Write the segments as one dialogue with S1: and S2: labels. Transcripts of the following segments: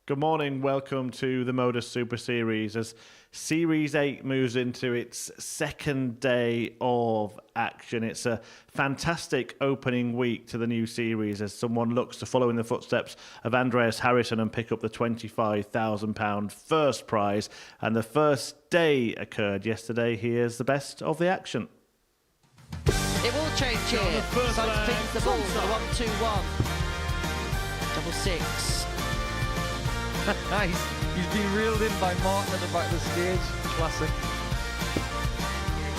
S1: Good morning, welcome to the Modus Super Series as Series 8 moves into its second day of action. It's a fantastic opening week to the new series as someone looks to follow in the footsteps of Andreas Harrison and pick up the £25,000 first prize. And the first day occurred yesterday. Here's the best of the action.
S2: It will change here. Sykes picks the ball for the 1-2-1. Double six.
S3: Nice. He's been reeled in by Martin at the back of the stage. Classic.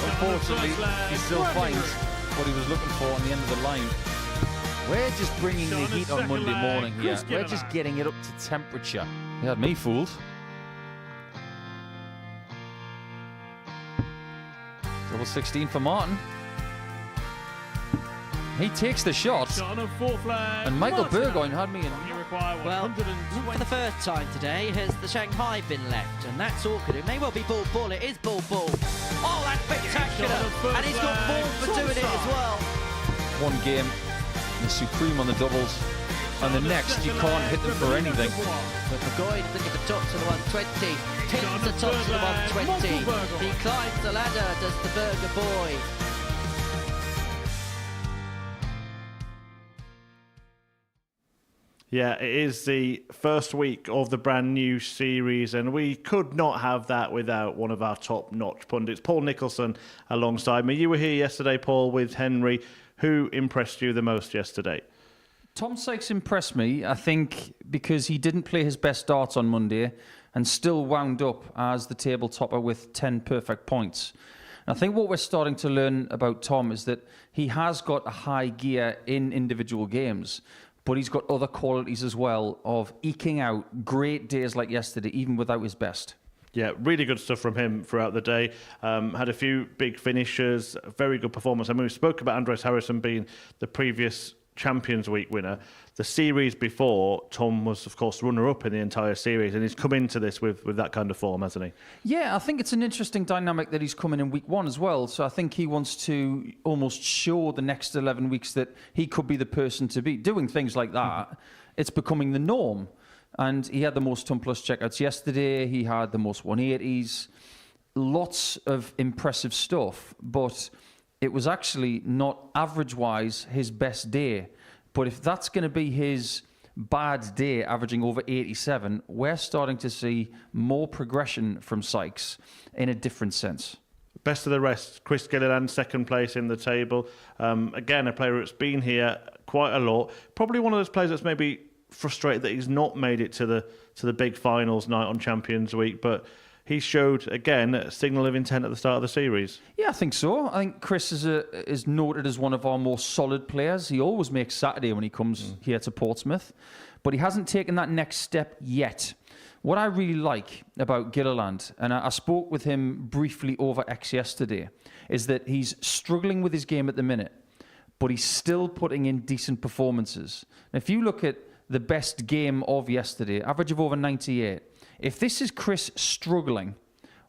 S3: Unfortunately, he still finds what he was looking for on the end of the line. We're just bringing the heat on Monday morning here. We're just getting it up to temperature. He had me fooled. Double 16 for Martin. He takes the shot, and Michael Burgoyne had me in.
S2: Well, not for the first time today has the Shanghai been left, and that's awkward. It may well be ball. It is ball. Oh, that's spectacular! And he's got ball for doing it as well.
S3: One game, the supreme on the doubles, and the next you can't hit them for anything.
S2: But Burgoyne looking for touch on the 120, pins the touch on the 120. He climbs the ladder, does the Burger boy.
S1: Yeah, it is the first week of the brand new series, and we could not have that without one of our top-notch pundits, Paul Nicholson, alongside me. You were here yesterday, Paul, with Henry. Who impressed you the most yesterday?
S3: Tom Sykes impressed me, I think, because he didn't play his best darts on Monday and still wound up as the table topper with 10 perfect points. And I think what we're starting to learn about Tom is that he has got a high gear in individual games, but he's got other qualities as well of eking out great days like yesterday, even without his best.
S1: Yeah, really good stuff from him throughout the day. Had a few big finishes, very good performance. I mean, we spoke about Andreas Harrison being the previous Champions Week winner. The series before, Tom was, of course, runner-up in the entire series, and he's come into this with that kind of form, hasn't he?
S3: Yeah, I think it's an interesting dynamic that he's coming in week one as well. So I think he wants to almost show the next 11 weeks that he could be the person to be. Doing things like that, it's becoming the norm. And he had the most ton plus checkouts yesterday. He had the most 180s. Lots of impressive stuff, but it was actually not average-wise his best day. But if that's going to be his bad day, averaging over 87, we're starting to see more progression from Sykes in a different sense.
S1: Best of the rest, Chris Gilliland, second place in the table. Again, a player that's been here quite a lot. Probably one of those players that's maybe frustrated that he's not made it to the big finals night on Champions Week, but he showed, again, a signal of intent at the start of the series.
S3: Yeah, I think so. I think Chris is noted as one of our more solid players. He always makes Saturday when he comes here to Portsmouth, but he hasn't taken that next step yet. What I really like about Gilliland, and I spoke with him briefly over X yesterday, is that he's struggling with his game at the minute, but he's still putting in decent performances. Now, if you look at the best game of yesterday, average of over 98, if this is Chris struggling,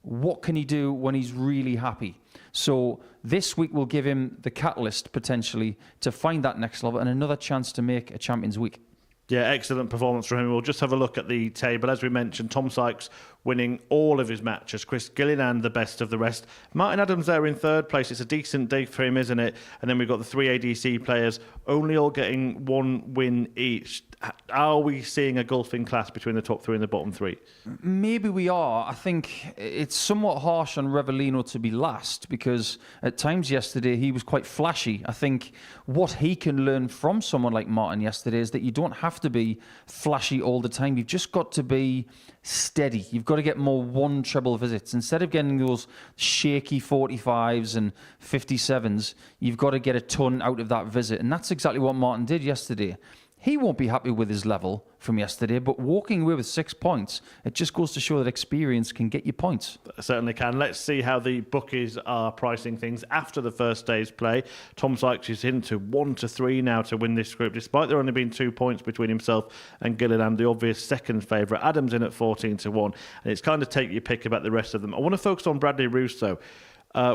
S3: what can he do when he's really happy? So this week will give him the catalyst, potentially, to find that next level and another chance to make a Champions Week.
S1: Yeah, excellent performance from him. We'll just have a look at the table. As we mentioned, Tom Sykes winning all of his matches. Chris Gilliland, the best of the rest. Martin Adams there in third place. It's a decent day for him, isn't it? And then we've got the three ADC players, only all getting one win each. Are we seeing a gulfing class between the top three and the bottom three?
S3: Maybe we are. I think it's somewhat harsh on Revellino to be last because at times yesterday he was quite flashy. I think what he can learn from someone like Martin yesterday is that you don't have to be flashy all the time. You've just got to be steady. You've got to get more one treble visits. Instead of getting those shaky 45s and 57s, you've got to get a ton out of that visit. And that's exactly what Martin did yesterday. He won't be happy with his level from yesterday, but walking away with 6 points, it just goes to show that experience can get you points.
S1: Certainly can. Let's see how the bookies are pricing things after the first day's play. Tom Sykes is into 1-3 now to win this group, despite there only being 2 points between himself and Gilliland, the obvious second favourite. Adams in at 14-1, and it's kind of take your pick about the rest of them. I want to focus on Bradley Russo.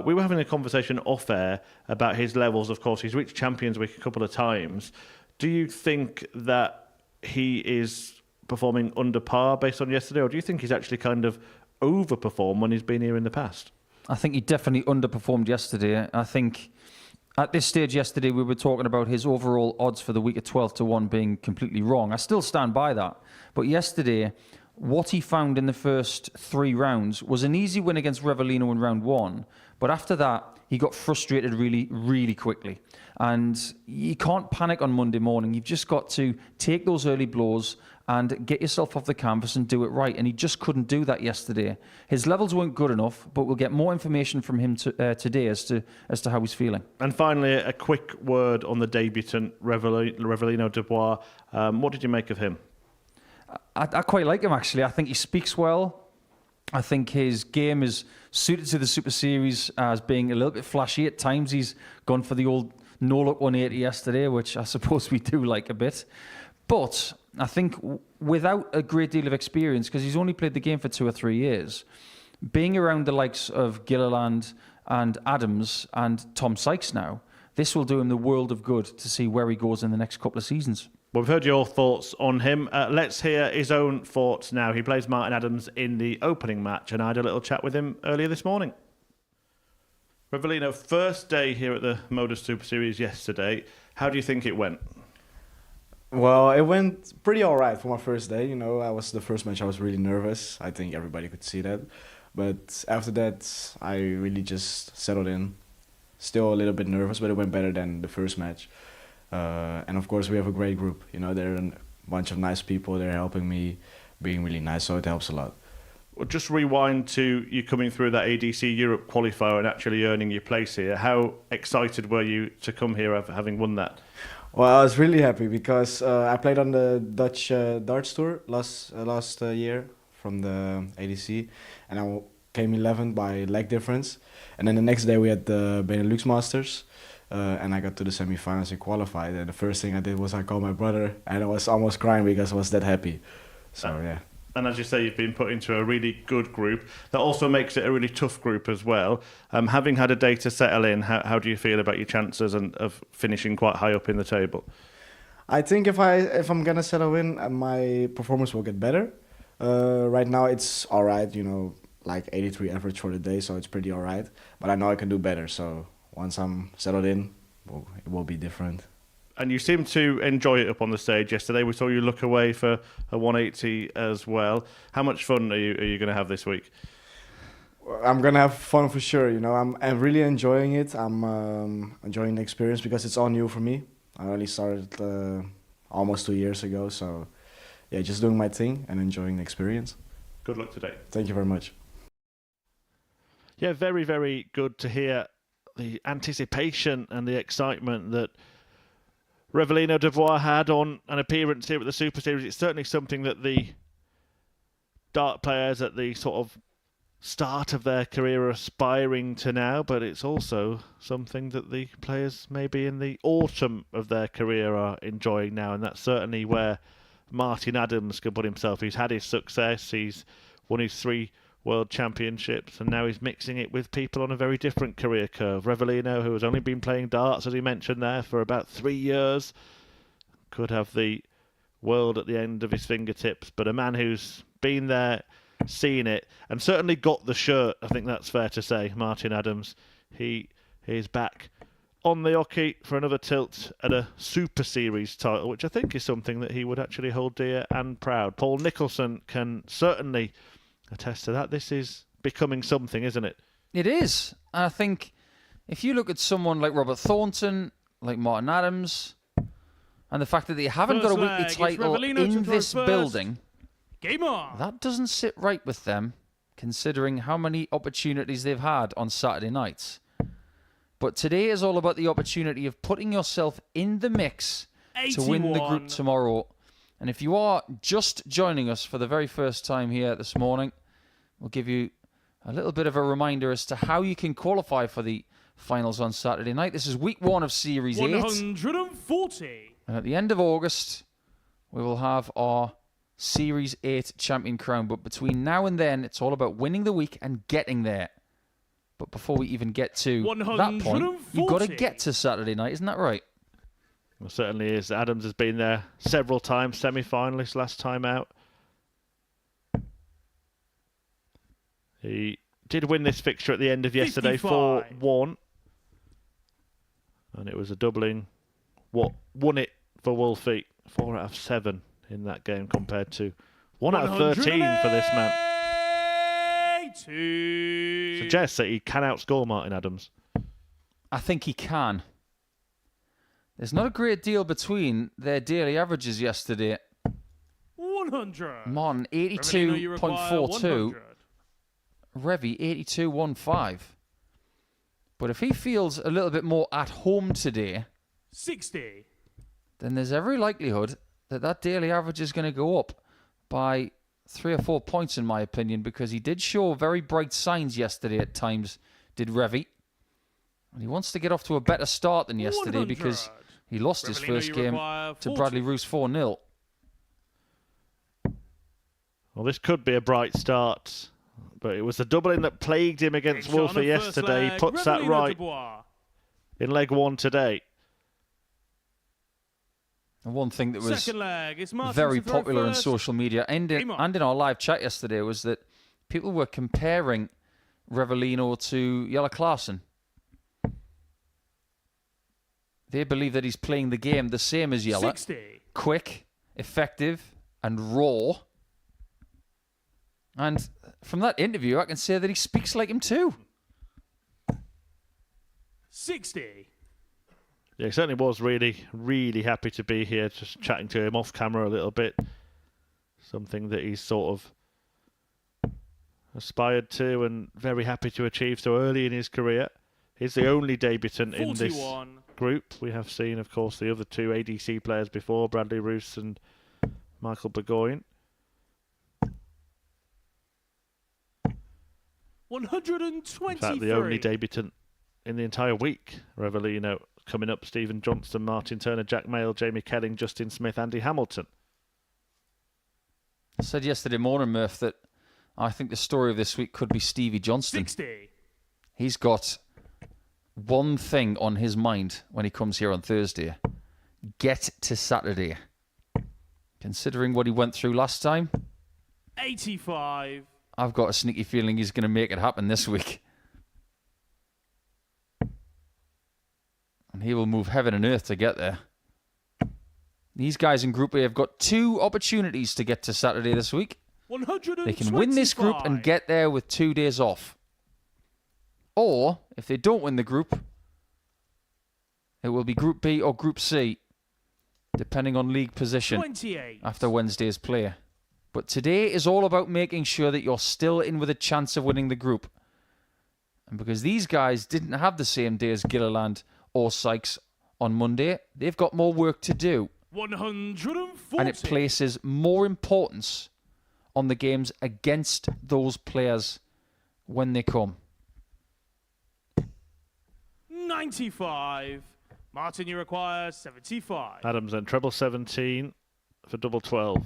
S1: We were having a conversation off-air about his levels. Of course, he's reached Champions Week a couple of times. Do you think that he is performing under par based on yesterday, or do you think he's actually kind of overperformed when he's been here in the past?
S3: I think he definitely underperformed yesterday. I think at this stage yesterday we were talking about his overall odds for the week at 12-1 being completely wrong. I still stand by that. But yesterday, what he found in the first 3 rounds was an easy win against Revellino in round 1. But after that, he got frustrated really, really quickly. And you can't panic on Monday morning. You've just got to take those early blows and get yourself off the canvas and do it right. And he just couldn't do that yesterday. His levels weren't good enough, but we'll get more information from him today as to how he's feeling.
S1: And finally, a quick word on the debutant, Revellino Dubois. What did you make of him?
S3: I quite like him, actually. I think he speaks well. I think his game is suited to the Super Series as being a little bit flashy at times. He's gone for the old no-look 180 yesterday, which I suppose we do like a bit. But I think without a great deal of experience, because he's only played the game for 2 or 3 years, being around the likes of Gilliland and Adams and Tom Sykes now, this will do him the world of good to see where he goes in the next couple of seasons.
S1: Well, we've heard your thoughts on him. Let's hear his own thoughts now. He plays Martin Adams in the opening match, and I had a little chat with him earlier this morning. Revellino, first day here at the Modus Super Series yesterday. How do you think it went?
S4: Well, it went pretty all right for my first day. I was the first match. I was really nervous. I think everybody could see that. But after that, I really just settled in. Still a little bit nervous, but it went better than the first match. And of course, we have a great group. There are a bunch of nice people. They're helping me, being really nice, so it helps a lot.
S1: Well, just rewind to you coming through that ADC Europe qualifier and actually earning your place here. How excited were you to come here having won that?
S4: Well, I was really happy because I played on the Dutch darts tour last year from the ADC, and I came 11th by leg difference. And then the next day we had the Benelux Masters. And I got to the semi-finals and qualified. And the first thing I did was I called my brother, and I was almost crying because I was that happy. So, yeah.
S1: And as you say, you've been put into a really good group. That also makes it a really tough group as well. Having had a day to settle in, how do you feel about your chances of finishing quite high up in the table?
S4: I think if I'm gonna settle in, my performance will get better. Right now it's all right, like 83 average for the day, so it's pretty all right. But I know I can do better, so once I'm settled in, it will be different.
S1: And you seem to enjoy it up on the stage yesterday. We saw you look away for a 180 as well. How much fun are you going to have this week?
S4: I'm going to have fun for sure. I'm really enjoying it. I'm enjoying the experience because it's all new for me. I only started almost 2 years ago. So, yeah, just doing my thing and enjoying the experience.
S1: Good luck today.
S4: Thank you very much.
S1: Yeah, very, very good to hear the anticipation and the excitement that Revellino Dubois had on an appearance here at the Super Series. It's certainly something that the dart players at the sort of start of their career are aspiring to now, but it's also something that the players maybe in the autumn of their career are enjoying now, and that's certainly where Martin Adams can put himself. He's had his success, he's won his 3 World Championships, and now he's mixing it with people on a very different career curve. Revellino, who has only been playing darts, as he mentioned there, for about 3 years, could have the world at the end of his fingertips, but a man who's been there, seen it, and certainly got the shirt, I think that's fair to say, Martin Adams. He is back on the hockey for another tilt at a Super Series title, which I think is something that he would actually hold dear and proud. Paul Nicholson can certainly attest to that. This is becoming something, isn't it?
S3: It is. And I think if you look at someone like Robert Thornton, like Martin Adams, and the fact that they haven't got a weekly title in this building,
S5: game on.
S3: That doesn't sit right with them, considering how many opportunities they've had on Saturday nights. But today is all about the opportunity of putting yourself in the mix
S5: 81.
S3: To win the group tomorrow. And if you are just joining us for the very first time here this morning, we'll give you a little bit of a reminder as to how you can qualify for the finals on Saturday night. This is week 1 of Series 8.
S5: 140.
S3: And at the end of August, we will have our Series 8 champion crown. But between now and then, it's all about winning the week and getting there. But before we even get to that point, you've got to get to Saturday night. Isn't that right?
S1: Well, certainly is. Adams has been there several times, semi-finalist last time out. He did win this fixture at the end of yesterday
S5: 55.
S1: 4-1. And it was a doubling. What won it for Wolfie? 4 out of 7 in that game compared to 1 out of 13 for this man.
S5: 182.
S1: Suggests that he can outscore Martin Adams.
S3: I think he can. There's not a great deal between their daily averages yesterday.
S5: 100.
S3: Martin,
S5: Revelino, you require
S3: 82.42.
S5: 100.
S3: Revy, 82.15. But if he feels a little bit more at home today,
S5: 60.
S3: then there's every likelihood that that daily average is going to go up by 3 or 4 points, in my opinion, because he did show very bright signs yesterday at times, did Revy. And he wants to get off to a better start than yesterday
S5: 100.
S3: because he lost his
S5: Revelino,
S3: first
S5: you
S3: game
S5: require
S3: to
S5: 40.
S3: Bradley Roos 4-0.
S1: Well, this could be a bright start, but it was the doubling that plagued him against
S5: Big shot on
S1: Wolfie
S5: the first
S1: yesterday. He
S5: leg.
S1: puts that
S5: Revelino,
S1: right
S5: Dubois.
S1: in leg 1 today.
S3: And one thing that was
S5: Second leg. It's Martin
S3: very
S5: to throw
S3: popular on
S5: first.
S3: social media and
S5: Game on.
S3: in our live chat yesterday was that people were comparing Revelino to Jelle Klaassen. They believe that he's playing the game the same as Jelle.
S5: 60.
S3: Quick, effective, and raw. And from that interview, I can say that he speaks like him too.
S5: 60.
S1: Yeah, he certainly was really, really happy to be here, just chatting to him off camera a little bit. Something that he's sort of aspired to and very happy to achieve so early in his career. He's the only debutant in this
S5: 41.
S1: group. We have seen, of course, the other 2 ADC players before, Bradley Roos and Michael Burgoyne.
S5: 123.
S1: In fact, the only debutant in the entire week. Revelino coming up, Stephen Johnston, Martin Turner, Jack Mayle, Jamie Kelling, Justin Smith, Andy Hamilton.
S3: I said yesterday morning, Murph, that I think the story of this week could be Stevie Johnston.
S5: 60.
S3: He's got one thing on his mind when he comes here on Thursday. Get to Saturday. Considering what he went through last time,
S5: 85.
S3: I've got a sneaky feeling he's going to make it happen this week. And he will move heaven and earth to get there. These guys in Group A have got 2 opportunities to get to Saturday this week.
S5: 125.
S3: They can win this group and get there with 2 days off. Or, if they don't win the group, it will be Group B or Group C, depending on league position
S5: 28.
S3: after Wednesday's play. But today is all about making sure that you're still in with a chance of winning the group. And because these guys didn't have the same day as Gilliland or Sykes on Monday, they've got more work to do.
S5: 140.
S3: And it places more importance on the games against those players when they come.
S5: 95. Martin, you require 75.
S1: Adams then treble 17 for double 12.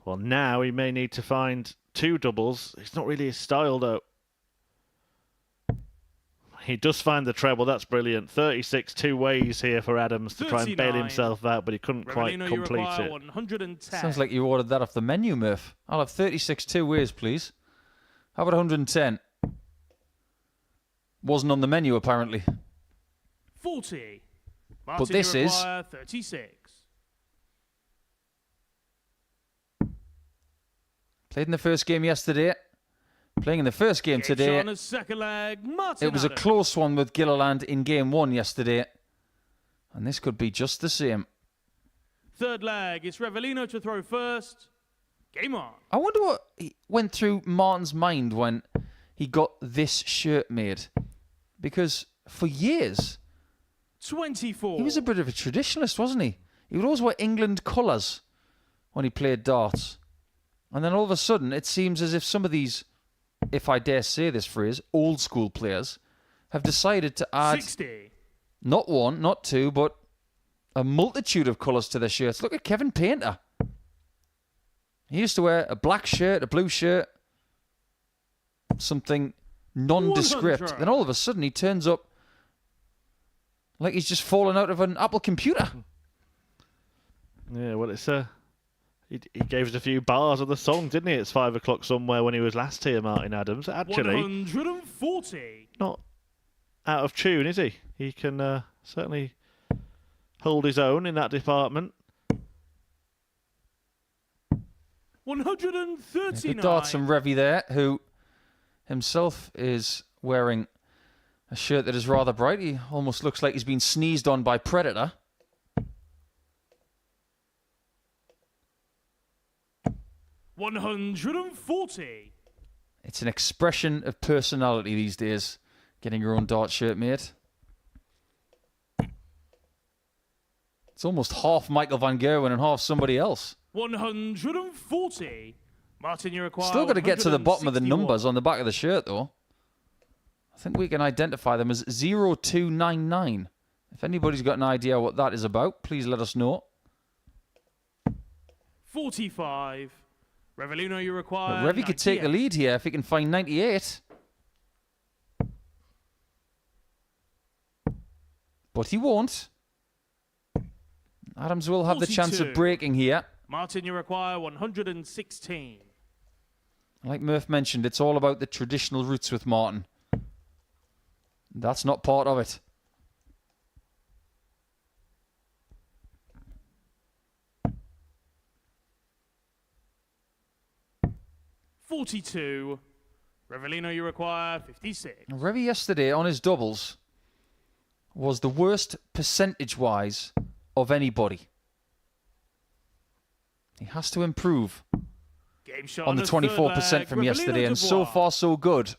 S1: Well, now he may need to find 2 doubles. It's not really his style, though. He does find the treble. That's brilliant. 36 2 ways here for Adams to try and bail
S5: 39.
S1: himself out, but he couldn't quite
S5: Revelino, you
S1: complete
S5: require
S1: it.
S5: 110.
S3: Sounds like you ordered that off the menu, Murph. I'll have 36 2 ways, please. How about 110? Wasn't on the menu, apparently.
S5: 40. Martin,
S3: this
S5: you
S3: is-
S5: require 36.
S3: Played in the first game yesterday. Playing in the first game
S5: Game
S3: today.
S5: shot on his second leg. Martin
S3: It was a
S5: Adams.
S3: close one with Gilliland in game 1 yesterday. And this could be just the same.
S5: Third leg. It's Revelino to throw first. Game on.
S3: I wonder what went through Martin's mind when he got this shirt made. Because for years,
S5: 24.
S3: he was a bit of a traditionalist, wasn't he? He would always wear England colours when he played darts. And then all of a sudden, it seems as if some of these, if I dare say this phrase, old school players have decided to add
S5: 60.
S3: not 1, not 2, but a multitude of colours to their shirts. Look at Kevin Painter. He used to wear a black shirt, a blue shirt, something nondescript.
S5: 100.
S3: Then all of a sudden he turns up like he's just fallen out of an Apple computer.
S1: Yeah, well, it's a He gave us a few bars of the song, didn't he? It's 5 o'clock somewhere when he was last here, Martin Adams. Actually,
S5: 140.
S1: not out of tune, is he? He can certainly hold his own in that department.
S5: 139.
S3: Good darts from Revy there, who himself is wearing a shirt that is rather bright. He almost looks like he's been sneezed on by Predator.
S5: $140.
S3: It's an expression of personality these days, getting your own dart shirt made. It's almost half Michael van Gerwen and half somebody else.
S5: 140. Martin, you require.
S3: Still got to get to the bottom of the
S5: 161.
S3: numbers on the back of the shirt, though. I think we can identify them as 0299. If anybody's got an idea what that is about, please let us know.
S5: 45. Revelino, you require.
S3: But Revy could take the
S5: 98.
S3: lead here if he can find 98. But he won't. Adams will have the chance of
S5: 42.
S3: breaking here.
S5: Martin, you require 116.
S3: Like Murph mentioned, it's all about the traditional roots with Martin. That's not part of it.
S5: $42. Revelino, you require 56.
S3: Now, Revy yesterday on his doubles was the worst percentage-wise of anybody. He has to improve
S5: Game shot
S3: on the
S5: third
S3: 24%
S5: leg.
S3: from
S5: Revelino
S3: yesterday, and so
S5: Dubois.
S3: far so good.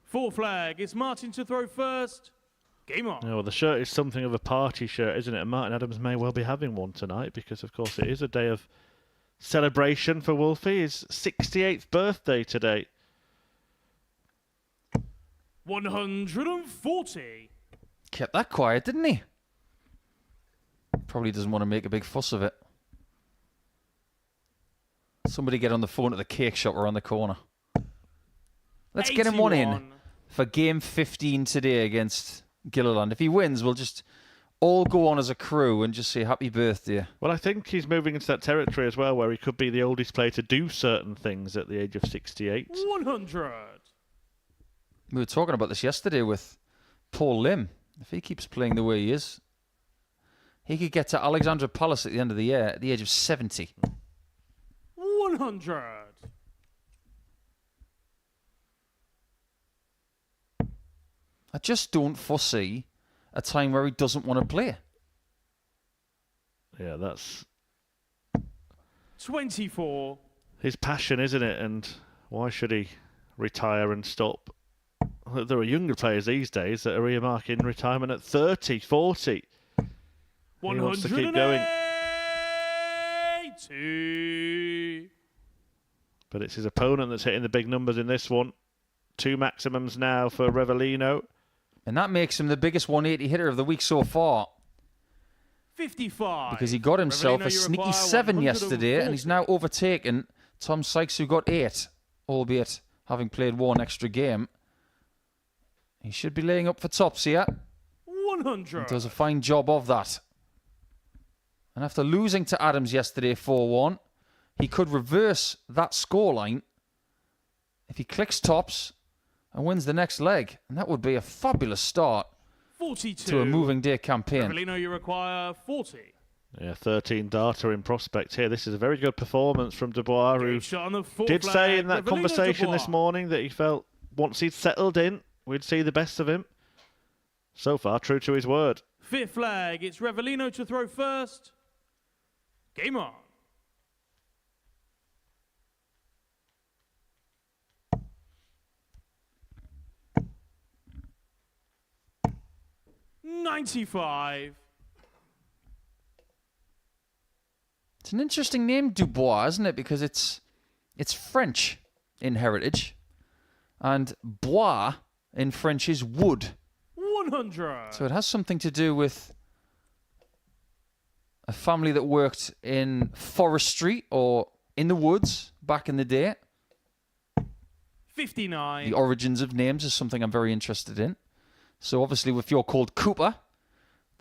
S5: Fourth flag. It's Martin to throw first. Game on.
S1: Well, the shirt is something of a party shirt, isn't it? And Martin Adams may well be having one tonight because, of course, it is a day of celebration for Wolfie. His 68th birthday today.
S5: 140.
S3: Kept that quiet, didn't he? Probably doesn't want to make a big fuss of it. Somebody get on the phone to the cake shop around the corner. Let's get him one in
S5: 81.
S3: for game 15 today against Gilliland. If he wins, we'll just all go on as a crew and just say happy birthday.
S1: Well, I think he's moving into that territory as well where he could be the oldest player to do certain things at the age of 68.
S5: 100.
S3: We were talking about this yesterday with Paul Lim. If he keeps playing the way he is, he could get to Alexandra Palace at the end of the year at the age of 70.
S5: 100.
S3: I just don't foresee a time where he doesn't want to play.
S1: Yeah, that's
S5: 24.
S1: his passion, isn't it? And why should he retire and stop? There are younger players these days that are earmarking retirement at 30, 40. He wants to keep going.
S5: 182.
S1: But it's his opponent that's hitting the big numbers in this one. 2 maximums now for Revelino.
S3: And that makes him the biggest 180 hitter of the week so far.
S5: 55.
S3: Because he got himself
S5: Revelino,
S3: a
S5: you
S3: sneaky
S5: require
S3: 7 yesterday, and he's
S5: 140.
S3: now overtaken Tom Sykes, who got 8, albeit having played 1 extra game. He should be laying up for tops here.
S5: 100.
S3: He does a fine job of that. And after losing to Adams yesterday 4-1, he could reverse that scoreline if he clicks tops and wins the next leg. And that would be a fabulous start
S5: 42.
S3: to a moving day campaign.
S5: Revelino, you require 40.
S1: Yeah, 13 data in prospect here. This is a very good performance from Dubois, who
S5: Great shot on the fourth
S1: did
S5: flag.
S1: say in that
S5: Revelino
S1: conversation
S5: Dubois.
S1: this morning that he felt once he'd settled in, we'd see the best of him. So far, true to his word.
S5: Fifth flag. It's Revelino to throw first. Game on. $95.
S3: It's an interesting name, Dubois, isn't it? Because it's French in heritage. And bois in French is wood.
S5: 100.
S3: So it has something to do with a family that worked in forestry or in the woods back in the day.
S5: 59.
S3: The origins of names is something I'm very interested in. So obviously if you're called Cooper,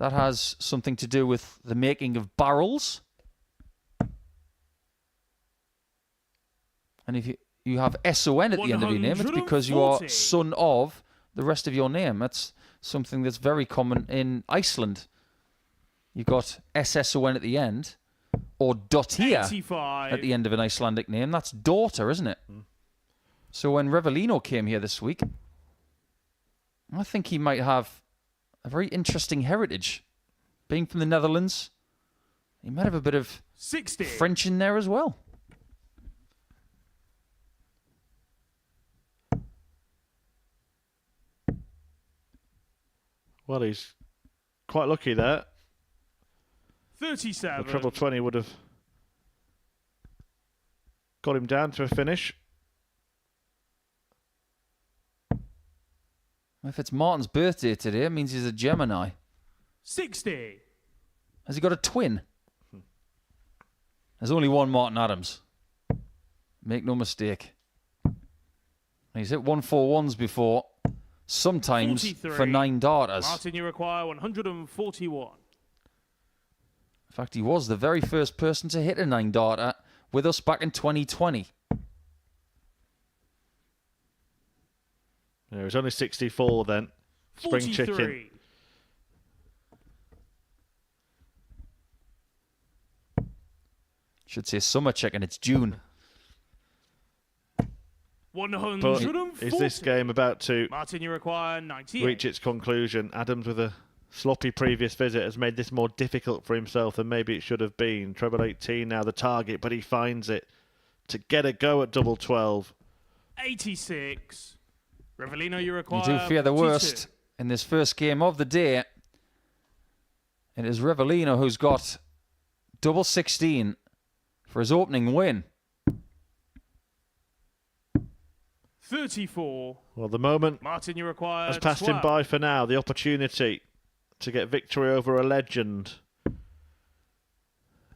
S3: That has something to do with the making of barrels. And if you have SON at the end of your name, it's because you are son of the rest of your name. That's something that's very common in Iceland. You've got SSON at the end, or dotia
S5: 85.
S3: at the end of an Icelandic name. That's daughter, isn't it? So when Revellino came here this week, I think he might have a very interesting heritage. Being from the Netherlands, he might have a bit of
S5: 60.
S3: French in there as well.
S1: Well, he's quite lucky there.
S5: 37.
S1: The treble 20 would have got him down to a finish.
S3: If it's Martin's birthday today, it means he's a Gemini.
S5: 60.
S3: Has he got a twin? There's only one Martin Adams. Make no mistake. He's hit 141s before, sometimes
S5: 43.
S3: for 9 darters.
S5: Martin, you require 141.
S3: In fact, he was the very first person to hit a 9 darter with us back in 2020.
S1: Yeah, it was only 64 then. Spring
S5: 43.
S1: chicken.
S3: Should say summer chicken, it's June.
S5: 140.
S1: But is this game about to
S5: Martin, you require 98.
S1: reach its conclusion? Adams, with a sloppy previous visit, has made this more difficult for himself than maybe it should have been. Treble 18 now the target, but he finds it to get a go at double 12.
S5: 86. Revellino, you require
S3: You do fear the
S5: 42.
S3: worst in this first game of the day. It is Revellino who's got double 16 for his opening win.
S5: 34.
S1: Well, the moment
S5: Martin, you require
S1: has passed
S5: 12.
S1: him by for now. The opportunity to get victory over a legend,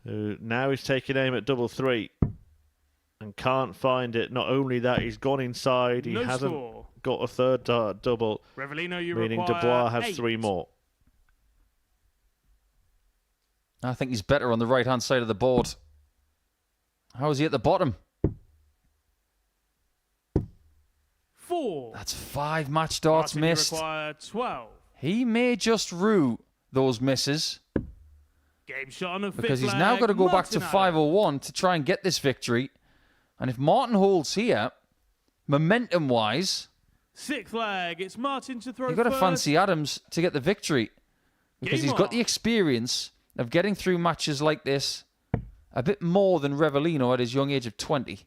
S1: who now is taking aim at double 3 and can't find it. Not only that, he's gone inside. He
S5: No
S1: hasn't
S5: score.
S1: got a third double,
S5: Revellino, you
S1: meaning
S5: require
S1: Dubois has
S5: 8.
S1: 3 more.
S3: I think he's better on the right-hand side of the board. How is he at the bottom?
S5: 4.
S3: That's 5 match darts
S5: Martin,
S3: missed.
S5: you require 12.
S3: He may just rue those misses
S5: Game shot on a
S3: because
S5: fifth
S3: he's now
S5: leg.
S3: got to go back to
S5: Martin Adams.
S3: 501 to try and get this victory. And if Martin holds here, momentum-wise,
S5: Sixth leg. It's Martin to throw
S3: you've got to
S5: first.
S3: fancy Adams to get the victory because
S5: Game
S3: he's got
S5: on.
S3: the experience of getting through matches like this a bit more than Revellino at his young age of 20.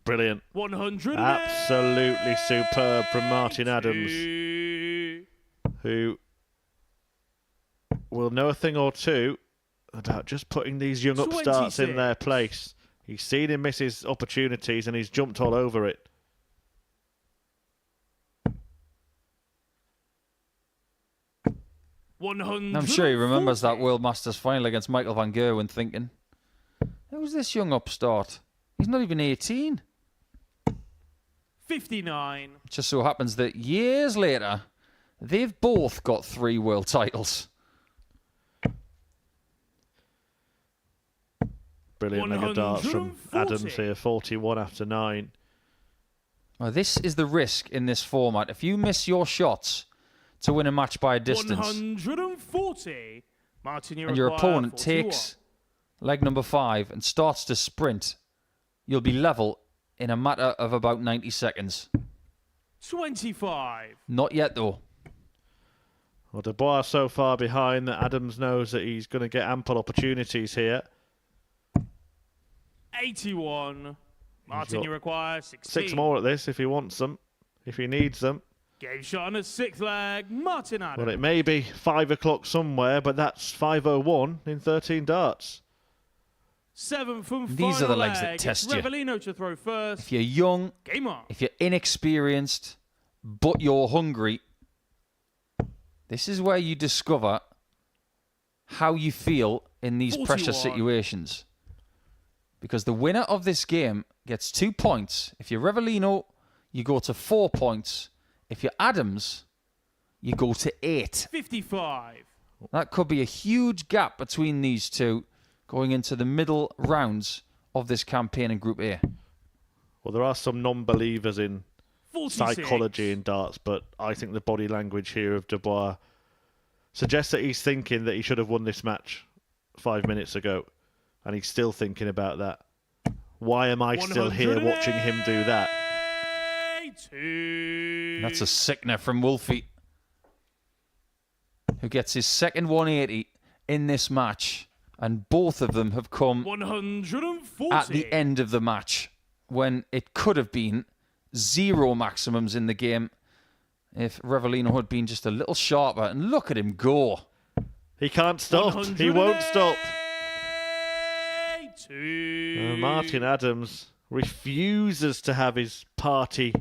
S1: Brilliant.
S5: 100.
S1: Absolutely superb from Martin Adams, who will know a thing or two about just putting these young upstarts in their
S5: 26.
S1: place. He's seen him miss his opportunities and he's jumped all over it.
S3: I'm sure he remembers that World Masters final against Michael van Gerwen thinking, who's this young upstart? He's not even 18.
S5: 59.
S3: It just so happens that years later, they've both got 3 world titles.
S1: Brilliant mega darts from
S5: 140.
S1: Adams here, 41 after 9.
S3: Now, this is the risk in this format. If you miss your shots to win a match by a distance,
S5: 140. Martin, you
S3: and your
S5: require
S3: opponent
S5: 41.
S3: takes leg number 5 and starts to sprint, you'll be level in a matter of about 90 seconds.
S5: 25.
S3: Not yet, though.
S1: Well, Dubois so far behind that Adams knows that he's going to get ample opportunities here.
S5: 81. Martin,
S1: got
S5: you require 16.
S1: 6 more at this if he wants them, if he needs them.
S5: Game shot on a sixth leg. Martin Adams.
S1: Well, it may be 5 o'clock somewhere, but that's 5:01 in 13 darts.
S5: 7 from
S3: These are the
S5: final
S3: legs that
S5: leg.
S3: test
S5: It's
S3: you.
S5: Revellino to throw first.
S3: If you're young,
S5: Game on.
S3: if you're inexperienced, but you're hungry, this is where you discover how you feel in these
S5: 41.
S3: pressure situations. Because the winner of this game gets 2 points. If you're Revellino, you go to 4 points. If you're Adams, you go to 8.
S5: 55.
S3: That could be a huge gap between these two going into the middle rounds of this campaign in Group A.
S1: Well, there are some non-believers in
S5: 46.
S1: psychology in darts, but I think the body language here of Dubois suggests that he's thinking that he should have won this match 5 minutes ago, and he's still thinking about that. Why am I still here watching him do that?
S3: That's a sickener from Wolfie, who gets his second 180 in this match, and both of them have come
S5: 140.
S3: at the end of the match when it could have been 0 maximums in the game if Revellino had been just a little sharper. And look at him go.
S1: He can't stop. He won't stop.
S5: 182.
S1: Martin Adams refuses to have his party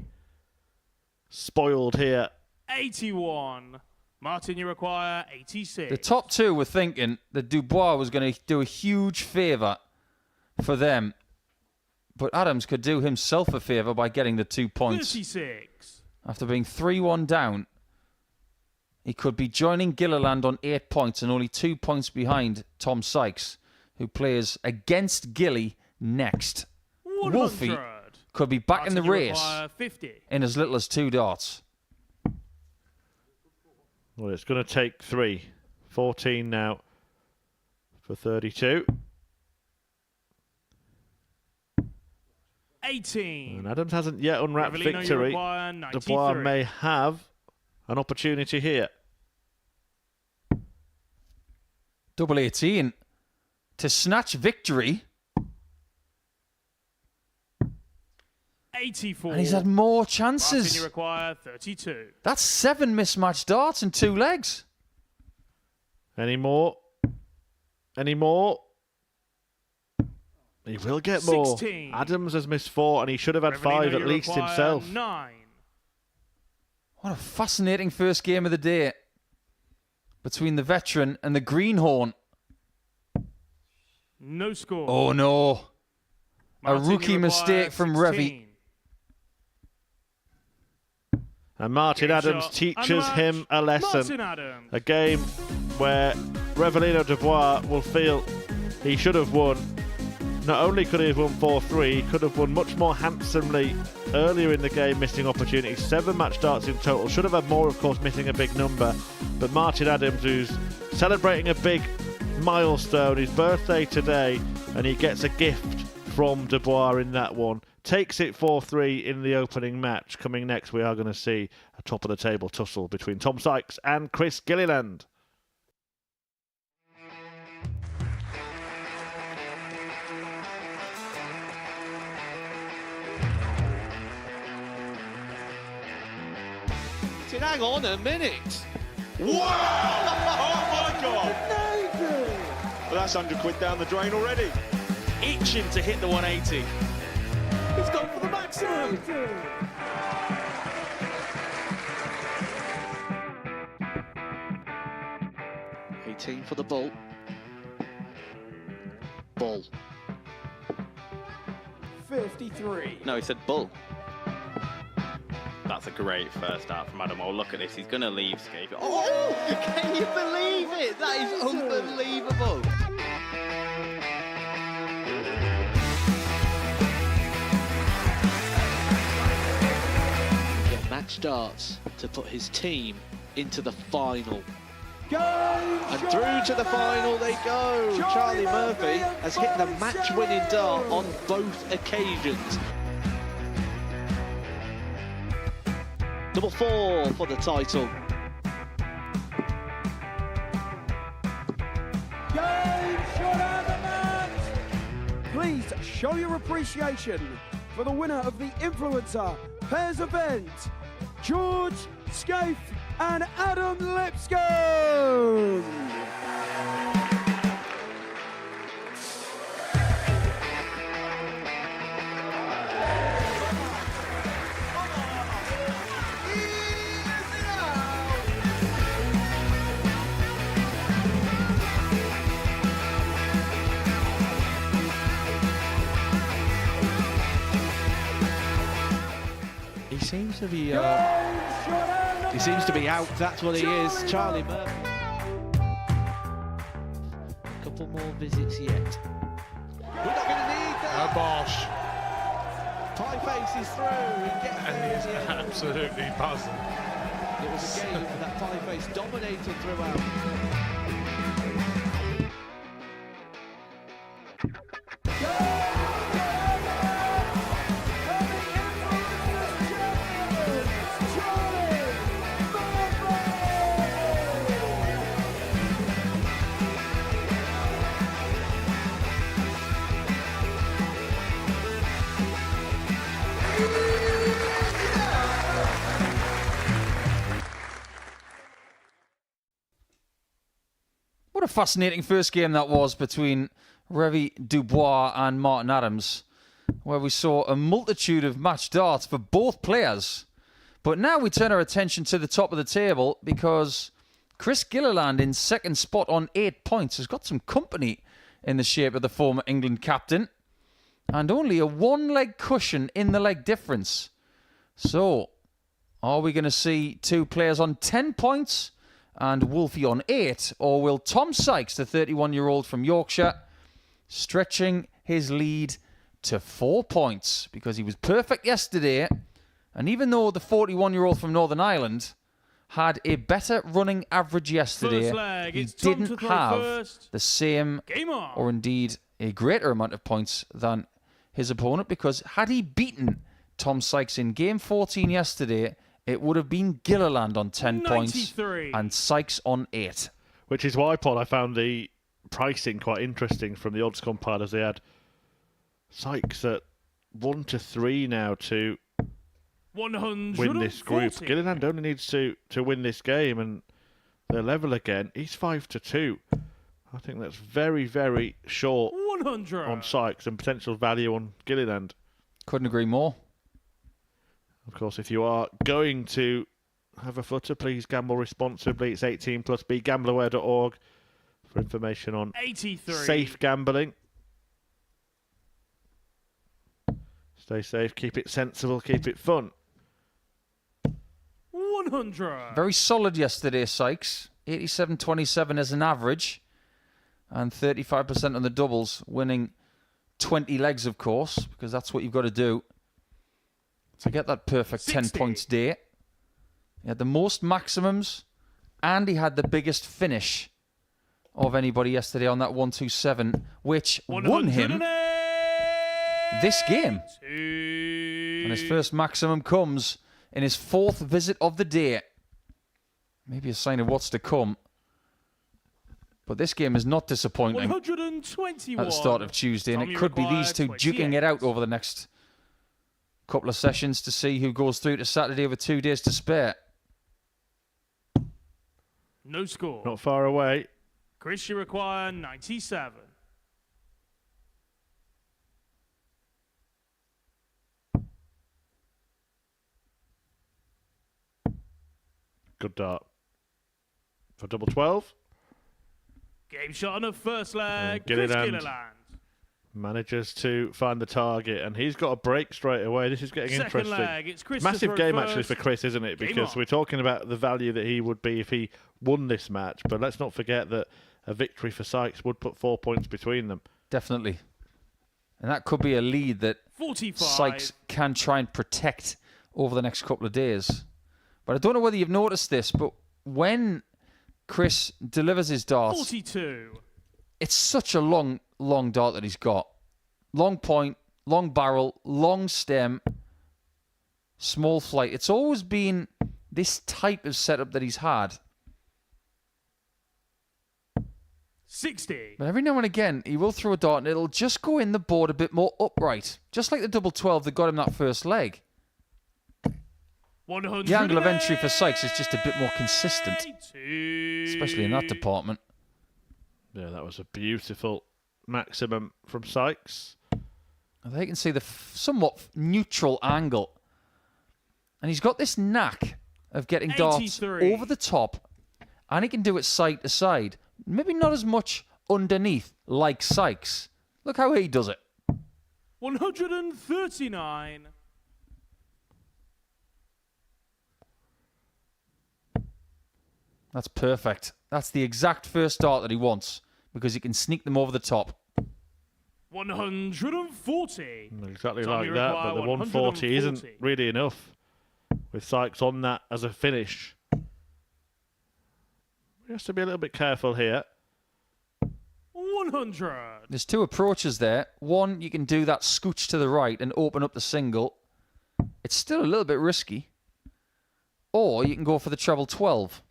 S1: spoiled here.
S5: 81. Martin, you require 86.
S3: The top two were thinking that Dubois was going to do a huge favour for them. But Adams could do himself a favour by getting the 2 points.
S5: 36.
S3: After being 3-1 down, he could be joining Gilliland on 8 points and only 2 points behind Tom Sykes, who plays against Gilly next.
S5: 100.
S3: Wolfie could be back in the
S5: Martin, you
S3: race
S5: require 50.
S3: in as little as 2 darts.
S1: Well, it's going to take 3. 14 now for 32.
S5: 18.
S1: And Adams hasn't yet unwrapped
S5: Revellino, you
S1: victory.
S5: require 93.
S1: Dubois may have an opportunity here.
S3: Double 18 to snatch victory.
S5: 84.
S3: And he's had more
S5: Martin,
S3: chances.
S5: you require 32.
S3: That's 7 mismatched darts in 2 legs.
S1: Any more? Any more? He will get more.
S5: 16.
S1: Adams has missed 4 and he should have had
S5: Revellino,
S1: 5 at
S5: you
S1: least
S5: require
S1: himself.
S5: 9.
S3: What a fascinating first game of the day between the veteran and the greenhorn.
S5: No score.
S3: Oh no.
S5: Martin,
S3: a rookie
S5: you
S3: mistake
S5: require
S3: from
S5: 16.
S3: Revy.
S1: And Martin
S5: Game
S1: Adams
S5: shot.
S1: teaches
S5: Unmatched.
S1: him a lesson.
S5: Martin Adams.
S1: A game where Revellino Dubois will feel he should have won. Not only could he have won 4-3, he could have won much more handsomely earlier in the game, missing opportunities. 7 match darts in total. Should have had more, of course, missing a big number. But Martin Adams, who's celebrating a big milestone, his birthday today, and he gets a gift from Dubois in that one. Takes it 4-3 in the opening match. Coming next, we are going to see a top-of-the-table tussle between Tom Sykes and Chris Gilliland.
S6: Hang on a minute. Wow! Oh my God! Well, that's 100 quid down the drain already. Itching to hit the 180. He's gone for the maximum.
S7: Team for the ball. Ball.
S8: 53.
S9: No, he said bull. That's a great first out from Adam. Oh, look at this. He's going to leave Scape.
S7: Oh, can you believe it? That is unbelievable. Get match darts to put his team into the final. And through to the final they go. Charlie Murphy has hit the match-winning dart on both occasions. Double 4 for the title.
S8: Game shot out of the match. Please show your appreciation for the winner of the Influencer Pairs event, George Scaife and Adam Lipscomb.
S7: He seems to be
S8: Shot out of
S7: He seems to be out, that's what he is. Charlie Murphy. A couple more visits yet. We're not going to need that.
S10: Bosch.
S7: Pie face is through.
S10: And he's absolutely buzzing.
S7: It was a game for that pie face dominated throughout.
S3: What a fascinating first game that was between Revy Dubois and Martin Adams, where we saw a multitude of match darts for both players. But now we turn our attention to the top of the table because Chris Gilliland in second spot on 8 points has got some company in the shape of the former England captain and only a one-leg cushion in the leg difference. So, are we going to see two players on 10 points and Wolfie on 8, or will Tom Sykes, the 31-year-old from Yorkshire, stretching his lead to 4 points because he was perfect yesterday, and even though the 41-year-old from Northern Ireland had a better running average yesterday, he didn't have the same or indeed a greater amount of points than his opponent, because had he beaten Tom Sykes in game 14 yesterday, it would have been Gilliland on 10 points and Sykes on 8.
S1: Which is why, Paul, I found the pricing quite interesting from the odds compilers. They had Sykes at 1-3 now to win this group. Gilliland only needs to win this game and they're level again. He's 5-2. I think that's very, very short
S5: 100
S1: on Sykes and potential value on Gilliland.
S3: Couldn't agree more.
S1: Of course, if you are going to have a footer, please gamble responsibly. It's 18 plus. BeGambleAware.org for information on
S5: 83
S1: safe gambling. Stay safe, keep it sensible, keep it fun.
S5: 100
S3: Very solid yesterday, Sykes. 87-27 as an average and 35% on the doubles, winning 20 legs, of course, because that's what you've got to do to get that perfect
S5: 60.
S3: 10 points day. He had the most maximums and he had the biggest finish of anybody yesterday on that 127, which won him this game. And his first maximum comes in his 4th visit of the day. Maybe a sign of what's to come. But this game is not disappointing
S5: 121
S3: at the start of Tuesday, and it could be these two duking it out over the next couple of sessions to see who goes through to Saturday with 2 days to spare.
S5: No score.
S1: Not far away.
S5: Chris, you require 97.
S1: Good dart. For double 12.
S5: Game shot on the first leg.
S1: Gilliland
S5: Chris Gilliland
S1: manages to find the target, and he's got a break straight away. This is getting
S5: Second
S1: interesting.
S5: leg, it's Chris
S1: Massive game
S5: first.
S1: actually for Chris, isn't it?
S5: Game
S1: Because
S5: on.
S1: we're talking about the value that he would be if he won this match, but let's not forget that a victory for Sykes would put 4 points between them.
S3: Definitely. And that could be a lead that
S5: 45.
S3: Sykes can try and protect over the next couple of days. But I don't know whether you've noticed this, but when Chris delivers his darts,
S5: 42.
S3: it's such a long dart that he's got. Long point, long barrel, long stem, small flight. It's always been this type of setup that he's had.
S5: 60.
S3: But every now and again, he will throw a dart and it'll just go in the board a bit more upright. Just like the double 12 that got him that first leg.
S5: 100.
S3: The angle of entry for Sykes is just a bit more consistent, especially in that department.
S1: Yeah, that was a beautiful maximum from Sykes.
S3: There you can see the somewhat neutral angle. And he's got this knack of getting darts
S5: 83.
S3: over the top, and he can do it side to side. Maybe not as much underneath like Sykes. Look how he does it.
S5: 139.
S3: That's perfect. That's the exact first start that he wants because he can sneak them over the top.
S5: 140.
S1: Exactly
S5: Time
S1: like
S5: you
S1: that,
S5: require
S1: but the 140 isn't
S5: 140.
S1: really enough. With Sykes on that as a finish. He has to be a little bit careful here.
S5: 100.
S3: There's two approaches there. One, you can do that scooch to the right and open up the single. It's still a little bit risky. Or you can go for the treble 12.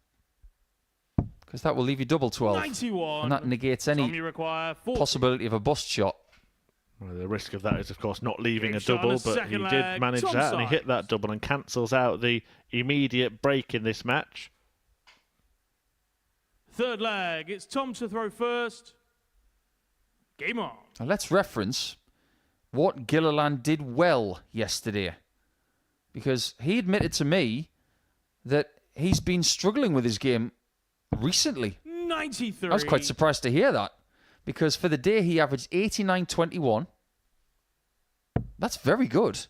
S3: Because that will leave you double 12.
S5: 91.
S3: And that negates
S5: Time
S3: any
S5: you require 40.
S3: possibility of a bust shot.
S1: Well, the risk of that is, of course, not leaving
S5: Game
S1: a
S5: shot on
S1: double,
S5: the
S1: but he
S5: second
S1: did
S5: leg.
S1: manage
S5: Tom
S1: that, and he hit
S5: Sykes.
S1: that double and cancels out the immediate break in this match.
S5: Third leg. It's Tom to throw first. Game on.
S3: Now let's reference what Gilliland did well yesterday. Because he admitted to me that he's been struggling with his game recently.
S5: 93.
S3: I was quite surprised to hear that. Because for the day he averaged 89.21. That's very good.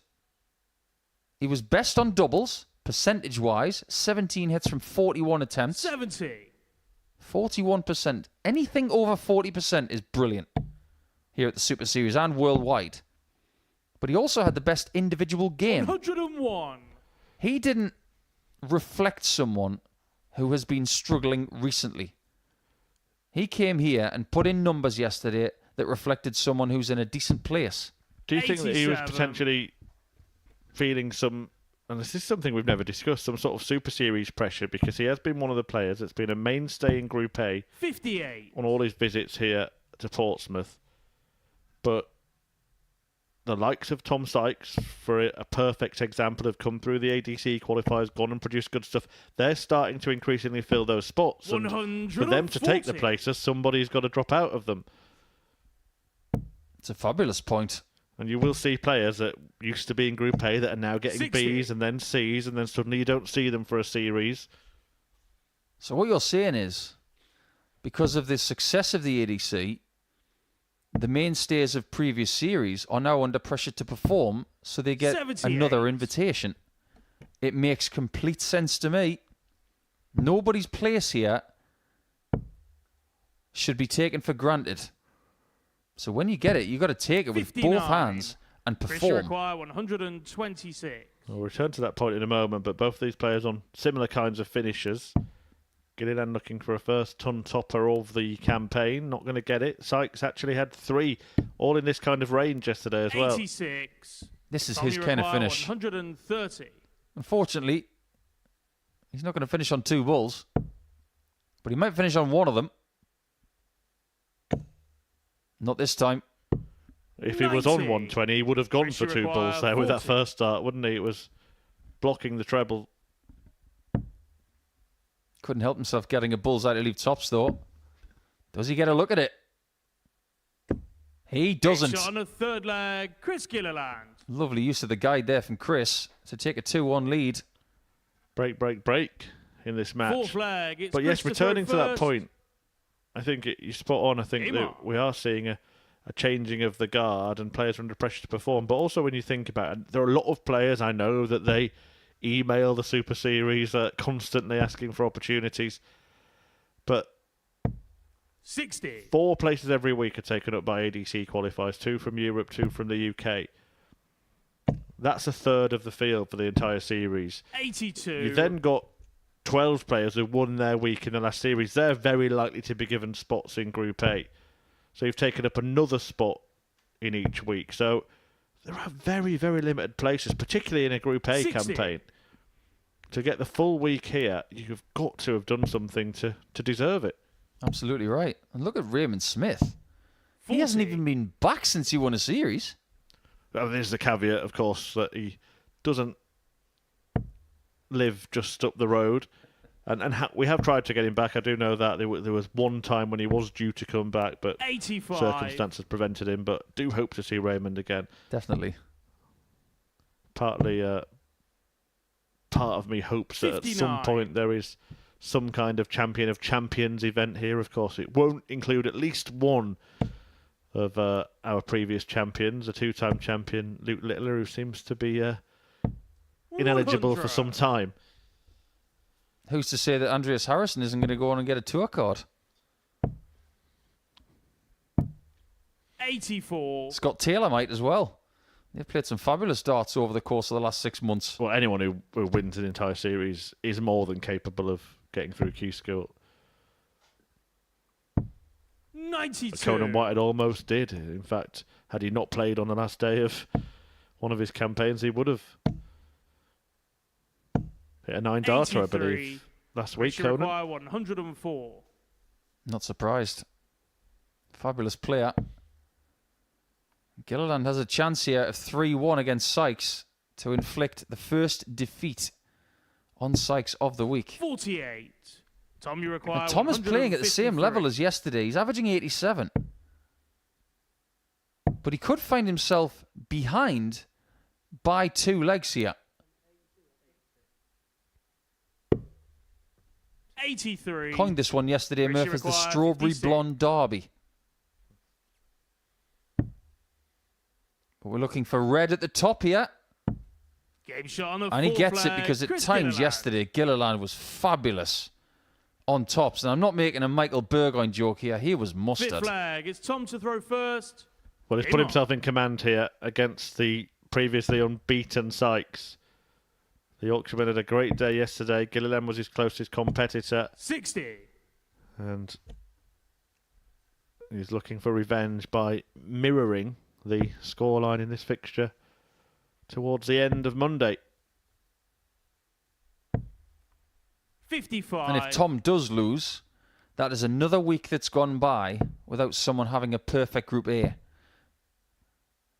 S3: He was best on doubles, percentage-wise. 17 hits from 41 attempts.
S5: 70.
S3: 41%. Anything over 40% is brilliant here at the Super Series and worldwide. But he also had the best individual game.
S5: 101.
S3: He didn't reflect someone who has been struggling recently. He came here and put in numbers yesterday that reflected someone who's in a decent place.
S1: Do you think that he was
S5: 87.
S1: potentially feeling some, and this is something we've never discussed, some sort of Super Series pressure, because he has been one of the players that's been a mainstay in Group A
S5: 58.
S1: on all his visits here to Portsmouth. But the likes of Tom Sykes, for a perfect example, have come through the ADC qualifiers, gone and produced good stuff. They're starting to increasingly fill those spots. And for them to take the
S5: 140.
S1: places, somebody's got to drop out of them.
S3: It's a fabulous point.
S1: And you will see players that used to be in Group A that are now getting
S5: 60.
S1: Bs and then Cs, and then suddenly you don't see them for a series.
S3: So what you're saying is, because of the success of the ADC, the mainstays of previous series are now under pressure to perform, so they get
S5: 78.
S3: another invitation. It makes complete sense to me. Nobody's place here should be taken for granted. So when you get it, you've got to take it with
S5: 59.
S3: both hands and
S5: Pressure
S3: perform.
S5: require 126.
S1: We'll return to that point in a moment, but both these players on similar kinds of finishes. Gilliland looking for a first ton topper of the campaign. Not going to get it. Sykes actually had 3, all in this kind of range yesterday as well.
S5: 86.
S3: This is
S5: Time
S3: his
S5: you
S3: kind of
S5: require
S3: finish.
S5: 130.
S3: Unfortunately, he's not going to finish on 2 balls, but he might finish on 1 of them. Not this time.
S1: If he was on
S5: 90.
S1: 120, he would have gone for
S5: Pressure
S1: 2 balls
S5: require
S1: there with that
S5: 40.
S1: first start, wouldn't he? It was blocking the treble.
S3: Couldn't help himself getting a bullseye to leave tops, though. Does he get a look at it? He doesn't.
S5: Shot on the third leg, Chris Gilliland.
S3: Lovely use of the guide there from Chris to take a 2-1 lead.
S1: Break, break, break in this match.
S5: Fourth leg, it's
S1: But yes,
S5: Chris to throw
S1: returning to that
S5: first.
S1: point, I think you're spot on. I think
S5: Game
S1: that
S5: on.
S1: we are seeing a changing of the guard and players are under pressure to perform. But also when you think about it, there are a lot of players I know that they email the Super Series constantly asking for opportunities. But
S5: 60.
S1: 4 places every week are taken up by ADC qualifiers, 2 from Europe, 2 from the UK. That's a third of the field for the entire series.
S5: 82.
S1: You then got 12 players who won their week in the last series. They're very likely to be given spots in Group A. So you've taken up another spot in each week. So there are very, very limited places, particularly in a Group A
S5: 60.
S1: campaign. To get the full week here, you've got to have done something to deserve it.
S3: Absolutely right. And look at Raymond Smith. He hasn't
S5: 40.
S3: even been back since he won a series.
S1: There's the caveat, of course, that he doesn't live just up the road. And we have tried to get him back. I do know that there was one time when he was due to come back, but
S5: 85.
S1: circumstances prevented him. But do hope to see Raymond again.
S3: Definitely.
S1: Partly, part of me hopes that at some
S5: 59.
S1: point there is some kind of Champion of Champions event here. Of course, it won't include at least one of our previous champions, a 2-time champion, Luke Littler, who seems to be ineligible for
S5: 100.
S1: some time.
S3: Who's to say that Andreas Harrison isn't going to go on and get a tour card?
S5: 84.
S3: Scott Taylor might as well. They've played some fabulous darts over the course of the last 6 months.
S1: Well, anyone who wins an entire series is more than capable of getting through Q-School.
S5: 92.
S1: Conan Whitehead almost did. In fact, had he not played on the last day of one of his campaigns, he would have hit a 9-darter, I believe, last week, Conan.
S5: Require 104.
S3: Not surprised. Fabulous player. Gilliland has a chance here of 3-1 against Sykes to inflict the first defeat on Sykes of the week.
S5: 48. Tom, you require.
S3: And Tom is playing at the same
S5: 153.
S3: level as yesterday. He's averaging 87. But he could find himself behind by 2 legs here.
S5: 83.
S3: Coined this one yesterday,
S5: Richie
S3: Murph, as the
S5: require
S3: Strawberry
S5: 56.
S3: Blonde Derby. But we're looking for red at the top here.
S5: Game shot on the
S3: And he
S5: full
S3: gets it
S5: flag.
S3: because at
S5: Chris
S3: times
S5: Gilliland.
S3: yesterday, Gilliland was fabulous on tops. And I'm not making a Michael Burgoyne joke here. He was
S5: Fifth
S3: mustard.
S5: flag. It's Tom to throw first.
S1: Well, he's
S5: Game
S1: put
S5: on.
S1: himself in command here against the previously unbeaten Sykes. The Yorkshireman had a great day yesterday. Gilliland was his closest competitor.
S5: 60.
S1: And he's looking for revenge by mirroring the scoreline in this fixture towards the end of Monday.
S5: 55.
S3: And if Tom does lose, that is another week that's gone by without someone having a perfect Group A.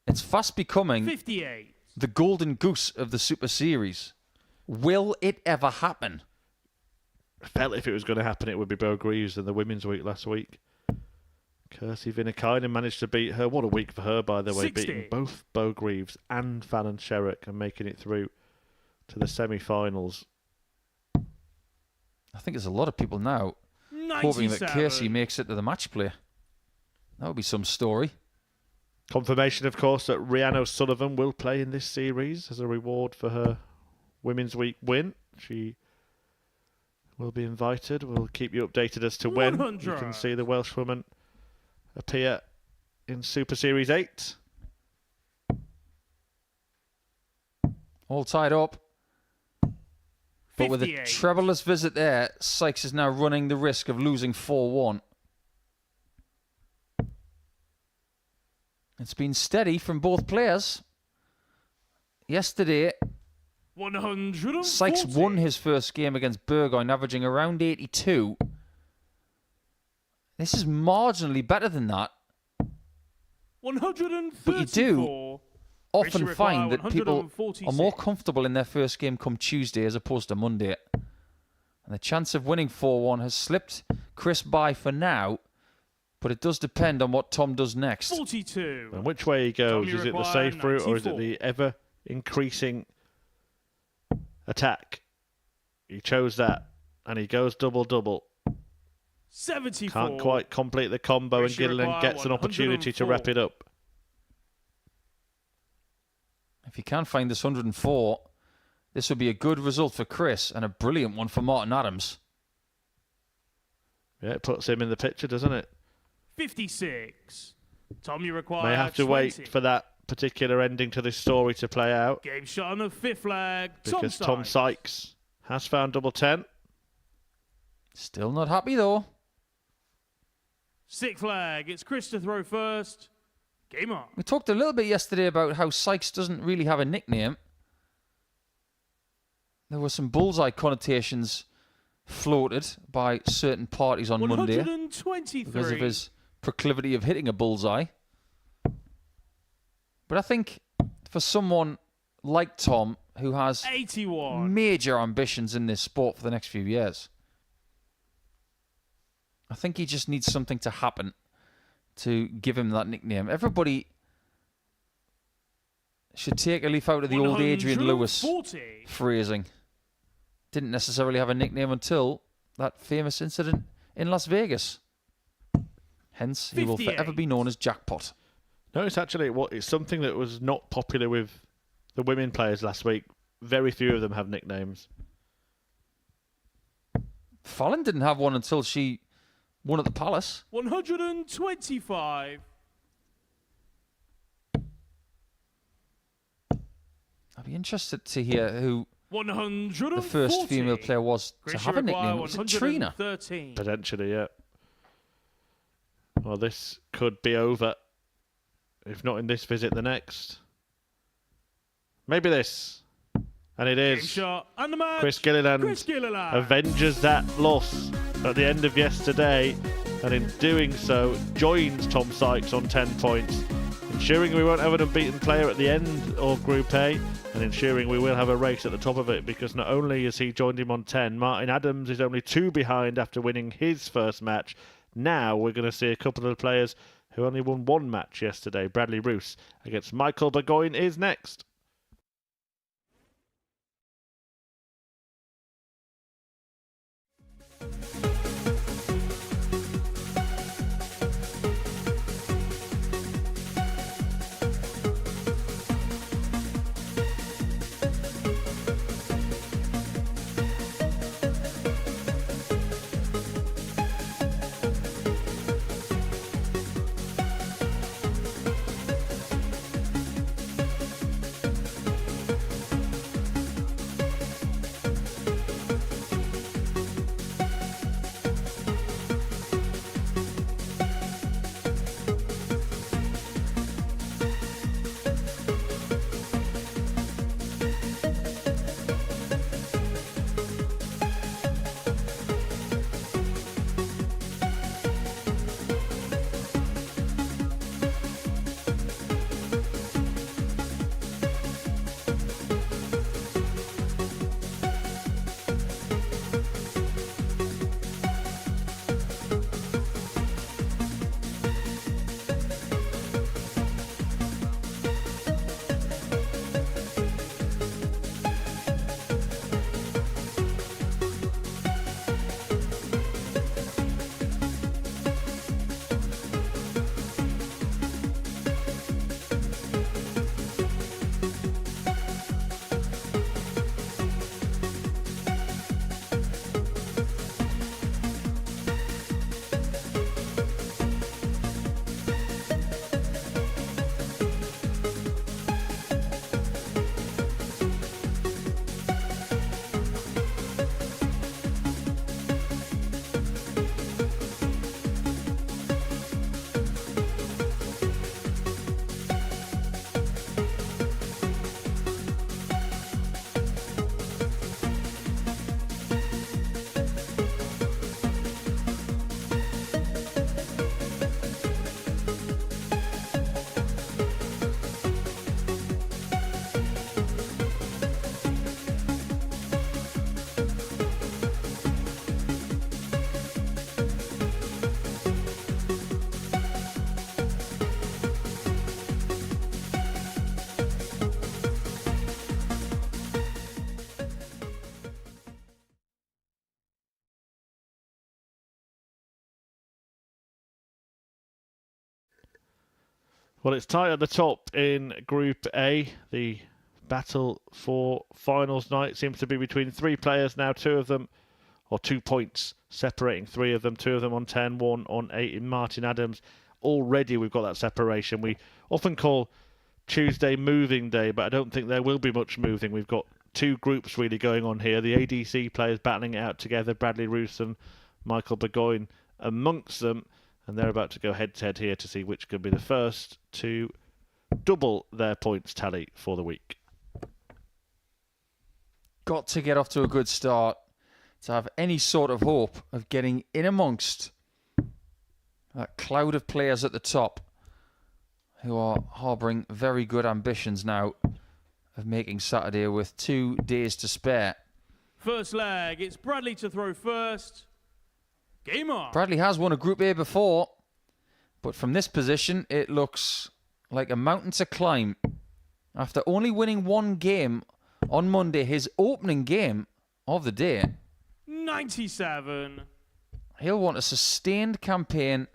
S3: It's fast becoming
S5: 58.
S3: the golden goose of the Super Series. Will it ever happen?
S1: I felt if it was going to happen, it would be Bo Greaves in the Women's Week last week. Kirsty Vinakainen managed to beat her. What a week for her, by the way,
S5: 60.
S1: beating both Bo Greaves and Fallon Sherrick and making it through to the semi-finals.
S3: I think there's a lot of people now
S5: 97.
S3: hoping that Kirsty makes it to the match play. That would be some story.
S1: Confirmation, of course, that Rhiannon O'Sullivan will play in this series as a reward for her Women's Week win. She will be invited. We'll keep you updated as to when
S5: 100.
S1: you can see the Welshwoman appear in Super Series 8.
S3: All tied up. But with a
S5: 58.
S3: trebleless visit there, Sykes is now running the risk of losing 4-1. It's been steady from both players. Yesterday,
S5: 140.
S3: Sykes won his first game against Burgoyne, averaging around 82. This is marginally better than that.
S5: 134.
S3: But you do often
S5: Richie
S3: find
S5: require
S3: that people
S5: 146.
S3: are more comfortable in their first game come Tuesday as opposed to Monday. And the chance of winning 4-1 has slipped Chris by for now, but it does depend on what Tom does next.
S5: 42.
S1: And which way he goes,
S5: Tommy
S1: is it the
S5: require
S1: safe route or is it
S5: 94.
S1: the ever-increasing attack? He chose that, and he goes double-double.
S5: 74.
S1: Can't quite complete the combo, and
S5: Richie
S1: Gilliland
S5: require
S1: gets an opportunity to
S5: 104.
S1: wrap it up.
S3: If he can find this 104, this would be a good result for Chris and a brilliant one for Martin Adams.
S1: Yeah, it puts him in the picture, doesn't it?
S5: 56. Tom, you require
S1: May have to
S5: 20.
S1: wait for that particular ending to this story to play out,
S5: Game shot on the fifth flag.
S1: because Tom Sykes has found double 10.
S3: Still not happy though.
S5: Sixth flag. It's Chris to throw first. Game on.
S3: We talked a little bit yesterday about how Sykes doesn't really have a nickname. There were some bullseye connotations floated by certain parties on Monday
S5: 123.
S3: because of his proclivity of hitting a bullseye. But I think for someone like Tom, who has
S5: 81.
S3: major ambitions in this sport for the next few years, I think he just needs something to happen to give him that nickname. Everybody should take a leaf out of the old Adrian Lewis
S5: 140.
S3: phrasing. Didn't necessarily have a nickname until that famous incident in Las Vegas. Hence, he will
S5: 58.
S3: forever be known as Jackpot.
S1: No, it's actually it's something that was not popular with the women players last week. Very few of them have nicknames.
S3: Fallon didn't have one until she won at the Palace.
S5: 125.
S3: I'd be interested to hear who
S5: 140.
S3: the first female player was to have a nickname. Was it Trina?
S5: 113.
S1: Potentially, yeah. Well, this could be over. If not in this visit, the next. Maybe this. And it
S5: Game
S1: is.
S5: shot. And the match.
S1: Chris Gilliland avenges that loss at the end of yesterday. And in doing so, joins Tom Sykes on 10 points. Ensuring we won't have an unbeaten player at the end of Group A. And ensuring we will have a race at the top of it. Because not only has he joined him on 10, Martin Adams is only 2 behind after winning his first match. Now we're going to see a couple of the players who only won 1 match yesterday. Bradley Roos against Michael Burgoyne is next. Well, it's tight at the top in Group A. The battle for finals night seems to be between 3 players now, 2 of them, or 2 points separating 3 of them, 2 of them on 10, 1 on 8 in Martin Adams. Already we've got that separation. We often call Tuesday moving day, but I don't think there will be much moving. We've got 2 groups really going on here. The ADC players battling it out together, Bradley Roos and Michael Burgoyne amongst them. And they're about to go head-to-head here to see which could be the first to double their points tally for the week.
S3: Got to get off to a good start to have any sort of hope of getting in amongst that cloud of players at the top who are harbouring very good ambitions now of making Saturday with 2 days to spare.
S5: First leg, it's Bradley to throw first. Game on.
S3: Bradley has won a Group A before, but from this position, it looks like a mountain to climb. After only winning 1 game on Monday, his opening game of the day,
S5: 97.
S3: He'll want a sustained campaign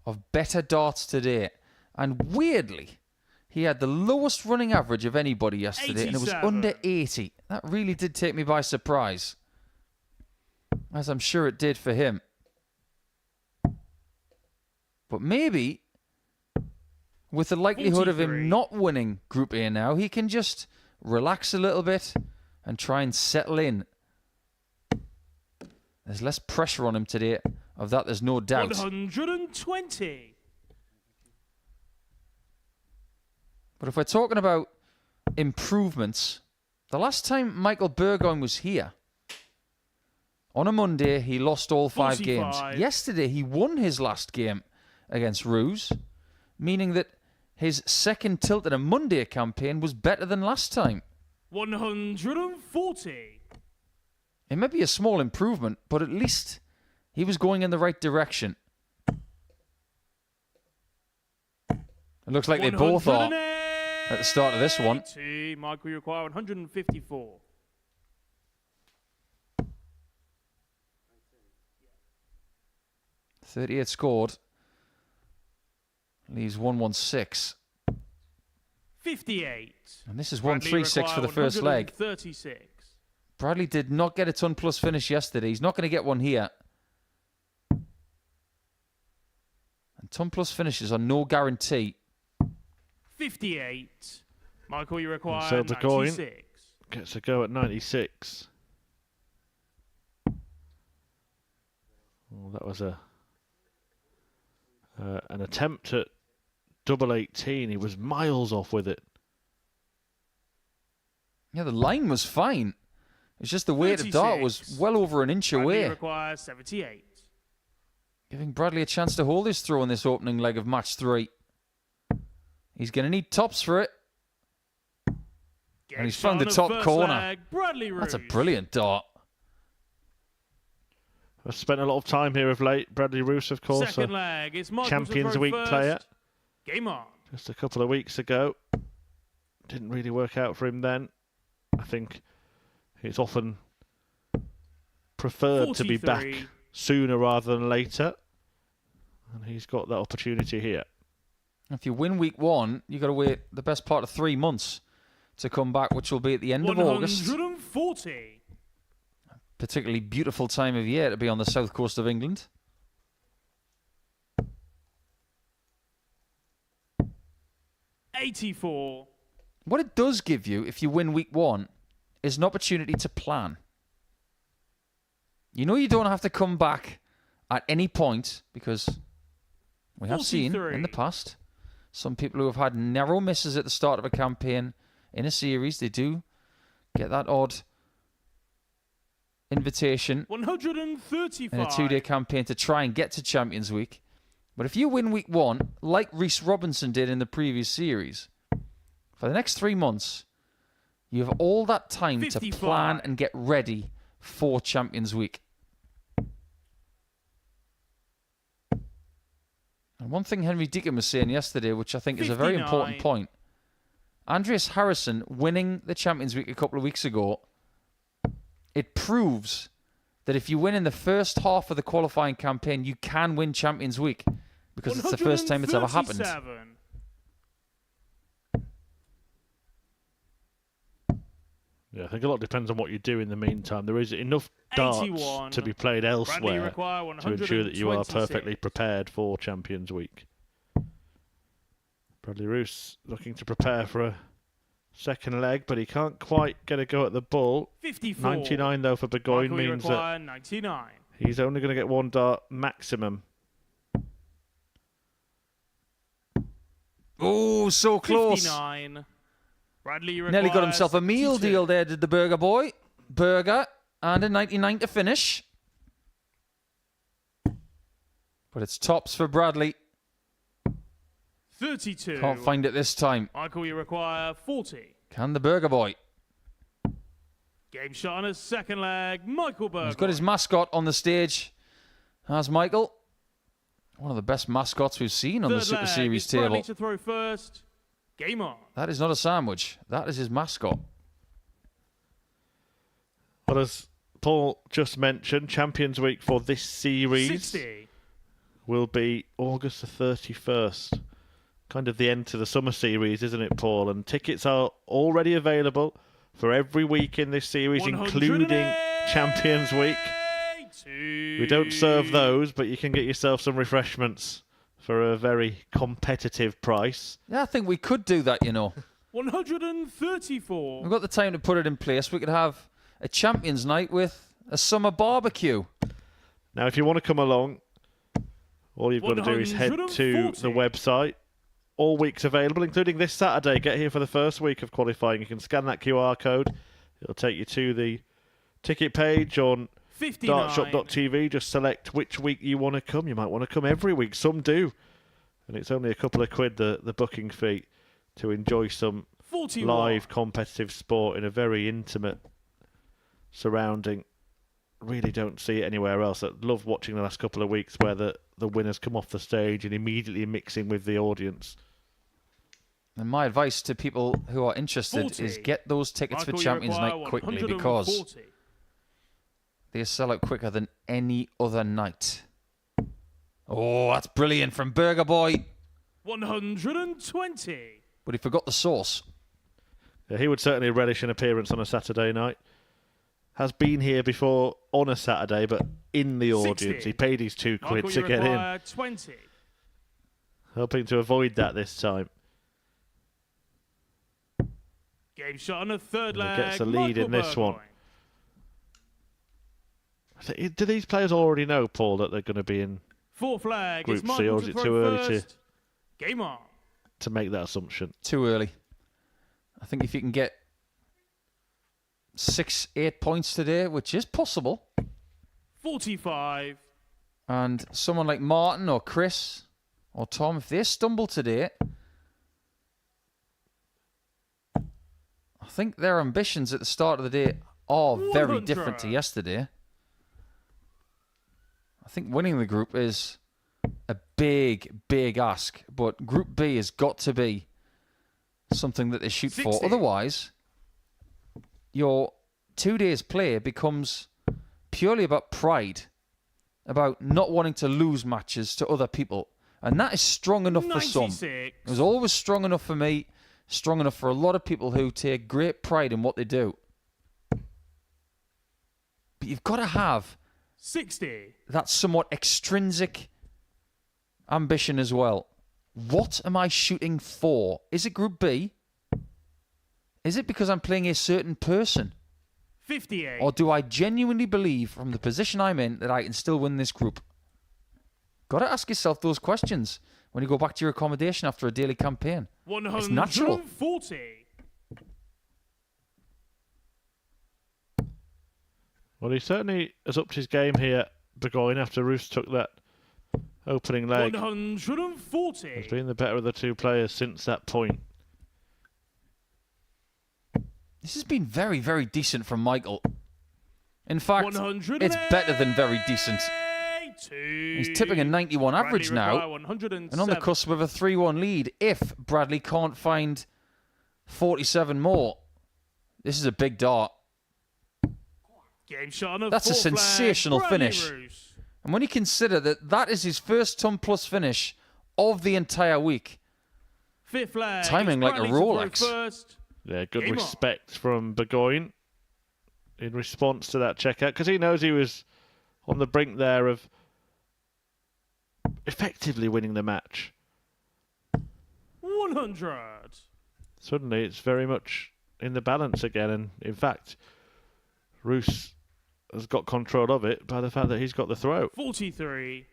S3: of better darts today. And weirdly, he had the lowest running average of anybody yesterday,
S5: 87.
S3: and it was under 80. That really did take me by surprise. as I'm sure it did for him. But maybe, with the likelihood of him not winning Group A now, he can just relax a little bit and try and settle in. There's less pressure on him today. Of that, there's no doubt.
S5: 120.
S3: But if we're talking about improvements, the last time Michael Burgoyne was here, on a Monday, he lost all 5 games. Yesterday, he won his last game against Roos, meaning that his second tilt in a Monday campaign was better than last time.
S5: 140.
S3: It may be a small improvement, but at least he was going in the right direction. It looks like they both are at the start of this one.
S5: Michael, you require 154.
S3: 38 scored. Leaves 116.
S5: 58.
S3: And this is 136 for the first leg.
S5: 36.
S3: Bradley did not get a ton plus finish yesterday. He's not going to get one here. And ton plus finishes are no guarantee.
S5: 58. Michael, you require
S1: So Burgoyne
S5: 96.
S1: gets a go at 96. Well, that was an attempt at double 18. He was miles off with it.
S3: Yeah, the line was fine. It's just the weight of dart was well over an inch
S5: Bradley
S3: away.
S5: requires 78.
S3: Giving Bradley a chance to hold his throw in this opening leg of match 3. He's going to need tops for it. And he's found the top corner. That's a brilliant dart.
S1: I've spent a lot of time here of late. Bradley Roos, of course,
S5: Second leg. It's
S1: Champions Week player.
S5: Game on.
S1: Just a couple of weeks ago. Didn't really work out for him then. I think it's often preferred to be back sooner rather than later. And he's got that opportunity here.
S3: If you win week 1, you've got to wait the best part of 3 months to come back, which will be at the end of August.
S5: 140.
S3: Particularly beautiful time of year to be on the south coast of England.
S5: $84.
S3: What it does give you, if you win week 1, is an opportunity to plan. You know you don't have to come back at any point, because we have seen in the past some people who have had narrow misses at the start of a campaign in a series. They do get that odd invitation
S5: 135.
S3: in a 2-day campaign to try and get to Champions Week. But if you win week 1, like Rhys Robinson did in the previous series, for the next 3 months, you have all that time
S5: 55.
S3: to plan and get ready for Champions Week. And one thing Henry Deacon was saying yesterday, which I think is a very important point, Andreas Harrison winning the Champions Week a couple of weeks ago, it proves that if you win in the first half of the qualifying campaign, you can win Champions Week, because it's the first time it's ever happened.
S1: Yeah, I think a lot depends on what you do in the meantime. There is enough darts
S5: 81.
S1: to be played elsewhere
S5: require
S1: to ensure that you are
S5: 126.
S1: perfectly prepared for Champions Week. Bradley Roos looking to prepare for a second leg, but he can't quite get a go at the ball.
S5: 54.
S1: 99 though for Burgoyne
S5: Michael, you
S1: means
S5: require
S1: that
S5: 99.
S1: he's only going to get 1 dart maximum.
S3: Oh, so close.
S5: 59. Bradley
S3: Nearly got himself a meal
S5: 52.
S3: deal there, did the Burger Boy. Burger and a 99 to finish. But it's tops for Bradley.
S5: 32.
S3: Can't find it this time.
S5: Michael, you require 40.
S3: Can the Burger Boy?
S5: Game shot on his second leg. Michael Berg.
S3: He's got his mascot on the stage. Has Michael. One of the best mascots we've seen on the Super Series table.
S5: Bradley to throw first. Game on.
S3: That is not a sandwich. That is his mascot.
S1: Well, as Paul just mentioned, Champions Week for this series
S5: 60.
S1: will be August the 31st. Kind of the end to the summer series, isn't it, Paul? And tickets are already available for every week in this series, including Champions Week.
S5: 2.
S1: We don't serve those, but you can get yourself some refreshments for a very competitive price.
S3: Yeah, I think we could do that, you know.
S5: 134.
S3: We've got the time to put it in place. We could have a Champions Night with a summer barbecue.
S1: Now, if you want to come along, all you've got to do is head to the website. All weeks available, including this Saturday. Get here for the first week of qualifying. You can scan that QR code. It'll take you to the ticket page on
S5: 59.
S1: dartshop.tv. Just select which week you want to come. You might want to come every week. Some do. And it's only a couple of quid, the booking fee, to enjoy some
S5: 41.
S1: live competitive sport in a very intimate surrounding. Really don't see it anywhere else. I love watching the last couple of weeks where the winners come off the stage and immediately mixing with the audience.
S3: And my advice to people who are interested
S5: 40.
S3: is get those tickets for
S5: Michael, you
S3: Champions
S5: require
S3: Night quickly because
S5: 140.
S3: they sell out quicker than any other night. Oh, that's brilliant from Burger Boy.
S5: 120.
S3: But he forgot the sauce.
S1: Yeah, he would certainly relish an appearance on a Saturday night. Has been here before on a Saturday, but in the audience.
S5: 60.
S1: He paid his £2
S5: Michael,
S1: to
S5: you
S1: get in.
S5: require 20.
S1: Hoping to avoid that this time.
S5: Game shot on the third
S1: And he
S5: leg.
S1: gets a lead
S5: Michael
S1: in this one.
S5: Burgoyne.
S1: Do these players already know, Paul, that they're going to be in
S5: Fourth flag.
S1: Group
S5: It's
S1: C,
S5: Michael
S1: or is
S5: to
S1: it
S5: throw
S1: too early to-
S5: first. Game on.
S1: to make that assumption?
S3: Too early. I think if you can get 6-8 points today, which is possible,
S5: 45.
S3: and someone like Martin or Chris or Tom, if they stumble today, I think their ambitions at the start of the day are very
S5: 100.
S3: different to yesterday. I think winning the group is a big, big ask, but Group B has got to be something that they shoot
S5: 60.
S3: for. Otherwise, your 2 days play becomes purely about pride, about not wanting to lose matches to other people. And that is strong enough for some.
S5: 96.
S3: It was always strong enough for me, strong enough for a lot of people who take great pride in what they do. But you've got to have
S5: 60.
S3: that somewhat extrinsic ambition as well. What am I shooting for? Is it Group B? Is it because I'm playing a certain person?
S5: 58.
S3: Or do I genuinely believe from the position I'm in that I can still win this group? Got to ask yourself those questions when you go back to your accommodation after a daily campaign. It's natural.
S5: 140.
S1: Well, he certainly has upped his game here, Burgoyne, after Roos took that opening leg.
S5: 140.
S1: Has been the better of the two players since that point.
S3: This has been very, very decent from Michael. In fact, it's better than very decent. He's tipping a 91 average now, and on the cusp of a 3-1 lead if Bradley can't find 47 more. This is a big dart.
S5: Game shot on
S3: That's a sensational finish.
S5: Roos.
S3: And when you consider that that is his first ton plus finish of the entire week,
S5: Fifth flag.
S3: Timing
S5: It's
S3: like a
S5: Bradley to throw
S3: Rolex.
S5: First.
S1: Yeah, good
S5: Game on.
S1: respect from Burgoyne in response to that checkout, because he knows he was on the brink there of effectively winning the match.
S5: 100.
S1: Suddenly it's very much in the balance again, and in fact Roos has got control of it by the fact that he's got the throw.
S5: 43.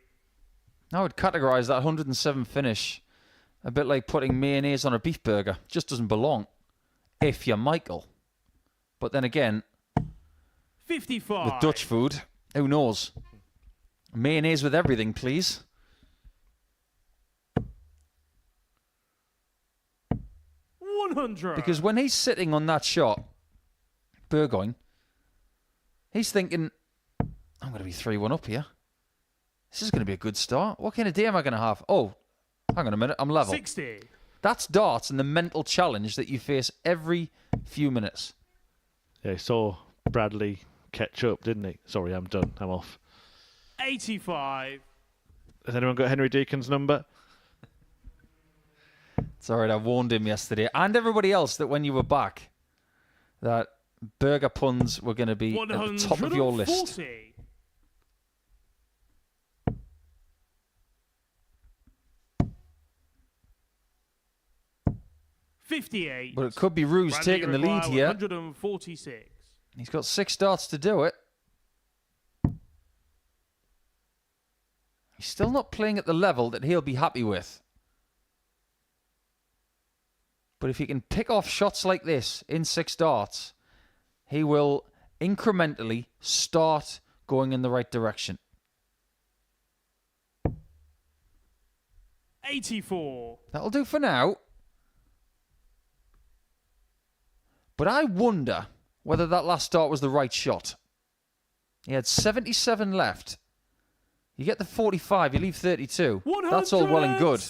S3: I would categorise that 107 finish a bit like putting mayonnaise on a beef burger. Just doesn't belong if you're Michael. But then again,
S5: 55.
S3: with Dutch food, who knows? Mayonnaise with everything, please.
S5: 100.
S3: Because when he's sitting on that shot, Burgoyne, he's thinking, I'm going to be 3-1 up here. This is going to be a good start. What kind of day am I going to have? Oh, hang on a minute, I'm level.
S5: 60.
S3: That's darts and the mental challenge that you face every few minutes.
S1: Yeah, he saw Bradley catch up, didn't he? Sorry, I'm done. I'm off.
S5: 85.
S1: Has anyone got Henry Deacon's number?
S3: It's all right, I warned him yesterday and everybody else that when you were back, that burger puns were going to be at the top of your list.
S5: 140. 58.
S3: But it could be Ruse
S5: Bradley
S3: taking the lead
S5: require
S3: here.
S5: 146.
S3: He's got 6 darts to do it. He's still not playing at the level that he'll be happy with. But if he can pick off shots like this in 6 darts, he will incrementally start going in the right direction.
S5: 84.
S3: That'll do for now. But I wonder whether that last dart was the right shot. He had 77 left. You get the 45, you leave 32. That's all well and good.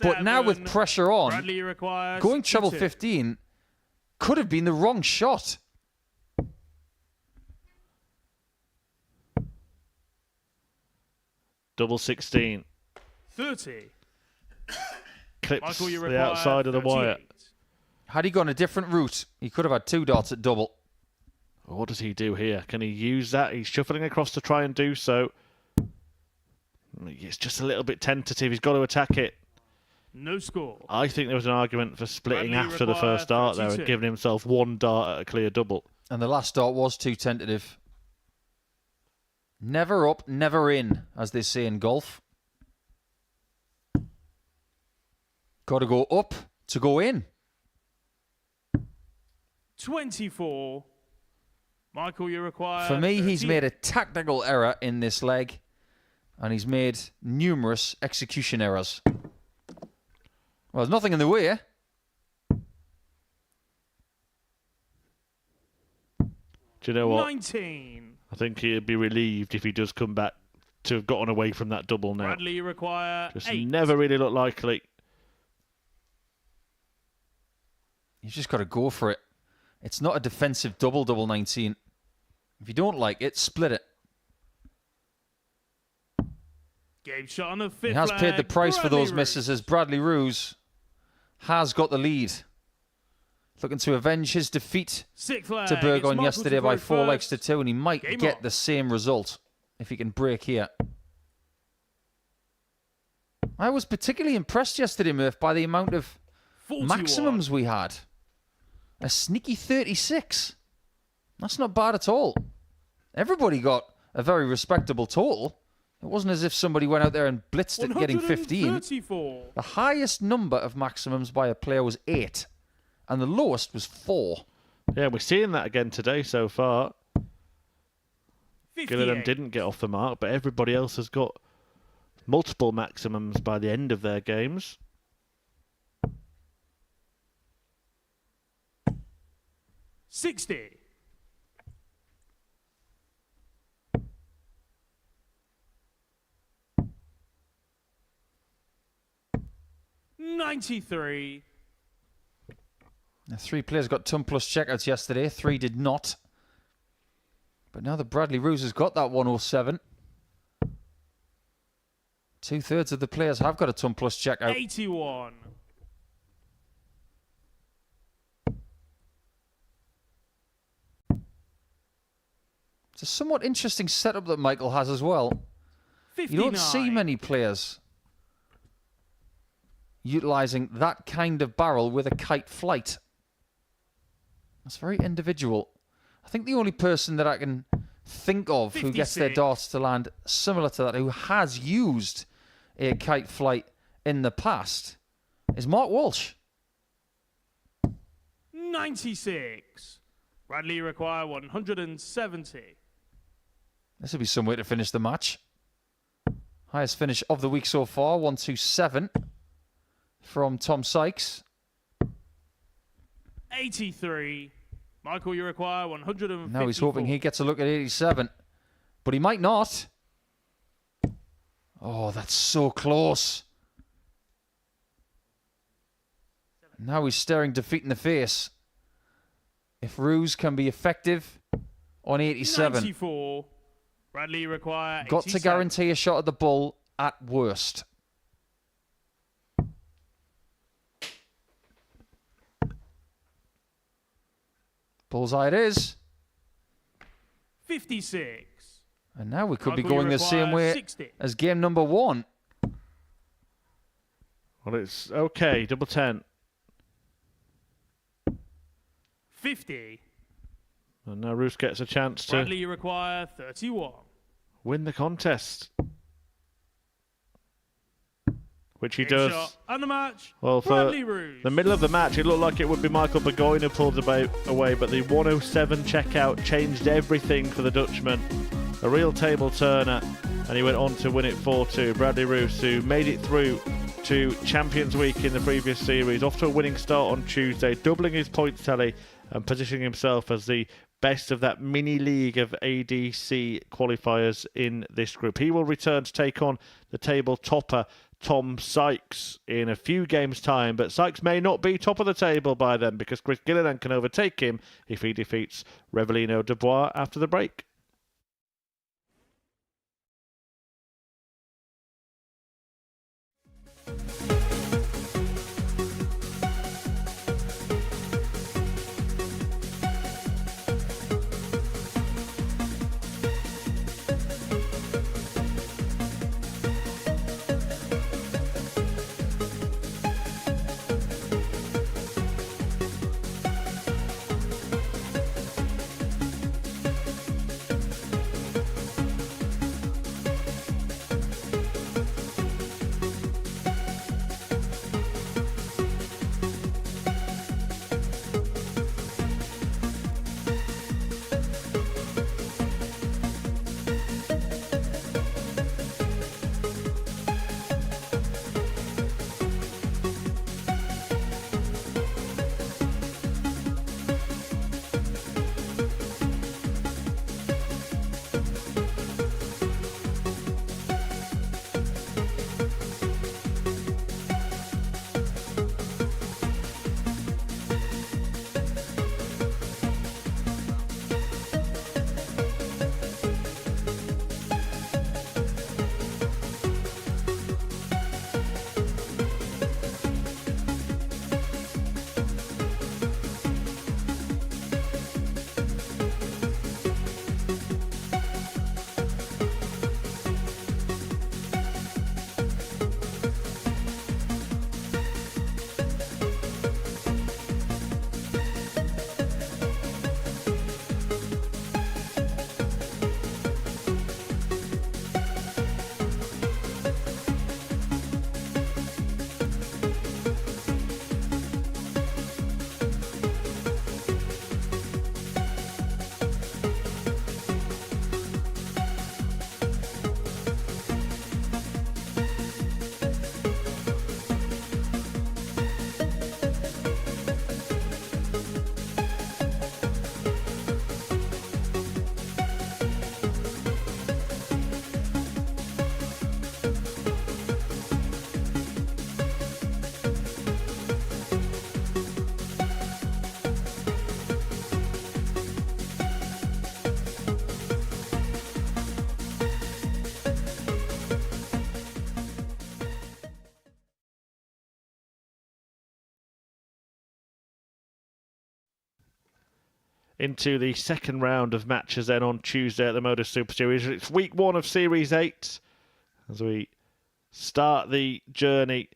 S3: But now with pressure on,
S5: Bradley requires
S3: going treble
S5: 2.
S3: 15 could have been the wrong shot.
S1: Double 16.
S5: 30.
S1: Clips
S5: Michael, you
S1: the
S5: require
S1: outside of the wire.
S5: 38.
S3: Had he gone a different route, he could have had 2 darts at double.
S1: What does he do here? Can he use that? He's shuffling across to try and do so. It's just a little bit tentative. He's got to attack it.
S5: No score.
S1: I think there was an argument for splitting
S5: Bradley
S1: after the
S5: require
S1: first dart there
S5: 32.
S1: and giving himself 1 dart at a clear double.
S3: And the last dart was too tentative. Never up, never in, as they say in golf. Got to go up to go in.
S5: 24. Michael, you require
S3: For me, he's
S5: 38.
S3: made a tactical error in this leg, and he's made numerous execution errors. Well, there's nothing in the way.
S1: Do you know what?
S5: 19.
S1: I think he'd be relieved if he does come back to have gotten away from that double now.
S5: Bradley, you require
S1: Just
S5: 8.
S1: never really looked likely.
S3: You've just got to go for it. It's not a defensive double 19. If you don't like it, split it.
S5: Game shot on the 5th
S3: He has paid the
S5: leg,
S3: price for
S5: Bradley
S3: those misses as Bradley Ruse has got the lead. Looking to avenge his defeat
S5: 6th leg.
S3: to Burgon
S5: It's Michael
S3: yesterday
S5: to
S3: by
S5: throw
S3: 4 legs
S5: first.
S3: to 2, and he might
S5: Game
S3: get
S5: on.
S3: the same result if he can break here. I was particularly impressed yesterday, Murph, by the amount of
S5: 41.
S3: maximums we had. A sneaky 36. That's not bad at all. Everybody got a very respectable total. It wasn't as if somebody went out there and blitzed at getting 15.
S5: 134.
S3: The highest number of maximums by a player was 8, and the lowest was 4.
S1: Yeah, we're seeing that again today so far.
S5: 58.
S1: Gillingham didn't get off the mark, but everybody else has got multiple maximums by the end of their games.
S5: 60. $93.
S3: Now, 3 players got ton plus checkouts yesterday. 3 did not. But now that Bradley Ruse has got that 107, 2/3 of the players have got a ton plus checkout.
S5: 81.
S3: It's a somewhat interesting setup that Michael has as well.
S5: 59.
S3: You don't see many players utilising that kind of barrel with a kite flight. That's very individual. I think the only person that I can think of who gets their
S5: 56.
S3: darts to land similar to that, who has used a kite flight in the past, is Mark Walsh.
S5: 96. Bradley require 170.
S3: This would be some way to finish the match. Highest finish of the week so far, 127 from Tom Sykes.
S5: 83. Michael, you require 154.
S3: Now he's hoping he gets a look at 87, but he might not. Oh, that's so close. Now he's staring defeat in the face. If Ruse can be effective on 87,
S5: 94. Bradley require
S3: got to
S5: 87.
S3: guarantee a shot at the bull at worst. Bullseye it is.
S5: 56.
S3: And now we could be
S5: Michael, you
S3: going the same
S5: require
S3: way
S5: 60.
S3: as game number 1.
S1: Well, it's okay. Double 10.
S5: 50.
S1: And now Roos gets a chance to
S5: Bradley, you require 31.
S1: win the contest. Which he
S5: Game
S1: does.
S5: shot. And the match,
S1: Well, for
S5: Bradley Roos.
S1: the middle of the match, it looked like it would be Michael Burgoyne who pulled away, but the 107 checkout changed everything for the Dutchman. A real table turner, and he went on to win it 4-2. Bradley Roos, who made it through to Champions Week in the previous series, off to a winning start on Tuesday, doubling his points tally and positioning himself as the best of that mini league of ADC qualifiers in this group. He will return to take on the table topper Tom Sykes in a few games' time, but Sykes may not be top of the table by then because Chris Gilliland can overtake him if he defeats Revelino Dubois after the break. Into the second round of matches then on Tuesday at the Modus Super Series. It's week 1 of Series 8 as we start the journey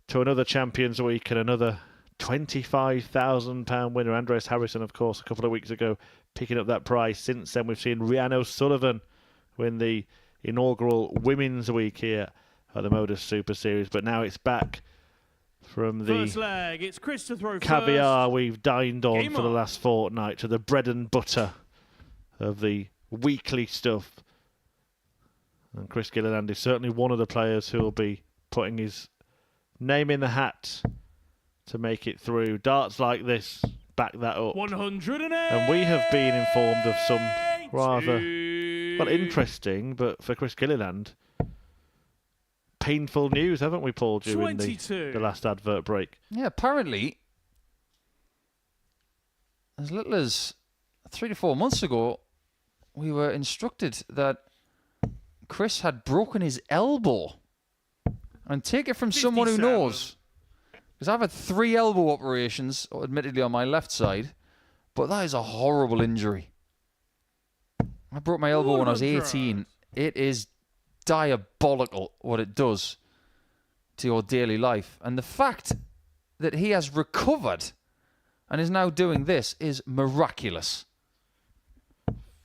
S1: to another Champions Week and another £25,000 winner. Andres Harrison, of course, a couple of weeks ago picking up that prize. Since then, we've seen Rhiannon O'Sullivan win the inaugural Women's Week here at the Modus Super Series. But now it's back from the
S5: first leg, it's Chris to throw
S1: caviar
S5: first.
S1: we've dined on
S5: Game
S1: for the
S5: on.
S1: last fortnight to the bread and butter of the weekly stuff. And Chris Gilliland is certainly one of the players who will be putting his name in the hat to make it through. Darts like this back that up.
S5: 108.
S1: And we have been informed of some rather, well, interesting, but for Chris Gilliland, painful news, haven't we, Paul, during the last advert break?
S3: Yeah, apparently, as little as 3 to 4 months ago, we were instructed that Chris had broken his elbow. And take it from someone who knows. Because I've had 3 elbow operations, admittedly on my left side, but that is a horrible injury. I broke my elbow when I was 18. It is diabolical what it does to your daily life. And the fact that he has recovered and is now doing this is miraculous.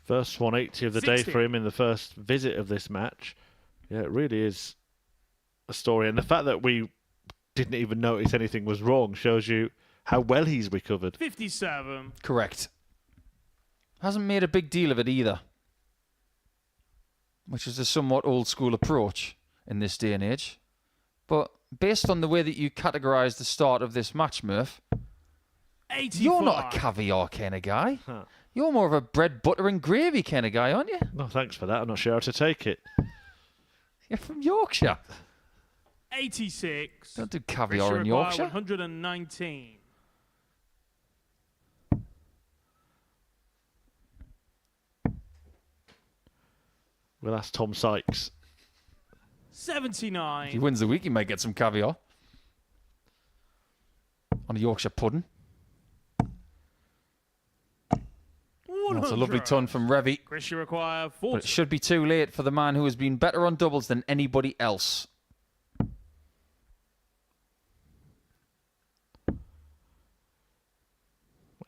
S1: First 180 of the
S5: 60.
S1: day for him in the first visit of this match. Yeah, it really is a story. And the fact that we didn't even notice anything was wrong shows you how well he's recovered.
S5: 57.
S3: Correct. Hasn't made a big deal of it either, which is a somewhat old school approach in this day and age. But based on the way that you categorise the start of this match, Murph,
S5: 85.
S3: you're not a caviar kind of guy.
S1: Huh.
S3: You're more of a bread, butter and gravy kind of guy, aren't you?
S1: No, thanks for that. I'm not sure how to take it.
S3: You're from Yorkshire.
S5: 86.
S3: Don't do caviar
S5: Pressure
S3: in
S5: required,
S3: Yorkshire.
S5: 119.
S1: We'll ask Tom Sykes.
S5: 79.
S3: If he wins the week, he might get some caviar on a Yorkshire pudding. That's a lovely
S5: 100.
S3: ton from Revy.
S5: Pressure required,
S3: But it
S5: 40.
S3: should be too late for the man who has been better on doubles than anybody else.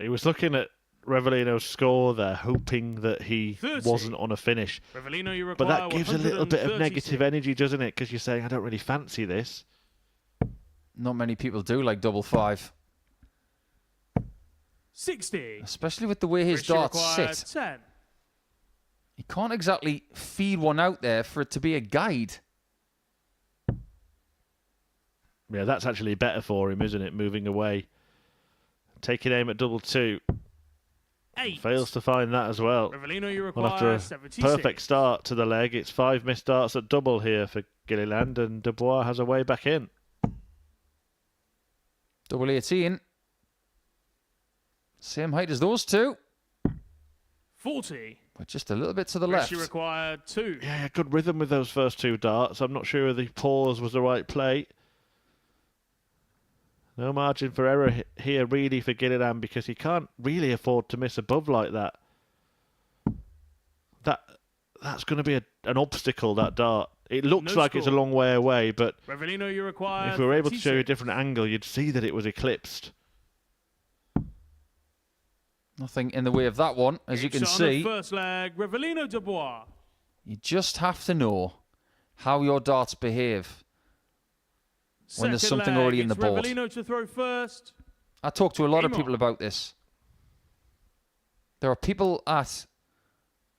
S1: He was looking at Revelino's score there, hoping that he
S5: 30.
S1: wasn't on a finish.
S5: Revelino, you
S1: But
S5: require
S1: that gives a little bit of
S5: 136.
S1: negative energy, doesn't it? Because you're saying, I don't really fancy this.
S3: Not many people do like double five,
S5: 60.
S3: especially with the way his
S5: Pressure
S3: darts
S5: required,
S3: sit.
S5: 10.
S3: You can't exactly feed one out there for it to be a guide.
S1: Yeah, that's actually better for him, isn't it? Moving away. Taking aim at double two.
S5: 8.
S1: Fails to find that as well.
S5: Revelino, you
S1: Well, after
S5: require
S1: a
S5: 76.
S1: perfect start to the leg, it's 5 missed darts at double here for Gilliland, and Dubois has a way back in.
S3: Double 18. Same height as those two,
S5: 40.
S3: but just a little bit to the left.
S5: Pressure required, 2.
S1: Yeah, good rhythm with those first two darts. I'm not sure the pause was the right play. No margin for error here, really, for Gilliland, because he can't really afford to miss above like that. That's going to be an obstacle, that dart. It looks
S5: No
S1: like it's a
S5: score.
S1: long way away, but
S5: Revelino, you require
S1: if we were able to show you a
S5: 36.
S1: different angle, you'd see that it was eclipsed.
S3: Nothing in the way of that one, as you can
S5: Shot on the
S3: see.
S5: first leg, Revelino Dubois.
S3: You just have to know how your darts behave when there's
S5: Second
S3: something
S5: leg,
S3: already in the
S5: it's
S3: board.
S5: Revelino to throw first.
S3: I talk to a lot of
S5: Game
S3: people
S5: on.
S3: about this. There are people at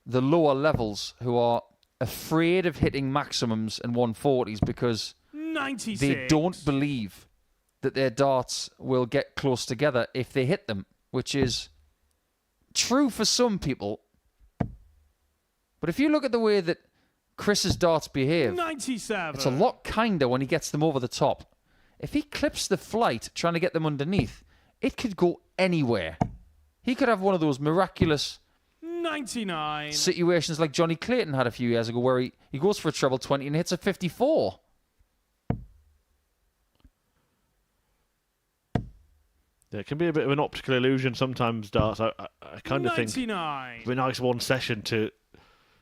S3: the lower levels who are afraid of hitting maximums and 140s because
S5: 96.
S3: they don't believe that their darts will get close together if they hit them, which is true for some people. But if you look at the way that Chris's darts behave,
S5: 97.
S3: it's a lot kinder when he gets them over the top. If he clips the flight trying to get them underneath, it could go anywhere. He could have one of those miraculous
S5: 99.
S3: situations like Johnny Clayton had a few years ago where he goes for a treble 20 and hits a 54.
S1: Yeah, it can be a bit of an optical illusion sometimes, darts. I kind of think
S5: 99.
S1: it'd be a nice one session to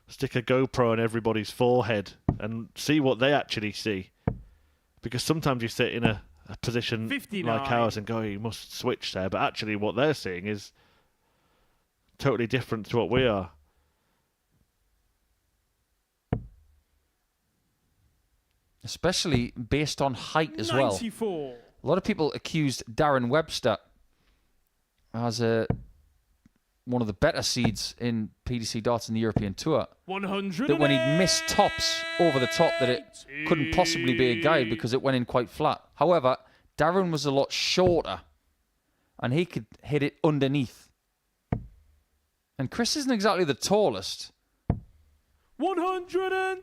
S1: stick a GoPro on everybody's forehead and see what they actually see. Because sometimes you sit in a position
S5: 59.
S1: like ours and go, you must switch there. But actually what they're seeing is totally different to what we are.
S3: Especially based on height as well.
S5: 94.
S3: A lot of people accused Darren Webster as one of the better seeds in PDC darts in the European Tour.
S5: 100.
S3: That when he'd missed tops over the top, that it couldn't possibly be a guide because it went in quite flat. However, Darren was a lot shorter, and he could hit it underneath. And Chris isn't exactly the tallest,
S5: 171.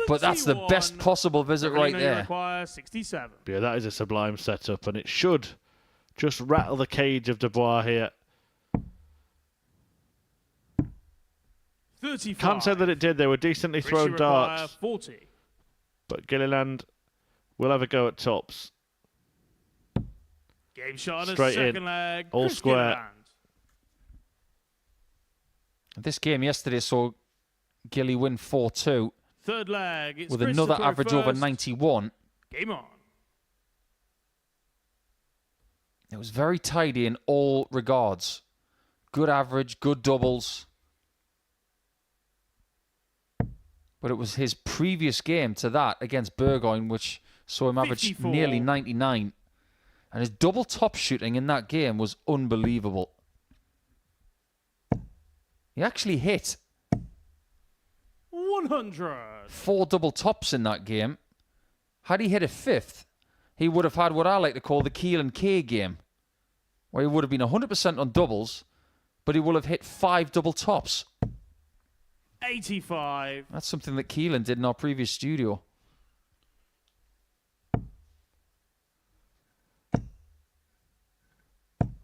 S3: but that's the best possible visit right
S5: Revelino, you
S3: there.
S5: require 67.
S1: Yeah, that is a sublime setup, and it should just rattle the cage of Dubois here.
S5: 35.
S1: Can't say that it did. They were decently
S5: Richie
S1: thrown
S5: require
S1: darts,
S5: 40.
S1: but Gilliland will have a go at tops.
S5: Game shot on the
S1: Straight in.
S5: second leg.
S1: All
S5: Chris
S1: square.
S5: Gilliland.
S3: This game yesterday saw Gilly win 4-2
S5: Third leg. It's
S3: with
S5: Chris
S3: another
S5: to throw
S3: average
S5: first.
S3: over 91.
S5: Game on.
S3: It was very tidy in all regards. Good average, good doubles. But it was his previous game to that against Burgoyne, which saw him average
S5: 54.
S3: nearly 99. And his double top shooting in that game was unbelievable. He actually hit
S5: 100.
S3: 4 double tops in that game. Had he hit a 5th, he would have had what I like to call the Keelan K game, where he would have been 100% on doubles, but he will have hit 5 double tops.
S5: 85.
S3: That's something that Keelan did in our previous studio.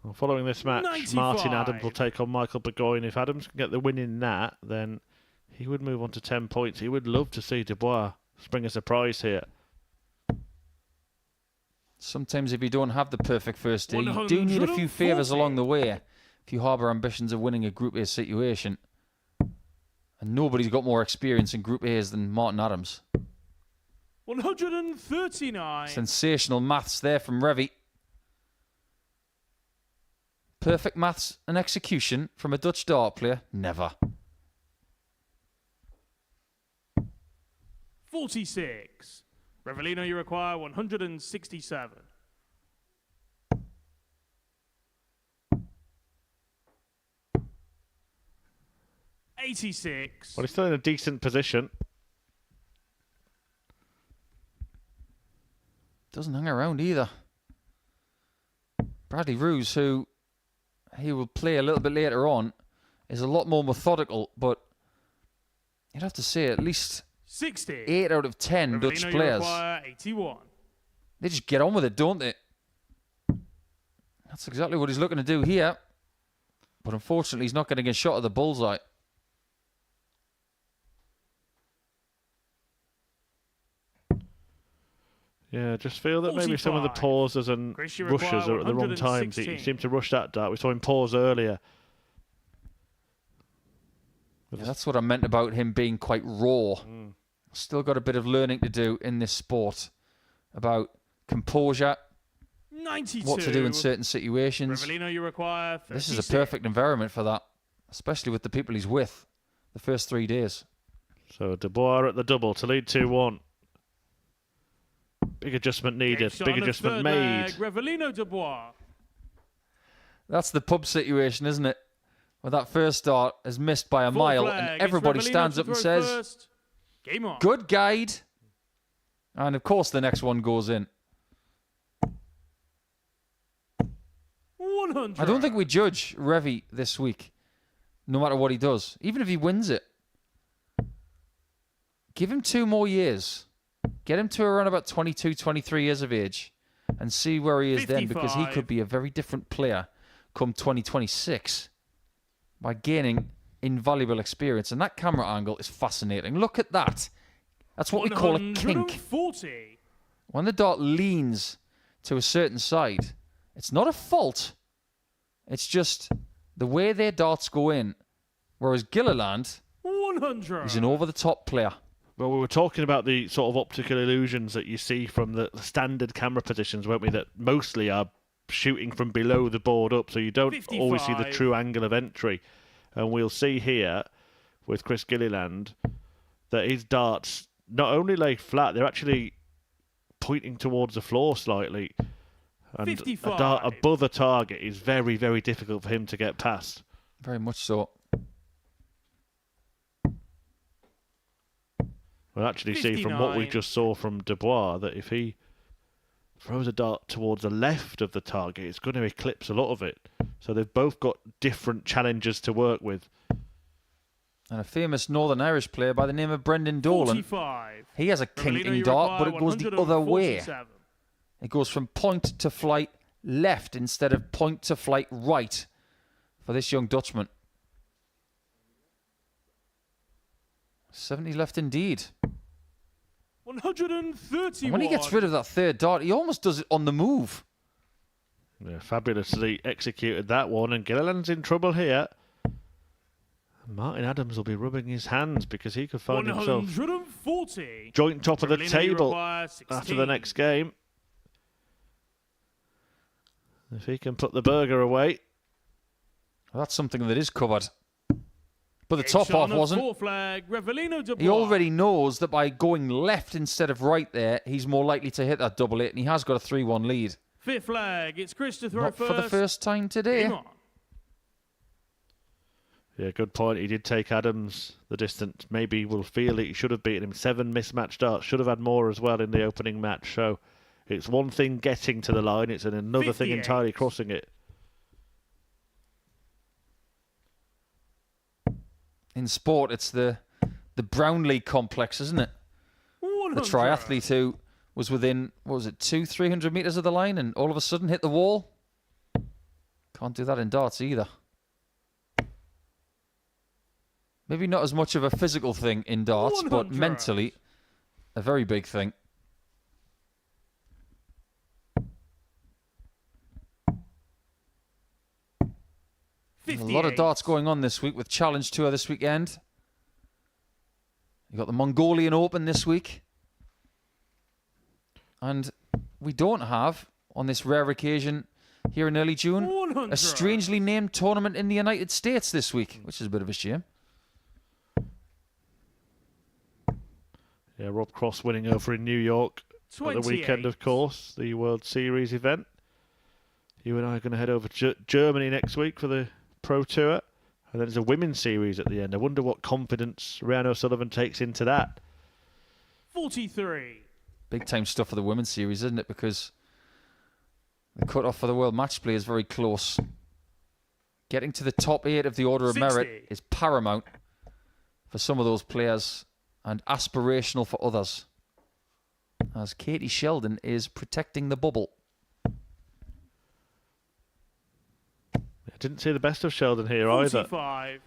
S1: Well, following this match,
S5: 95.
S1: Martin Adams will take on Michael Burgoyne. If Adams can get the win in that, then he would move on to 10 points. He would love to see Dubois spring a surprise here.
S3: Sometimes if you don't have the perfect first day, you do need a few favours along the way if you harbour ambitions of winning a Group A situation. And nobody's got more experience in Group A's than Martin Adams.
S5: 139.
S3: Sensational maths there from Revy. Perfect maths and execution from a Dutch dart player? Never.
S5: 46. Revelino, you require 167. $86.
S1: Well, he's still in a decent position.
S3: Doesn't hang around either. Bradley Roos, who he will play a little bit later on, is a lot more methodical, but you'd have to say at least
S5: 60.
S3: 8 out of 10
S5: Revelino,
S3: Dutch
S5: you
S3: players.
S5: require 81.
S3: They just get on with it, don't they? That's exactly what he's looking to do here. But unfortunately, he's not getting a shot at the bullseye.
S1: Yeah, just feel that maybe some of the
S5: 45.
S1: pauses and
S5: Chris, you
S1: rushes
S5: require
S1: are at the wrong times. He
S5: 116.
S1: seemed to rush that dart. We saw him pause earlier.
S3: Yeah, that's what I meant about him being quite raw. Still got a bit of learning to do in this sport about composure,
S5: 92.
S3: what to do in certain situations.
S5: Revelino, you require 36.
S3: This is a perfect environment for that, especially with the people he's with the first 3 days.
S1: So Dubois at the double to lead 2-1. Big adjustment needed.
S5: Shot
S1: Big
S5: on the
S1: adjustment
S5: third
S1: made.
S5: leg, Revelino Dubois.
S3: That's the pub situation, isn't it? Where that first start is missed by a
S5: Fourth
S3: mile
S5: leg,
S3: and
S5: it's
S3: everybody
S5: Revelino
S3: stands
S5: to
S3: up and
S5: throw
S3: says,
S5: first. Game on.
S3: good guide. And of course the next one goes in.
S5: 100.
S3: I don't think we judge Revy this week, no matter what he does, even if he wins it. Give him 2 more years. Get him to around about 22, 23 years of age and see where he is then, because he
S5: 55.
S3: could be a very different player come 2026 by gaining invaluable experience. And that camera angle is fascinating. Look at that. That's what we call a kink.
S5: 140.
S3: When the dart leans to a certain side, it's not a fault. It's just the way their darts go in. Whereas Gilliland
S5: 100.
S3: is an over-the-top player.
S1: Well, we were talking about the sort of optical illusions that you see from the standard camera positions, weren't we? That mostly are shooting from below the board up, so you don't always see the
S5: 55.
S1: true angle of entry. And we'll see here with Chris Gilliland that his darts not only lay flat, they're actually pointing towards the floor slightly. And
S5: 55.
S1: a dart above a target is very, very difficult for him to get past.
S3: Very much so.
S1: We'll actually see from what we
S5: 59.
S1: just saw from Dubois that if he throws a dart towards the left of the target, it's going to eclipse a lot of it. So they've both got different challenges to work with.
S3: And a famous Northern Irish player by the name of Brendan Dolan.
S5: 45.
S3: He has a
S5: Revelino,
S3: kinking
S5: you
S3: dart, but
S5: require
S3: it goes the other way.
S5: 147.
S3: It goes from point to flight left instead of point to flight right for this young Dutchman. 70 left indeed.
S5: 131.
S3: And when he gets rid of that third dart, he almost does it on the move.
S1: Yeah, fabulously executed that one, and Gilliland's in trouble here. Martin Adams will be rubbing his hands because he could find himself
S5: 140.
S1: joint top of the
S5: Revelino, you
S1: table
S5: require 16.
S1: after the next game. If he can put the burger away.
S3: Well, that's something that is covered. But the
S5: Game
S3: top
S5: shot
S3: half
S5: on a
S3: wasn't.
S5: four flag, Revelino de
S3: He
S5: Bois.
S3: already knows that by going left instead of right there, he's more likely to hit that double eight, and he has got a 3-1 lead.
S5: Fifth flag, it's Chris to throw
S3: Not
S5: first.
S3: for the first time today.
S5: Game on.
S1: Yeah, good point. He did take Adams the distance. Maybe we'll feel it. He should have beaten him. 7 mismatched darts. Should have had more as well in the opening match. So it's one thing getting to the line. It's another thing
S5: 58.
S1: entirely crossing it.
S3: In sport, it's the Brownlee complex, isn't it?
S5: 100.
S3: The triathlete who was within, 300 metres of the line and all of a sudden hit the wall. Can't do that in darts either. Maybe not as much of a physical thing in darts, but
S5: 100.
S3: mentally, a very big thing. There's a lot of
S5: 58.
S3: darts going on this week with Challenge Tour this weekend. You've got the Mongolian Open this week. And we don't have, on this rare occasion here in early June,
S5: 100.
S3: a strangely named tournament in the United States this week, which is a bit of a shame.
S1: Yeah, Rob Cross winning over in New York at the weekend,
S5: 28.
S1: of course, the World Series event. You and I are going to head over to Germany next week for the Pro Tour. And then there's a women's series at the end. I wonder what confidence Rhiannon O'Sullivan takes into that.
S5: 43.
S3: Big time stuff for the women's series, isn't it? Because the cut-off for the World Match Play is very close. Getting to the top 8 of the Order of
S5: 60.
S3: Merit is paramount for some of those players and aspirational for others, as Katie Sheldon is protecting the bubble.
S1: I didn't see the best of Sheldon here either.
S5: 45.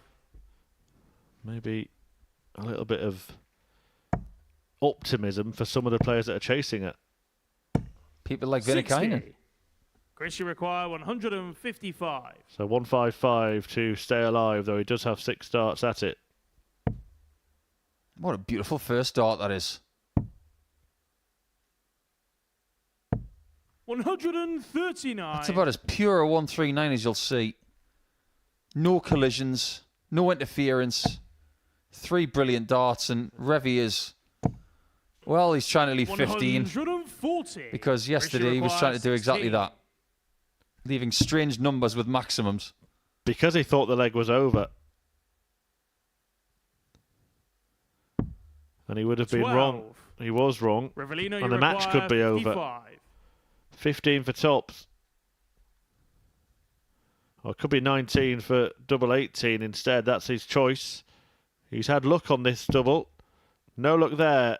S1: Maybe a little bit of optimism for some of the players that are chasing it.
S3: People like
S5: 60.
S3: Vinakainen.
S5: Chris, you require 155.
S1: So 155 to stay alive, though he does have 6 starts at it.
S3: What a beautiful first start that is.
S5: 139.
S3: That's about as pure a 139 as you'll see. No collisions, no interference. 3 brilliant darts, and Revy is, well, he's trying to leave 15.
S5: 140.
S3: Because yesterday he was trying to do exactly that. Leaving strange numbers with maximums.
S1: Because he thought the leg was over. And he would have been
S5: 12.
S1: wrong. He was wrong.
S5: Revelino,
S1: And the match could be over.
S5: 55.
S1: 15 for tops. Or it could be 19 for double 18 instead. That's his choice. He's had luck on this double. No luck there.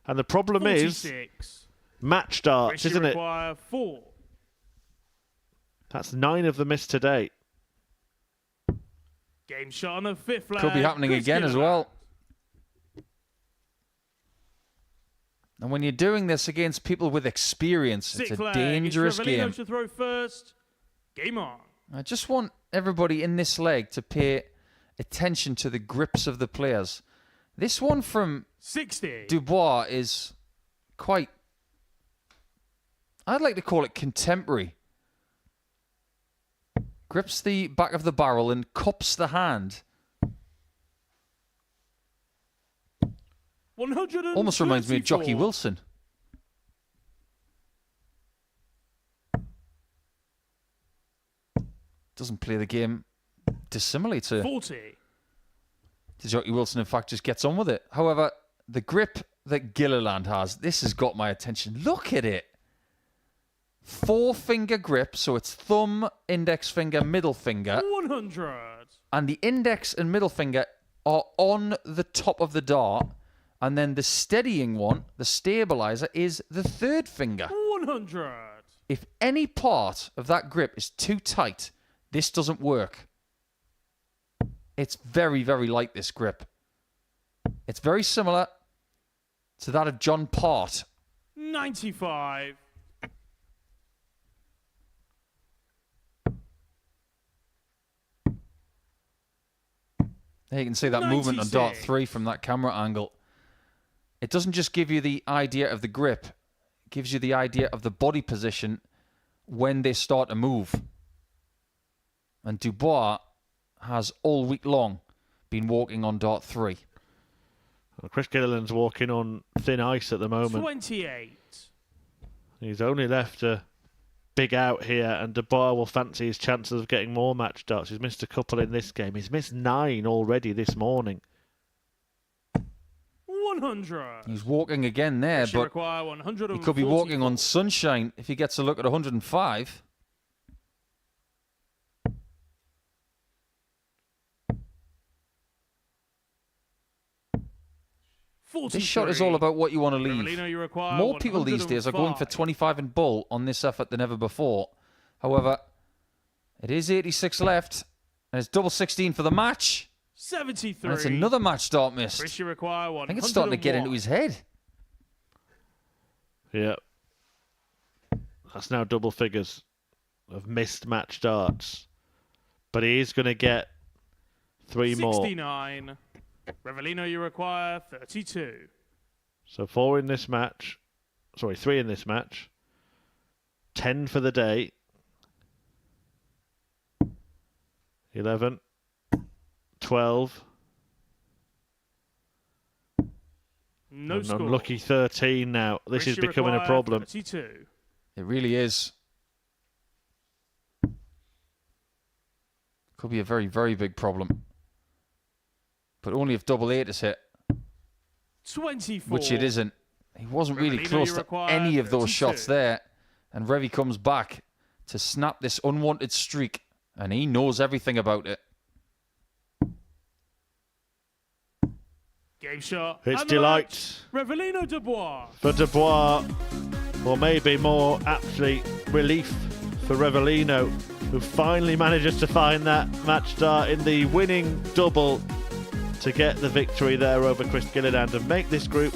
S1: And the problem
S5: 46.
S1: is match darts,
S5: Chris, you
S1: isn't it?
S5: require 4.
S1: That's 9 of the missed to date.
S5: Game shot on the 5th flag.
S3: Could be happening
S5: Chris
S3: again as
S5: Gilliland.
S3: well. And when you're doing this against people with experience, it's
S5: 6th
S3: a
S5: flag.
S3: dangerous
S5: It's Revelino
S3: game.
S5: to throw first. Game on.
S3: I just want everybody in this leg to pay attention to the grips of the players. This one from
S5: 60.
S3: Dubois is quite, I'd like to call it contemporary. Grips the back of the barrel and cups the hand.
S5: 134.
S3: Almost reminds me of Jockey Wilson. Doesn't play the game dissimilarly to
S5: 40.
S3: Jockey Wilson. In fact, just gets on with it. However, the grip that Gilliland has, this has got my attention. Look at it. 4-finger grip, so it's thumb, index finger, middle finger.
S5: 100.
S3: And the index and middle finger are on the top of the dart. And then the steadying one, the stabilizer, is the 3rd finger.
S5: 100.
S3: If any part of that grip is too tight, this doesn't work. It's very, very light, this grip. It's very similar to that of John Part.
S5: 95.
S3: There you can see that movement on dart
S5: 96.
S3: 3 from that camera angle. It doesn't just give you the idea of the grip. It gives you the idea of the body position when they start to move. And Dubois has all week long been walking on dart 3.
S1: Well, Chris Gilliland's walking on thin ice at the moment.
S5: 28.
S1: He's only left a big out here, and Dubois will fancy his chances of getting more match darts. He's missed a couple in this game. He's missed 9 already this morning.
S5: 100.
S3: He's walking again there, but he could be walking on sunshine if he gets a look at 105. This shot is all about what you want to leave. More people these days are going for 25 and bull on this effort than ever before. However, it is 86 left, and it's double 16 for the match.
S5: 73.
S3: And it's another match start missed. I think it's starting to get into his head.
S1: Yeah. That's now double figures of missed match darts. But he is going to get 3 more.
S5: 69. Revellino, you require 32.
S1: So 4 in this match. Sorry, 3 in this match. 10 for the day. 11. 12.
S5: No
S1: An
S5: score.
S1: unlucky 13 now. This is becoming a problem.
S5: 32.
S3: It really is. Could be a very, very big problem. But only if double 8 is hit.
S5: 24.
S3: Which it isn't. He wasn't really close to any of those shots there. And Revy comes back to snap this unwanted streak. And he knows everything about it.
S5: Game shot.
S1: It's delight.
S5: Revellino Dubois.
S1: For Dubois, or maybe more aptly, relief for Revellino, who finally manages to find that match dart in the winning double to get the victory there over Chris Gilliland and make this group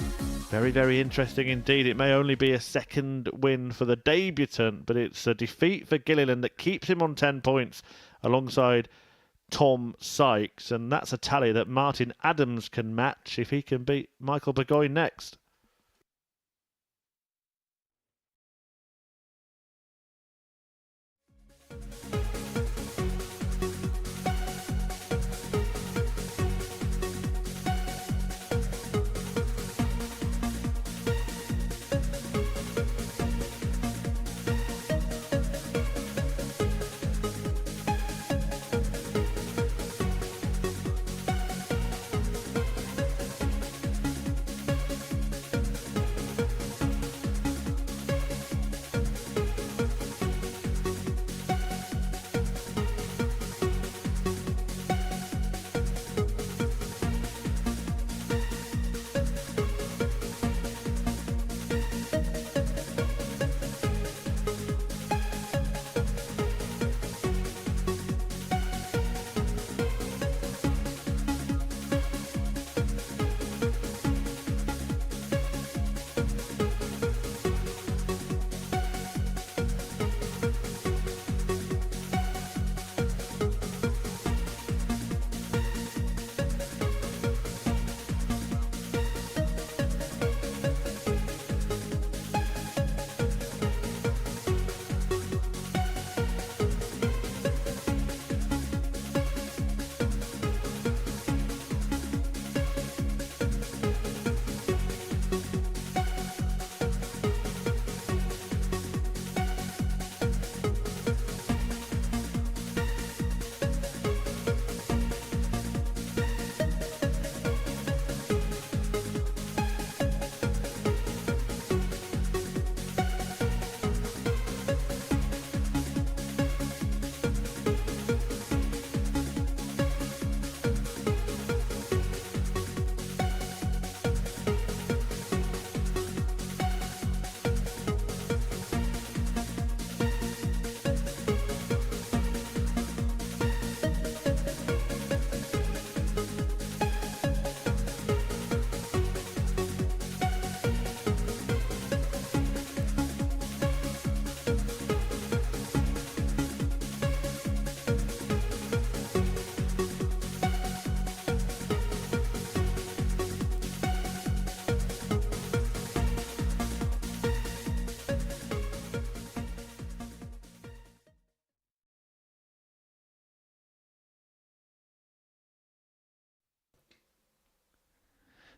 S1: very, very interesting indeed. It may only be a second win for the debutant, but it's a defeat for Gilliland that keeps him on 10 points alongside Tom Sykes, and that's a tally that Martin Adams can match if he can beat Michael Burgoyne next.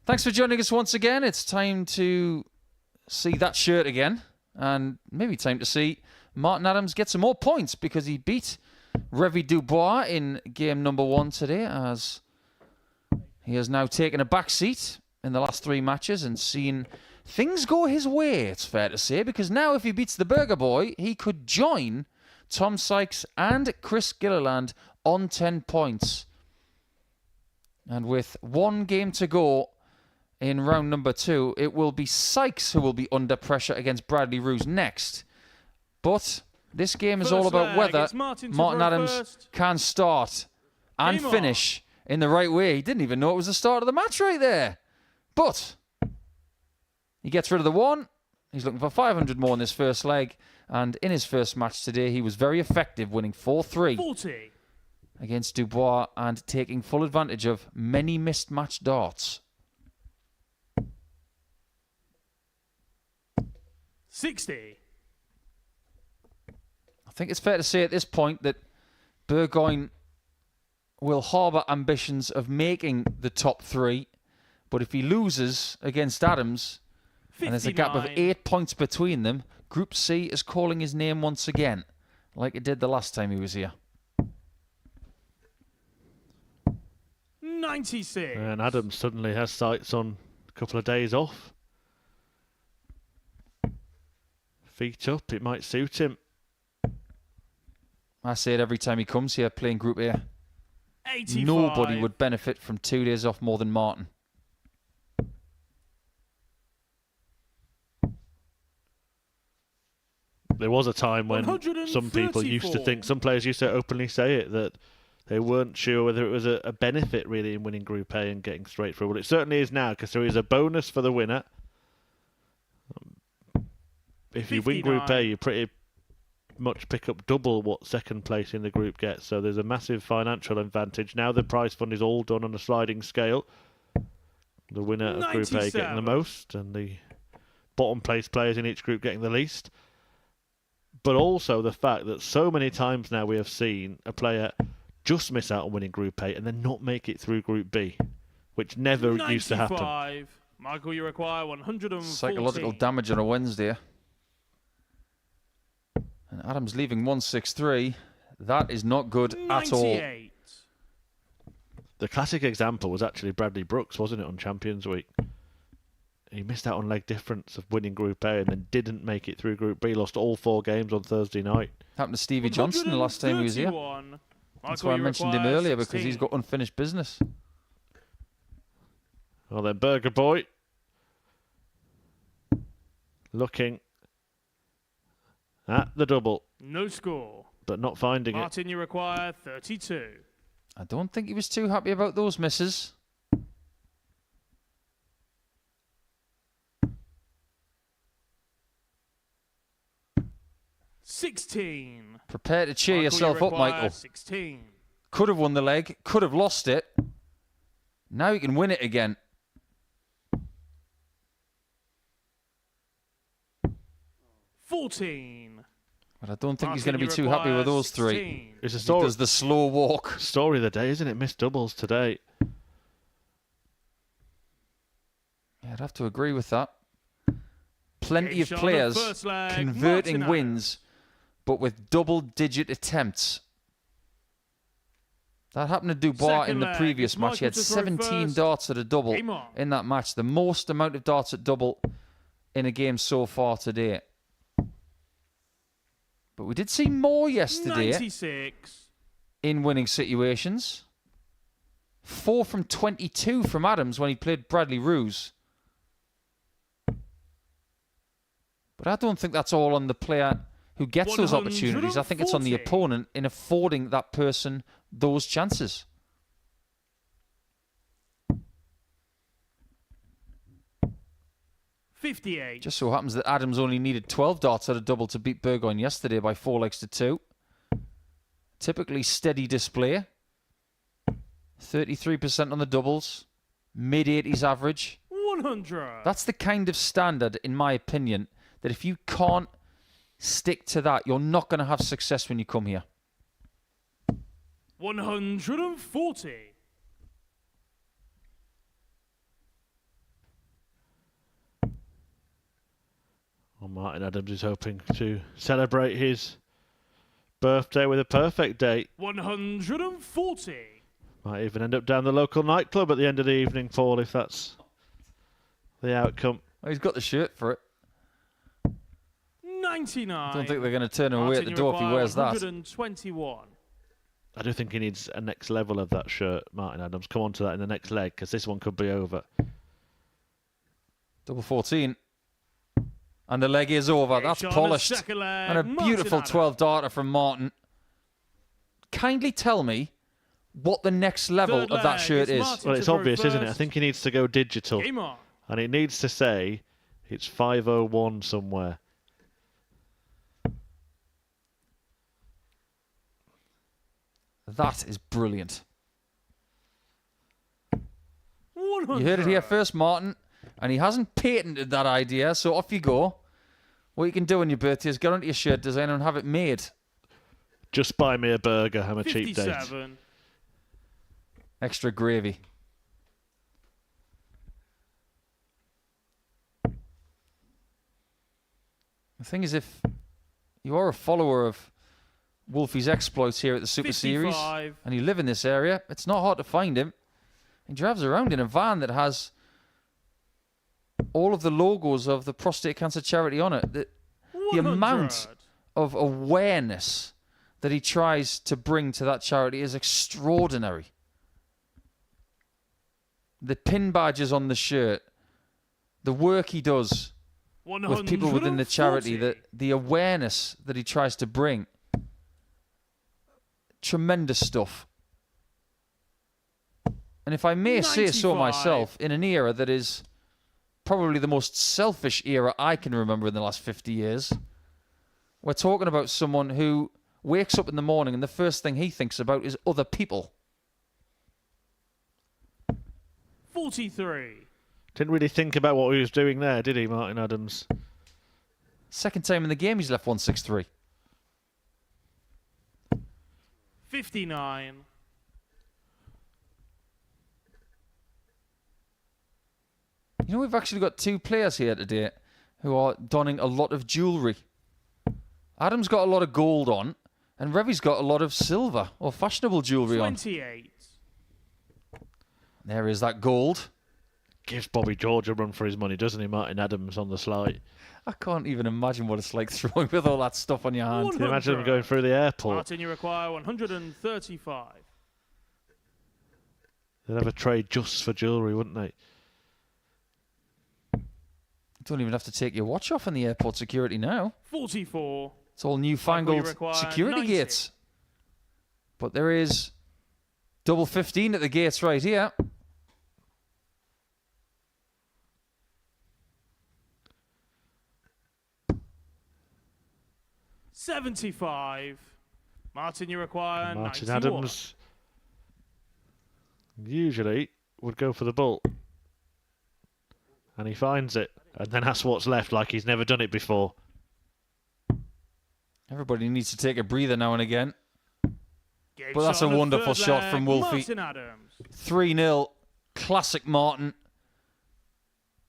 S3: Thanks for joining us once again. It's time to see that shirt again. And maybe time to see Martin Adams get some more points because he beat Revy Dubois in game number 1 today, as he has now taken a back seat in the last 3 matches and seen things go his way, it's fair to say, because now if he beats the Burger Boy, he could join Tom Sykes and Chris Gilliland on 10 points. And with 1 game to go in round number 2, it will be Sykes who will be under pressure against Bradley Roos next. But this game is all about whether Martin Adams can start and finish in the right way. He didn't even know it was the start of the match right there. But he gets rid of the 1. He's looking for 500 more in this first leg. And in his first match today, he was very effective, winning 4-3 against Dubois and taking full advantage of many missed match darts.
S5: 60.
S3: I think it's fair to say at this point that Burgoyne will harbour ambitions of making the top 3. But if he loses against Adams, 59. And there's a gap of 8 points between them, Group C is calling his name once again, like it did the last time he was here.
S5: 96.
S1: And Adams suddenly has sights on a couple of days off. Feet up, it might suit him.
S3: I say it every time he comes here playing Group A.
S5: 85.
S3: Nobody would benefit from 2 days off more than Martin.
S1: There was a time when some people used to think, some players used to openly say it, that they weren't sure whether it was a benefit really in winning Group A and getting straight through. Well, it certainly is now, because there is a bonus for the winner. If you
S5: 59.
S1: win Group A, you pretty much pick up double what second place in the group gets. So there's a massive financial advantage. Now the prize fund is all done on a sliding scale. The winner of Group A getting the most, and the bottom place players in each group getting the least. But also the fact that so many times now we have seen a player just miss out on winning Group A and then not make it through Group B, which never
S5: 95.
S1: used to happen.
S5: Michael, you require 140.
S3: Psychological damage on a Wednesday. And Adams leaving 163. That is not good
S5: 98.
S3: at all.
S1: The classic example was actually Bradley Brooks, wasn't it, on Champions Week? He missed out on leg difference of winning Group A and then didn't make it through Group B. Lost all 4 games on Thursday night.
S3: Happened to Stevie Johnson the last time he was here. That's why I mentioned him earlier, because he's got unfinished business.
S1: Well then, Burger Boy looking at the double.
S5: No score.
S1: But not finding it.
S5: Martin, you require 32.
S3: I don't think he was too happy about those misses.
S5: $16.
S3: Prepare to cheer yourself up, Michael.
S5: 16.
S3: Could have won the leg, could have lost it. Now he can win it again.
S5: $14.
S3: But I don't think he's going to be too happy with those 3.
S1: It's a story.
S3: He does the slow walk.
S1: Story of the day, isn't it? Missed doubles today.
S3: Yeah, I'd have to agree with that. Plenty of players converting wins, but with double-digit attempts. That happened to Dubois in the previous match. He had 17 darts at a double in that match. The most amount of darts at double in a game so far today. But we did see more yesterday
S5: 96.
S3: in winning situations. 4 from 22 from Adams when he played Bradley Roos. But I don't think that's all on the player who gets those opportunities. I think it's on the opponent in affording that person those chances.
S5: $58.
S3: Just so happens that Adams only needed 12 darts at a double to beat Burgoyne yesterday by 4 legs to 2. Typically steady display. 33% on the doubles. Mid-80s average.
S5: 100.
S3: That's the kind of standard, in my opinion, that if you can't stick to that, you're not going to have success when you come here.
S5: 140.
S1: Well, Martin Adams is hoping to celebrate his birthday with a perfect date.
S5: 140.
S1: Might even end up down the local nightclub at the end of the evening, Paul, if that's the outcome.
S3: Oh, he's got the shirt for it.
S5: 99.
S3: I don't think they're going to turn him away at the door if he wears that.
S5: 121.
S1: I do think he needs a next level of that shirt, Martin Adams. Come on to that in the next leg, because this one could be over.
S3: Double 14. And the leg is over. That's polished. And a beautiful 12 darter from Martin. Kindly tell me what the next level of that shirt is.
S1: Well, it's obvious, isn't it? I think he needs to go digital. And it needs to say it's 501 somewhere.
S3: That is brilliant.
S5: 100.
S3: You heard it here first, Martin. And he hasn't patented that idea, so off you go. What you can do on your birthday is get onto your shirt design and have it made.
S1: Just buy me a burger. I'm a cheap date.
S5: 57.
S3: Extra gravy. The thing is, if you are a follower of Wolfie's exploits here at the Super
S5: 55.
S3: Series and you live in this area, it's not hard to find him. He drives around in a van that has all of the logos of the prostate cancer charity on it. The amount of awareness that he tries to bring to that charity is extraordinary. The pin badges on the shirt, the work he does with people within the charity, the awareness that he tries to bring. Tremendous stuff. And if I may say so myself, in an era that is probably the most selfish era I can remember in the last 50 years, we're talking about someone who wakes up in the morning and the first thing he thinks about is other people.
S5: 43.
S1: Didn't really think about what he was doing there, did he, Martin Adams?
S3: Second time in the game he's left 163.
S5: 59.
S3: You know, we've actually got two players here today who are donning a lot of jewellery. Adam's got a lot of gold on, and Revy's got a lot of silver or fashionable jewellery on.
S5: 28.
S3: There is that gold.
S1: Gives Bobby George a run for his money, doesn't he, Martin Adams, on the slide?
S3: I can't even imagine what it's like throwing with all that stuff on your hand.
S1: Can you imagine him going through the airport?
S5: Martin, you require 135.
S1: They'd have a trade just for jewellery, wouldn't they?
S3: You don't even have to take your watch off in the airport security now.
S5: 44.
S3: It's all newfangled security
S5: 90.
S3: gates. But there is double 15 at the gates right here.
S5: $75. Martin, you require
S1: Martin
S5: 91.
S1: Adams usually would go for the bull. And he finds it. And then that's what's left, like he's never done it before.
S3: Everybody needs to take a breather now and again.
S5: Game
S3: But that's a
S5: shot on the
S3: wonderful
S5: third
S3: shot
S5: leg,
S3: from Wolfie.
S5: Martin Adams.
S3: 3-0. Classic Martin.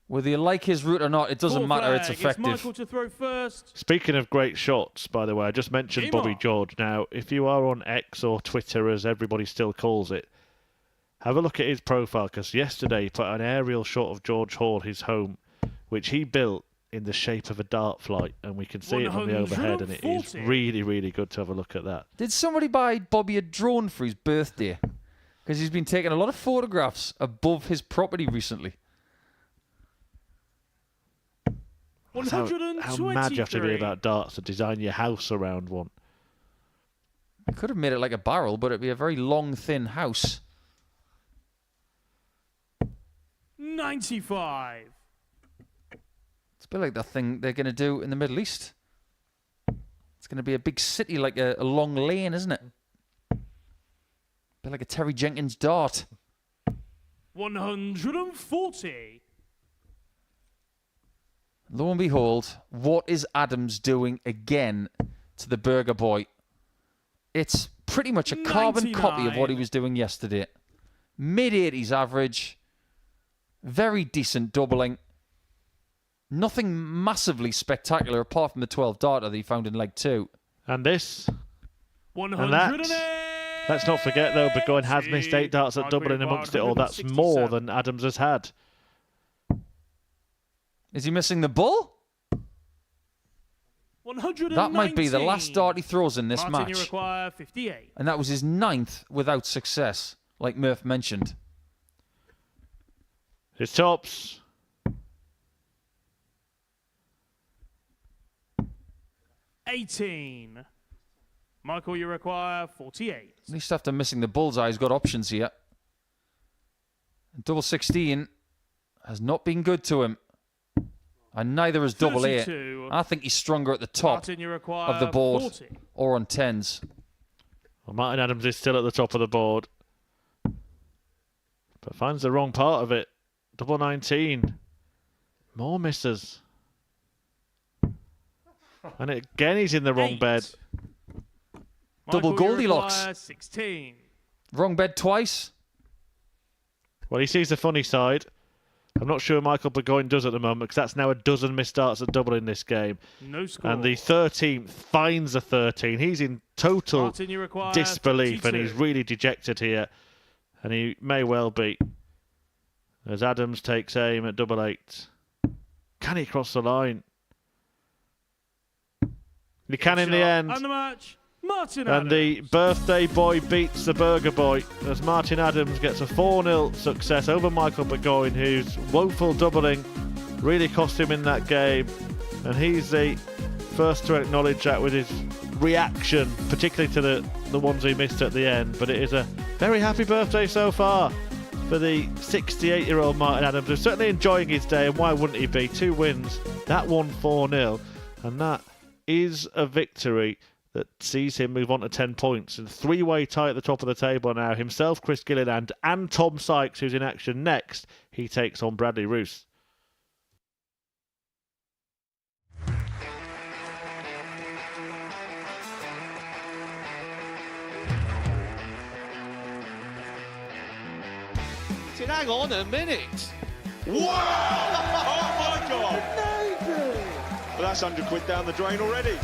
S3: Whether you like his route or not, it doesn't
S5: Fourth
S3: matter.
S5: leg,
S3: It's effective.
S5: Michael to throw first.
S1: Speaking of great shots, by the way, I just mentioned
S5: Game
S1: Bobby
S5: on.
S1: George. Now, if you are on X or Twitter, as everybody still calls it, have a look at his profile, because yesterday he put an aerial shot of George Hall, his home, which he built in the shape of a dart flight, and we can see it on the overhead, and it is
S5: 140.
S1: really, really good to have a look at that.
S3: Did somebody buy Bobby a drone for his birthday? Because he's been taking a lot of photographs above his property recently.
S1: How mad you have to be about darts to design your house around one.
S3: I could have made it like a barrel, but it'd be a very long, thin house.
S5: 95.
S3: It's a bit like that thing they're going to do in the Middle East. It's going to be a big city, like a long lane, isn't it? A bit like a Terry Jenkins dart.
S5: 140.
S3: Lo and behold, what is Adams doing again to the Burger Boy? It's pretty much a carbon copy of what he was doing yesterday. Mid-80s average. Very decent doubling. Nothing massively spectacular apart from the 12 darter that he found in leg 2.
S1: And this.
S5: 108.
S1: And that. Let's not forget, though, Burgoyne has missed 8 darts at double in amongst it all. That's more than Adams has had.
S3: Is he missing the bull?
S5: 119.
S3: That might be the last dart he throws in this
S5: Martin,
S3: match.
S5: you require 58.
S3: And that was his 9th without success, like Murph mentioned.
S1: His tops.
S5: $18. Michael, you require 48.
S3: At least after missing the bullseye, he's got options here. And double 16 has not been good to him. And neither has double 8.
S5: 32.
S3: I think he's stronger at the top
S5: Martin, you require
S3: of the board
S5: 40.
S3: or on 10s.
S1: Well, Martin Adams is still at the top of the board. But finds the wrong part of it. Double 19. More misses. And again, he's in the wrong
S5: 8.
S1: bed.
S3: Double
S5: Michael, you
S3: Goldilocks.
S5: require 16.
S3: Wrong bed twice.
S1: Well, he sees the funny side. I'm not sure Michael Burgoyne does at the moment, because that's now a dozen missed starts at double in this game.
S5: No score.
S1: And the 13th finds a 13. He's in total
S5: Martin, you require
S1: disbelief,
S5: 52.
S1: and he's really dejected here. And he may well be. As Adams takes aim at double 8. Can he cross the line? He can in the end.
S5: And the match, Martin
S1: And
S5: Adams.
S1: the birthday boy beats the burger boy as Martin Adams gets a 4-0 success over Michael Burgoyne, whose woeful doubling really cost him in that game. And he's the first to acknowledge that with his reaction, particularly to the ones he missed at the end. But it is a very happy birthday so far for the 68-year-old Martin Adams, who's certainly enjoying his day, and why wouldn't he be? 2 wins, that one 4-0, and that is a victory that sees him move on to 10 points. And 3-way tie at the top of the table now. Himself, Chris Gilliland, and Tom Sykes, who's in action next. He takes on Bradley Roos.
S7: Hang on a minute.
S6: Wow! Oh my God! Well, that's £100 down the drain already.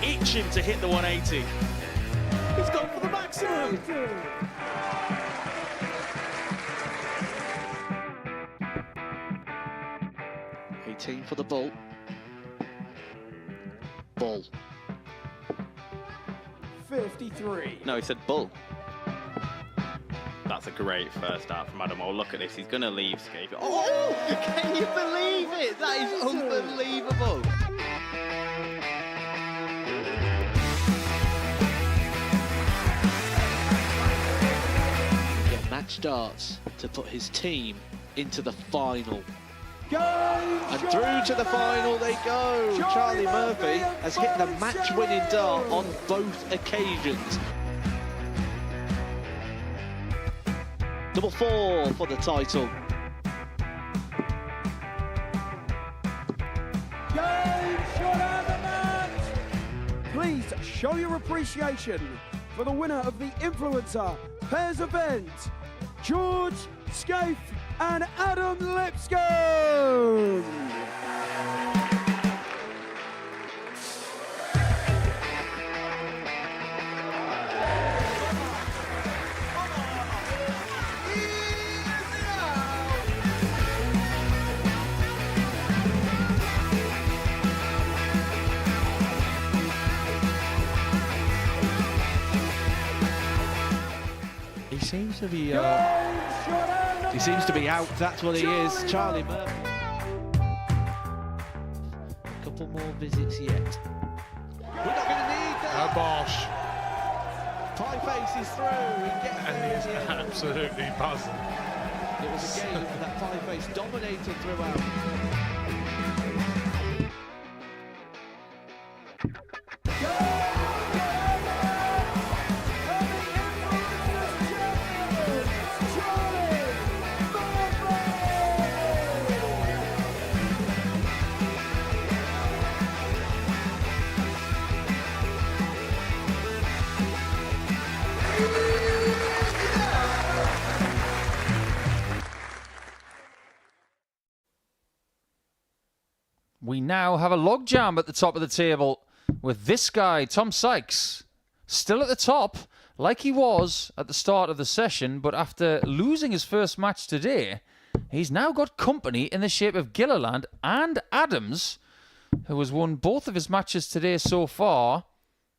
S5: Itching to hit the 180. He's gone for the maximum.
S7: $18 for the bull. Bull.
S8: 53.
S9: No, he said bull. That's a great first start from Adam. Oh, look at this. He's going to leave Scape.
S7: Oh, can you believe it? That is unbelievable. Get match darts to put his team into the final. And through to the final they go. Charlie Murphy has hit the match-winning dart on both occasions. Double 4 for the title.
S8: Please show your appreciation for the winner of the Influencer Pairs event, George Scaife and Adam Lipscomb.
S7: He seems to be out. That's what he is. Charlie Murphy. A couple more visits yet. We're not going to need that.
S10: Oh, Bosh.
S7: Pie Face is through. He gets
S10: And
S7: there
S10: he's
S7: in the end.
S10: absolutely buzzing.
S7: It was a game that Pie Face dominated throughout.
S3: We now have a logjam at the top of the table with this guy, Tom Sykes, still at the top like he was at the start of the session, but after losing his first match today, he's now got company in the shape of Gilliland and Adams, who has won both of his matches today so far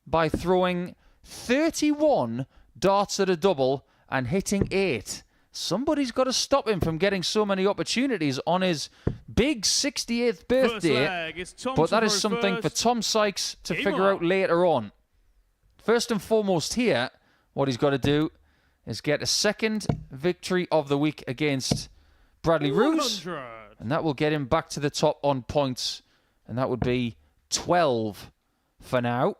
S3: by throwing 31 darts at a double and hitting 8. Somebody's got to stop him from getting so many opportunities on his big 68th birthday. But that is something for Tom Sykes to figure out later on. First and foremost here, what he's got to do is get a second victory of the week against Bradley Roos. And that will get him back to the top on points. And that would be 12 for now.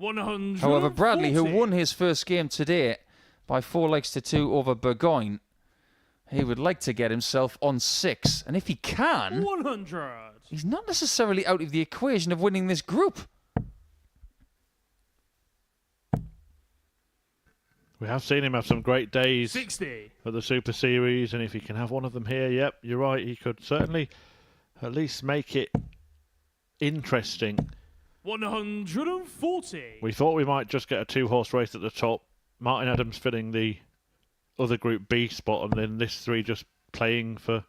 S3: However, Bradley, who won his first game today by 4-2 over Burgoyne, he would like to get himself on 6. And if he can,
S5: 100.
S3: He's not necessarily out of the equation of winning this group.
S1: We have seen him have some great days
S5: 60.
S1: at the Super Series, and if he can have one of them here, yep, you're right, he could certainly at least make it interesting.
S5: 140.
S1: We thought we might just get a 2-horse race at the top. Martin Adams filling the other Group B spot, and then this 3 just playing for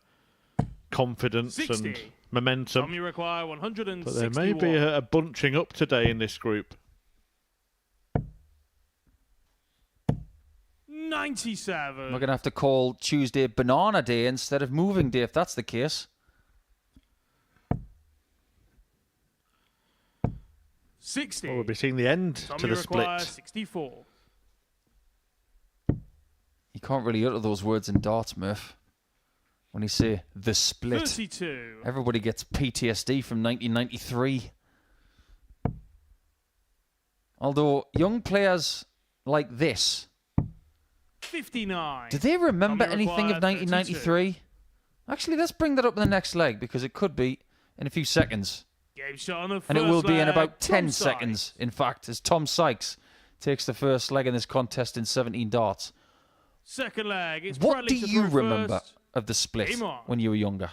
S1: confidence
S5: 60.
S1: and momentum.
S5: Tommy require 161.
S1: But there may be a bunching up today in this group.
S5: 97.
S3: We're going to have to call Tuesday Banana Day instead of Moving Day if that's the case.
S5: 60.
S1: Well, we'll be seeing the end
S5: Tommy
S1: to the
S5: require
S1: split.
S5: 64.
S3: You can't really utter those words in darts, Murph. When you say the split.
S5: 32.
S3: Everybody gets PTSD from 1993. Although young players like this,
S5: 59.
S3: do they remember
S5: Tommy
S3: anything of
S5: require
S3: 1993? Actually, let's bring that up in the next leg because it could be in a few seconds.
S5: Game shot on the
S3: And it will
S5: first
S3: be in
S5: leg,
S3: about
S5: Tom
S3: 10
S5: Sykes.
S3: seconds, in fact, as Tom Sykes takes the first leg in this contest in 17 darts.
S5: Second leg. It's
S3: What
S5: Bradley
S3: do
S5: to
S3: you
S5: throw
S3: remember
S5: first.
S3: of the split
S5: Game on.
S3: when you were younger?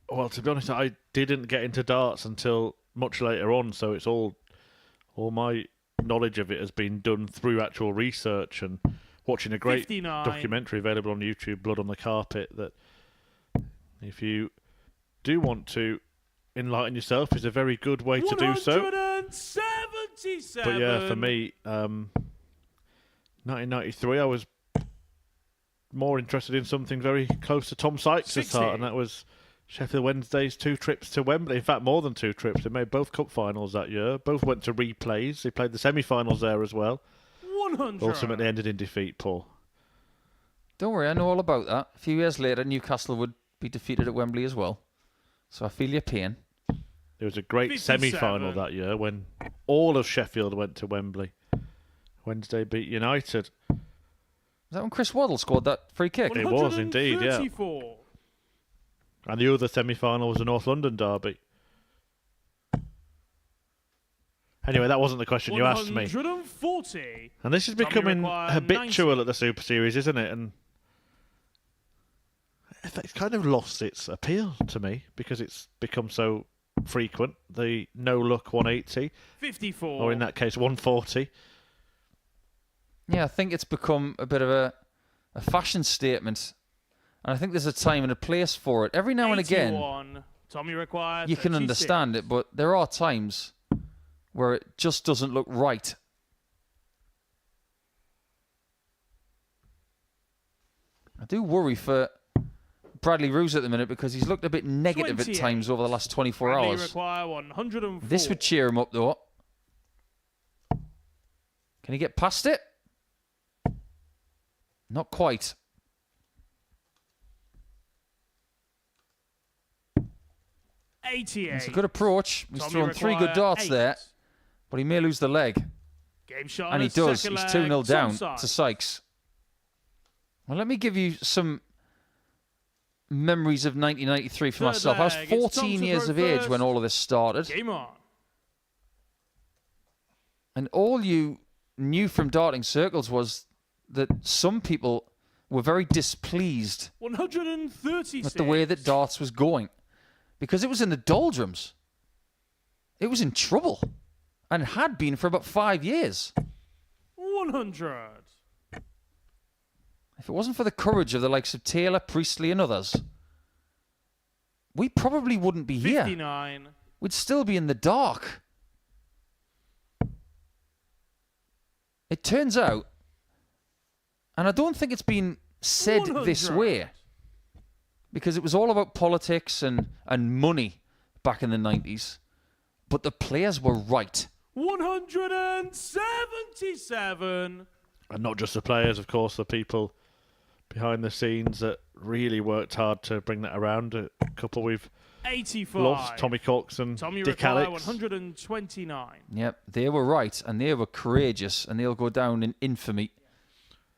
S1: Well, to be honest, I didn't get into darts until much later on, so it's all my knowledge of it has been done through actual research and watching a great
S5: 59.
S1: documentary available on YouTube, Blood on the Carpet, that if you do want to enlighten yourself is a very good way to do so.
S5: 177.
S1: But yeah, for me, 1993, I was more interested in something very close to Tom Sykes'
S5: 60.
S1: heart, and that was Sheffield Wednesday's 2 trips to Wembley. In fact, more than 2 trips. They made both cup finals that year. Both went to replays. They played the semi-finals there as well.
S5: 100.
S1: Ultimately ended in defeat, Paul.
S3: Don't worry, I know all about that. A few years later, Newcastle would be defeated at Wembley as well. So I feel your pain.
S1: There was a great
S5: 57.
S1: semi-final that year when all of Sheffield went to Wembley. Wednesday beat United.
S3: Was that when Chris Waddle scored that free kick?
S1: It was indeed, yeah.
S5: 134.
S1: And the other semi-final was the North London derby. Anyway, that wasn't the question you asked me.
S5: 140.
S1: And this is
S5: Tommy
S1: becoming
S5: require
S1: habitual
S5: 90.
S1: at the Super Series, isn't it? And it's kind of lost its appeal to me because it's become so frequent. The no-look 180,
S5: 54.
S1: or in that case, 140.
S3: Yeah, I think it's become a bit of a fashion statement. And I think there's a time and a place for it. Every now and again,
S5: 81. Tommy requires
S3: you can
S5: 36.
S3: understand it, but there are times where it just doesn't look right. I do worry for Bradley Roos at the minute because he's looked a bit negative
S5: 28.
S3: at times over the last 24
S5: Bradley
S3: hours.
S5: require 104.
S3: This would cheer him up, though. Can he get past it? Not quite. It's a good approach. He's
S5: Tommy
S3: thrown 3 good
S5: require
S3: darts
S5: 8.
S3: there, but he may lose the leg.
S5: Game shot
S3: And
S5: on
S3: he
S5: the
S3: does.
S5: second
S3: He's
S5: leg,
S3: 2-0 down
S5: Tom Sykes.
S3: to Sykes. Well, let me give you some memories of 1993 for
S5: Third
S3: myself. I was
S5: leg, it's Tom
S3: 14
S5: to
S3: years
S5: throw
S3: of age
S5: first.
S3: when all of this started.
S5: Game on.
S3: And all you knew from darting circles was that some people were very displeased
S5: 136.
S3: with the way that darts was going, because it was in the doldrums. It was in trouble, and had been for about 5 years.
S5: 100.
S3: If it wasn't for the courage of the likes of Taylor, Priestley, and others, we probably wouldn't be here.
S5: 59.
S3: We'd still be in the dark. It turns out, and I don't think it's been said
S5: 100.
S3: this way, because it was all about politics and money back in the 90s, but the players were right.
S5: 177.
S1: And not just the players, of course, the people behind the scenes that really worked hard to bring that around. A couple we've
S5: 85.
S1: lost, Tommy Cox and
S5: Tommy
S1: Dick
S5: Require,
S1: Alex.
S5: 129.
S3: Yep, they were right, and they were courageous, and they'll go down in infamy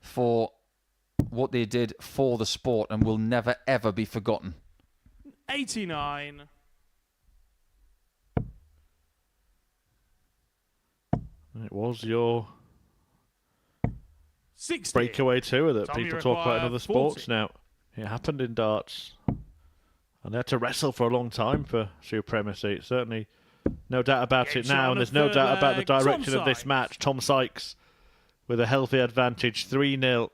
S3: for what they did for the sport and will never, ever be forgotten.
S5: 89.
S1: It was your
S5: 60.
S1: breakaway tour that
S5: Tommy
S1: people talk about in
S5: Require,
S1: other sports
S5: 40.
S1: now. It happened in darts. And they had to wrestle for a long time for supremacy. It's certainly no doubt about
S5: Game
S1: it
S5: shot
S1: now,
S5: on
S1: and
S5: the
S1: there's no
S5: third
S1: doubt about the
S5: leg, Tom
S1: direction of this
S5: Sykes.
S1: match. Tom Sykes with a healthy advantage, 3-0,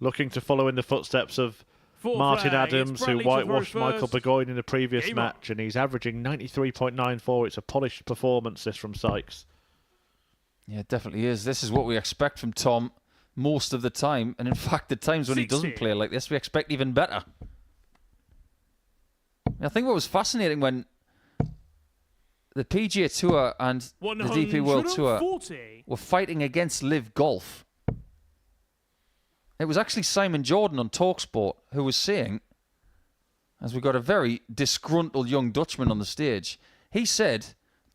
S1: looking to follow in the footsteps of
S5: Fourth
S1: Martin
S5: leg,
S1: Adams,
S5: it's
S1: who
S5: Bradley to
S1: whitewashed
S5: throw
S1: Michael
S5: first.
S1: Burgoyne in the previous
S5: Game on.
S1: match, and he's averaging 93.94. It's a polished performance, this from Sykes.
S3: Yeah, it definitely is. This is what we expect from Tom most of the time, and in fact, the times when he
S5: 60.
S3: doesn't play like this, we expect even better. I think what was fascinating when the PGA Tour and the DP World Tour
S5: 140.
S3: were fighting against Live Golf. It was actually Simon Jordan on TalkSport who was saying, as we got a very disgruntled young Dutchman on the stage, he said,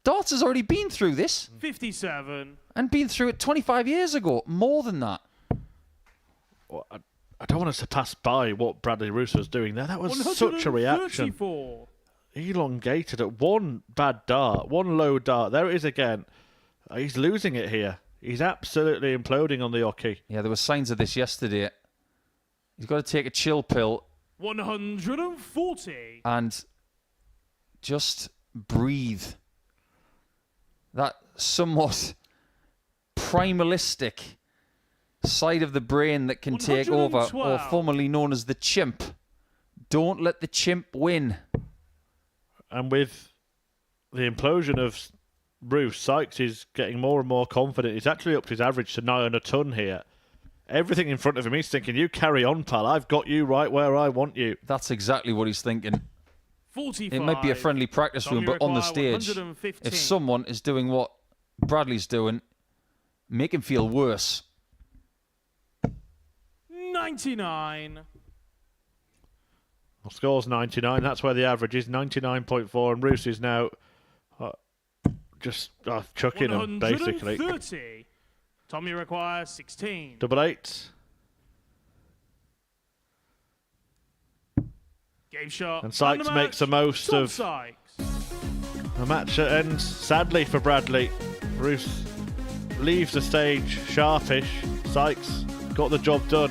S3: darts has already been through this
S5: 57.
S3: and been through it 25 years ago, more than that.
S1: Well, I don't want us to pass by what Bradley Russo's doing there. That was such a reaction.
S5: 134.
S1: Elongated at one bad dart, one low dart. There it is again. He's losing it here. He's absolutely imploding on the hockey.
S3: Yeah, there were signs of this yesterday. He's got to take a chill pill
S5: 140.
S3: and just breathe. That somewhat primalistic side of the brain that can take over, or
S5: 112.
S3: formerly known as the chimp. Don't let the chimp win.
S1: And with the implosion of Bruce, Sykes is getting more and more confident. He's actually upped his average to 9 a ton here. Everything in front of him, he's thinking, you carry on, pal. I've got you right where I want you.
S3: That's exactly what he's thinking.
S5: 45.
S3: It might be a friendly practice room,
S5: Tommy
S3: but on the
S5: Require,
S3: stage,
S5: 115.
S3: if someone is doing what Bradley's doing, make him feel worse.
S5: 99.
S1: Well, score's 99. That's where the average is, 99.4. And Bruce is now just chucking him, basically.
S5: 130. Tommy Require, 16.
S1: Double 8.
S5: Game shot.
S1: And Sykes
S5: the
S1: makes the
S5: match,
S1: most
S5: Tom
S1: of
S5: Sykes.
S1: a match that ends sadly for Bradley. Bruce leaves the stage sharpish. Sykes got the job done.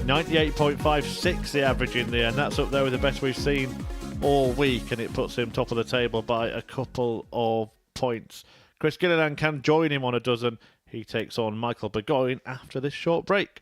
S1: 98.56 the average in the end. That's up there with the best we've seen all week, and it puts him top of the table by a couple of points. Chris Gilliland can join him on a dozen. He takes on Michael Burgoyne after this short break.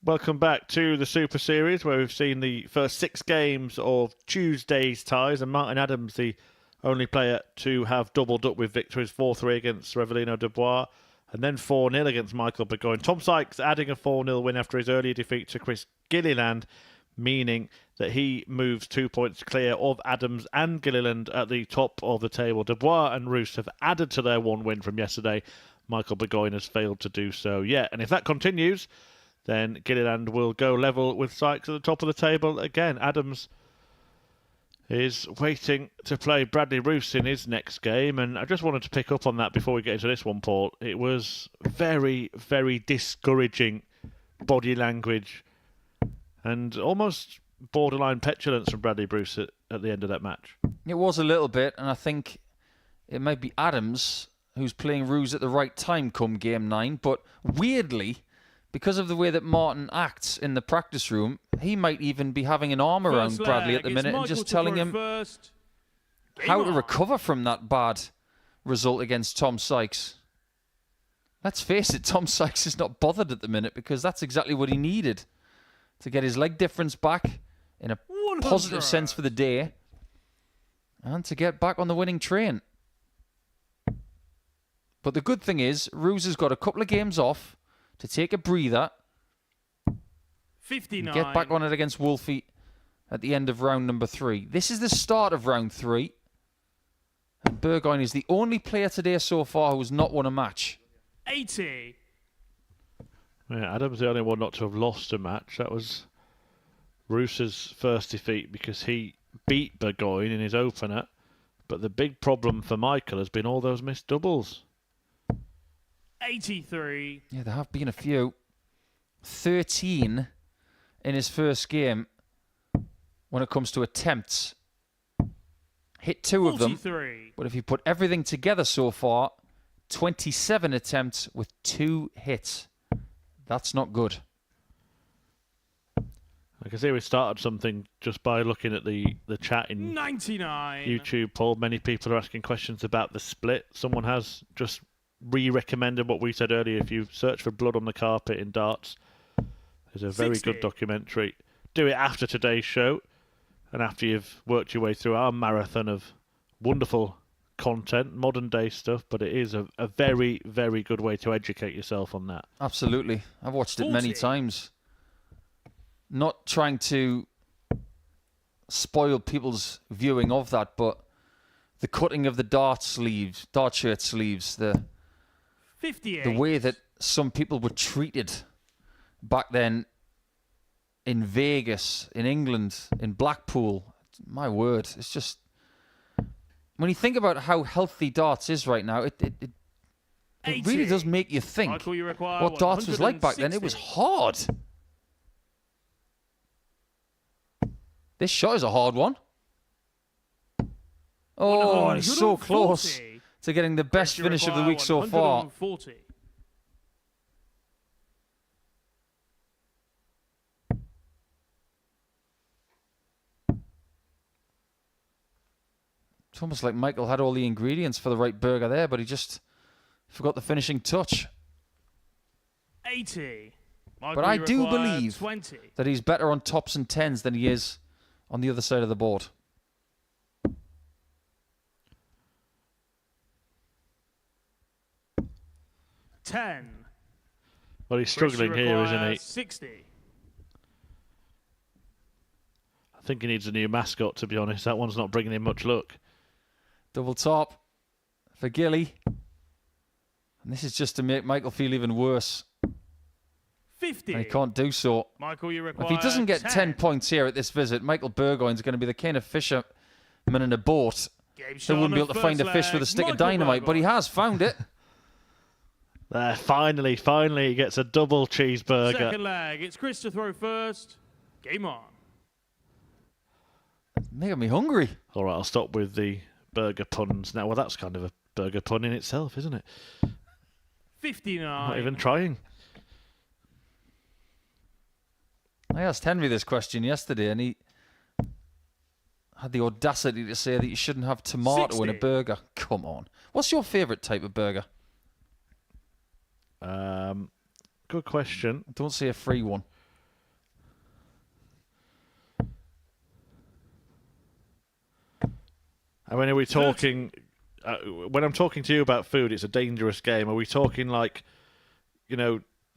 S1: Welcome back to the Super Series, where we've seen the first 6 games of Tuesday's ties, and Martin Adams, the only player to have doubled up with victories, 4-3 against Revelino Dubois, and then 4-0 against Michael Burgoyne. Tom Sykes adding a 4-0 win after his earlier defeat to Chris Gilliland, meaning that he moves 2 points clear of Adams and Gilliland at the top of the table. Dubois and Roos have added to their 1 win from yesterday. Michael Burgoyne has failed to do so yet, and if that continues, then Gilliland will go level with Sykes at the top of the table again. Adams is waiting to play Bradley Roos in his next game, and I just wanted to pick up on that before we get into this one, Paul. It was very, very discouraging body language and almost borderline petulance from Bradley Roos at the end of that match.
S3: It was a little bit, and I think it might be Adams who's playing Roos at the right time come Game 9, but weirdly, because of the way that Martin acts in the practice room, he might even be having an arm around Bradley at the minute and just telling him how to recover from that bad result against Tom Sykes. Let's face it, Tom Sykes is not bothered at the minute because that's exactly what he needed to get his leg difference back in a positive sense for the day and to get back on the winning train. But the good thing is, Roos has got a couple of games off to take a breather,
S5: 59.
S3: Get back on it against Wolfie at the end of round number 3. This is the start of round 3. And Burgoyne is the only player today so far who has not won a match.
S5: 80.
S1: Yeah, Adams the only one not to have lost a match. That was Roos's first defeat because he beat Burgoyne in his opener. But the big problem for Michael has been all those missed doubles.
S5: 83.
S3: Yeah, there have been a few. 13 in his first game when it comes to attempts. Hit 2 of them.
S5: 43.
S3: But if you put everything together so far, 27 attempts with 2 hits. That's not good.
S1: I can see we started something just by looking at the chat in
S5: 99.
S1: YouTube, Paul. Many people are asking questions about the split. Someone has just re-recommended what we said earlier. If you search for Blood on the Carpet in darts, there's a very
S5: 60.
S1: good documentary. Do it after today's show and after you've worked your way through our marathon of wonderful content, modern day stuff, but it is a very, very good way to educate yourself on that.
S3: Absolutely. I've watched it
S5: 40.
S3: many times. Not trying to spoil people's viewing of that, but the cutting of the dart shirt sleeves, the
S5: 58.
S3: the way that some people were treated back then in Vegas, in England, in Blackpool. My word, it's just... When you think about how healthy darts is right now, it really does make you think
S5: Michael, you require
S3: what darts was like back then. It was hard. This shot is a hard one. Oh, and it's so close to getting the best finish of the week so far.
S5: 140.
S3: It's almost like Michael had all the ingredients for the right burger there, but he just forgot the finishing touch.
S5: 80.
S3: But
S5: Michael,
S3: I
S5: you
S3: do
S5: require
S3: believe
S5: 20.
S3: that he's better on tops and tens than he is on the other side of the board.
S5: $10.
S1: Well, he's struggling here, isn't he?
S5: 60.
S1: I think he needs a new mascot, to be honest. That one's not bringing him much luck.
S3: Double top for Gilly. And this is just to make Michael feel even worse.
S5: 50.
S3: And he can't do so.
S5: Michael, you require
S3: If he doesn't get
S5: 10.
S3: 10 points here at this visit, Michael Burgoyne's going to be the kind of fisherman in a boat who wouldn't be able to find a fish with a stick of dynamite, but he has found it.
S1: There, finally, he gets a double cheeseburger.
S5: Second leg. It's Chris to throw first. Game on.
S3: Making me hungry.
S1: All right, I'll stop with the burger puns now. Well, that's kind of a burger pun in itself, isn't it?
S5: 59.
S1: Not even trying.
S3: I asked Henry this question yesterday, and he had the audacity to say that you shouldn't have tomato in a
S5: 60.
S3: burger. Come on. What's your favourite type of burger?
S1: Good question.
S3: Don't say a free one.
S1: we talking... when I'm talking to you about food, it's a dangerous game. Are we talking like,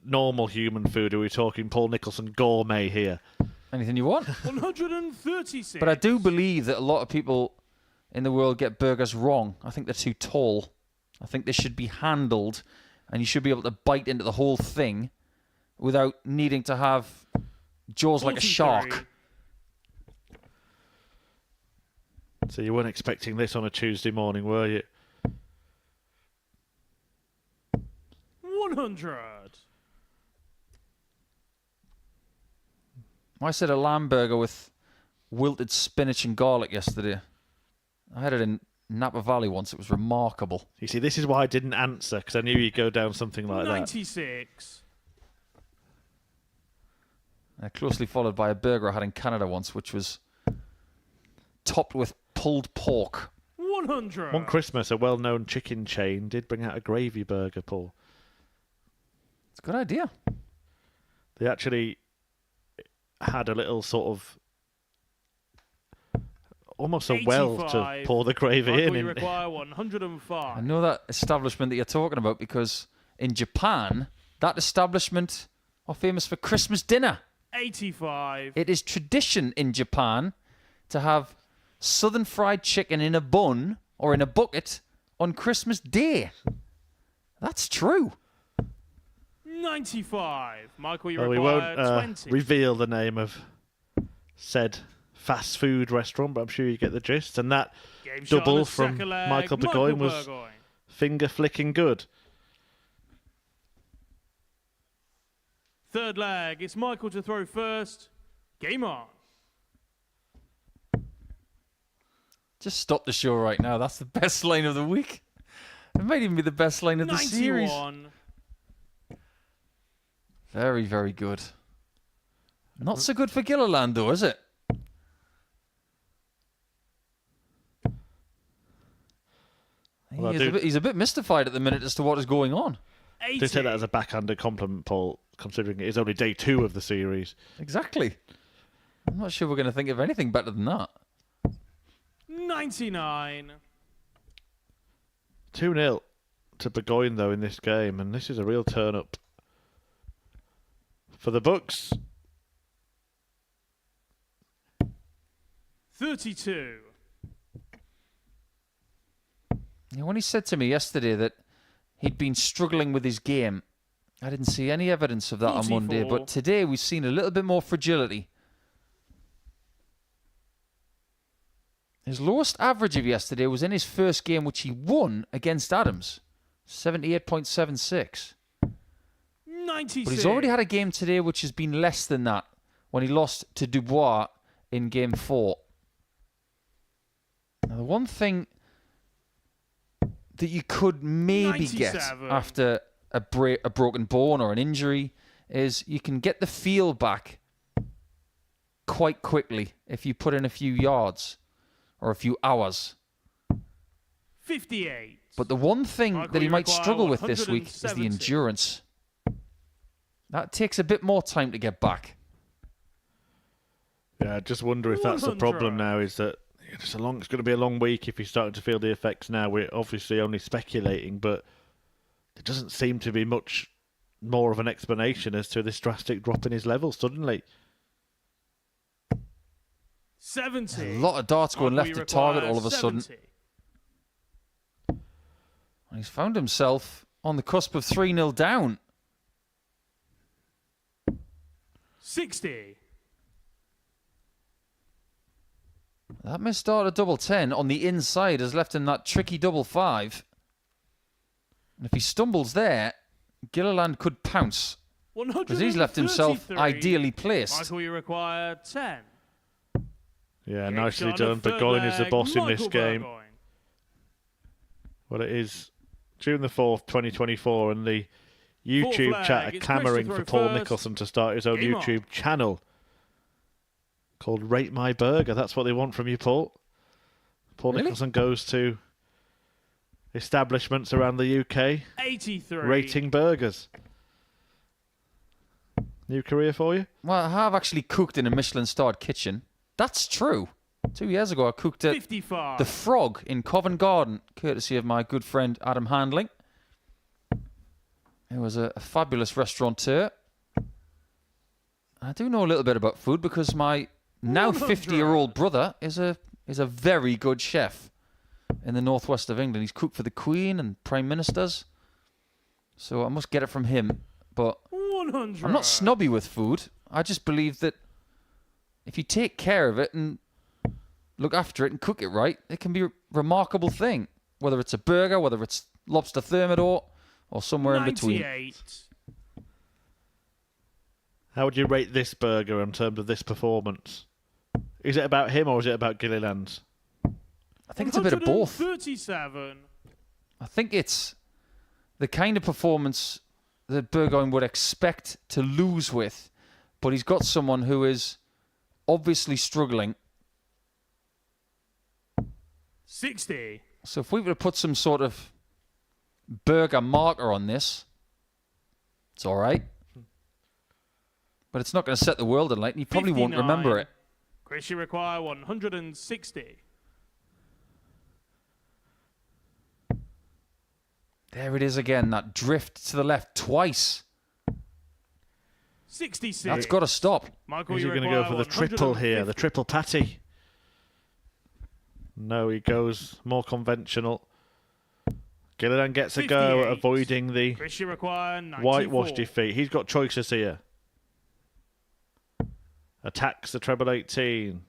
S1: normal human food? Are we talking Paul Nicholson gourmet here?
S3: Anything you want.
S5: 136.
S3: But I do believe that a lot of people in the world get burgers wrong. I think they're too tall. I think they should be handled, and you should be able to bite into the whole thing without needing to have jaws like a shark.
S1: So you weren't expecting this on a Tuesday morning, were you?
S5: 100.
S3: I said a lamb burger with wilted spinach and garlic yesterday. I had it in Napa Valley once. It was remarkable.
S1: You see, this is why I didn't answer, because I knew you'd go down something like
S5: 96.
S3: Closely followed by a burger I had in Canada once, which was topped with pulled pork.
S5: 100.
S1: One Christmas, a well-known chicken chain did bring out a gravy burger, Paul.
S3: It's a good idea.
S1: They actually had a little sort of almost a well to pour the gravy in.
S5: You require 105.
S3: I know that establishment that you're talking about because in Japan, that establishment are famous for Christmas dinner.
S5: 85.
S3: It is tradition in Japan to have southern fried chicken in a bun or in a bucket on Christmas Day. That's true.
S5: 95. Michael, you
S1: Well, we
S5: require
S1: won't
S5: 20.
S1: reveal the name of said fast food restaurant, but I'm sure you get the gist. And that
S5: Game shot on
S1: double
S5: the
S1: from
S5: second leg,
S1: Michael Burgoyne was
S5: Burgoyne.
S1: finger flicking good.
S5: Third leg, it's Michael to throw first. Game on.
S3: Just stop the show right now. That's the best line of the week. It might even be the best line of the series.
S5: 91.
S3: Very, very good. Not so good for Gilliland, though, is it?
S1: Well,
S3: He's a bit mystified at the minute as to what is going on.
S1: I do take that as a backhanded compliment, Paul, considering it is only day 2 of the series.
S3: Exactly. I'm not sure we're going to think of anything better than that.
S5: 99.
S1: 2-0 to Burgoyne, though, in this game, and this is a real turn-up for the Bucks.
S5: 32.
S3: When he said to me yesterday that he'd been struggling with his game, I didn't see any evidence of that
S5: 44.
S3: on Monday, but today we've seen a little bit more fragility. His lowest average of yesterday was in his first game, which he won against Adams, 78.76.
S5: 96.
S3: But he's already had a game today which has been less than that when he lost to Dubois in game 4. Now, the one thing that you could maybe get
S5: 97.
S3: after a broken bone or an injury is you can get the feel back quite quickly if you put in a few yards or a few hours.
S5: 58.
S3: But the one thing
S5: Michael,
S3: that he
S5: you
S3: might
S5: require
S3: struggle with this week is the
S5: 170.
S3: endurance. That takes a bit more time to get back.
S1: Yeah, I just wonder if that's the problem now, is that it's going to be a long week if he's starting to feel the effects now. We're obviously only speculating, but there doesn't seem to be much more of an explanation as to this drastic drop in his levels suddenly.
S5: 70.
S3: A lot of darts going
S5: Michael,
S3: left
S5: you
S3: to target
S5: require
S3: all of a sudden.
S5: 70.
S3: And he's found himself on the cusp of 3-0 down.
S5: 60.
S3: That missed start at double 10 on the inside has left him that tricky double 5. And if he stumbles there, Gilliland could pounce. Because he's left himself
S5: 133.
S3: ideally placed.
S5: Michael, you require 10.
S1: Yeah,
S5: Game
S1: nicely
S5: shot on
S1: done.
S5: the third
S1: Burgoyne is the
S5: leg,
S1: boss in this
S5: Michael
S1: game.
S5: Burgoyne.
S1: Well, it is June the 4th, 2024, and the
S5: Fourth
S1: YouTube
S5: leg,
S1: chat are
S5: it's
S1: clamouring
S5: Chris
S1: for
S5: to
S1: Paul
S5: throw first.
S1: Nicholson to start his own
S5: Game on.
S1: YouTube channel called Rate My Burger. That's what they want from you, Paul. Paul
S3: Really?
S1: Nicholson goes to establishments around the UK
S5: 83.
S1: rating burgers. New career for you?
S3: Well, I have actually cooked in a Michelin-starred kitchen. That's true. 2 years ago, I cooked at
S5: 55.
S3: the Frog in Covent Garden, courtesy of my good friend Adam Handling. He was a fabulous restaurateur. I do know a little bit about food because my now 50-year-old brother is a very good chef in the northwest of England. He's cooked for the Queen and Prime Ministers. So I must get it from him. But
S5: 100.
S3: I'm not snobby with food. I just believe that if you take care of it and look after it and cook it right, it can be a remarkable thing. Whether it's a burger, whether it's lobster thermidor, or somewhere in between.
S5: 98.
S1: How would you rate this burger in terms of this performance? Is it about him or is it about Gilliland's?
S3: I think it's a bit of both.
S5: 37.
S3: I think it's the kind of performance that Burgoyne would expect to lose with, but he's got someone who is obviously struggling.
S5: 60.
S3: So if we were to put some sort of burger marker on this, it's all right. But it's not going to set the world alight, and you probably won't
S5: 59.
S3: remember it.
S5: Chris, you require 160.
S3: There it is again, that drift to the left twice.
S5: 66.
S3: That's got to stop.
S5: Michael,
S1: Is he
S5: you
S1: going to go for the triple here, the triple patty? No, he goes more conventional. Gilliland gets a go at
S5: 58.
S1: avoiding the
S5: Chris, you require 94.
S1: whitewashed defeat. He's got choices here. Attacks the treble 18.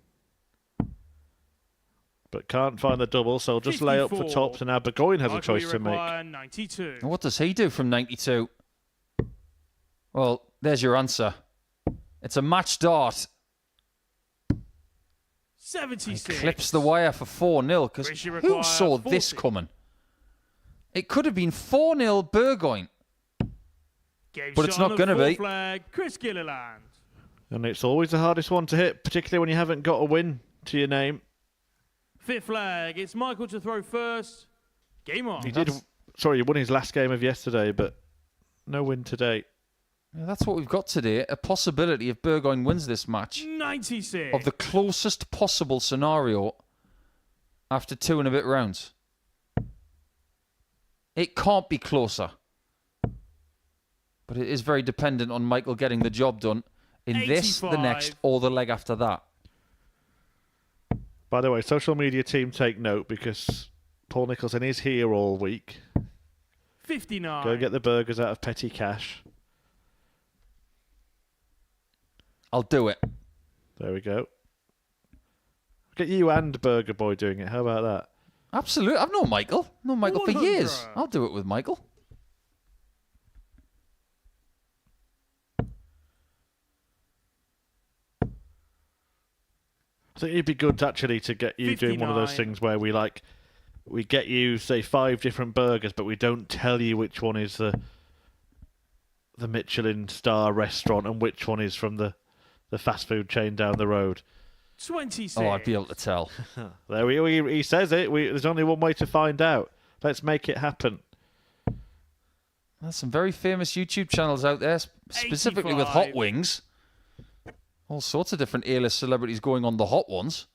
S1: But can't find the double, so just lay up for
S5: 54.
S1: tops, and now Burgoyne has
S5: Michael,
S1: a choice
S5: you
S1: to make.
S5: require 92.
S3: And what does he do from 92? Well, there's your answer. It's a match dart.
S5: 76.
S3: He clips the wire for 4-0, because
S5: Chris, you
S3: who
S5: require
S3: saw
S5: 40.
S3: this coming? It could have been 4-0 Burgoyne.
S5: Game
S3: But it's
S5: shot
S3: not
S5: on
S3: gonna
S5: the full
S3: be.
S5: Flag, Chris Gilliland.
S1: And it's always the hardest one to hit, particularly when you haven't got a win to your name.
S5: Fifth flag. It's Michael to throw first. Game on.
S1: He he won his last game of yesterday, but no win today.
S3: Yeah, that's what we've got today. A possibility if Burgoyne wins this match
S5: 96.
S3: of the closest possible scenario after 2 and a bit rounds. It can't be closer. But it is very dependent on Michael getting the job done in this, the
S5: 85.
S3: next, or the leg after that.
S1: By the way, social media team, take note, because Paul Nicholson is here all week.
S5: 59.
S1: Go and get the burgers out of petty cash.
S3: I'll do it.
S1: There we go. Get you and Burger Boy doing it. How about that?
S3: Absolutely. I've known Michael. Known Michael for
S5: 100.
S3: years. I'll do it with Michael.
S1: I think it'd be good actually to get you doing one of those
S5: 59.
S1: things where we get you, say, 5 different burgers, but we don't tell you which one is the Michelin star restaurant and which one is from the fast food chain down the road.
S5: 26.
S3: Oh, I'd be able to tell.
S1: There he says it. There's only one way to find out. Let's make it happen.
S3: There's some very famous YouTube channels out there, specifically with
S5: 85.
S3: hot wings. All sorts of different A-list celebrities going on the hot ones.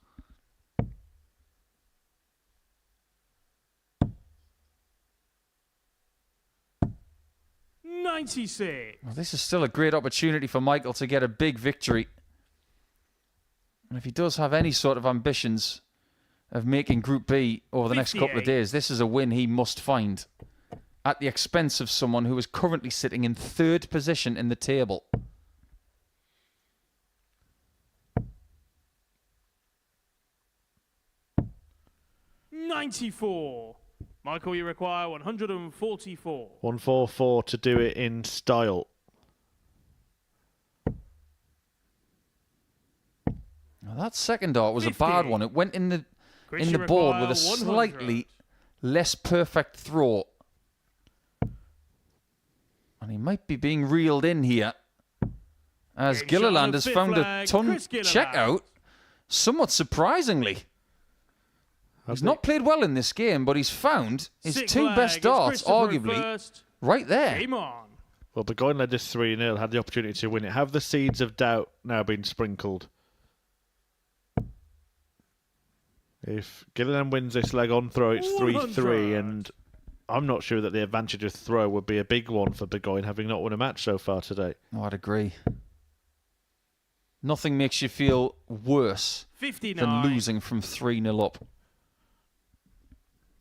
S5: $96. 96.
S3: Well, this is still a great opportunity for Michael to get a big victory. And if he does have any sort of ambitions of making Group B over the next couple of
S5: 58.
S3: days, this is a win he must find at the expense of someone who is currently sitting in 3rd position in the table.
S5: $94. Michael, you require 144.
S1: 144 to do it in style.
S3: Now, that second dart was
S5: 50.
S3: a bad one. It went in the
S5: Chris,
S3: in
S5: you
S3: the board
S5: require
S3: with a
S5: 100.
S3: slightly less perfect throw. And he might be being reeled in here. As
S5: Game shot
S3: Gilliland
S5: on the
S3: has
S5: fifth
S3: found a
S5: flag,
S3: ton
S5: Chris Gilliland.
S3: check out, somewhat surprisingly. He's not played well in this game, but he's found his
S5: Sixth
S3: 2
S5: flag,
S3: best
S5: it's
S3: darts,
S5: Christopher
S3: arguably,
S5: first.
S3: right there.
S5: Game on.
S1: Well, Burgoyne led this 3-0, had the opportunity to win it. Have the seeds of doubt now been sprinkled? If Gilliland wins this leg on throw, it's 3-3, and I'm not sure that the advantage of throw would be a big one for Burgoyne, having not won a match so far today.
S3: Oh, I'd agree. Nothing makes you feel worse
S5: 59.
S3: than losing from 3-0 up.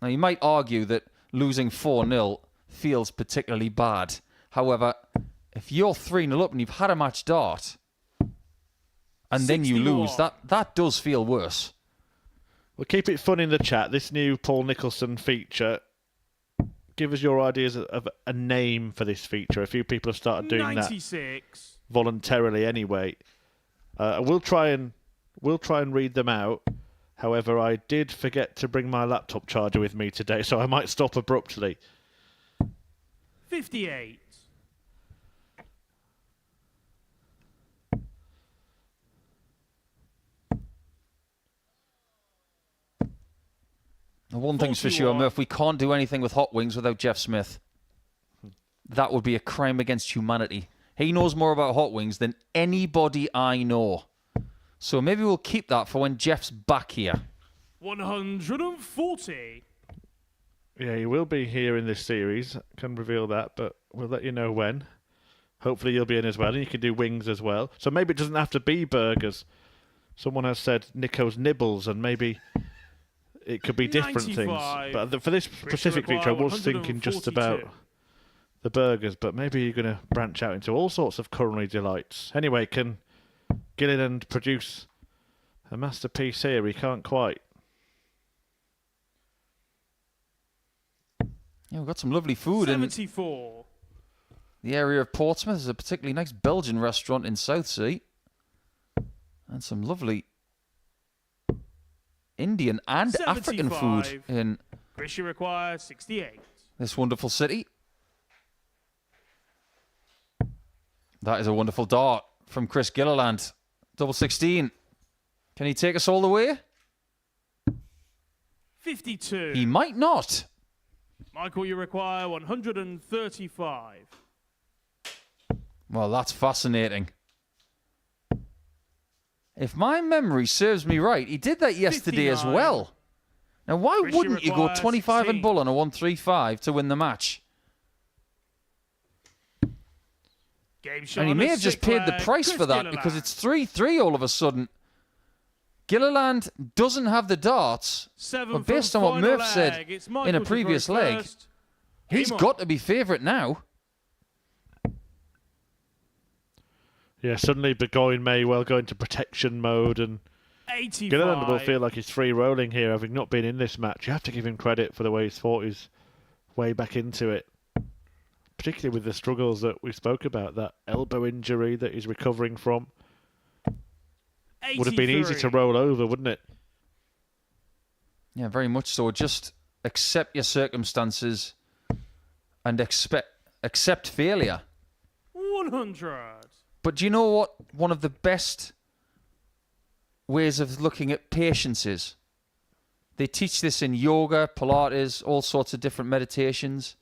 S3: Now, you might argue that losing 4-0 feels particularly bad. However, if you're 3-0 up and you've had a match start, and then you
S5: 61.
S3: lose, that does feel worse.
S1: We'll keep it fun in the chat. This new Paul Nicholson feature, give us your ideas of a name for this feature. A few people have started doing
S5: 96.
S1: that voluntarily anyway. We'll try and read them out. However, I did forget to bring my laptop charger with me today, so I might stop abruptly.
S5: 58.
S3: One thing's for sure, Murph, we can't do anything with Hot Wings without Jeff Smith. That would be a crime against humanity. He knows more about Hot Wings than anybody I know. So maybe we'll keep that for when Jeff's back here.
S5: 140.
S1: Yeah, he will be here in this series. Can reveal that, but we'll let you know when. Hopefully you'll be in as well, and you can do wings as well. So maybe it doesn't have to be burgers. Someone has said Nico's Nibbles, and maybe it could be different
S5: 95.
S1: things. But for this specific feature, I was thinking just about the burgers, but maybe you're going to branch out into all sorts of culinary delights. Anyway, can Gilliland produce a masterpiece here? He can't quite.
S3: Yeah, we've got some lovely food in
S5: 74.
S3: the area of Portsmouth. There's a particularly nice Belgian restaurant in Southsea. And some lovely Indian and African
S5: 75.
S3: food in
S5: Grisha requires 68.
S3: this wonderful city. That is a wonderful dart from Chris Gilliland. Double 16. Can he take us all the way?
S5: 52.
S3: He might not.
S5: Michael, you require 135.
S3: Well, that's fascinating. If my memory serves me right, he did that yesterday as
S5: 59.
S3: well. Now, why
S5: Christian
S3: wouldn't you go
S5: requires
S3: 25
S5: 16.
S3: and bull on a 135 to win the match?
S5: Game shot
S3: And he
S5: on
S3: may
S5: a
S3: have just
S5: sick
S3: paid the
S5: leg.
S3: price
S5: Chris
S3: for that
S5: Gilliland.
S3: because it's 3-3 all of a sudden. Gilliland doesn't have the darts,
S5: 7
S3: but based on what Murph said in a previous leg, he's got to be favourite now.
S1: Yeah, suddenly Burgoyne may well go into protection mode, and
S5: 85.
S1: Gilliland will feel like he's free rolling here, having not been in this match. You have to give him credit for the way he's fought his way back into it, particularly with the struggles that we spoke about, that elbow injury that he's recovering from.
S5: 83.
S1: Would have been easy to roll over, wouldn't it?
S3: Yeah, very much so. Just accept your circumstances and accept failure.
S5: 100.
S3: But do you know what one of the best ways of looking at patience is? They teach this in yoga, Pilates, all sorts of different meditations.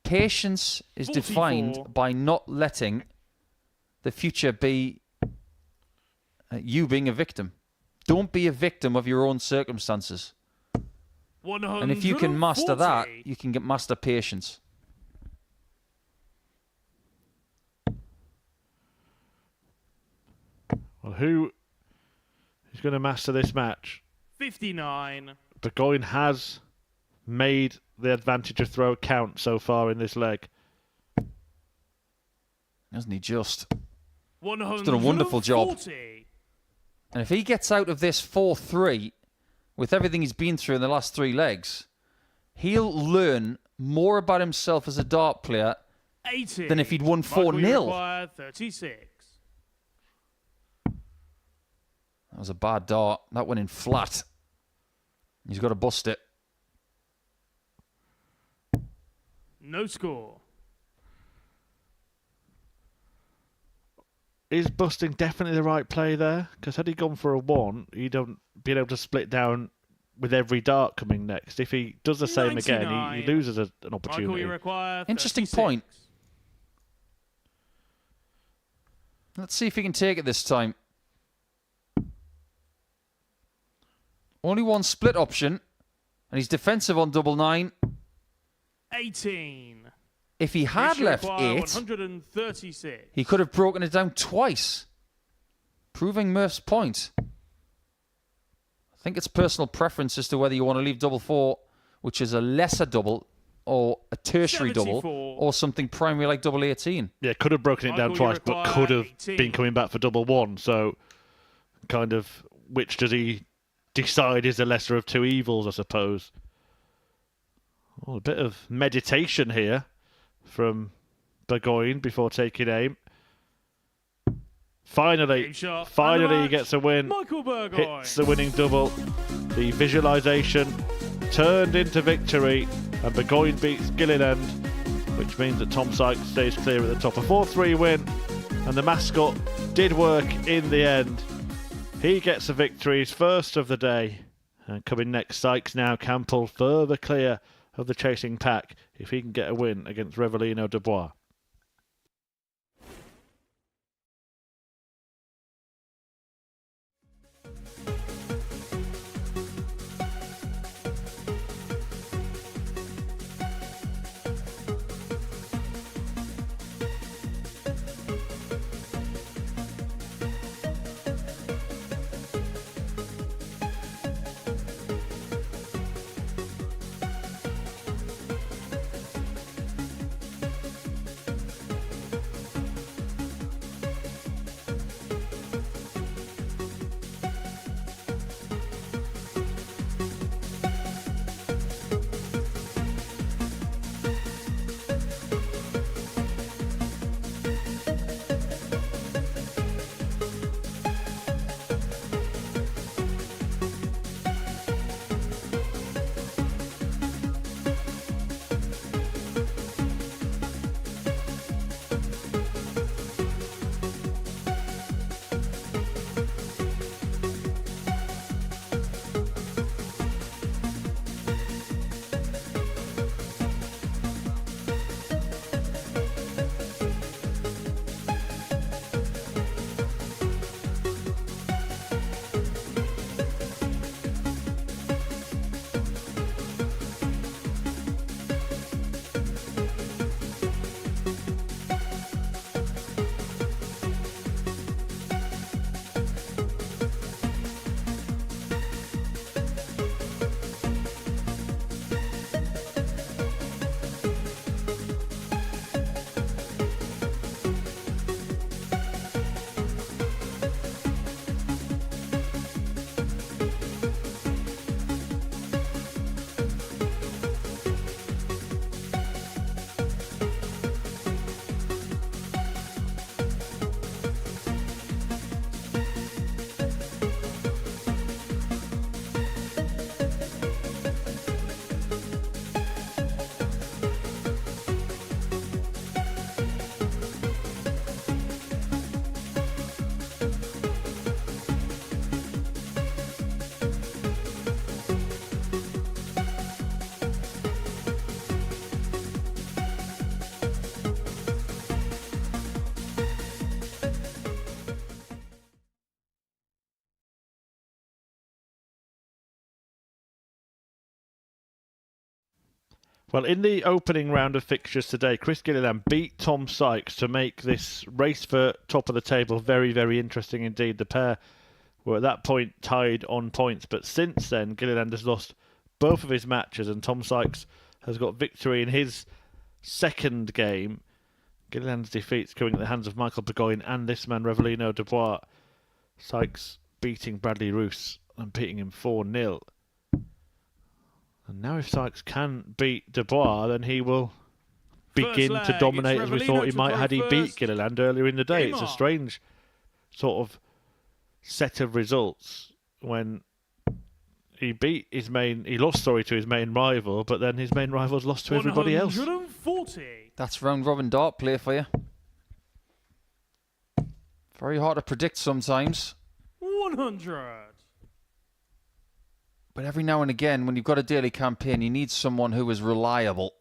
S3: Patience is
S5: 44.
S3: defined by not letting the future be you being a victim. Don't be a victim of your own circumstances.
S5: 140.
S3: And if you can master that, you can master patience.
S1: Well, who is going to master this match?
S5: 59.
S1: Burgoyne has made the advantage of throw count so far in this leg.
S3: Hasn't he just?
S5: 140.
S3: He's done a wonderful job. And if he gets out of this 4-3, with everything he's been through in the last 3 legs, he'll learn more about himself as a dart player
S5: 80.
S3: than if he'd won
S5: Michael, you
S3: 4-0.
S5: require 36.
S3: That was a bad dart. That went in flat. He's got to bust it.
S5: No score.
S1: Is busting definitely the right play there? Because had he gone for a 1, he'd don't been able to split down with every dart coming next. If he does the same
S5: 99.
S1: again, he loses an opportunity.
S5: Michael, you require 36.
S3: Interesting point. Let's see if he can take it this time. Only one split option, and he's defensive on double 9.
S5: 18.
S3: If he had
S5: Issue
S3: left
S5: require
S3: 8,
S5: 136.
S3: he could have broken it down twice, proving Murph's point. I think it's personal preference as to whether you want to leave double 4, which is a lesser double, or a tertiary
S5: 74.
S3: double, or something primary like double 18.
S1: Yeah, could have broken it down
S5: Michael,
S1: twice,
S5: you
S1: but
S5: require
S1: could have
S5: 18.
S1: been coming back for double 1. So, kind of, which does he decide is the lesser of two evils, I suppose? Oh, a bit of meditation here from Burgoyne before taking aim. Finally,
S5: Game shot.
S1: finally
S5: And
S1: he
S5: the
S1: gets a win.
S5: Michael Burgoyne.
S1: Hits the winning double. The visualisation turned into victory, and Burgoyne beats Gilliland, which means that Tom Sykes stays clear at the top. A 4-3 win, and the mascot did work in the end. He gets a victory, his first of the day. And coming next, Sykes now can pull further clear of the chasing pack if he can get a win against Revelino Dubois. Well, in the opening round of fixtures today, Chris Gilliland beat Tom Sykes to make this race for top of the table very, very interesting indeed. The pair were at that point tied on points, but since then, Gilliland has lost both of his matches, and Tom Sykes has got victory in his second game. Gilliland's defeats coming at the hands of Michael Burgoyne and this man, Revelino Dubois. Sykes beating Bradley Roos and beating him 4-0. And now if Sykes can beat Dubois, then he will begin to dominate as we thought he might had he beat Gilliland earlier in the day. It's a strange sort of set of results when he beat his main... He lost, to his main rival, but then his main rival's lost to everybody else.
S5: 140.
S3: That's round robin dart play for you. Very hard to predict sometimes.
S5: 100.
S3: But every now and again, when you've got a daily campaign, you need someone who is reliable.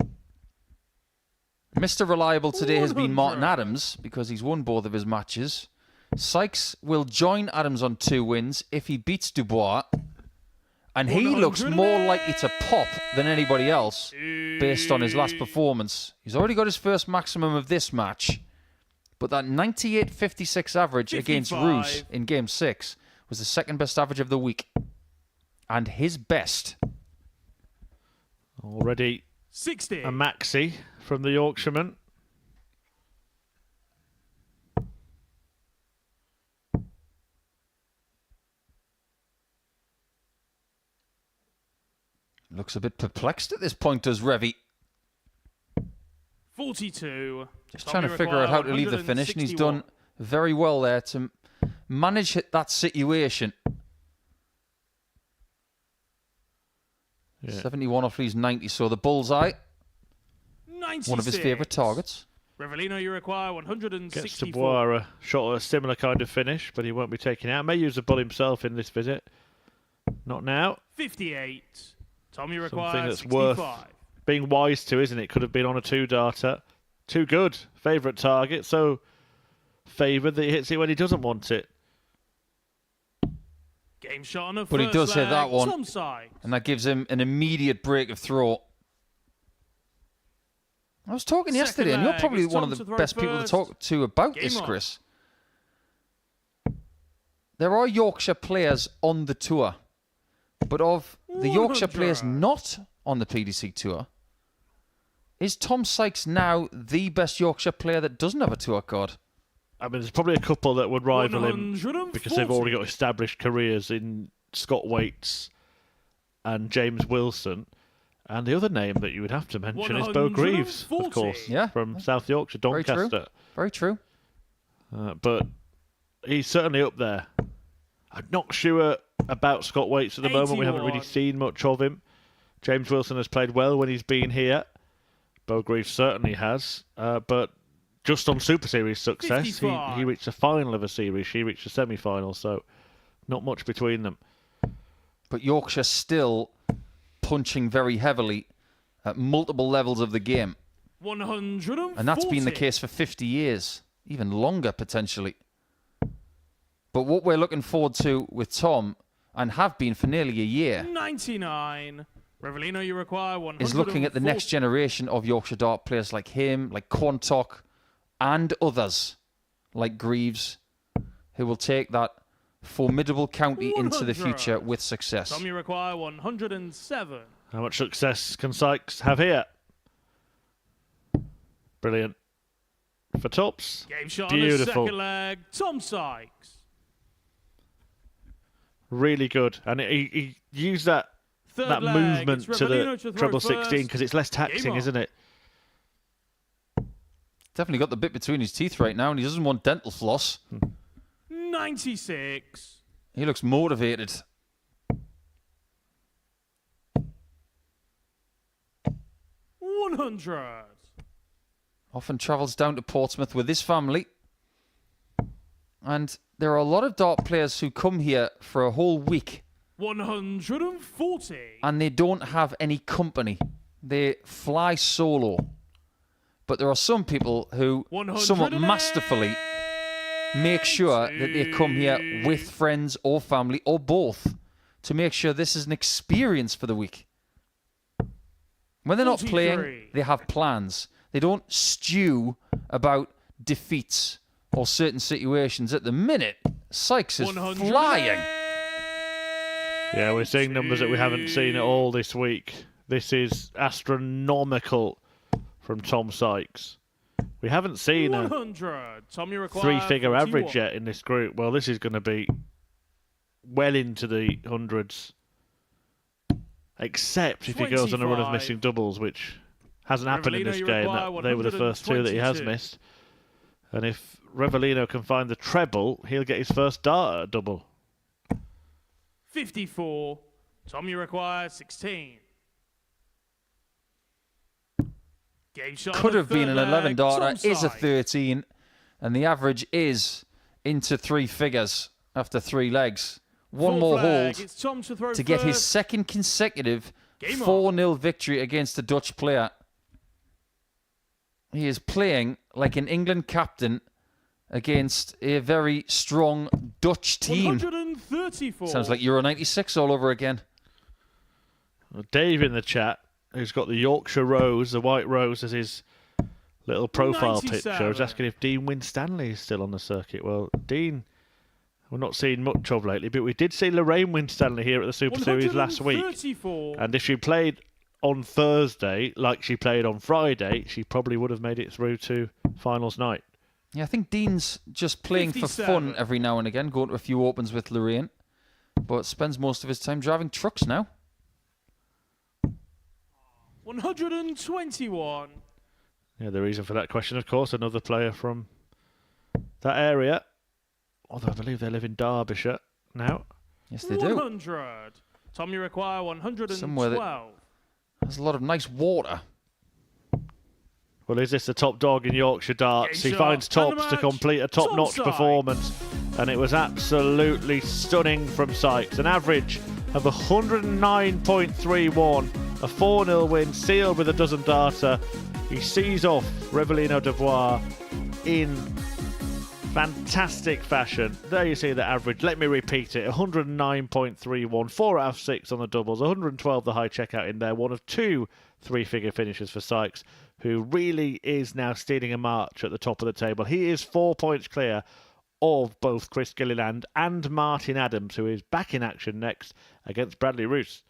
S3: Mr. Reliable today has been Martin Adams, because he's won both of his matches. Sykes will join Adams on 2 wins if he beats Dubois. And he looks more likely to pop than anybody else based on his last performance. He's already got his first maximum of this match. But that 98.56 average
S5: 55.
S3: against Rouge in Game 6 was the second best average of the week. And his best.
S1: Already
S5: 60.
S1: a maxi from the Yorkshireman.
S3: Looks a bit perplexed at this point, does Revy.
S5: 42.
S3: Just trying to figure out how to leave the finish, and he's done very well there to manage that situation.
S1: Yeah.
S3: 71 off these 90, so the bullseye.
S5: 96.
S3: One of his favourite targets.
S5: Revelino, you require 164.
S1: Gets to Boira, shot a similar kind of finish, but he won't be taken out. May use the bull himself in this visit. Not now.
S5: 58. Tom, you require
S1: Something that's
S5: 65.
S1: worth being wise to, isn't it? Could have been on a 2-darter. Too good. Favourite target, so favoured that he hits it when he doesn't want it.
S5: Game shot on a
S3: But he
S5: first
S3: does hit
S5: leg.
S3: that one,
S5: Tom Sykes.
S3: and that gives him an immediate break of throw. I was talking yesterday, and you're
S5: leg,
S3: probably
S5: it's
S3: one
S5: Tom
S3: of the
S5: to throw
S3: best people to
S5: first.
S3: talk to about
S5: Game
S3: this,
S5: on.
S3: Chris. There are Yorkshire players on the tour, but of the Yorkshire players
S5: 100.
S3: not on the PDC tour, is Tom Sykes now the best Yorkshire player that doesn't have a tour card?
S1: I mean, there's probably a couple that would rival him
S5: 140.
S1: because they've already got established careers in Scott Waits and James Wilson. And the other name that you would have to mention is Bo Greaves, of
S5: 140.
S1: course,
S3: Yeah.
S1: from South Yorkshire,
S3: Very true.
S1: Doncaster.
S3: Very true.
S1: But he's certainly up there. I'm not sure about Scott Waits at the moment. We haven't really
S5: 81.
S1: seen much of him. James Wilson has played well when he's been here. Bo Greaves certainly has. But just on Super Series success, he
S5: 55.
S1: reached the final of a series. She reached the semi-final, so not much between them.
S3: But Yorkshire still punching very heavily at multiple levels of the game.
S5: 140.
S3: And that's been the case for 50 years, even longer potentially. But what we're looking forward to with Tom, and have been for nearly a year,
S5: 99. Revelino, you require 140.
S3: is looking at the next generation of Yorkshire dart players like him, like Quantock, and others like Greaves, who will take that formidable county into the
S5: 100.
S3: future with success.
S5: Tom, you require 107.
S1: How much success can Sykes have here? Brilliant. For tops.
S5: Game shot on the
S1: Beautiful.
S5: second leg. Tom Sykes.
S1: Really good. And he used that
S5: Third leg,
S1: movement
S5: it's
S1: to the
S5: Revelino to throw
S1: treble
S5: first.
S1: 16 because it's less
S5: Game
S1: taxing,
S5: on.
S1: isn't it?
S3: Definitely got the bit between his teeth right now, and he doesn't want dental floss.
S5: 96.
S3: He looks motivated.
S5: 100.
S3: Often travels down to Portsmouth with his family. And there are a lot of dart players who come here for a whole week
S5: 140.
S3: and they don't have any company. They fly solo. But there are some people who somewhat masterfully make sure that they come here with friends or family or both to make sure this is an experience for the week. When they're not
S5: 43.
S3: playing, they have plans. They don't stew about defeats or certain situations. At the minute, Sykes is flying.
S1: Yeah, we're seeing numbers that we haven't seen at all this week. This is astronomical from Tom Sykes. We haven't seen a
S5: 100. Tom, you require
S1: 3-figure
S5: 41.
S1: average yet in this group. Well, this is going to be well into the hundreds. Except if he goes on a run of
S5: 25.
S1: missing doubles, which hasn't happened in
S5: Revelino,
S1: this
S5: you
S1: game.
S5: require
S1: They were the first two that he has
S5: 122.
S1: missed. And if Revelino can find the treble, he'll get his first dart at a double.
S5: 54. Tom, you require 16. Game shot on
S3: Could
S5: the
S3: have been
S5: third
S3: an 11
S5: leg.
S3: darter,
S5: Tom
S3: is a
S5: Sykes.
S3: 13, and the average is into 3 figures after 3 legs. One
S5: Full
S3: more
S5: flag.
S3: hold
S5: It's Tom to throw
S3: to get his
S5: first.
S3: second consecutive
S5: Game on.
S3: 4-0 victory against a Dutch player. He is playing like an England captain against a very strong Dutch team.
S5: 134.
S3: Sounds like Euro 96 all over again.
S1: Dave in the chat, who's got the Yorkshire Rose, the White Rose as his little profile
S5: 97.
S1: picture, is asking if Dean Winstanley is still on the circuit. Well, Dean, we're not seeing much of lately, but we did see Lorraine Winstanley here at the Super Series last week.
S5: 134.
S1: And if she played on Thursday like she played on Friday, she probably would have made it through to finals night.
S3: Yeah, I think Dean's just playing
S5: 57.
S3: for fun every now and again, going to a few opens with Lorraine, but spends most of his time driving trucks now.
S5: 121.
S1: Yeah, the reason for that question, of course, another player from that area. Although I believe they live in Derbyshire now.
S3: Yes, they do.
S5: 100. Tom, you require 112.
S3: Somewhere there's a lot of nice water.
S1: Well, is this the top dog in Yorkshire darts?
S5: Game
S1: He
S5: shot.
S1: finds
S5: And the
S1: Tops to
S5: match.
S1: complete a top-notch
S5: Topside.
S1: performance, and it was absolutely stunning from Sykes. An average of 109.31, a 4-0 win, sealed with a dozen darter. He sees off Revelino Devoir in fantastic fashion. There you see the average. Let me repeat it. 109.31, 4 out of 6 on the doubles, 112 the high checkout in there. One of 2 three-figure finishes for Sykes, who really is now stealing a march at the top of the table. He is 4 points clear of both Chris Gilliland and Martin Adams, who is back in action next against Bradley Roos.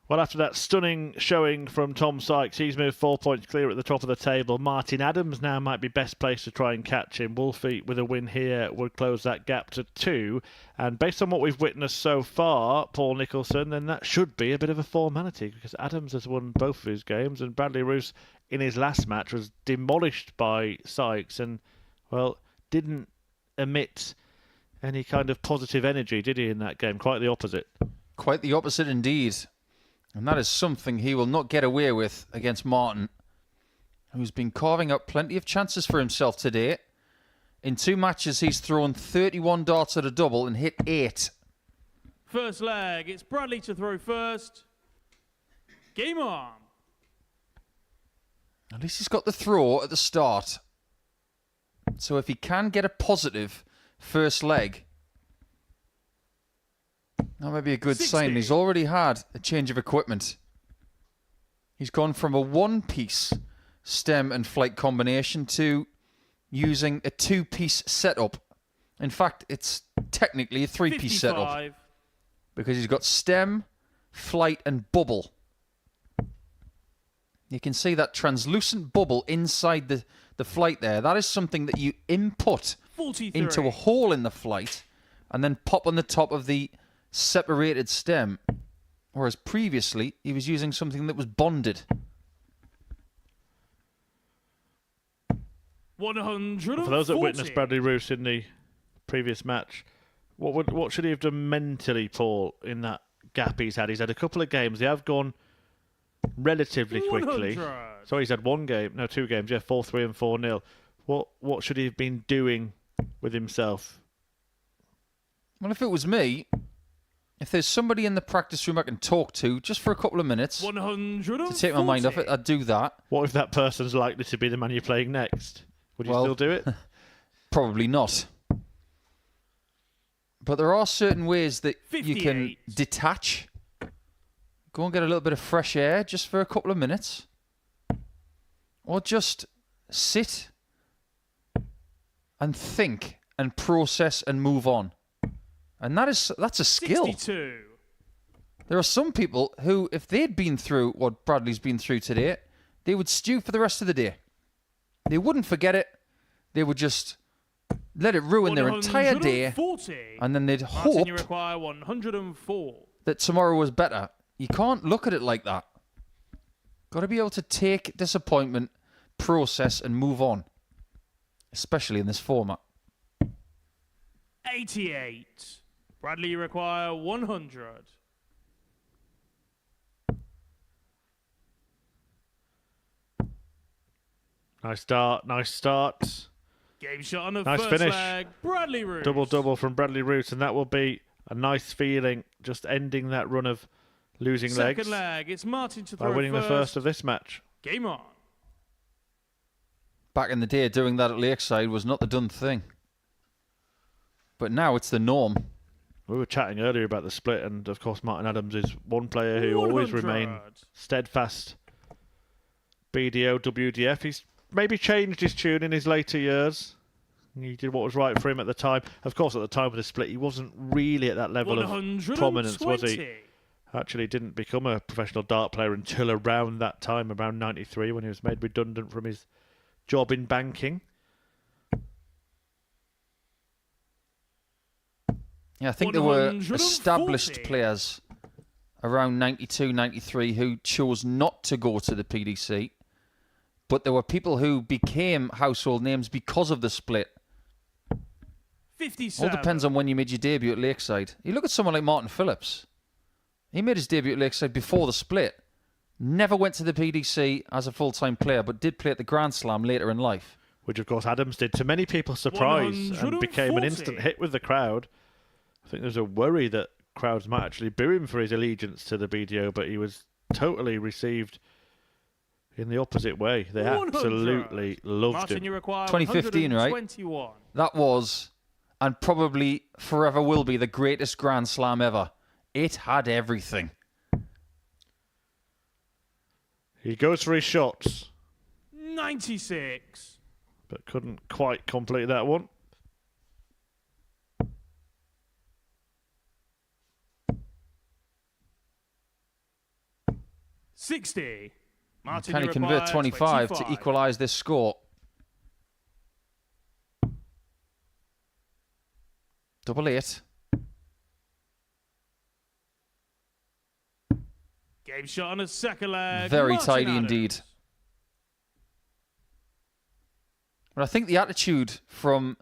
S1: Well, after that stunning showing from Tom Sykes, he's moved 4 points clear at the top of the table. Martin Adams now might be best placed to try and catch him. Wolfie, with a win here, would close that gap to 2. And based on what we've witnessed so far, Paul Nicholson, then that should be a bit of a formality, because Adams has won both of his games, and Bradley Roos, in his last match, was demolished by Sykes and, well, didn't emit any kind of positive energy, did he, in that game? Quite the opposite.
S3: Quite the opposite indeed. And that is something he will not get away with against Martin, who's been carving up plenty of chances for himself today. In 2 matches, he's thrown 31 darts at a double and hit 8.
S5: First leg, it's Bradley to throw first. Game on.
S3: At least he's got the throw at the start. So if he can get a positive first leg, that might be a good
S5: 60.
S3: sign. He's already had a change of equipment. He's gone from a one-piece stem and flight combination to using a two-piece setup. In fact, it's technically a three-piece setup
S5: 55.
S3: because he's got stem, flight, and bubble. You can see that translucent bubble inside the flight there. That is something that you input
S5: 43.
S3: into a hole in the flight and then pop on the top of the separated stem. Whereas previously, he was using something that was bonded.
S5: 140.
S1: For those that witnessed Bradley Roos in the previous match, what should he have done mentally, Paul, in that gap he's had? He's had a couple of games. They have gone relatively quickly.
S5: 100.
S1: So he's had 2 games, 4-3 and 4-0. What should he have been doing with himself?
S3: Well, if it was me, if there's somebody in the practice room I can talk to just for a couple of minutes
S5: 140.
S3: to take my mind off it, I'd do that.
S1: What if that person's likely to be the man you're playing next? Would you still do it?
S3: Probably not. But there are certain ways that you can
S5: 58.
S3: detach. Go and get a little bit of fresh air just for a couple of minutes. Or just sit and think and process and move on. And that's a skill.
S5: 62.
S3: There are some people who, if they'd been through what Bradley's been through today, they would stew for the rest of the day. They wouldn't forget it. They would just let it ruin their entire day.
S5: 140.
S3: And then they'd
S5: Martin,
S3: hope
S5: you require 104.
S3: that tomorrow was better. You can't look at it like that. Got to be able to take disappointment, process, and move on. Especially in this format.
S5: 88. Bradley, you require 100.
S1: Nice start.
S5: Game shot on the
S1: Nice
S5: first
S1: finish.
S5: leg. Bradley Roos.
S1: Double from Bradley Roos, and that will be a nice feeling, just ending that run of losing
S5: Second
S1: legs
S5: leg. It's Martin to
S1: by
S5: throw
S1: winning the first of this match.
S5: Game on.
S3: Back in the day, doing that at Lakeside was not the done thing. But now it's the norm.
S1: We were chatting earlier about the split, and of course Martin Adams is one player who always
S5: 100.
S1: remained steadfast. BDO, WDF. He's maybe changed his tune in his later years. He did what was right for him at the time. Of course, at the time of the split, he wasn't really at that level of
S5: 120.
S1: prominence, was he? Actually didn't become a professional dart player until around that time, around 93, when he was made redundant from his job in banking.
S3: Yeah, I think there were
S5: 140.
S3: established players around 92, 93 who chose not to go to the PDC. But there were people who became household names because of the split.
S5: 57.
S3: All depends on when you made your debut at Lakeside. You look at someone like Martin Phillips. He made his debut at Lakeside before the split. Never went to the PDC as a full-time player, but did play at the Grand Slam later in life.
S1: Which, of course, Adams did to many people's surprise and became an
S5: 140.
S1: instant hit with the crowd. I think there's a worry that crowds might actually boo him for his allegiance to the BDO, but he was totally received in the opposite way. They
S5: 100.
S1: absolutely loved
S5: Martin,
S1: him.
S5: you require
S3: 2015, right?
S5: 121.
S3: That was, and probably forever will be, the greatest Grand Slam ever. It had everything.
S1: He goes for his shots,
S5: 96.
S1: but couldn't quite complete that one.
S5: $60. Martin,
S3: Can he
S5: you
S3: convert
S5: require
S3: 25 to
S5: 25.
S3: equalise this score? Double 8.
S5: Game shot on a second leg.
S3: Very
S5: Martin
S3: tidy
S5: Adams.
S3: indeed. But I think the attitude from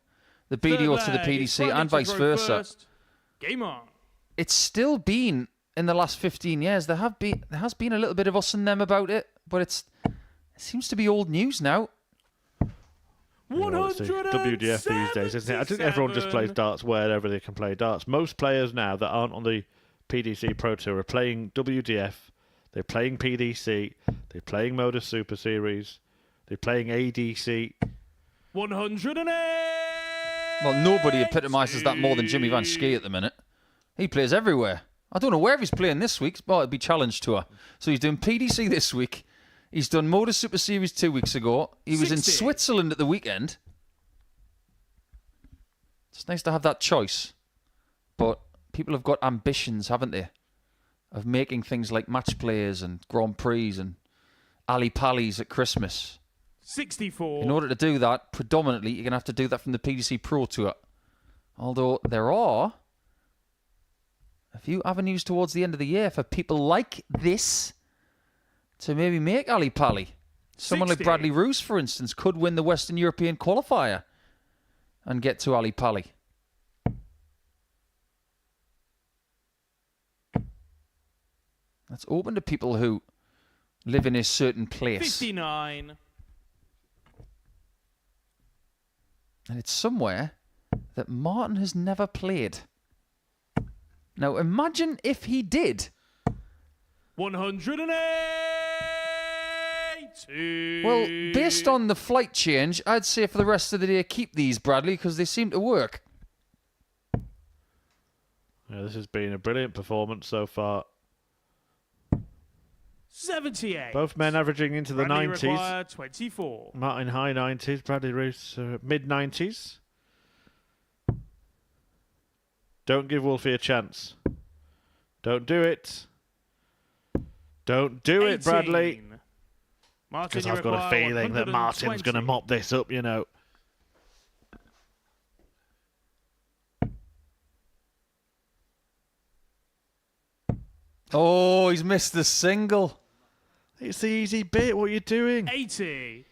S3: the
S5: Third
S3: BDO to the
S5: leg, it's
S3: PDC
S5: Bradley
S3: and
S5: to
S3: vice
S5: throw
S3: versa,
S5: first. Game on.
S3: it's still been, in the last 15 years, there has been a little bit of us and them about it, but it seems to be old news now.
S1: You know, it's the WDF these days, isn't it? I think everyone just plays darts wherever they can play darts. Most players now that aren't on the PDC Pro Tour are playing WDF, they're playing PDC, they're playing Modus Super Series. They're playing ADC.
S5: 108.
S3: Well, nobody epitomises that more than Jimmy Van Schie at the minute. He plays everywhere. I don't know where he's playing this week. Well, it'd be Challenge Tour. So he's doing PDC this week. He's done Modus Super Series 2 weeks ago. He was
S5: 60.
S3: in Switzerland at the weekend. It's nice to have that choice. But people have got ambitions, haven't they? Of making things like match players and Grand Prix and Ali Pallies at Christmas.
S5: 64.
S3: In order to do that, predominantly, you're going to have to do that from the PDC Pro Tour. Although there are a few avenues towards the end of the year for people like this to maybe make Ali Pally. Someone
S5: 60.
S3: like Bradley Roos, for instance, could win the Western European qualifier and get to Ali Pally. That's open to people who live in a certain place.
S5: 59.
S3: And it's somewhere that Martin has never played. Now, imagine if he did.
S5: 108.
S3: Well, based on the flight change, I'd say for the rest of the day, keep these, Bradley, because they seem to work.
S1: Yeah, this has been a brilliant performance so far.
S5: 78.
S1: Both men averaging into the
S5: Bradley
S1: 90s.
S5: require 24.
S1: Martin high 90s, Bradley Roos mid 90s. Don't give Wolfie a chance. Don't do it. Don't do it, Bradley.
S5: 18. Martin,
S1: Because
S5: you
S1: I've got a
S5: require
S1: feeling that Martin's going to
S5: 120.
S1: mop this up, you know.
S3: Oh, he's missed the single.
S1: It's the easy bit. What are you doing?
S5: 80.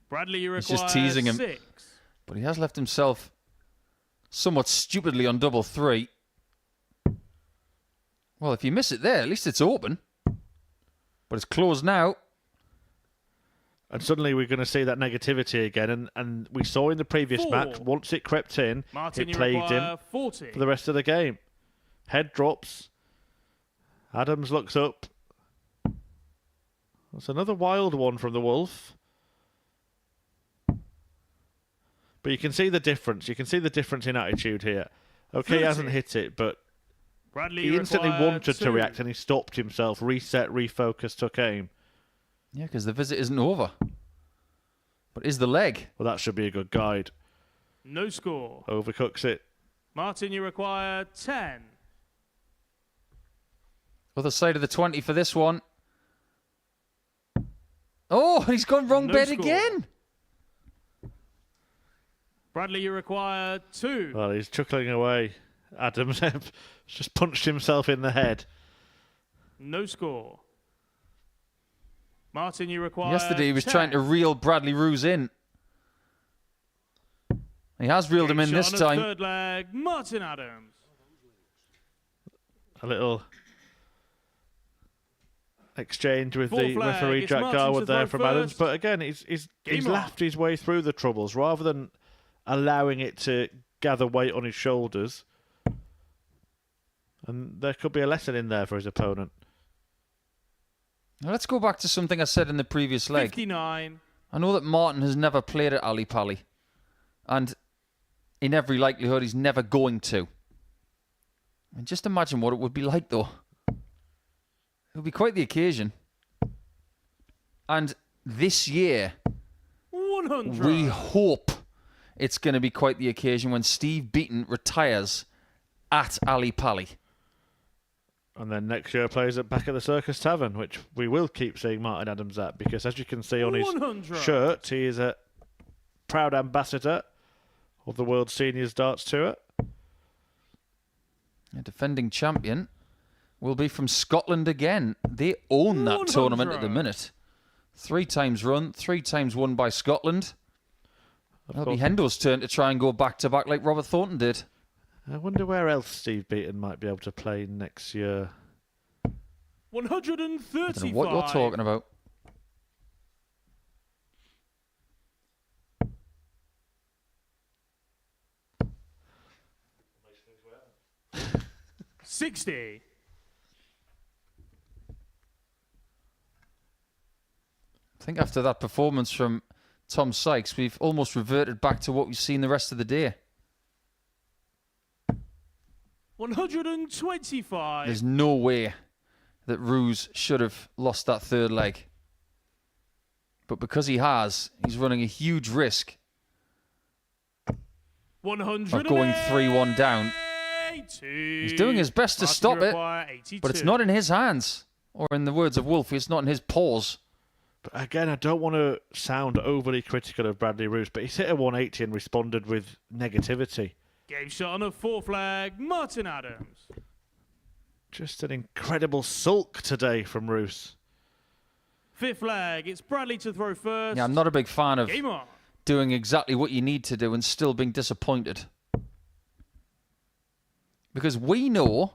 S5: Bradley, you
S3: He's
S5: require
S3: just teasing him.
S5: 6.
S3: But he has left himself somewhat stupidly on double three. Well, if you miss it there, at least it's open. But it's closed now.
S1: And suddenly we're going to see that negativity again. And we saw in the previous
S5: 4.
S1: match, once it crept in,
S5: Martin,
S1: it
S5: you
S1: plagued
S5: require
S1: him
S5: 40.
S1: for the rest of the game. Head drops. Adams looks up. That's another wild one from the Wolf. But you can see the difference. You can see the difference in attitude here. Okay, he
S5: 30.
S1: hasn't hit it, but
S5: Bradley,
S1: he
S5: you
S1: instantly
S5: require
S1: wanted
S5: 2.
S1: to react and he stopped himself, reset, refocused, took aim.
S3: Yeah, because the visit isn't over. But is the leg?
S1: Well, that should be a good guide.
S5: No score.
S1: Overcooks it.
S5: Martin, you require 10.
S3: Other side of the 20 for this one. Oh, he's gone wrong
S5: No
S3: bed
S5: score.
S3: again.
S5: Bradley, you require 2.
S1: Well, he's chuckling away. Adams just punched himself in the head.
S5: No score. Martin, you require
S3: Yesterday he was
S5: 10.
S3: trying to reel Bradley Roos in. He has reeled him in
S5: Shot
S3: this
S5: on the
S3: time.
S5: Third leg, Martin Adams.
S1: A little exchange with
S5: Fourth
S1: the
S5: flag,
S1: referee
S5: it's
S1: Jack
S5: Martin to
S1: Garwood there
S5: throw
S1: from Adams.
S5: first.
S1: But again, he's
S5: Game on.
S1: laughed his way through the troubles rather than allowing it to gather weight on his shoulders. And there could be a lesson in there for his opponent.
S3: Now let's go back to something I said in the previous leg.
S5: 59.
S3: I know that Martin has never played at Ali Pally. And in every likelihood, he's never going to. And just imagine what it would be like, though. It would be quite the occasion. And this year,
S5: 100.
S3: we hope it's going to be quite the occasion when Steve Beaton retires at Ali Pally.
S1: And then next year plays it back at the Circus Tavern, which we will keep seeing Martin Adams at, because as you can see on his
S5: 100.
S1: shirt, he is a proud ambassador of the World Seniors Darts Tour.
S3: A defending champion will be from Scotland again. They own that
S5: 100.
S3: tournament at the minute. 3 times run, 3 times won by Scotland. It'll be Hendo's turn to try and go back-to-back like Robert Thornton did.
S1: I wonder where else Steve Beaton might be able to play next year.
S5: 135.
S3: I don't know what you're talking about. I think after that performance from Tom Sykes, we've almost reverted back to what we've seen the rest of the day.
S5: 125.
S3: There's no way that Ruse should have lost that third leg. But because he has, he's running a huge risk of going 3-1 down. He's doing his best to stop it, but it's not in his hands. Or in the words of Wolf, it's not in his paws.
S1: But again, I don't want to sound overly critical of Bradley Roos, but he's hit a 180 and responded with negativity.
S5: Game shot on a 4 flag, Martin Adams.
S1: Just an incredible sulk today from Roos.
S5: 5th flag, it's Bradley to throw first.
S3: Yeah, I'm not a big fan of
S5: Game on.
S3: doing exactly what you need to do and still being disappointed. Because we know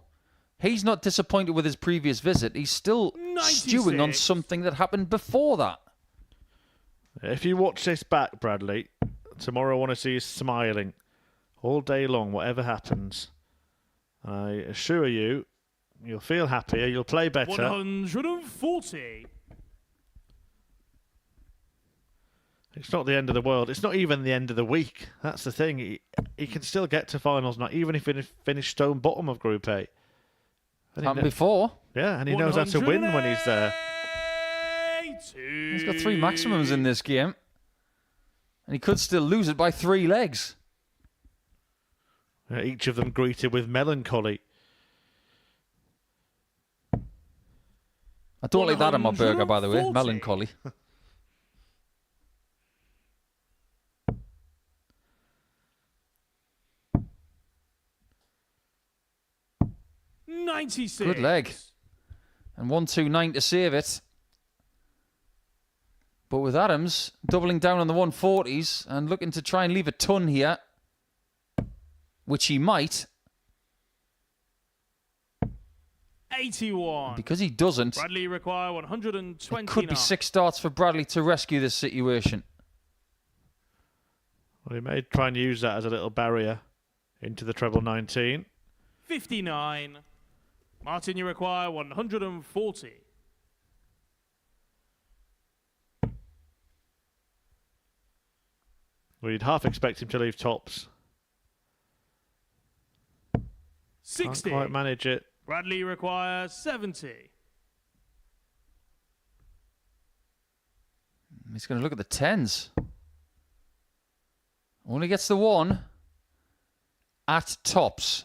S3: he's not disappointed with his previous visit. He's still
S5: 96.
S3: stewing on something that happened before that.
S1: If you watch this back, Bradley, tomorrow I want to see you smiling all day long, whatever happens. I assure you, you'll feel happier, you'll play better.
S5: 140.
S1: It's not the end of the world. It's not even the end of the week. That's the thing. He can still get to finals now, even if he finished stone bottom of Group A.
S3: Happened before.
S1: Yeah, and he knows how to win when he's there.
S3: He's got 3 maximums in this game. And he could still lose it by 3 legs.
S1: Each of them greeted with melancholy.
S3: I don't like that on my burger, by the way. Melancholy. Good leg. And 129 to save it. But with Adams doubling down on the 140s and looking to try and leave a ton here, which he might.
S5: 81.
S3: Because he doesn't,
S5: Bradley require 129.
S3: it could be 6 starts for Bradley to rescue this situation.
S1: Well, he may try and use that as a little barrier into the treble 19.
S5: 59. Martin, you require 140.
S1: Well, you'd half expect him to leave tops.
S5: 60.
S1: Can't quite manage it.
S5: Bradley requires 70.
S3: He's going to look at the 10s. Only gets the 1 at tops.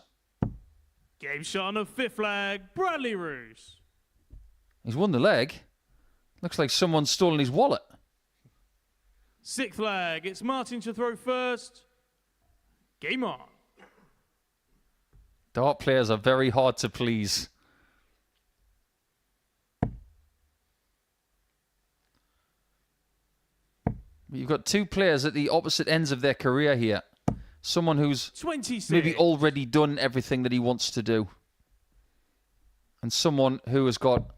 S5: Game shot on a 5th flag, Bradley Roos.
S3: He's won the leg. Looks like someone's stolen his wallet.
S5: 6th flag, it's Martin to throw first. Game on.
S3: Dart players are very hard to please. You've got 2 players at the opposite ends of their career here. Someone who's
S5: 26.
S3: maybe already done everything that he wants to do. And someone who has got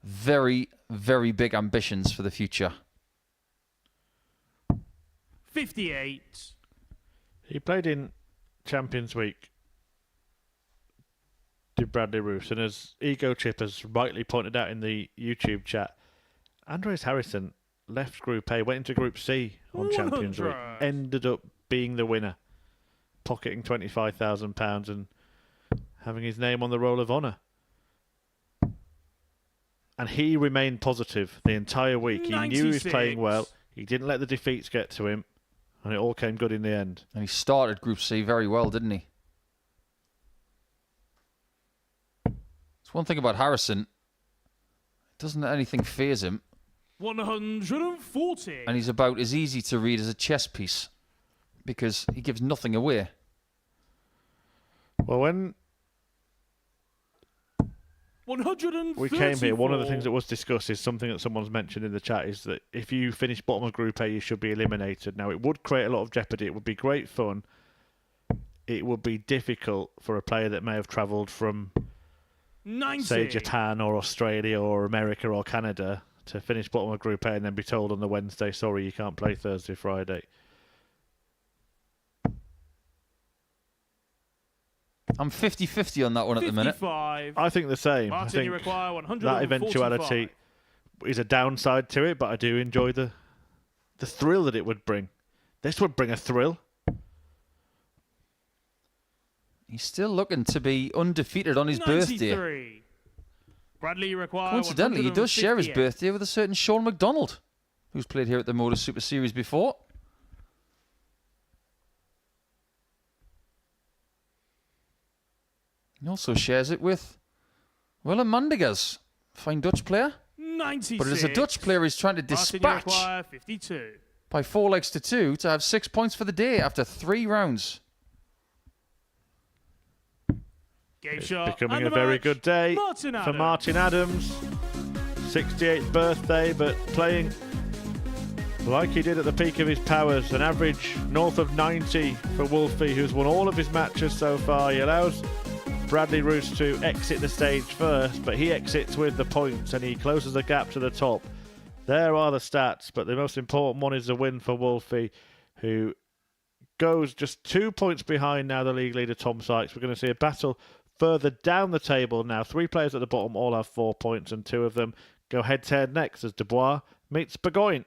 S3: very, very big ambitions for the future.
S5: 58.
S1: He played in Champions Week, did Bradley Roos, and as Ego Chip has rightly pointed out in the YouTube chat, Andres Harrison left Group A, went into Group C on Champions Week, ended up being the winner, pocketing £25,000 and having his name on the Roll of Honour. And he remained positive the entire week.
S5: 96.
S1: He knew he was playing well. He didn't let the defeats get to him. And it all came good in the end.
S3: And he started Group C very well, didn't he? It's one thing about Harrison. Doesn't let anything faze him.
S5: 140.
S3: And he's about as easy to read as a chess piece. Because he gives nothing away.
S1: Well, when
S5: 134.
S1: we came here, one of the things that was discussed is something that someone's mentioned in the chat, is that if you finish bottom of Group A, you should be eliminated. Now, it would create a lot of jeopardy. It would be great fun. It would be difficult for a player that may have travelled from,
S5: 90.
S1: say, Japan or Australia or America or Canada to finish bottom of Group A and then be told on the Wednesday, sorry, you can't play Thursday, Friday.
S3: I'm 50-50 on that one at the minute.
S5: 55.
S1: I think the same.
S5: Martin,
S1: I think
S5: you require
S1: that
S5: 145.
S1: eventuality is a downside to it, but I do enjoy the thrill that it would bring. This would bring a thrill.
S3: He's still looking to be undefeated on his birthday.
S5: Bradley requires.
S3: Coincidentally, he does share his birthday with a certain Sean McDonald, who's played here at the Modus Super Series before. He also shares it with Willem Mandigas, fine Dutch player.
S5: 96.
S3: But it is a Dutch player he's trying to dispatch by 4 legs to 2 to have 6 points for the day after 3 rounds.
S5: It's
S1: becoming a very good day for Martin Adams. 68th birthday, but playing like he did at the peak of his powers. An average north of 90 for Wolfie, who's won all of his matches so far. He allows Bradley Roos to exit the stage first, but he exits with the points and he closes the gap to the top. There are the stats, but the most important one is the win for Wolfie, who goes just 2 points behind now the league leader Tom Sykes. We're going to see a battle further down the table now. 3 players at the bottom all have 4 points, and 2 of them go head-to-head next as Dubois meets Burgoyne.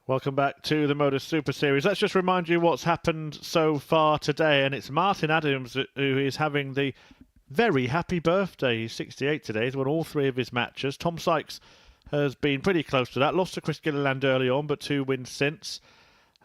S1: Welcome back to the Modus Super Series. Let's just remind you what's happened so far today, and it's Martin Adams who is having the very happy birthday. He's 68 today. He's won all 3 of his matches. Tom Sykes has been pretty close to that. Lost to Chris Gilliland early on, but 2 wins since.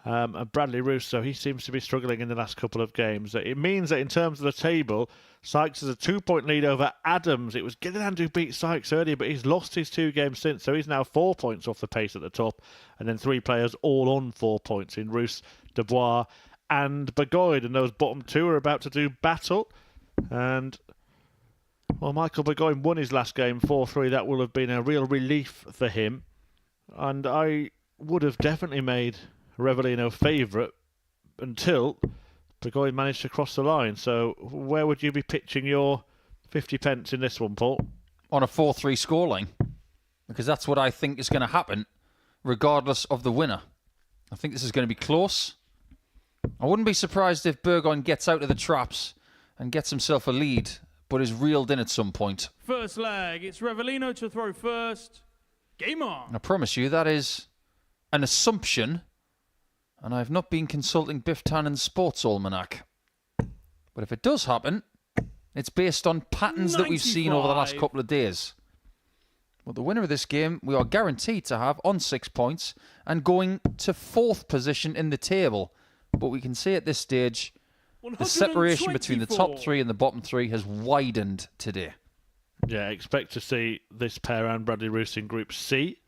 S1: And Bradley Russo, he seems to be struggling in the last couple of games. It means that in terms of the table, Sykes has a 2-point lead over Adams. It was Gilliland who beat Sykes earlier, but he's lost his 2 games since, so he's now 4 points off the pace at the top. And then 3 players all on 4 points in Roos, Dubois and Burgoyne. And those bottom 2 are about to do battle. And, well, Michael Burgoyne won his last game 4-3. That will have been a real relief for him. And I would have definitely made Revelino favourite until Burgoyne managed to cross the line. So where would you be pitching your 50 pence in this one, Paul?
S3: On a 4-3 scoreline, because that's what I think is going to happen regardless of the winner. I think this is going to be close. I wouldn't be surprised if Burgoyne gets out of the traps and gets himself a lead, but is reeled in at some point.
S5: First leg, it's Revellino to throw first. Game on.
S3: I promise you that is an assumption, and I've not been consulting Biff Tannen's Sports Almanac. But if it does happen, it's based on patterns that we've seen over the last couple of days. But the winner of this game, we are guaranteed to have on 6 points and going to 4th position in the table. But we can see at this stage, the separation between the top 3 and the bottom 3 has widened today.
S1: Yeah, expect to see this pair and Bradley Roos in Group C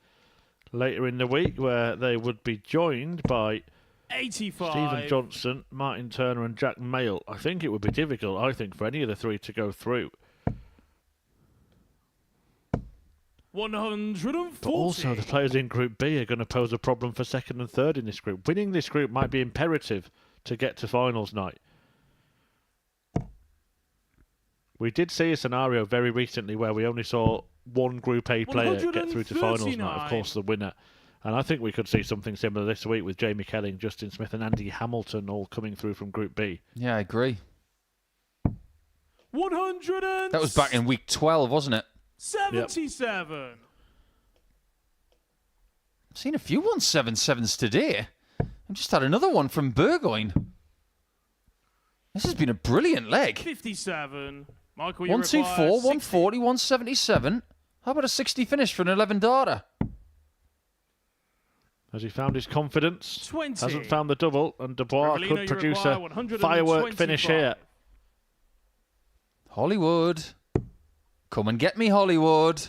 S1: later in the week, where they would be joined by
S5: 85.
S1: Stephen Johnson, Martin Turner and Jack Mayle. I think it would be difficult, for any of the 3 to go through.
S5: 140.
S1: But also the players in Group B are going to pose a problem for 2nd and 3rd in this group. Winning this group might be imperative to get to finals night. We did see a scenario very recently where we only saw one Group A player get through to finals night, of course the winner. And I think we could see something similar this week with Jamie Kelling, Justin Smith and Andy Hamilton all coming through from Group B.
S3: Yeah, I agree.
S5: 100.
S3: That was back in week 12, wasn't it?
S5: 77.
S3: I've seen a few 177s today. I've just had another one from Burgoyne. This has been a brilliant leg.
S5: 57. Michael,
S3: 124, 140, 177. How about a 60 finish for an 11-darter?
S1: Has he found his confidence?
S5: 20.
S1: Hasn't found the double, and Dubois
S5: Revellino,
S1: could produce a firework finish here.
S3: Hollywood. Come and get me, Hollywood.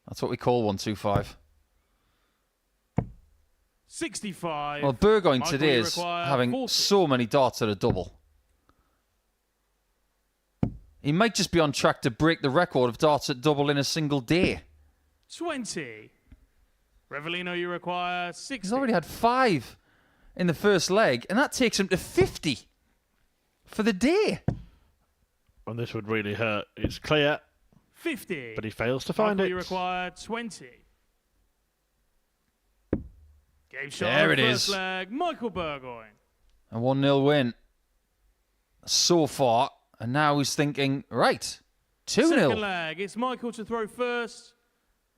S3: That's what we call 125.
S5: 65.
S3: Well, Burgoyne
S5: Michael,
S3: today
S5: you
S3: is
S5: require
S3: having
S5: 40.
S3: so many darts at a double. He might just be on track to break the record of darts at double in a single day.
S5: 20. Revellino, you require 60.
S3: He's already had 5 in the first leg, and that takes him to 50 for the day.
S1: And this would really hurt. It's clear.
S5: 50.
S1: But he fails to find
S5: Michael,
S1: it.
S5: you require 20. Game shot
S3: There
S5: on
S3: it
S5: first
S3: is.
S5: leg, Michael Burgoyne.
S3: A 1-0 win so far, and now he's thinking, right, 2-0.
S5: Second leg, it's Michael to throw first.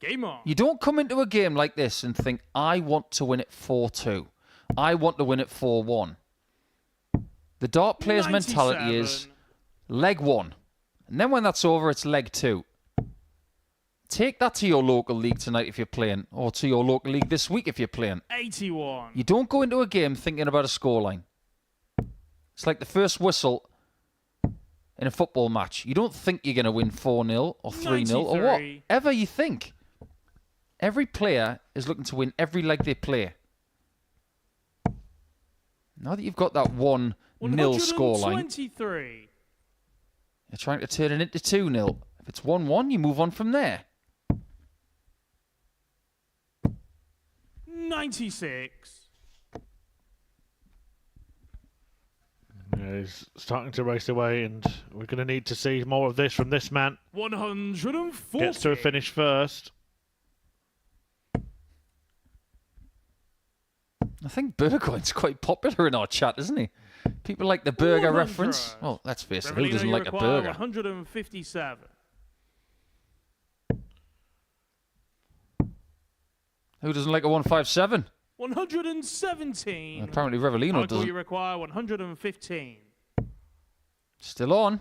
S5: Game on.
S3: You don't come into a game like this and think, I want to win it 4-2. I want to win it 4-1. The dart player's
S5: 97.
S3: mentality is leg 1. And then when that's over, it's leg 2. Take that to your local league tonight if you're playing, or to your local league this week if you're playing.
S5: 81.
S3: You don't go into a game thinking about a scoreline. It's like the first whistle in a football match. You don't think you're going to win 4-0 or 3-0 or
S5: 93.
S3: whatever you think. Every player is looking to win every leg they play. Now that you've got that 1-0 scoreline,
S5: 123.
S3: you're trying to turn it into 2-0. If it's 1-1, you move on from there.
S5: 96.
S1: Yeah, he's starting to race away, and we're going to need to see more of this from this man.
S5: 140.
S1: Gets to a finish first.
S3: I think Burgoyne's quite popular in our chat, isn't he? People like the burger
S5: 100.
S3: reference. Well, let's face it, who
S5: Revellino,
S3: doesn't
S5: you
S3: like a
S5: require
S3: burger?
S5: 157.
S3: Who doesn't like a 157?
S5: 117.
S3: Apparently Revellino
S5: Michael,
S3: doesn't.
S5: you require 115.
S3: Still on.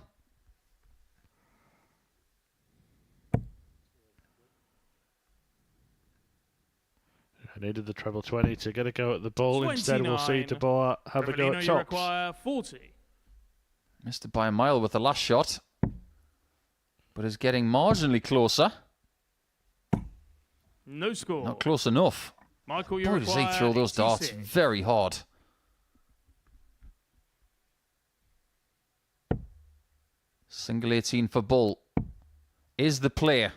S1: I needed the treble 20 to get a go at the ball. Instead, we'll see
S5: 29.
S1: Dubois have a go
S5: Revellino,
S1: at
S5: you
S1: tops.
S5: require 40.
S3: Missed it by a mile with the last shot. But is getting marginally closer.
S5: No score.
S3: Not close enough.
S5: Michael, you
S3: Boy, does he
S5: require
S3: throw those darts
S5: 86.
S3: very hard. Single 18 for Bull. Is the player.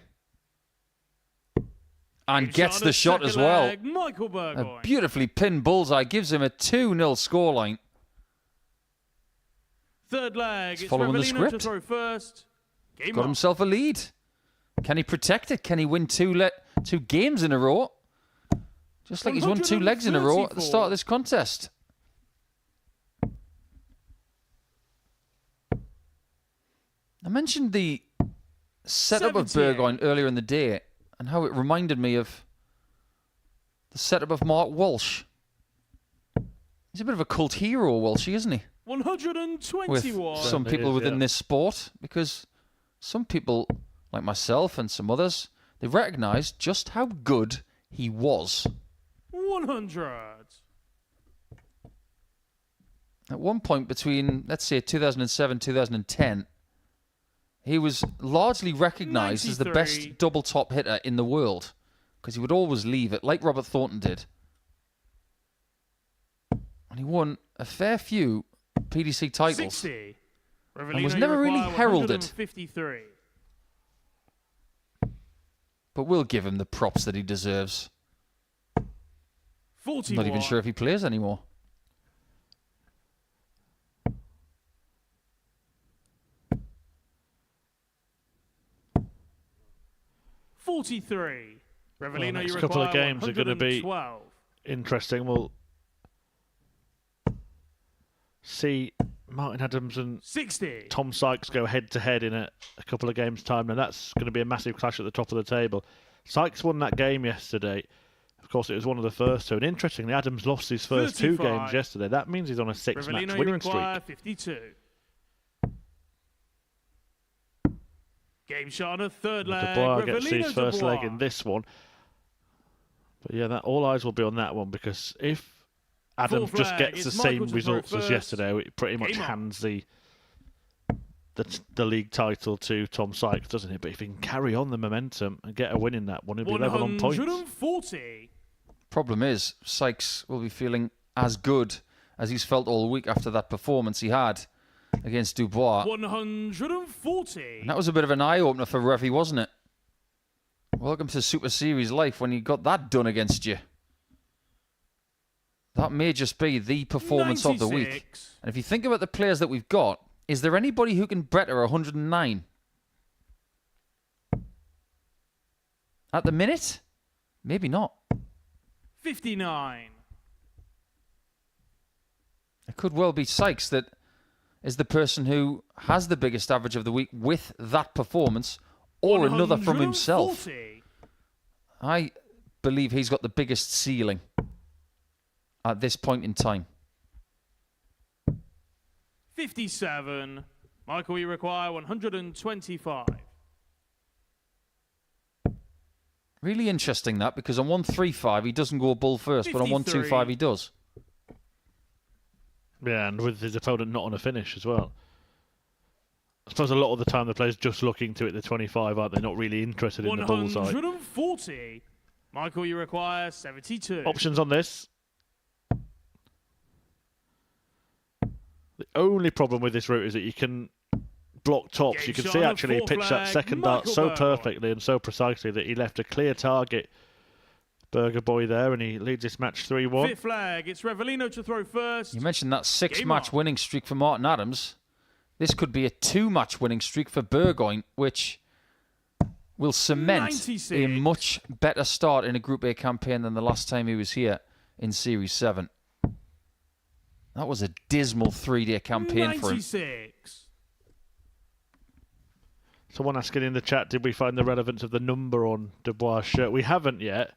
S3: And
S5: Good
S3: gets
S5: shot
S3: the
S5: on
S3: shot
S5: second
S3: as well.
S5: leg, Michael Burgoyne.
S3: A beautifully pinned bullseye gives him a 2-0 scoreline.
S5: Third leg, it's
S3: following the
S5: Revellino to
S3: script.
S5: throw first. Game
S3: Got
S5: on.
S3: himself a lead. Can he protect it? Can he win two games in a row? Just like he's won 2 legs in a row at the start of this contest. I mentioned the setup of Burgoyne earlier in the day and how it reminded me of the setup of Mark Walsh. He's a bit of a cult hero, Walshy, isn't he?
S5: 121.
S3: With some people within this sport, because some people, like myself and some others, they recognise just how good he was.
S5: 100.
S3: At one point between, let's say, 2007 2010, he was largely recognised as the best double top hitter in the world, because he would always leave it, like Robert Thornton did. And he won a fair few PDC titles.
S5: 60.
S3: And was never really heralded.
S5: 153.
S3: But we'll give him the props that he deserves.
S5: 41.
S3: I'm not even sure if he plays anymore.
S5: $43. Revelino,
S1: next couple of games are going to be interesting. We'll see Martin Adams and
S5: 60.
S1: Tom Sykes go head-to-head in a couple of games' time. Now, that's going to be a massive clash at the top of the table. Sykes won that game yesterday. Of course, it was one of the first two. And interestingly, Adams lost his first
S5: 35.
S1: 2 games yesterday. That means he's on a 6-match winning streak.
S5: 52. Game shot on a third leg.
S1: Dubois gets his first
S5: Dubois.
S1: leg in this one. But yeah, all eyes will be on that one, because if Adams
S5: Fourth
S1: just
S5: leg,
S1: gets the
S5: it's
S1: same
S5: Michael to
S1: results
S5: throw
S1: as
S5: first.
S1: yesterday, it pretty much
S5: Game on.
S1: hands the league title to Tom Sykes, doesn't it? But if he can carry on the momentum and get a win in that one, he'll be level on points.
S5: 140.
S3: Problem is, Sykes will be feeling as good as he's felt all week after that performance he had against Dubois.
S5: 140.
S3: And that was a bit of an eye-opener for Refi, wasn't it? Welcome to Super Series life when you got that done against you. That may just be the performance of the week.
S5: 96.
S3: And if you think about the players that we've got, is there anybody who can better 109? At the minute? Maybe not.
S5: 59.
S3: It could well be Sykes that is the person who has the biggest average of the week with that performance, or another from himself.
S5: 140.
S3: I believe he's got the biggest ceiling at this point in time.
S5: 57. Michael, you require 125.
S3: Really interesting that, because on 135 he doesn't go bull first, but on 125 he does.
S1: Yeah, and with his opponent not on a finish as well. I suppose a lot of the time the players just looking to hit the 25, aren't they? Not really interested in the bullseye.
S5: 140. Michael, you require 72.
S1: Options on this. The only problem with this route is that you can block tops.
S5: Game
S1: You can
S5: shot
S1: see
S5: on a
S1: actually he
S5: fourth
S1: pitched that
S5: leg,
S1: second dart
S5: Michael
S1: so
S5: Burgoyne.
S1: perfectly and so precisely that he left a clear target, Burger Boy, there, and he leads this match 3-1.
S5: Fifth flag. It's Revelino to throw first.
S3: You mentioned that
S5: Game
S3: 6-match
S5: on.
S3: winning streak for Martin Adams. This could be a 2-match winning streak for Burgoyne, which will cement
S5: 96.
S3: a much better start in a Group A campaign than the last time he was here in Series 7. That was a dismal 3-day campaign for him.
S5: 96.
S1: Someone asking in the chat, did we find the relevance of the number on Dubois' shirt? We haven't yet.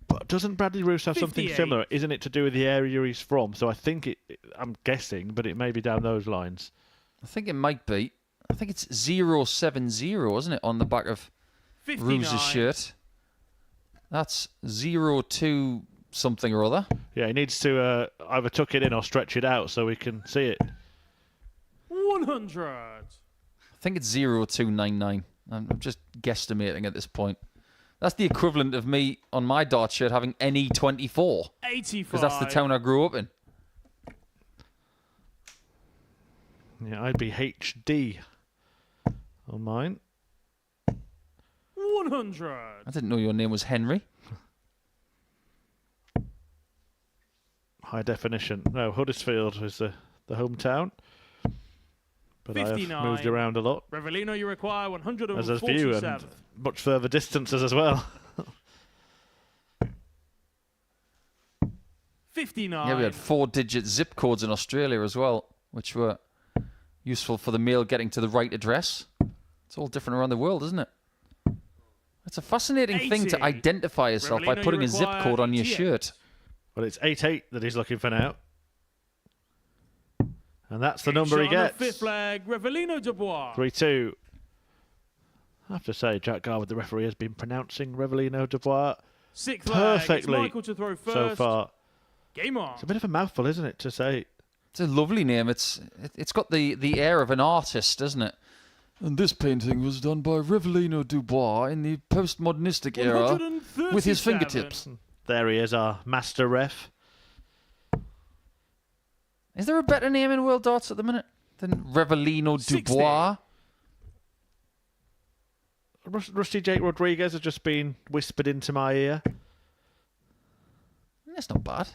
S1: But doesn't Bradley Roos have something
S5: 58.
S1: similar? Isn't it to do with the area he's from? So I think I'm guessing, but it may be down those lines.
S3: I think it might be. I think it's 070, isn't it, on the back of
S5: 59.
S3: Roos' shirt. That's 02 something or other.
S1: Yeah, he needs to either tuck it in or stretch it out so we can see it.
S5: 100.
S3: I think it's 0299. I'm just guesstimating at this point. That's the equivalent of me on my dart shirt having NE24.
S5: 85.
S3: Because that's the town I grew up in.
S1: Yeah, I'd be HD on mine.
S5: 100.
S3: I didn't know your name was Henry.
S1: High definition. No, Huddersfield was the hometown. But I have
S5: 59.
S1: moved around a lot.
S5: Revelino, you require
S1: As a few
S5: 147.
S1: and much further distances as well.
S5: 59.
S3: Yeah, we had 4-digit zip codes in Australia as well, which were useful for the mail getting to the right address. It's all different around the world, isn't it? It's a fascinating thing to identify yourself by putting a zip code on your shirt.
S1: Well, it's 88 that he's looking for now. And that's the number he gets.
S5: Fifth flag, Revelino Dubois.
S1: 3-2. I have to say, Jack Garwood, the referee, has been pronouncing Revelino Dubois perfectly so far.
S5: Game on.
S1: It's a bit of a mouthful, isn't it, to say?
S3: It's a lovely name. It's got the air of an artist, doesn't it? And this painting was done by Revelino Dubois in the postmodernistic era with his fingertips.
S1: There he is, our master ref.
S3: Is there a better name in World Darts at the minute than Revelino Dubois?
S1: 60. Rusty Jake Rodriguez has just been whispered into my ear.
S3: That's not bad.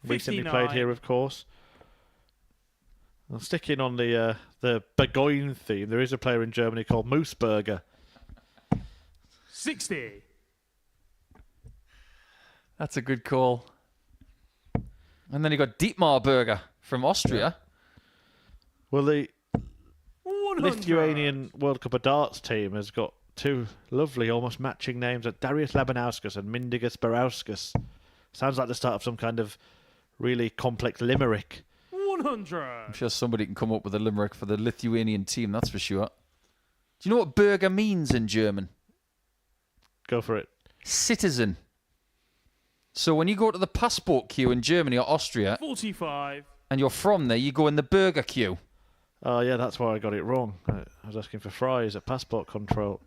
S1: Recently played here, of course. Well, sticking on the Burgoyne theme, there is a player in Germany called Mooseburger.
S5: 60.
S3: That's a good call. And then you got Dietmar Berger from Austria.
S1: Well, the
S5: 100.
S1: Lithuanian World Cup of Darts team has got two lovely, almost matching names: Darius Labanauskas and Mindaugas Barauskas. Sounds like the start of some kind of really complex limerick.
S5: 100.
S3: I'm sure somebody can come up with a limerick for the Lithuanian team, that's for sure. Do you know what Berger means in German?
S1: Go for it.
S3: Citizen. So when you go to the passport queue in Germany or Austria,
S5: 45.
S3: and you're from there, you go in the burger queue.
S1: Oh, yeah, that's why I got it wrong. I was asking for fries at passport control.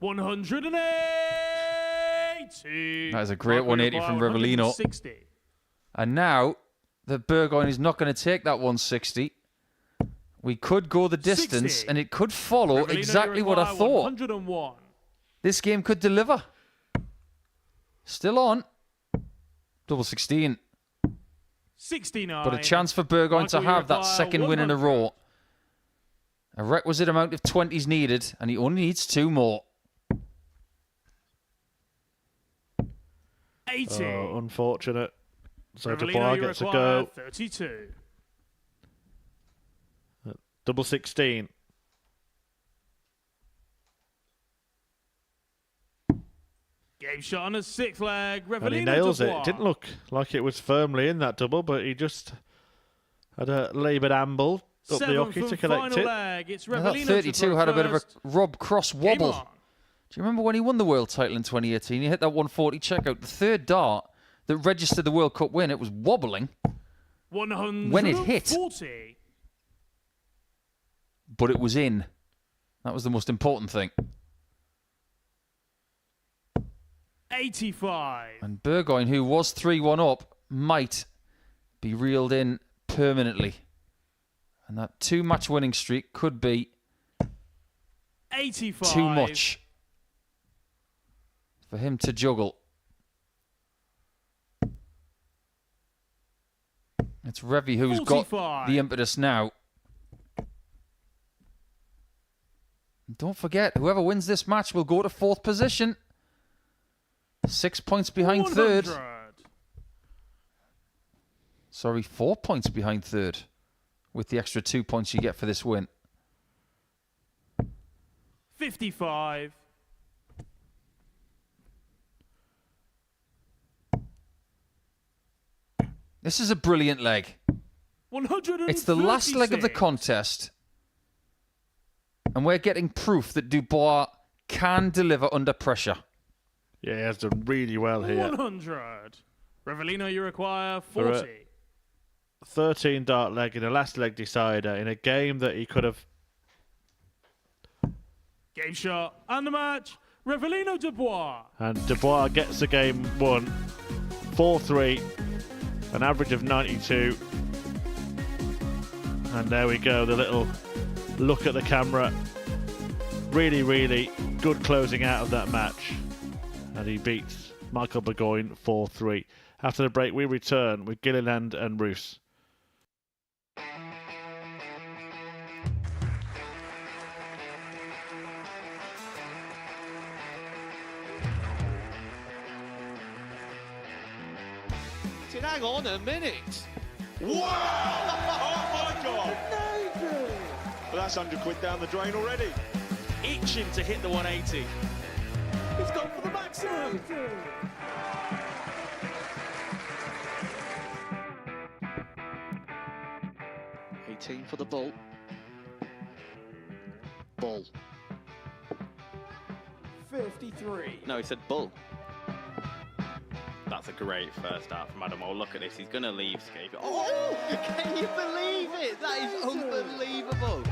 S5: 180.
S3: That is a great 180 from Revelino.
S5: 160.
S3: And now, the Burgoyne is not going to take that 160. We could go the distance,
S5: 60.
S3: and it could follow
S5: Revelino,
S3: exactly what I thought.
S5: 101.
S3: This game could deliver. Still on. Double 16.
S5: 69.
S3: But a chance for Burgoyne to have that second win in a row. A requisite amount of 20s needed, and he only needs 2 more.
S5: 80.
S1: Oh, unfortunate. So
S5: Revelino,
S1: Dubois
S5: you
S1: gets a
S5: require
S1: go.
S5: 32.
S1: Double 16.
S5: Game shot on a 6th flag. Revelino
S1: And he nails it.
S5: Dubois.
S1: It didn't look like it was firmly in that double, but he just had a laboured amble up the hockey to collect it.
S5: Leg. It's
S3: I thought
S5: Revelino
S3: 32 had a bit of a
S5: first.
S3: Rob Cross
S5: Game
S3: wobble.
S5: on.
S3: Do you remember when he won the world title in 2018? He hit that 140 checkout. The third dart that registered the World Cup win, it was wobbling
S5: 140.
S3: when it hit, but it was in. That was the most important thing.
S5: 85.
S3: And Burgoyne, who was 3-1 up, might be reeled in permanently. And that 2-match winning streak could be
S5: 85.
S3: too much for him to juggle. It's Revy who's
S5: 45.
S3: got the impetus now. And don't forget, whoever wins this match will go to 4th position. 6 points behind
S5: 100.
S3: 3rd. Sorry, 4 points behind 3rd. With the extra 2 points you get for this win.
S5: 55.
S3: This is a brilliant leg.
S5: 136.
S3: It's the last leg of the contest. And we're getting proof that Dubois can deliver under pressure.
S1: Yeah, he has done really well here.
S5: 100. Revelino, you require 40.
S1: 13 dart leg in a last leg decider in a game that he could have.
S5: Game shot and the match. Revelino Dubois.
S1: And Dubois gets the game won 4-3, an average of 92. And there we go, the little look at the camera. Really, really good closing out of that match. And he beats Michael Burgoyne 4-3. After the break, we return with Gilliland and Roos.
S7: hang on a minute.
S6: Wow! Oh my God! Well, that's £100 down the drain already.
S5: Itching to hit the 180. He's gone for the maximum.
S7: Team for the bull. Bull.
S8: 53.
S9: No, he said bull. That's a great first start from Adam. Oh, look at this. He's going to leave Scaife.
S7: Oh, can you believe it? That is unbelievable.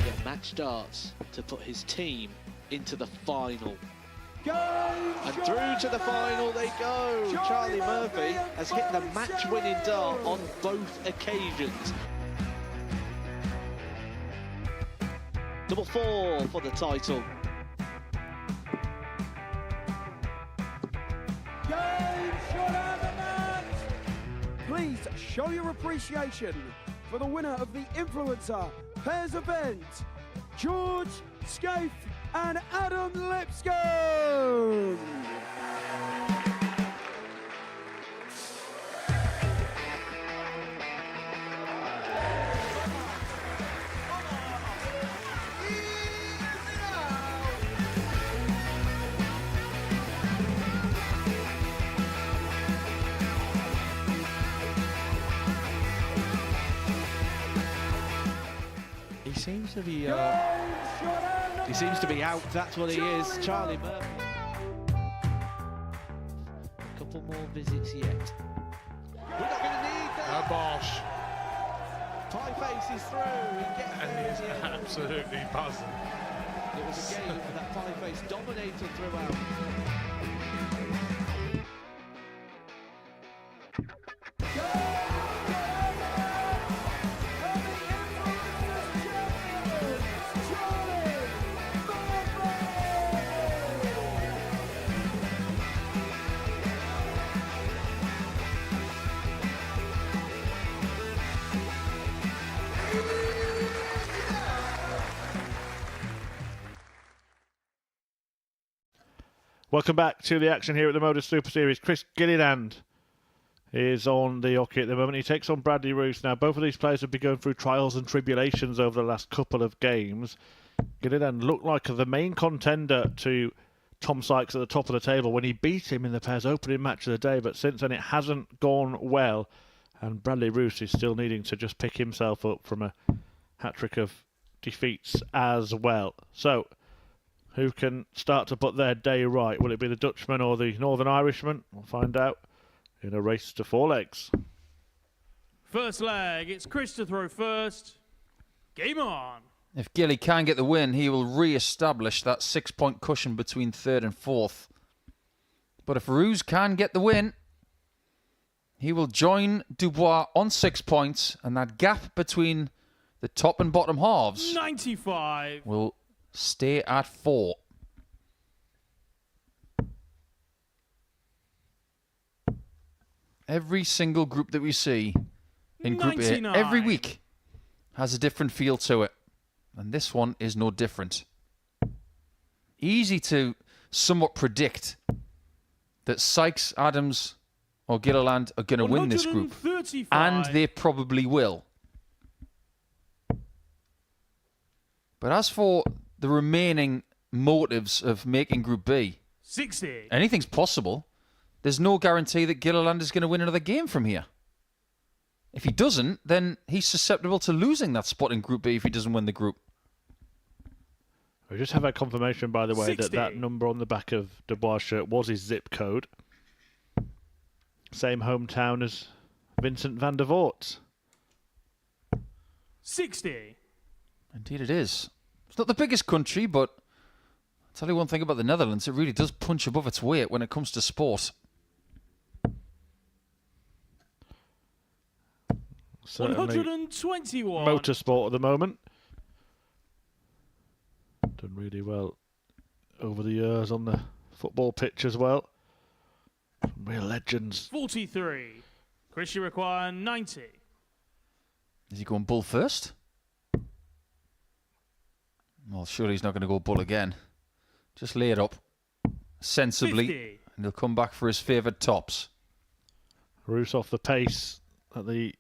S7: Yeah, match starts to put his team into the final. And through to the final they go. Charlie Murphy has hit the match-winning dart on both occasions. Double 4 for the title.
S8: Please show your appreciation for the winner of the Influencer Pairs event, George Scaife and Adam Lipscomb.
S7: He seems to be out, that's what he is, Charlie Murphy. A couple more visits yet. We're not going to need that.
S10: Oh, Bosch.
S7: Pie face is through.
S10: And he's absolutely buzzing.
S7: It was a game that Pie face dominated throughout.
S1: Welcome back to the action here at the Modus Super Series. Chris Gilliland is on the hockey at the moment. He takes on Bradley Roos. Now, both of these players have been going through trials and tribulations over the last couple of games. Gilliland looked like the main contender to Tom Sykes at the top of the table when he beat him in the pair's opening match of the day, but since then it hasn't gone well, and Bradley Roos is still needing to just pick himself up from a hat-trick of defeats as well. So, who can start to put their day right? Will it be the Dutchman or the Northern Irishman? We'll find out in a race to 4 legs.
S5: First leg, it's Chris to throw first. Game on.
S3: If Gilly can get the win, he will re-establish that 6-point cushion between 3rd and 4th. But if Roos can get the win, he will join Dubois on 6 points, and that gap between the top and bottom halves
S5: 95
S3: will stay at 4. Every single group that we see in Group A, every week, has a different feel to it. And this one is no different. Easy to somewhat predict that Sykes, Adams, or Gilliland are going to win this group. And they probably will. But as for the remaining motives of making Group B,
S5: 60.
S3: Anything's possible. There's no guarantee that Gilliland is going to win another game from here. If he doesn't, then he's susceptible to losing that spot in Group B if he doesn't win the group.
S1: We just have a confirmation, by the way,
S5: 60.
S1: that number on the back of Dubois' shirt was his zip code. Same hometown as Vincent van der Voort.
S5: 60.
S3: Indeed it is. It's not the biggest country, but I'll tell you one thing about the Netherlands. It really does punch above its weight when it comes to sport.
S1: Certainly
S5: 121.
S1: Motorsport at the moment. Done really well over the years on the football pitch as well. Some real legends.
S5: 43. Chris, you require 90.
S3: Is he going bull first? Well, surely he's not going to go bull again. Just lay it up sensibly,
S5: 50.
S3: and he'll come back for his favoured tops.
S1: Roos off the pace at the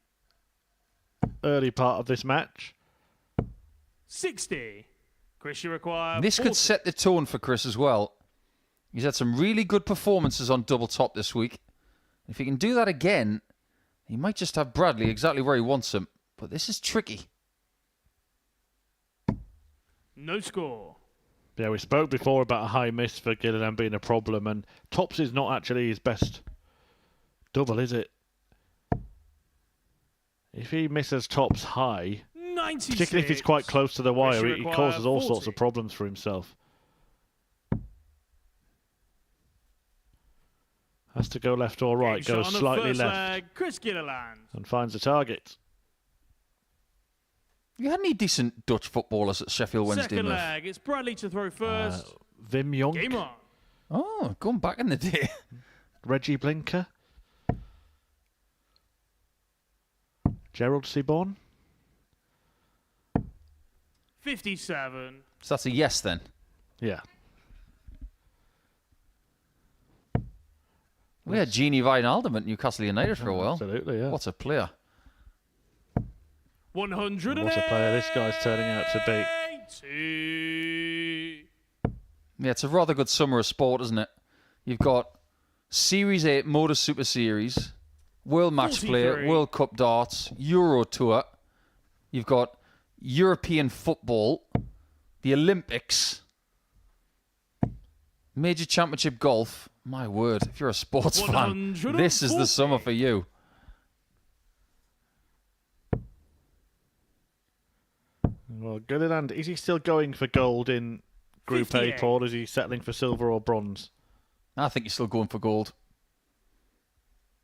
S1: early part of this match.
S5: 60. Chris, you require
S3: This
S5: 40.
S3: could set the tone for Chris as well. He's had some really good performances on double top this week. If he can do that again, he might just have Bradley exactly where he wants him. But this is tricky.
S5: No score.
S1: Yeah, we spoke before about a high miss for Gilliland being a problem, and tops is not actually his best double, is it? If he misses tops high,
S5: 96.
S1: particularly if he's quite close to the wire,
S5: Pressure
S1: he
S5: required
S1: causes all
S5: 40.
S1: sorts of problems for himself. Has to go left or right,
S5: Game
S1: goes
S5: shot on the
S1: slightly
S5: first
S1: left
S5: leg, Chris Gilliland.
S1: and finds the target.
S3: You had any decent Dutch footballers at Sheffield Wednesday,
S5: Second
S3: Murph?
S5: leg, it's Bradley to throw first.
S1: Wim Jonk,
S5: Game on.
S3: Oh, going back in the day.
S1: Reggie Blinker, Gerald Sibon.
S5: 57.
S3: So that's a yes then.
S1: Yeah.
S3: We had Genie Wijnaldum at Newcastle United for a while.
S1: Absolutely, yeah.
S3: What a player.
S5: 100.
S1: What a player this guy's turning out to be.
S5: 2.
S3: Yeah, it's a rather good summer of sport, isn't it? You've got Series 8 Modus Super Series, World Match Play,
S5: 43.
S3: World Cup Darts, Euro Tour. You've got European football, the Olympics, Major Championship Golf. My word, if you're a sports fan, this is the summer for you.
S1: Well, Gilliland, is he still going for gold in Group A,
S5: 58.
S1: Paul? Is he settling for silver or bronze?
S3: I think he's still going for gold.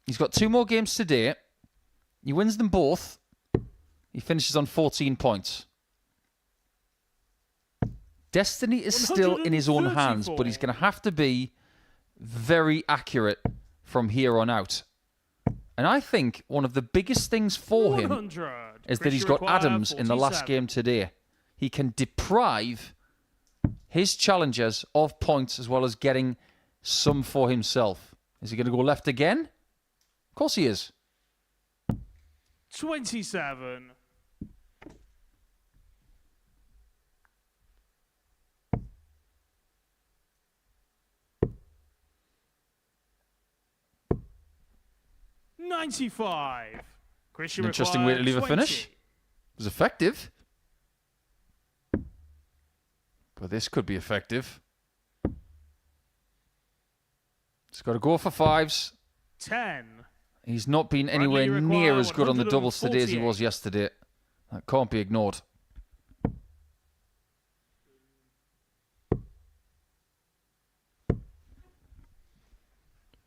S3: He's got 2 more games today. He wins them both. He finishes on 14 points. Destiny is still in his own hands, but he's going to have to be very accurate from here on out. And I think one of the biggest things for him
S5: 100.
S3: is that he's got Adams in the last game today. He can deprive his challengers of points as well as getting some for himself. Is he going to go left again? Of course he is.
S5: 27. $95. Christian
S3: An interesting way to leave a
S5: 20.
S3: finish. It was effective. But this could be effective. He's got to go for 5s.
S5: 10.
S3: He's not been anywhere near as good on the doubles today as he was yesterday. That can't be ignored.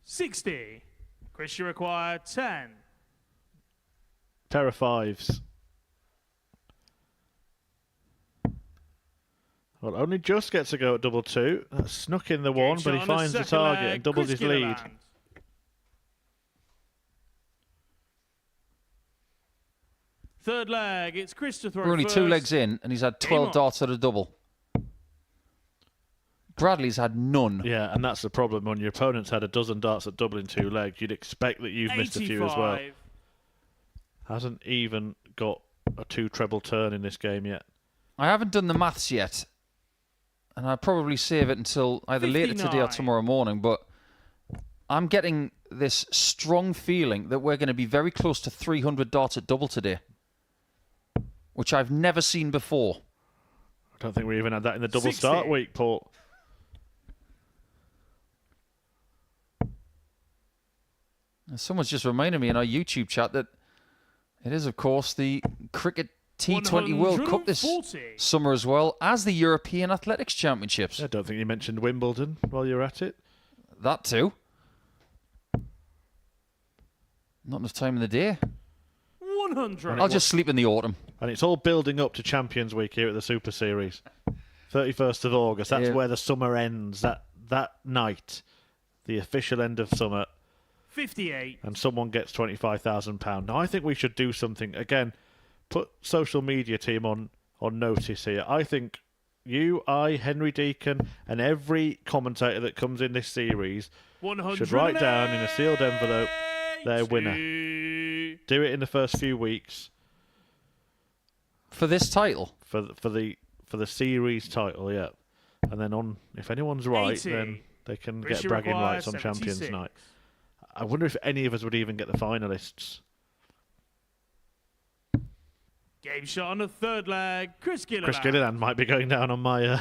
S5: $60. Christian required 10.
S1: Pair of 5s. Well, only just gets a go at double 2. That's snuck in the one, but he finds the target and doubles his lead.
S5: Third leg, it's Chris to throw
S3: We're only
S5: first.
S3: 2 legs in, and he's had 12 darts at a double. Bradley's had none.
S1: Yeah, and that's the problem. When your opponent's had a dozen darts at double in 2 legs, you'd expect that you've missed a few as well.
S5: 85.
S1: Hasn't even got a 2 treble turn in this game yet.
S3: I haven't done the maths yet, and I'll probably save it until either later today or
S5: 59.
S3: tomorrow morning, but I'm getting this strong feeling that we're going to be very close to 300 darts at double today, which I've never seen before.
S1: I don't think we even had that in the double
S5: 60.
S1: start week, Paul.
S3: And someone's just reminded me in our YouTube chat that it is, of course, the Cricket T20 World Cup this
S5: 140.
S3: summer as well as the European Athletics Championships.
S1: I don't think you mentioned Wimbledon while you're at it.
S3: That too. Not enough time in the day.
S5: 100.
S3: I'll just sleep in the autumn.
S1: And it's all building up to Champions Week here at the Super Series. 31st of August, that's
S3: Yeah.
S1: where the summer ends. That night, the official end of summer,
S5: 58.
S1: and someone gets £25,000. Now, I think we should do something. Again, put social media team on notice here. I think you, I, Henry Deacon, and every commentator that comes in this series should write down in a sealed envelope their winner. Do it in the first few weeks
S3: For this title?
S1: for the series title, yeah. And then if anyone's right,
S5: 80.
S1: then they can
S5: Richie
S1: get bragging
S5: Maguire,
S1: rights on Champions
S5: 76.
S1: Night. I wonder if any of us would even get the finalists.
S5: Game shot on the third leg. Chris Gilliland.
S1: Chris Gilliland might be going down on my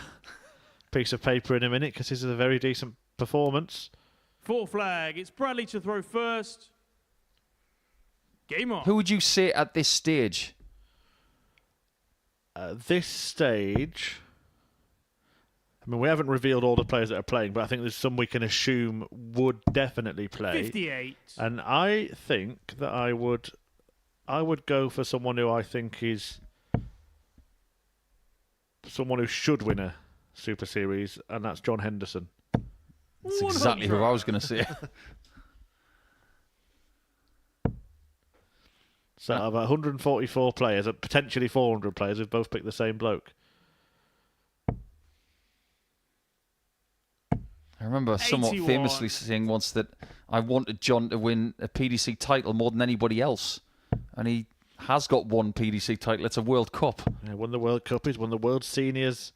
S1: piece of paper in a minute because this is a very decent performance.
S5: Fourth flag. It's Bradley to throw first. Game on.
S3: Who would you say at this stage?
S1: At this stage, I mean, we haven't revealed all the players that are playing, but I think there's some we can assume would definitely play.
S5: 58.
S1: And I think that I would go for someone who I think is someone who should win a Super Series, and that's John Henderson.
S3: That's exactly who I was going to say.
S1: So out of 144 players, and potentially 400 players, we've both picked the same bloke.
S3: I remember somewhat
S5: 81.
S3: famously saying once that I wanted John to win a PDC title more than anybody else. And he has got one PDC title. It's a World Cup.
S1: Yeah, won the World Cup. He's won the World Seniors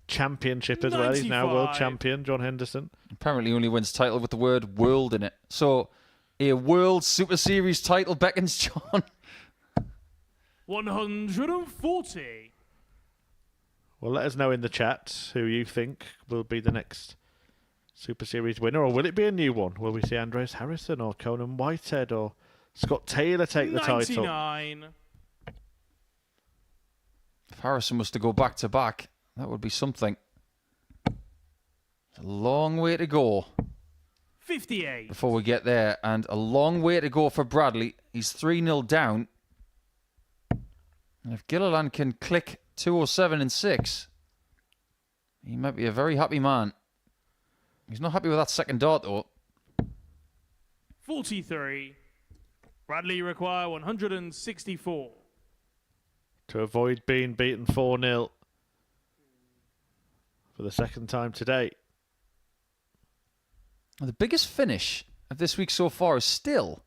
S1: Championship as well. He's now world
S5: 95.
S1: champion, John Henderson.
S3: Apparently only wins title with the word world in it. So a World Super Series title beckons John.
S5: 140.
S1: Well, let us know in the chat who you think will be the next Super Series winner, or will it be a new one? Will we see Andreas Harrison or Conan Whitehead or Scott Taylor take the title?
S5: 99.
S3: If Harrison was to go back to back, that would be something. A long way to go
S5: 58.
S3: before we get there, and a long way to go for Bradley. He's 3-0 down. And if Gilliland can click 207 and 6, he might be a very happy man. He's not happy with that second dart, though.
S5: 43. Bradley require 164.
S1: To avoid being beaten 4-0 for the second time today.
S3: The biggest finish of this week so far is still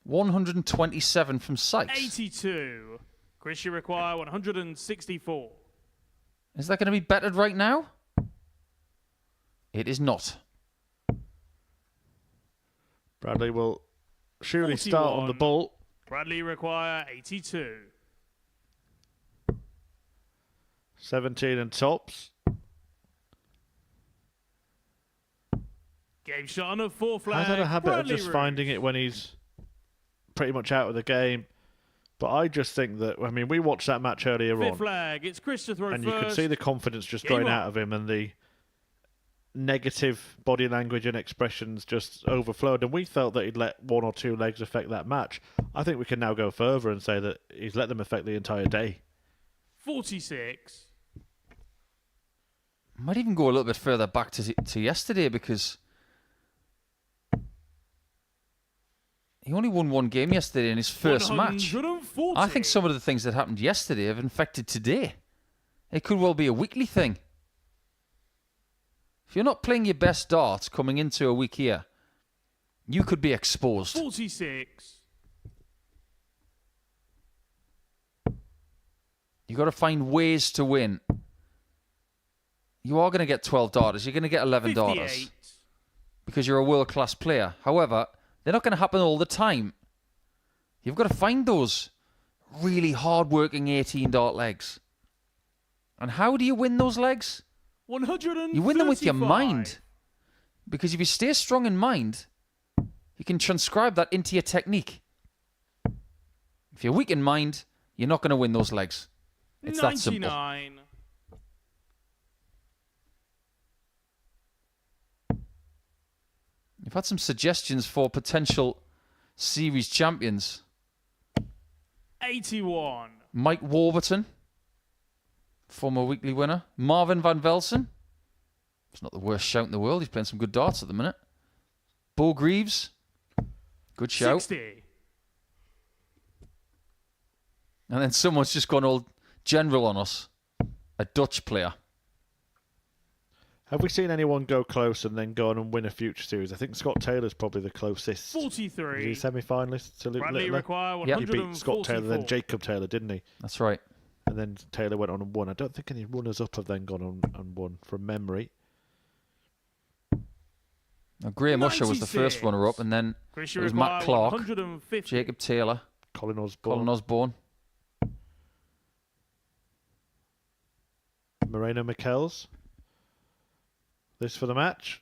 S3: 127 from Sykes.
S5: 82. Chris, you require 164.
S3: Is that going to be bettered right now? It is not.
S1: Bradley will surely start on the
S5: 41.
S1: ball.
S5: Bradley require 82.
S1: 17 and tops.
S5: Game shot on a fourth flag.
S1: Has had a habit
S5: Bradley
S1: of just
S5: Roos.
S1: finding it when he's pretty much out of the game. But I just think that, I mean, we watched that match earlier
S5: Fifth
S1: on.
S5: flag. It's Chris to throw
S1: And
S5: first.
S1: you could see the confidence just
S5: Game
S1: going
S5: on.
S1: out of him and the negative body language and expressions just overflowed. And we felt that he'd let one or two legs affect that match. I think we can now go further and say that he's let them affect the entire day.
S5: 46.
S3: Might even go a little bit further back to yesterday, because he only won one game yesterday in his first match.
S5: 140.
S3: I think some of the things that happened yesterday have infected today. It could well be a weekly thing. If you're not playing your best darts coming into a week here, you could be exposed.
S5: 46.
S3: You've got to find ways to win. You are going to get 12 darters. You're going to get 11 darters
S5: 58.
S3: because you're a world-class player. However, they're not going to happen all the time. You've got to find those really hard-working 18-dart legs. And how do you win those legs?
S5: 135.
S3: You win them with your mind. Because if you stay strong in mind, you can transcribe that into your technique. If you're weak in mind, you're not going to win those legs. It's
S5: 99.
S3: that simple. You've had some suggestions for potential series champions.
S5: 81.
S3: Mike Warburton, former weekly winner. Marvin van Velsen. It's not the worst shout in the world. He's playing some good darts at the minute. Bo Greaves. Good shout.
S5: 60.
S3: And then someone's just gone all general on us. A Dutch player.
S1: Have we seen anyone go close and then go on and win a future series? I think Scott Taylor's probably the closest.
S5: 43.
S1: He's a semi-finalist to Luke
S5: Bradley
S1: Littler.
S5: require
S3: Yep.
S1: He beat Scott Taylor, then Jacob Taylor, didn't he?
S3: That's right.
S1: And then Taylor went on and won. I don't think any runners-up have then gone on and won from memory.
S3: Now, Graham Usher was the first runner-up, and then it was Matt Clark, Jacob Taylor,
S1: Colin Osborne. Moreno Michels. This for the match.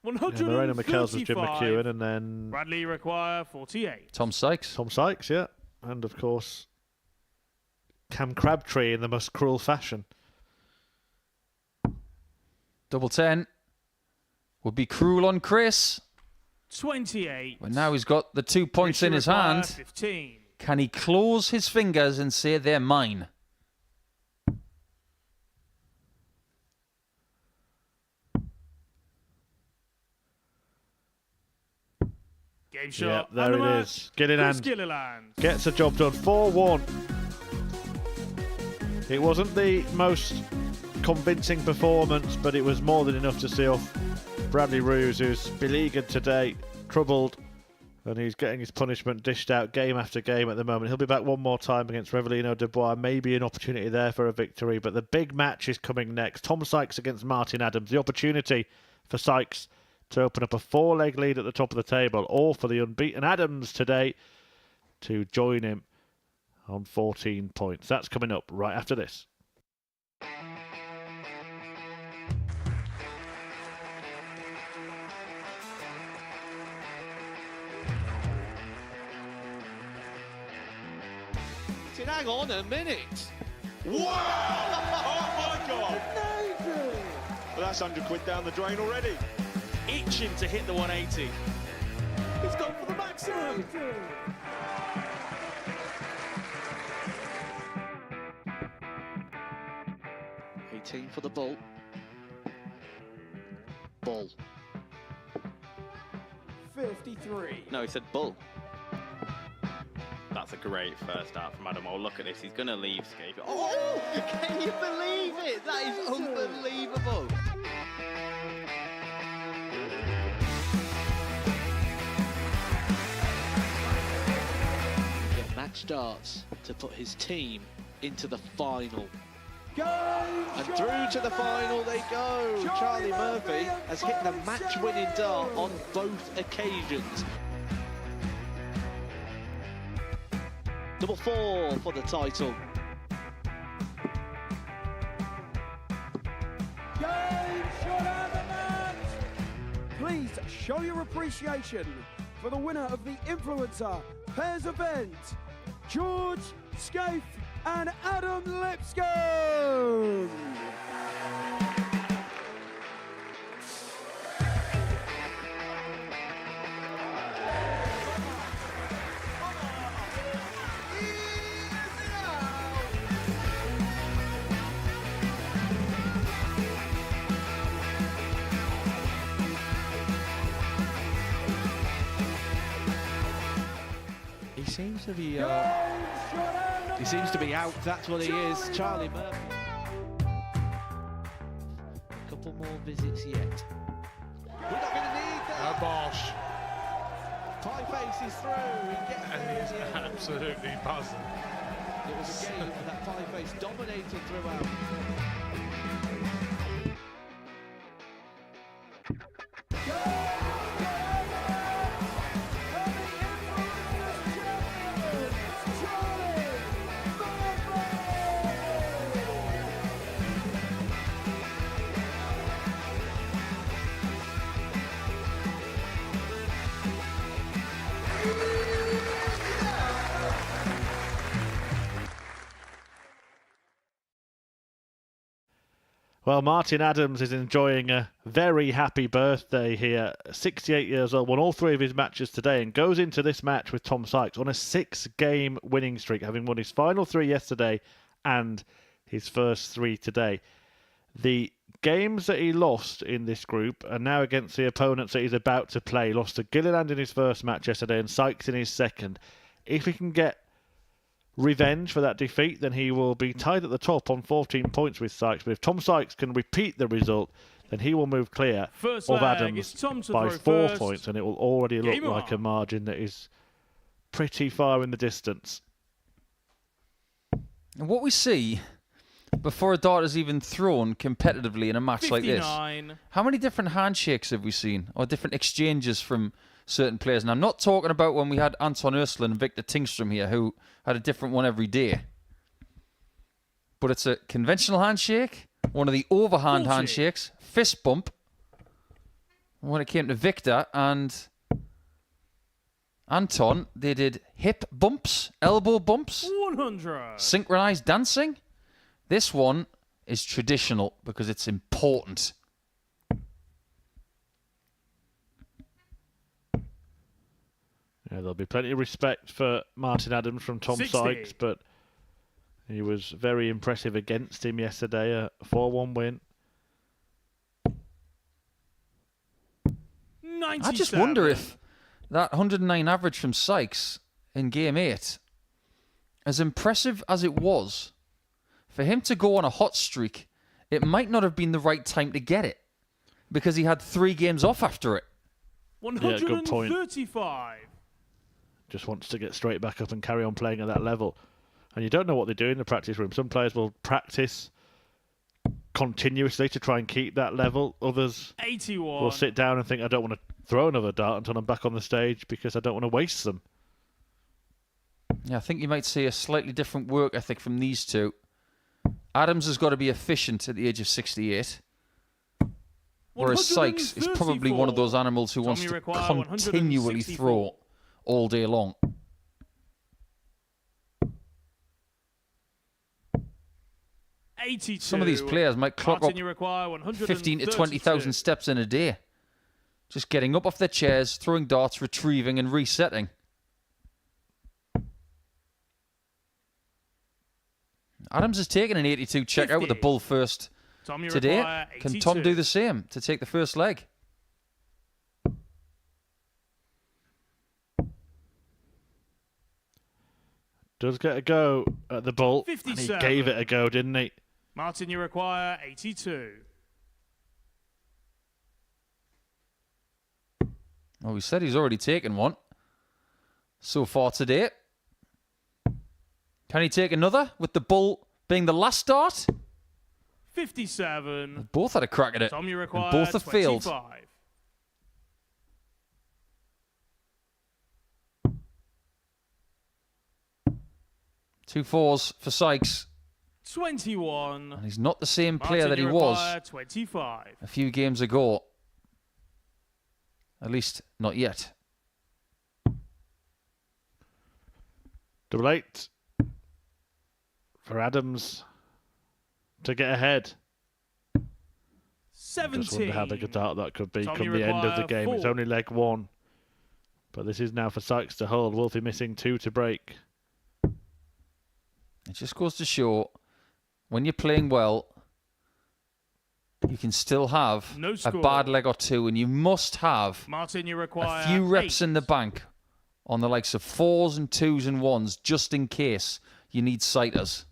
S1: Moreno Michels was Jim McEwen, and then
S5: Bradley require 48.
S3: Tom Sykes.
S1: Tom Sykes, yeah. And of course, Cam Crabtree in the most cruel fashion.
S3: Double 10 would be cruel on Chris.
S5: 28.
S3: But now he's got the 2 points in his hand.
S5: 15.
S3: Can he close his fingers and say they're mine?
S5: Game shot.
S1: Yeah, there it is. Gilliland gets the job done. 4-1. It wasn't the most convincing performance, but it was more than enough to see off Bradley Roos, who's beleaguered today, troubled, and he's getting his punishment dished out game after game at the moment. He'll be back one more time against Revelino Dubois. Maybe an opportunity there for a victory, but the big match is coming next. Tom Sykes against Martin Adams. The opportunity for Sykes to open up a 4-leg lead at the top of the table, or for the unbeaten Adams today to join him on 14 points. That's coming up right after this.
S7: Hang on a minute.
S6: Wow! Oh my God! Well, that's £100 down the drain already. Itching to hit the 180. He's gone for the maximum.
S7: Team for the ball. Ball.
S8: 53.
S9: No, he said bull. That's a great first out from Adam. Oh, look at this. He's going to leave Scaife.
S7: Oh, can you believe it? That is unbelievable. Get match starts to put his team into the final. And through to the final they go. Charlie Murphy has hit the match-winning dart on both occasions. Double 4 for the title.
S8: Game shot out of the match. Please show your appreciation for the winner of the Influencer Pairs event, George Scaife and Adam Lipscomb.
S7: He seems to be out, that's what he is, Charlie Murphy. A couple more visits yet. We're not going to need that.
S10: Bosh.
S7: Pie Face is through.
S10: And he's absolutely buzzing.
S7: It was a game with that Pie Face dominated throughout.
S1: Well, Martin Adams is enjoying a very happy birthday here. 68 years old, won all 3 of his matches today and goes into this match with Tom Sykes on a 6-game winning streak, having won his final 3 yesterday and his first 3 today. The games that he lost in this group are now against the opponents that he's about to play. He lost to Gilliland in his first match yesterday and Sykes in his second. If he can get revenge for that defeat, then he will be tied at the top on 14 points with Sykes. But if Tom Sykes can repeat the result, then he will move clear
S5: First
S1: of
S5: leg,
S1: Adams
S5: it's Tom to
S1: by
S5: throw
S1: 4
S5: first.
S1: points, and it will already look
S5: Game
S1: like
S5: on.
S1: a margin that is pretty far in the distance.
S3: And what we see before a dart is even thrown competitively in a match like this,
S5: 59.
S3: how many different handshakes have we seen, or different exchanges from certain players? And I'm not talking about when we had Anton Ursula and Victor Tingstrom here, who had a different one every day. But it's a conventional handshake, one of the overhand
S5: 40.
S3: handshakes, fist bump. When it came to Victor and Anton, they did hip bumps, elbow bumps,
S5: 100.
S3: synchronized dancing. This one is traditional because it's important.
S1: Yeah, there'll be plenty of respect for Martin Adams from Tom
S5: 60.
S1: Sykes, but he was very impressive against him yesterday. A 4-1 win.
S5: 97.
S3: I just wonder if that 109 average from Sykes in Game 8, as impressive as it was, for him to go on a hot streak, it might not have been the right time to get it, because he had 3 games off after it.
S5: 135.
S1: Just wants to get straight back up and carry on playing at that level. And you don't know what they do in the practice room. Some players will practice continuously to try and keep that level. Others
S5: 81.
S1: will sit down and think, I don't want to throw another dart until I'm back on the stage because I don't want to waste them.
S3: Yeah, I think you might see a slightly different work ethic from these two. Adams has got to be efficient at the age of 68. Whereas Sykes is probably one of those animals who wants to continually throw all day long. Some of these players might clock up 15 to 20,000 steps in a day. Just getting up off their chairs, throwing darts, retrieving and resetting. Adams has taken an 82 check out with the bull first today. Can Tom do the same to take the first leg?
S1: Does get a go at the bull.
S5: 57.
S1: And he gave it a go, didn't he?
S5: Martin, you require 82.
S3: Well, we said he's already taken one so far today. Can he take another with the bull being the last dart?
S5: 57.
S3: Both had a crack at it.
S5: Tom, you
S3: And
S5: require
S3: both have failed.
S5: 25.
S3: Two fours for Sykes.
S5: 21.
S3: And he's not the same player
S5: Martin,
S3: that he
S5: you
S3: was
S5: require 25.
S3: a few games ago. At least, not yet.
S1: Double 8 for Adams to get ahead.
S5: 17.
S1: Just wonder how big a dart that could be
S5: Tom,
S1: come
S5: you
S1: the end of the
S5: require
S1: game. It's
S5: 4.
S1: only leg 1. But this is now for Sykes to hold. Wolfie missing 2 to break.
S3: It just goes to show, when you're playing well, you can still have
S5: No
S3: a
S5: score.
S3: bad leg or two, and you must have
S5: Martin, you require
S3: a few reps
S5: 8.
S3: in the bank on the likes of 4s and 2s and 1s, just in case you need sighters.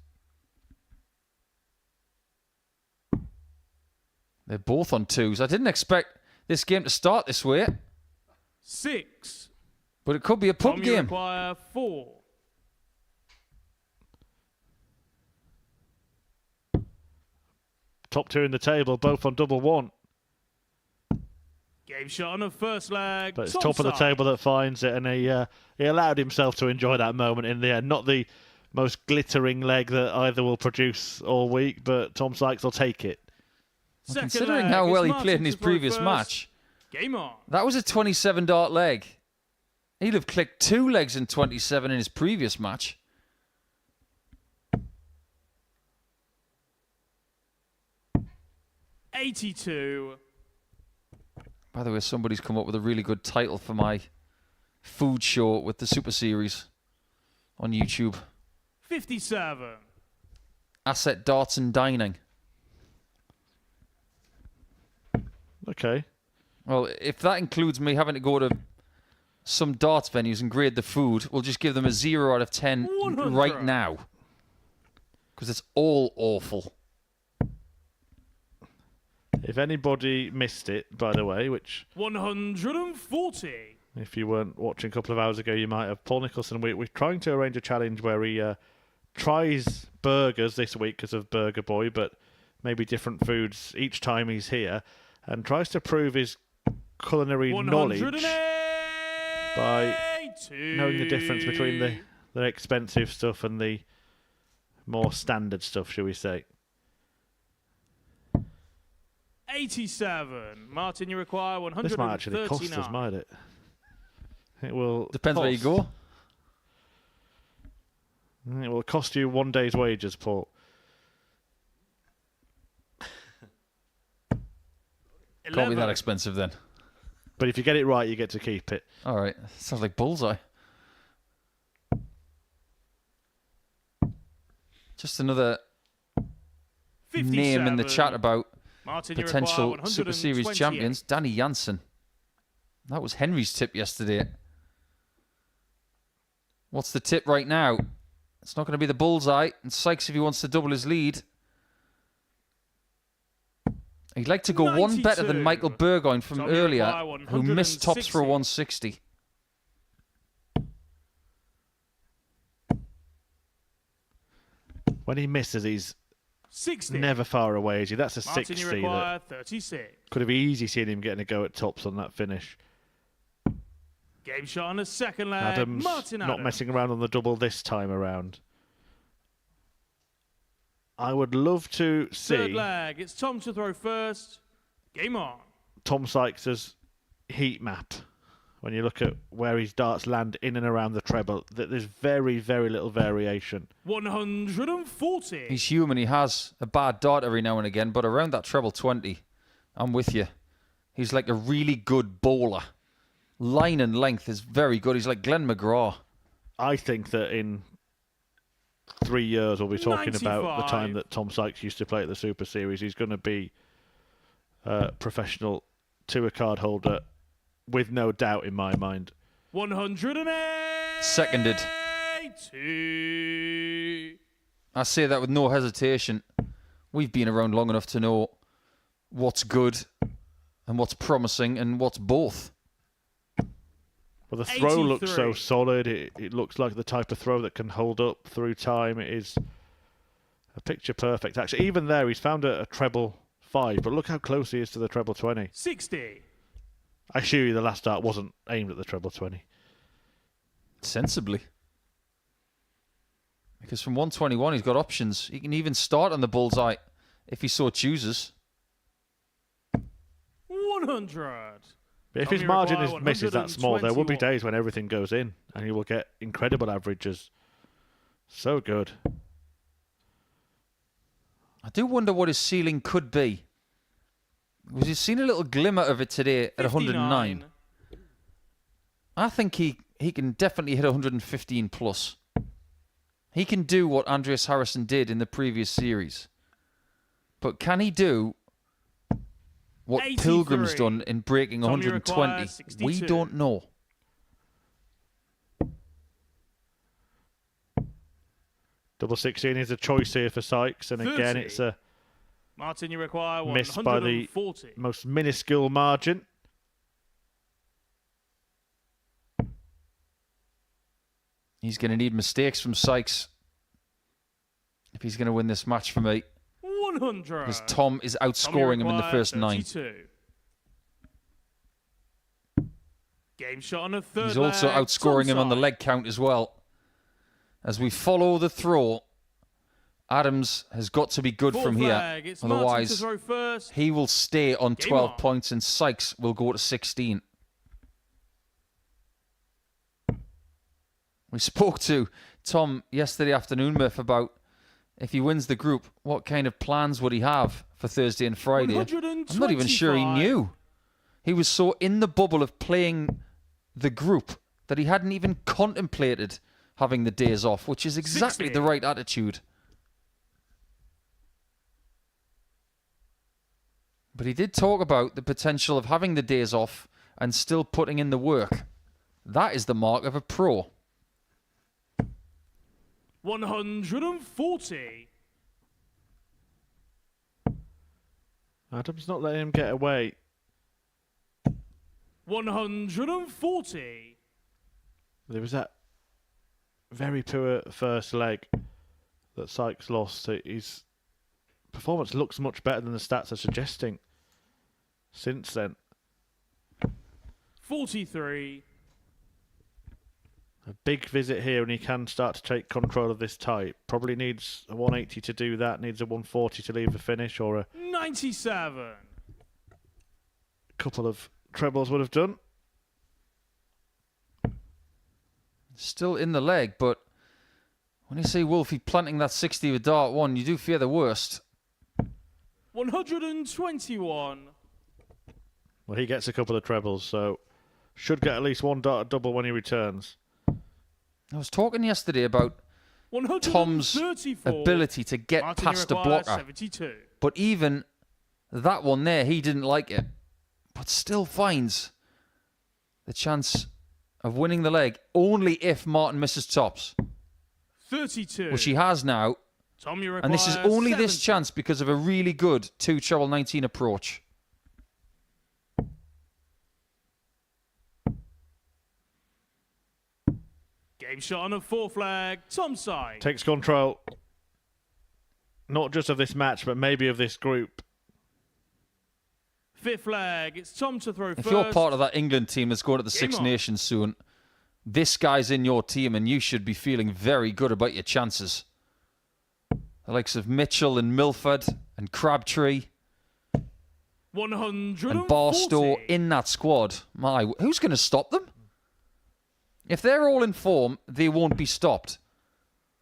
S3: They're both on 2s. I didn't expect this game to start this way,
S5: 6.
S3: but it could be a pub
S5: Tom, you
S3: game.
S5: require 4.
S1: Top 2 in the table, both on double 1.
S5: Game shot on the first leg.
S1: But it's
S5: Tom
S1: top of the
S5: Sykes.
S1: table that finds it, and he allowed himself to enjoy that moment in the end. Not the most glittering leg that either will produce all week, but Tom Sykes will take it.
S3: Well,
S5: Second
S3: considering
S5: leg,
S3: how
S5: it's
S3: well he
S5: Martin
S3: played in
S5: to
S3: his
S5: throw
S3: previous
S5: first.
S3: match,
S5: Game on.
S3: that was a 27 dart leg. He'd have clicked 2 legs in 27 in his previous match.
S5: $82.
S3: By the way, somebody's come up with a really good title for my food show with the Super Series on YouTube.
S5: 57.
S3: Asset Darts and Dining.
S1: Okay.
S3: Well, if that includes me having to go to some darts venues and grade the food, we'll just give them a 0 out of 10
S5: 100.
S3: right now. Because it's all awful.
S1: If anybody missed it, by the way, which
S5: 140.
S1: if you weren't watching a couple of hours ago, you might have. Paul Nicholson, we're trying to arrange a challenge where he tries burgers this week because of Burger Boy, but maybe different foods each time he's here, and tries to prove his culinary knowledge by knowing the difference between the expensive stuff and the more standard stuff, shall we say.
S5: 87. Martin, you require 139.
S1: This might actually cost us, might it? It will.
S3: Depends where you go.
S1: It will cost you one day's wages, Paul.
S3: Can't be that expensive then.
S1: But if you get it right, you get to keep it.
S3: All right. Sounds like bullseye. Just another
S5: 57.
S3: name in the chat about
S5: Martin,
S3: potential Super Series champions. Danny Jansen. That was Henry's tip yesterday. What's the tip right now? It's not going to be the bullseye. And Sykes, if he wants to double his lead. He'd like to go
S5: 92.
S3: one better than Michael Burgoyne from
S5: Tommy
S3: earlier,
S5: Maguire,
S3: who missed tops for 160.
S1: When he misses, he's
S5: 60.
S1: never far away, is he? That's a
S5: Martin,
S1: 60
S5: you require
S1: that
S5: 36.
S1: could have easily seen him getting a go at tops on that finish.
S5: Game shot on the second leg.
S1: Adams
S5: Martin
S1: not
S5: Adams.
S1: messing around on the double this time around. I would love to
S5: Third
S1: see
S5: leg. It's Tom to throw first. Game on.
S1: Tom Sykes' heat map. When you look at where his darts land in and around the treble, there's very, very little variation.
S5: 140.
S3: He's human. He has a bad dart every now and again, but around that treble 20, I'm with you. He's like a really good bowler. Line and length is very good. He's like Glenn McGraw.
S1: I think that in 3 years we'll be talking about the
S5: 95.
S1: time that Tom Sykes used to play at the Super Series. He's going to be a professional tour card holder with no doubt in my mind.
S5: 108.
S3: Seconded. I say that with no hesitation. We've been around long enough to know what's good and what's promising and what's both.
S1: Well, the throw looks so
S5: 83.
S1: solid. It looks like the type of throw that can hold up through time. It is a picture perfect. Actually, even there, he's found a treble 5, but look how close he is to the treble 20.
S5: 60.
S1: I assure you the last dart wasn't aimed at the treble 20.
S3: Sensibly. Because from 121, he's got options. He can even start on the bullseye if he so chooses.
S5: 100.
S1: But if
S5: Tommy
S1: his margin
S5: Maguire,
S1: is misses that small, there will be
S5: 121.
S1: days when everything goes in and he will get incredible averages. So good.
S3: I do wonder what his ceiling could be. Because you've seen a little glimmer of it today at 109. I think he can definitely hit 115 plus. He can do what Andreas Harrison did in the previous series. But can he do what
S5: 83.
S3: Pilgrim's done in breaking
S5: Tommy
S3: 120?
S5: requires 62.
S3: We don't know.
S1: Double 16 is a choice here for Sykes, and again
S5: 30.
S1: it's a
S5: Martin, you require
S1: miss by the
S5: 140.
S1: most minuscule margin.
S3: He's going to need mistakes from Sykes if he's going to win this match for me.
S5: 100.
S3: Because Tom is outscoring him in the first 9.
S5: 32. Game shot on a third
S3: He's also
S5: leg.
S3: outscoring him on the
S5: Tom
S3: leg count as well. As we follow the throw, Adams has got to be good
S5: Fourth
S3: from here.
S5: leg. It's Martin to
S3: Otherwise,
S5: throw first.
S3: he will stay on
S5: Game
S3: 12
S5: on.
S3: points and Sykes will go to 16. We spoke to Tom yesterday afternoon, Murph, about if he wins the group, what kind of plans would he have for Thursday and Friday? I'm not even sure he
S5: 125.
S3: knew. He was so in the bubble of playing the group that he hadn't even contemplated having the days off, which is exactly
S5: 60.
S3: the right attitude. But he did talk about the potential of having the days off and still putting in the work. That is the mark of a pro.
S5: 140.
S1: Adams not letting him get away.
S5: 140.
S1: There was that very poor first leg that Sykes lost. His performance looks much better than the stats are suggesting since then.
S5: 43.
S1: A big visit here, and he can start to take control of this tie. Probably needs a 180 to do that, needs a 140 to leave the finish, or a
S5: 97.
S1: couple of trebles would have done.
S3: Still in the leg, but when you see Wolfie planting that 60 with dart 1, you do fear the worst.
S5: 121.
S1: Well, he gets a couple of trebles, so should get at least one dart double when he returns.
S3: I was talking yesterday about Tom's ability to get past a blocker.
S5: 72.
S3: But even that one there, he didn't like it. But still finds the chance of winning the leg only if Martin misses tops.
S5: 32.
S3: Which he has now.
S5: Tom, you
S3: And this is
S5: require
S3: only
S5: 70.
S3: this chance because of a really good 2 treble 19 approach.
S5: Game shot on a 4 flag. Tom side.
S1: Takes control, not just of this match, but maybe of this group.
S5: 5th flag. It's Tom to throw
S3: If
S5: first.
S3: you're part of that England team that's going to the
S5: Game
S3: Six
S5: on.
S3: Nations soon, this guy's in your team and you should be feeling very good about your chances. The likes of Mitchell and Milford and Crabtree
S5: 140.
S3: and Barstow in that squad. Who's going to stop them? If they're all in form, they won't be stopped.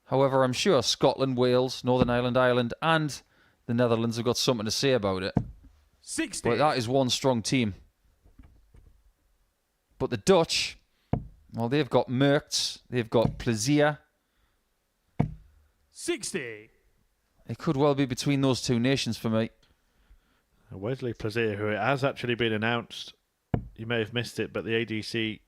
S3: However, I'm sure Scotland, Wales, Northern Ireland, and the Netherlands have got something to say about it.
S5: 60.
S3: But that is one strong team. But the Dutch, well, they've got Merckx, they've got Plezier.
S5: 60.
S3: It could well be between those two nations for me.
S1: Wesley Plaisir, who it has actually been announced, you may have missed it, but the ADC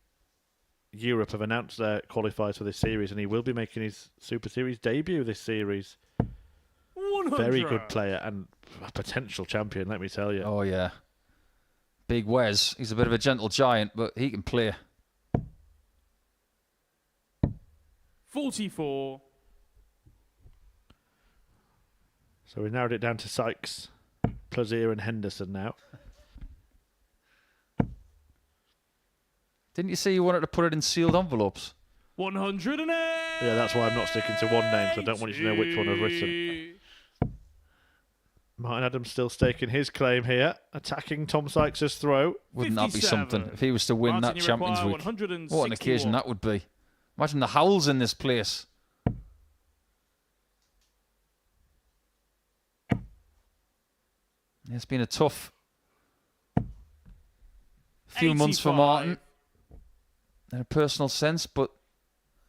S1: Europe have announced their qualifiers for this series, and he will be making his Super Series debut this series.
S5: 100.
S1: Very good player and a potential champion, let me tell you.
S3: Oh, yeah. Big Wes. He's a bit of a gentle giant, but he can play.
S5: 44.
S1: So we narrowed it down to Sykes, Plaisir and Henderson now.
S3: Didn't you say you wanted to put it in sealed envelopes?
S5: 108.
S1: Yeah, that's why I'm not sticking to one name, so I don't want you to know which one I've written. Martin Adams still staking his claim here, attacking Tom Sykes' throw.
S3: Wouldn't that be
S5: 57.
S3: something if he was to win
S5: Martin,
S3: that
S5: you
S3: Champions
S5: require
S3: Week?
S5: 161.
S3: What an occasion that would be. Imagine the howls in this place. It's been a tough few months for
S5: 85.
S3: Martin in a personal sense, but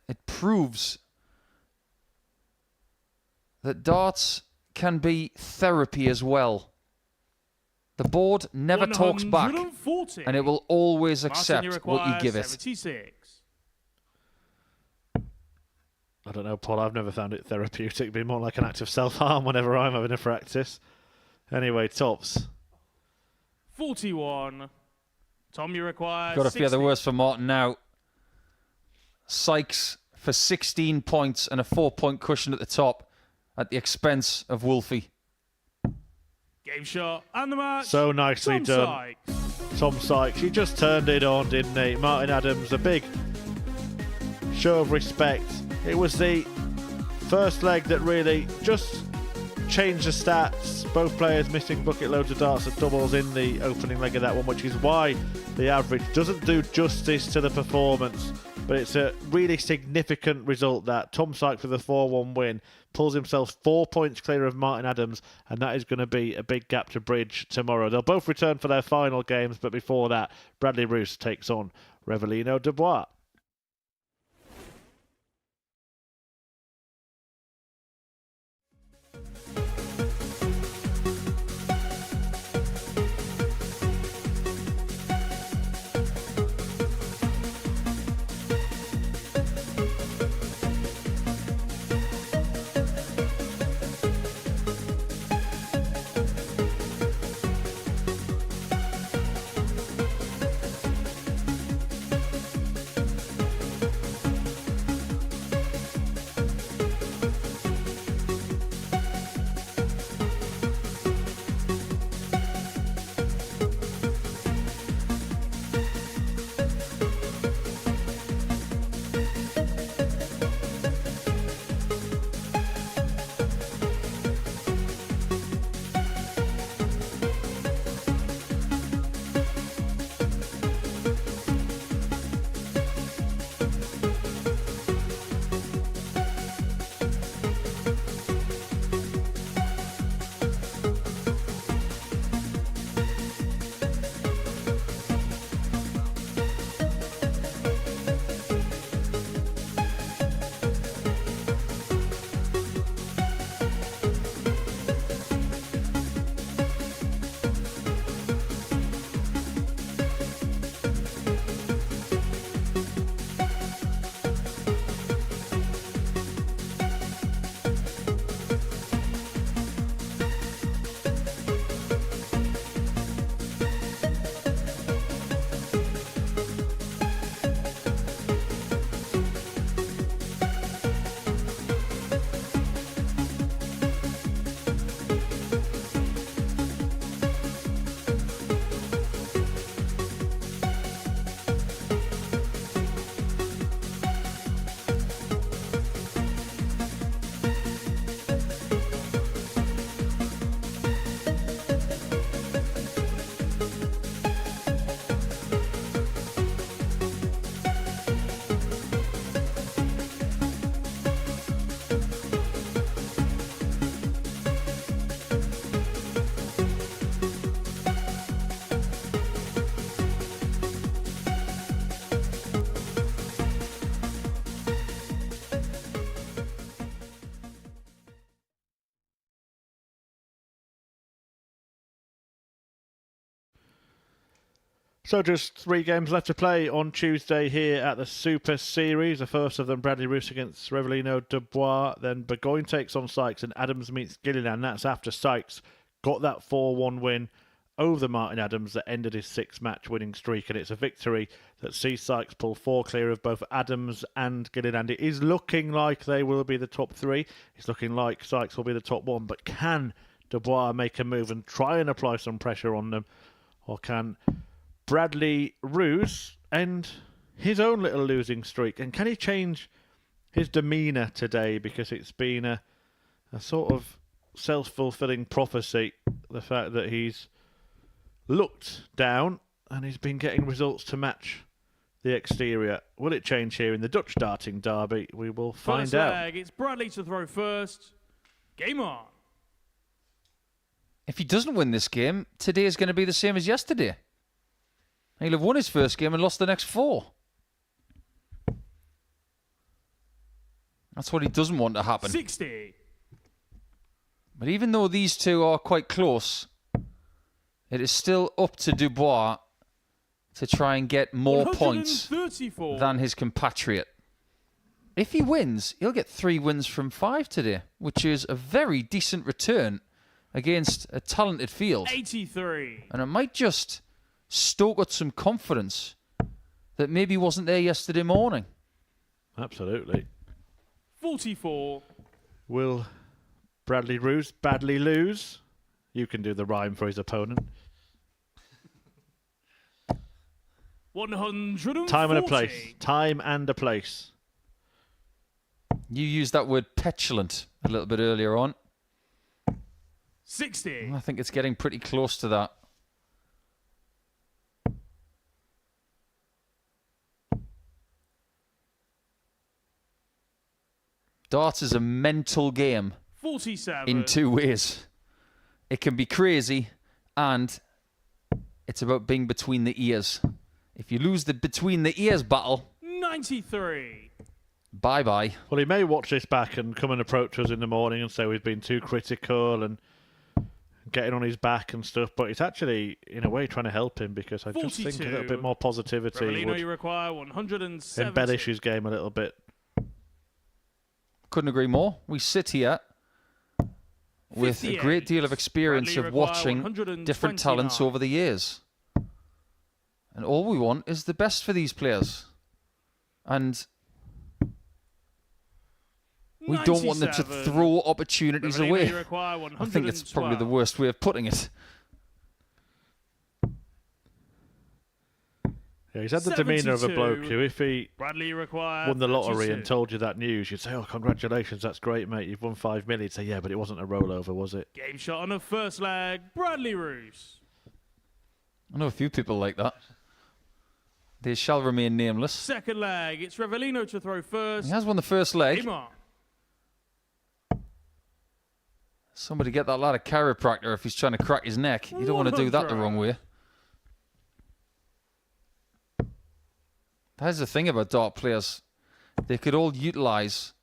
S3: it proves that darts can be therapy as well. The board never talks back,
S5: 140.
S3: and it will always
S5: Martin,
S3: accept
S5: you
S3: what you
S5: require
S3: give it.
S5: 76.
S1: I don't know, Paul, I've never found it therapeutic. It'd be more like an act of self-harm whenever I'm having a practice. Anyway, tops.
S5: 41. Tom, you require
S3: Got to
S5: 60.
S3: fear the worst for Martin now. Sykes for 16 points and a 4-point cushion at the top at the expense of Wolfie.
S5: Game shot and the match.
S1: So nicely
S5: Tom
S1: done.
S5: Sykes.
S1: Tom Sykes, he just turned it on, didn't he? Martin Adams, a big show of respect. It was the first leg that really just changed the stats. Both players missing bucket loads of darts and doubles in the opening leg of that one, which is why the average doesn't do justice to the performance. But it's a really significant result that Tom Sykes with a 4-1 win pulls himself 4 points clear of Martin Adams, and that is going to be a big gap to bridge tomorrow. They'll both return for their final games, but before that, Bradley Roos takes on Revelino Dubois. So just 3 games left to play on Tuesday here at the Super Series. The first of them, Bradley Roos against Revelino Dubois. Then Burgoyne takes on Sykes and Adams meets Gilliland. That's after Sykes got that 4-1 win over Martin Adams that ended his 6-match winning streak. And it's a victory that sees Sykes pull 4 clear of both Adams and Gilliland. It is looking like they will be the top 3. It's looking like Sykes will be the top 1. But can Dubois make a move and try and apply some pressure on them? Or can Bradley Roos end his own little losing streak? And can he change his demeanour today? Because it's been a sort of self-fulfilling prophecy, the fact that he's looked down and he's been getting results to match the exterior. Will it change here in the Dutch darting derby? We will find
S5: First
S1: out.
S5: leg, it's Bradley to throw first. Game on.
S3: If he doesn't win this game, today is going to be the same as yesterday. He'll have won his first game and lost the next 4. That's what he doesn't want to happen.
S5: 60.
S3: But even though these two are quite close, it is still up to Dubois to try and get more points than his compatriot. If he wins, he'll get 3 wins from 5 today, which is a very decent return against a talented field.
S5: 83.
S3: And it might just stoke up some confidence that maybe wasn't there yesterday morning.
S1: Absolutely.
S5: 44.
S1: Will Bradley Roos badly lose? You can do the rhyme for his opponent.
S5: 140.
S1: Time and a place. Time and a place.
S3: You used that word petulant a little bit earlier on.
S5: 60.
S3: I think it's getting pretty close to that. Darts is a mental game
S5: 47.
S3: in 2 ways. It can be crazy, and it's about being between the ears. If you lose the between the ears battle,
S5: 93.
S3: bye-bye.
S1: Well, he may watch this back and come and approach us in the morning and say we've been too critical and getting on his back and stuff, but it's actually, in a way, trying to help him, because I just think a little bit more positivity
S5: Revelino,
S1: would
S5: you require 170.
S1: embellish his game a little bit.
S3: Couldn't agree more. We sit here with a great deal of experience
S5: Bradley
S3: of watching
S5: 129.
S3: different talents over the years. And all we want is the best for these players. And we don't want them to
S5: 97.
S3: throw opportunities
S5: Revelino,
S3: away.
S5: you require
S3: I think it's probably the
S5: 112.
S3: worst way of putting it.
S1: Yeah, he's had the demeanour of a bloke
S5: 72.
S1: who, if he
S5: Bradley, you require
S1: won the lottery
S5: 32.
S1: and told you that news, you'd say, oh, congratulations, that's great, mate, you've won 5 million. He'd say, yeah, but it wasn't a rollover, was it?
S5: Game shot on the first leg. Bradley Roos.
S3: I know a few people like that. They shall remain nameless.
S5: Second leg. It's Revelino to throw first.
S3: He has won the first leg.
S5: Game on.
S3: Somebody get that lad a chiropractor if he's trying to crack his neck. You don't want to do that the wrong way. That's the thing about dart players. They could all utilise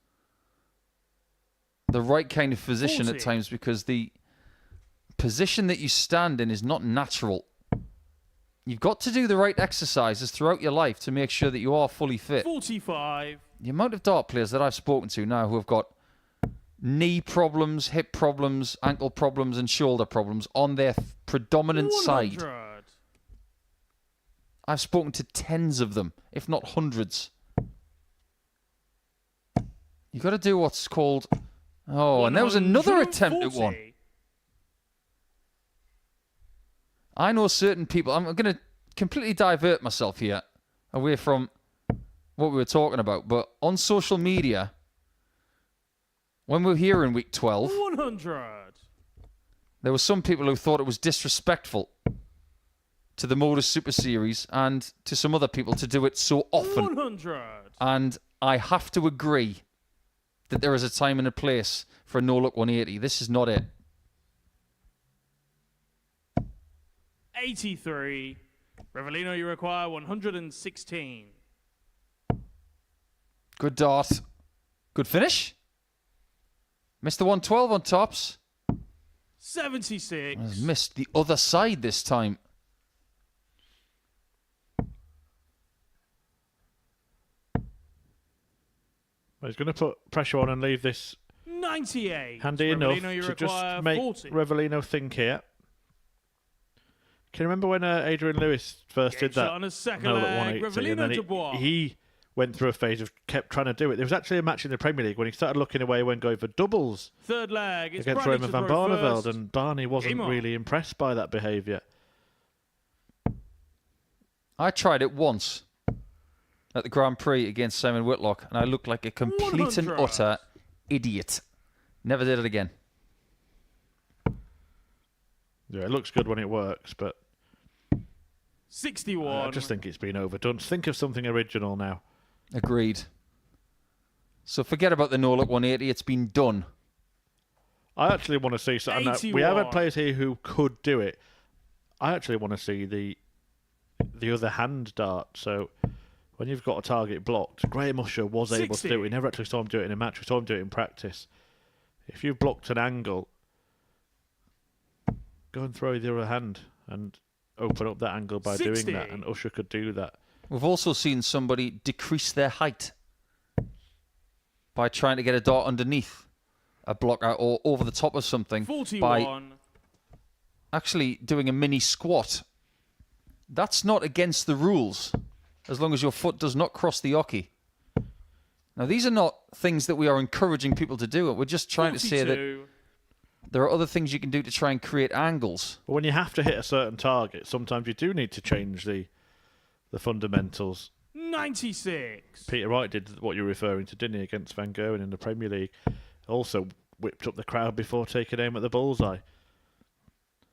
S3: the right kind of position
S5: 40.
S3: at times, because the position that you stand in is not natural. You've got to do the right exercises throughout your life to make sure that you are fully fit.
S5: 45.
S3: The amount of dart players that I've spoken to now who have got knee problems, hip problems, ankle problems and shoulder problems on their predominant
S5: 100.
S3: side. I've spoken to tens of them, if not hundreds. You've got to do what's called... Oh, and there was another attempt at one.
S5: 140.
S3: I know certain people... I'm going to completely divert myself here away from what we were talking about, but on social media, when we were here in week 12,
S5: 100.
S3: there were some people who thought it was disrespectful to the Modus Super Series and to some other people to do it so often.
S5: 100.
S3: And I have to agree that there is a time and a place for a no-look 180. This is not it.
S5: 83. Revelino, you require 116.
S3: Good dart. Good finish. Missed the 112 on tops.
S5: 76.
S3: Has missed the other side this time.
S1: He's going to put pressure on and leave this
S5: 98.
S1: handy enough
S5: Revellino, you
S1: to just
S5: require
S1: make
S5: 40.
S1: Revellino think here. Can you remember when Adrian Lewis first
S5: Game
S1: did that?
S5: shot on a second
S1: No, at
S5: leg.
S1: 180, and then
S5: Revellino to
S1: he went through a phase of kept trying to do it. There was actually a match in the Premier League when he started looking away when going for doubles
S5: Third leg. It's
S1: against
S5: Bradley
S1: Roman
S5: to
S1: van
S5: throw
S1: Barneveld,
S5: first.
S1: and Barney wasn't
S5: Game on.
S1: really impressed by that behaviour.
S3: I tried it once at the Grand Prix against Simon Whitlock, and I looked like a complete and
S5: 100.
S3: utter idiot. Never did it again.
S1: Yeah, it looks good when it works, but
S5: 61.
S1: I just think it's been overdone. Think of something original now.
S3: Agreed. So forget about the no-look 180. It's been done.
S1: I actually want to see something. We have had players here who could do it. I actually want to see the other hand dart. So when you've got a target blocked, Graham Usher was able to do it. We never actually saw him do it in a match. We saw him do it in practice. If you've blocked an angle, go and throw the other hand and open up that angle by
S5: 60.
S1: doing that. And Usher could do that.
S3: We've also seen somebody decrease their height by trying to get a dart underneath a blocker or over the top of something
S5: 41.
S3: by actually doing a mini squat. That's not against the rules, as long as your foot does not cross the oki. Now, these are not things that we are encouraging people to do. We're just trying
S5: 42.
S3: to say that there are other things you can do to try and create angles.
S1: But when you have to hit a certain target, sometimes you do need to change the fundamentals.
S5: 96.
S1: Peter Wright did what you're referring to, didn't he, against Van Gerwen in the Premier League. Also whipped up the crowd before taking aim at the bullseye.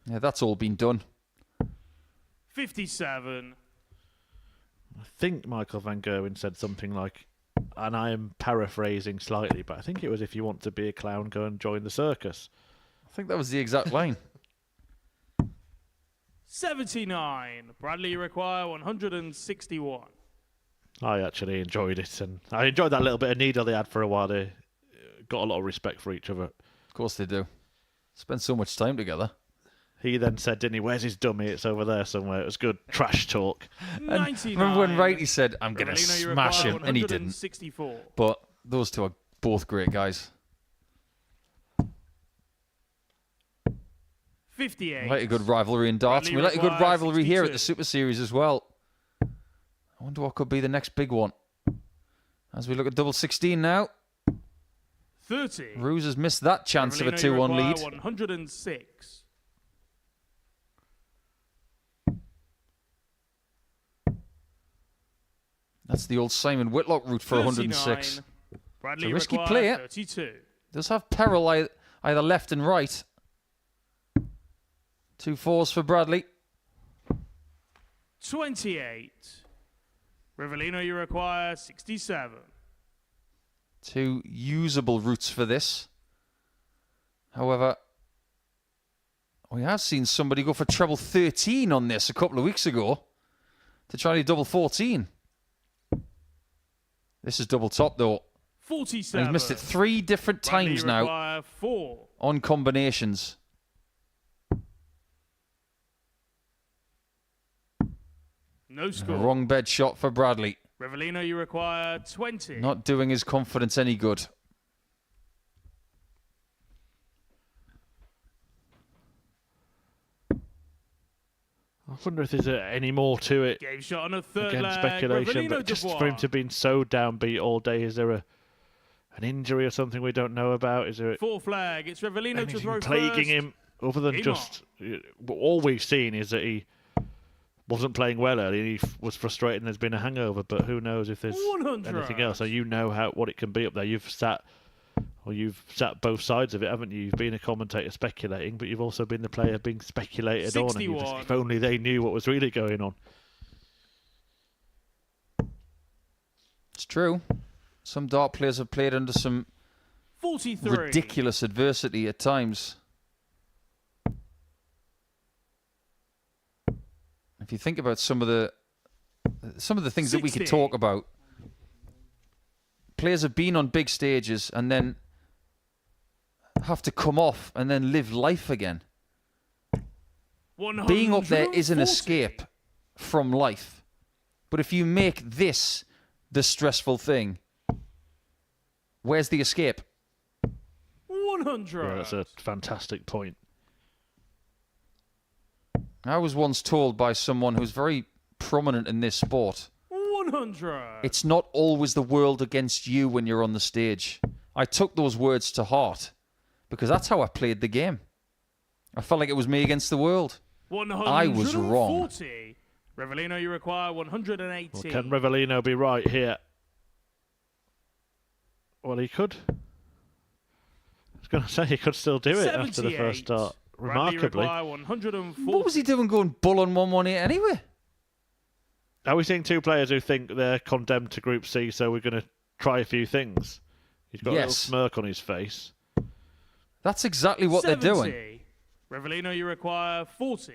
S3: Yeah, that's all been done.
S5: 57.
S1: I think Michael Van Gerwen said something like, and I am paraphrasing slightly, but I think it was, if you want to be a clown, go and join the circus.
S3: I think that was the exact line.
S5: 79. Bradley, you require 161.
S1: I actually enjoyed it, and I enjoyed that little bit of needle they had for a while. They got a lot of respect for each other.
S3: Of course they do. Spend so much time together.
S1: He then said, didn't he, where's his dummy? It's over there somewhere. It was good trash talk.
S5: 99.
S3: Remember when Wrighty said, I'm going to
S5: Revellino, you
S3: smash
S5: require
S3: him, and he didn't.
S5: 164.
S3: But those two are both great guys.
S5: 58.
S3: We like a good rivalry in darts.
S5: Bradley
S3: We like a good
S5: requires
S3: rivalry here at
S5: 62.
S3: the Super Series as well. I wonder what could be the next big one. As we look at double 16 now.
S5: 30.
S3: Ruse has missed that chance of a
S5: Revellino, you
S3: 2-1
S5: require
S3: lead.
S5: 106.
S3: That's the old Simon Whitlock route for 106.
S5: 39. Bradley,
S3: It's a
S5: you
S3: risky
S5: require
S3: play.
S5: 32.
S3: Does have peril either left and right. 2 4s for Bradley.
S5: 28. Revellino, you require 67.
S3: 2 usable routes for this. However, we have seen somebody go for treble 13 on this a couple of weeks ago to try to double 14. This is double top though.
S5: 47.
S3: And he's missed it 3 different
S5: Bradley,
S3: times
S5: you
S3: now
S5: require 4.
S3: on combinations.
S5: No score.
S3: Wrong bed shot for Bradley.
S5: Revellino, you require 20.
S3: Not doing his confidence any good.
S1: I wonder if there's any more to it.
S5: Game shot on a third
S1: Again,
S5: leg.
S1: speculation,
S5: Revellino
S1: but just
S5: Dubois.
S1: for him to be so downbeat all day, is there an injury or something we don't know about? Is there
S5: Fourth flag. It's Revellino to
S1: anything
S5: throw
S1: plaguing
S5: first.
S1: him other than
S5: Game
S1: just... All we've seen is that he wasn't playing well early. He was frustrated and there's been a hangover, but who knows if there's
S5: 100.
S1: anything else. So you know what it can be up there. You've sat both sides of it, haven't you? You've been a commentator speculating, but you've also been the player being speculated on. And you just,
S5: 61.
S1: if only they knew what was really going on.
S3: It's true. Some dart players have played under some
S5: 43.
S3: ridiculous adversity at times. If you think about some of the things that we could
S5: 60.
S3: talk about, players have been on big stages and then have to come off and then live life again. Being up there is an
S5: 140.
S3: escape from life. But if you make this the stressful thing, Where's the escape?
S5: 100.
S1: Yeah, that's a fantastic point.
S3: I was once told by someone who's very prominent in this sport,
S5: 100.
S3: it's not always the world against you when you're on the stage. I took those words to heart because that's how I played the game. I felt like it was me against the world.
S5: 140.
S3: I was wrong.
S5: Revellino, you require 180.
S1: Well, can Revellino be right here? Well, he could. I was going to say he could still do it after the first start. Remarkably.
S5: 140.
S3: What was he doing going bull on 118 anyway?
S1: Are we seeing two players who think they're condemned to Group C, so we're going to try a few things? He's got a little smirk on his face.
S3: That's exactly what
S5: 70.
S3: they're doing.
S5: Revellino, you require 40.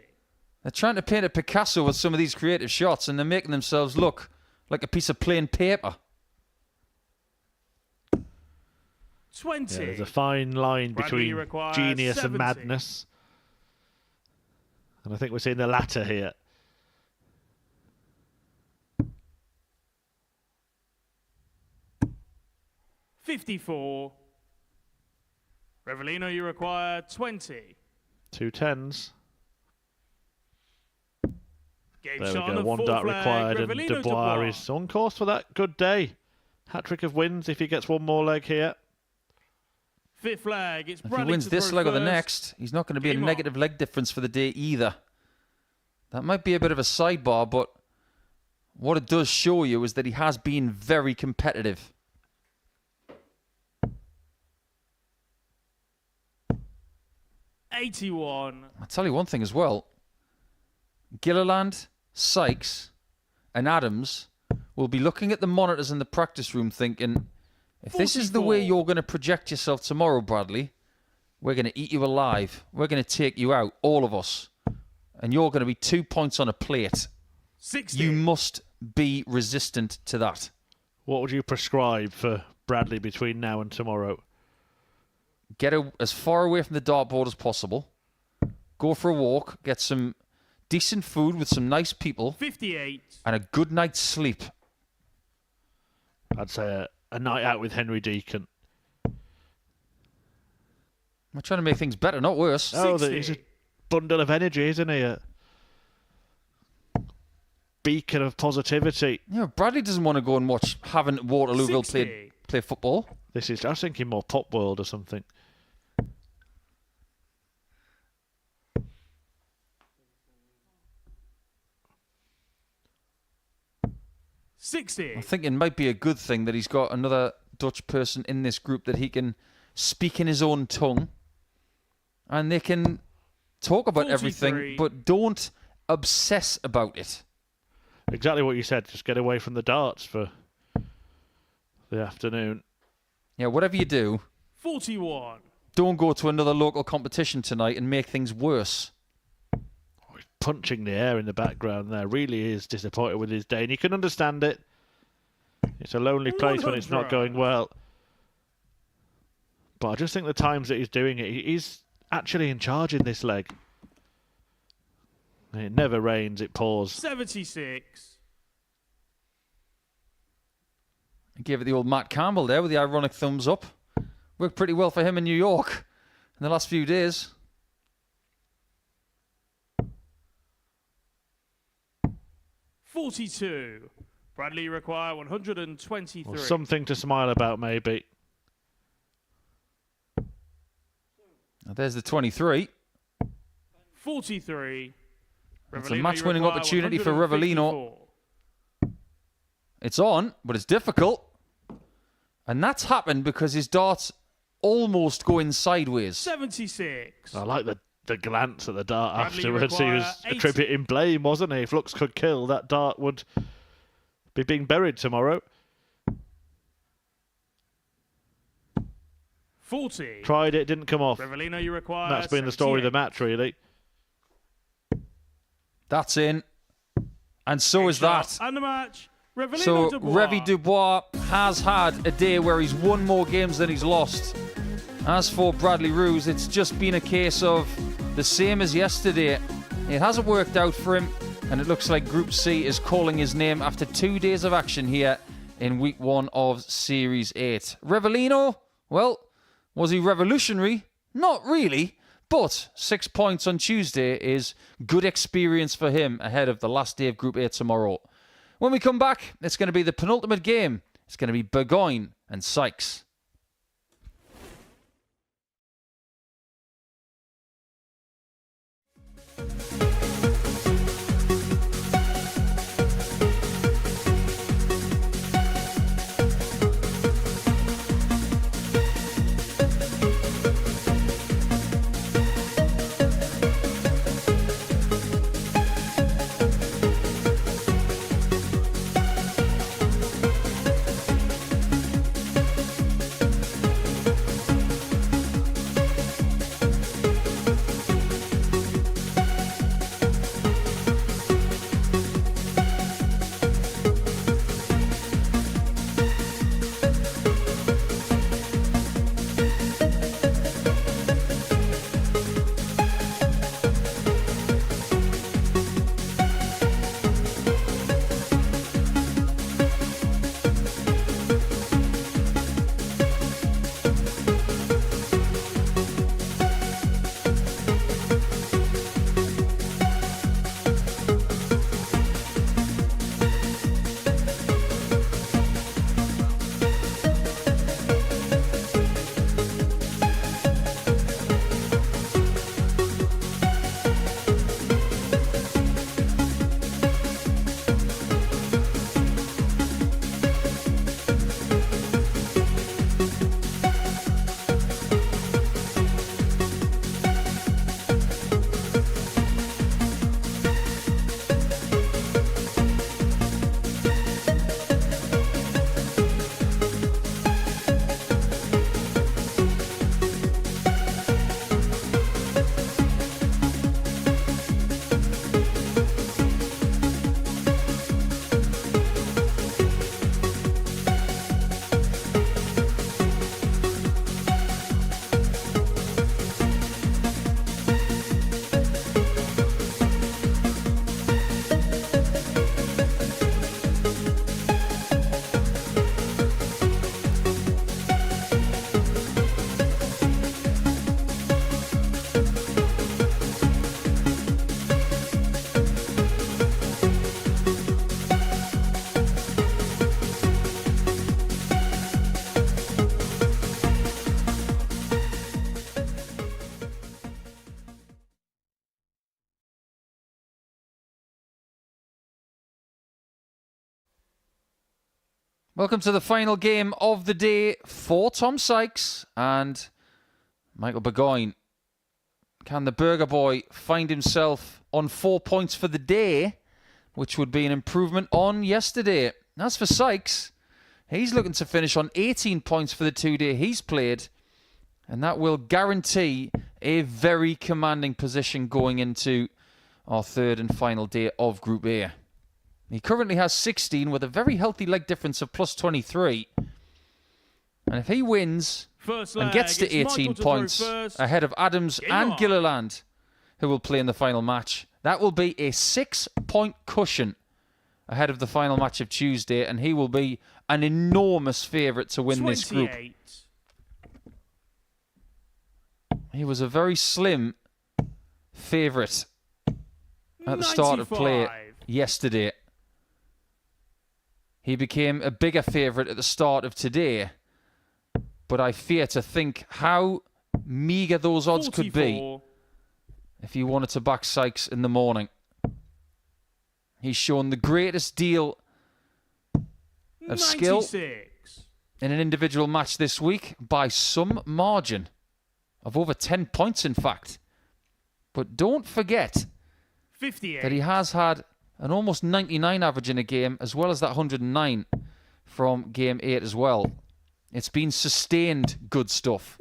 S3: They're trying to paint a Picasso with some of these creative shots, and they're making themselves look like a piece of plain paper.
S5: 20.
S1: Yeah, there's a fine line
S5: Bradley,
S1: between genius
S5: 70.
S1: and madness. And I think we're seeing the latter here.
S5: $54. Revellino, you require 20.
S1: 2 10s.
S5: Game
S1: There we
S5: shot
S1: go,
S5: on the
S1: 1
S5: full
S1: dart
S5: flag.
S1: required, and
S5: Revellino
S1: Dubois is on course for that good day. Hat-trick of wins if he gets one more leg here.
S5: Fifth flag. It's
S3: If he
S5: Bradley
S3: wins
S5: to
S3: this
S5: throw
S3: leg or the
S5: first.
S3: next, he's not going to be a
S5: Game on.
S3: negative leg difference for the day either. That might be a bit of a sidebar, but what it does show you is that he has been very competitive.
S5: $81.
S3: I'll tell you one thing as well. Gilliland, Sykes, and Adams will be looking at the monitors in the practice room thinking, if this is the way
S5: 44.
S3: you're going to project yourself tomorrow, Bradley, we're going to eat you alive. We're going to take you out, all of us. And you're going to be 2 points on a plate.
S5: 60.
S3: You must be resistant to that.
S1: What would you prescribe for Bradley between now and tomorrow?
S3: Get as far away from the dartboard as possible. Go for a walk. Get some decent food with some nice people.
S5: 58.
S3: And a good night's sleep.
S1: I'd say a night out with Henry Deacon.
S3: I'm trying to make things better, not worse.
S1: Oh,
S5: 60.
S1: he's a bundle of energy, isn't he? A beacon of positivity.
S3: Yeah, Bradley doesn't want to go and watch Havant Waterlooville
S5: 60.
S3: play football.
S1: I was thinking more Pop World or something.
S3: I think it might be a good thing that he's got another Dutch person in this group that he can speak in his own tongue and they can talk about
S5: 43.
S3: everything, but don't obsess about it.
S1: Exactly what you said. Just get away from the darts for the afternoon.
S3: Yeah, whatever you do,
S5: 41.
S3: don't go to another local competition tonight and make things worse.
S1: He's punching the air in the background there. Really is disappointed with his day, and you can understand it. It's a lonely place when it's not
S5: 100.
S1: going well. But I just think the times that he's doing it, he's actually in charge in this leg. It never rains, it pours.
S5: 76.
S3: I gave it the old Matt Campbell there with the ironic thumbs up. Worked pretty well for him in New York in the last few days.
S5: $42. Bradley require 123.
S1: Well, something to smile about, maybe.
S3: Now, there's the 23.
S5: 43.
S3: It's a
S5: Revellino,
S3: match-winning
S5: you require
S3: opportunity for
S5: 154.
S3: It's on, but it's difficult. And that's happened because his darts almost going sideways.
S5: 76.
S1: I like the glance at the dart
S5: Bradley
S1: afterwards. He was
S5: require 80.
S1: attributing blame, wasn't he? If looks could kill, that dart would be being buried tomorrow.
S5: 40.
S1: Tried it, didn't come off.
S5: Revellino, you require
S1: That's been the story of the
S5: 78.
S1: match, really.
S3: That's in. And so is that.
S5: And the match. Revellino
S3: So
S5: Dubois.
S3: Revy Dubois has had a day where he's won more games than he's lost. As for Bradley Roos, it's just been a case of the same as yesterday. It hasn't worked out for him, and it looks like Group C is calling his name after 2 days of action here in week 1 of Series 8. Revellino, well, was he revolutionary? Not really, but 6 points on Tuesday is good experience for him ahead of the last day of Group 8 tomorrow. When we come back, it's going to be the penultimate game. It's going to be Burgoyne and Sykes. Welcome to the final game of the day for Tom Sykes and Michael Burgoyne. Can the Burger Boy find himself on 4 points for the day, which would be an improvement on yesterday? As for Sykes, he's looking to finish on 18 points for the 2 day he's played, and that will guarantee a very commanding position going into our third and final day of Group A. He currently has 16 with a very healthy leg difference of plus 23. And if he wins and gets to 18 points ahead of Adams and Gilliland, who will play in the final match, that will be a 6-point cushion ahead of the final match of Tuesday, and he will be an enormous favourite to win this group. He was a very slim favourite at the start of play yesterday. He became a bigger favourite at the start of today, but I fear to think how meagre those odds could be if you wanted to back Sykes in the morning. He's shown the greatest deal of skill in an individual match this week by some margin of over 10 points, in fact. But don't forget that he has had an almost 99 average in a game, as well as that 109 from Game 8 as well. It's been sustained good stuff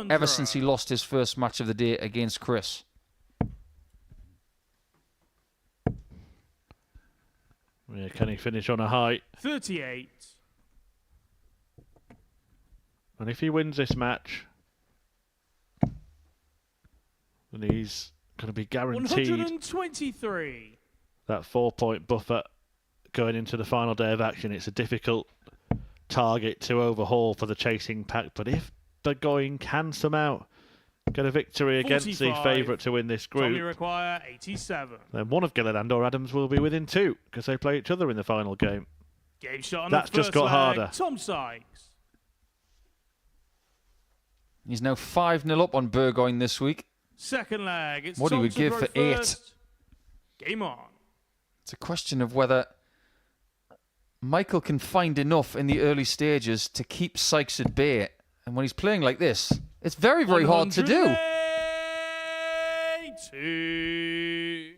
S3: ever since he lost his first match of the day against Chris.
S1: Yeah, can he finish on a high?
S5: 38.
S1: And if he wins this match, then he's going to be guaranteed
S5: 123.
S1: that 4-point buffer going into the final day of action. It's a difficult target to overhaul for the chasing pack. But if Burgoyne can somehow get a victory against the
S5: 45.
S1: favourite to win this
S5: Tommy
S1: group,
S5: require 87.
S1: then one of Gilliland or Adams will be within 2 because they play each other in the final game.
S5: Game shot on
S1: That's
S5: the
S1: just
S5: first
S1: got
S5: leg.
S1: harder.
S5: Tom Sykes.
S3: He's now 5-0 up on Burgoyne this week.
S5: Second leg. It's
S3: What do
S5: Tom
S3: you
S5: to
S3: give
S5: throw
S3: for 8?
S5: first. Game on.
S3: It's a question of whether Michael can find enough in the early stages to keep Sykes at bay. And when he's playing like this, it's very, very hard to do.
S5: 182.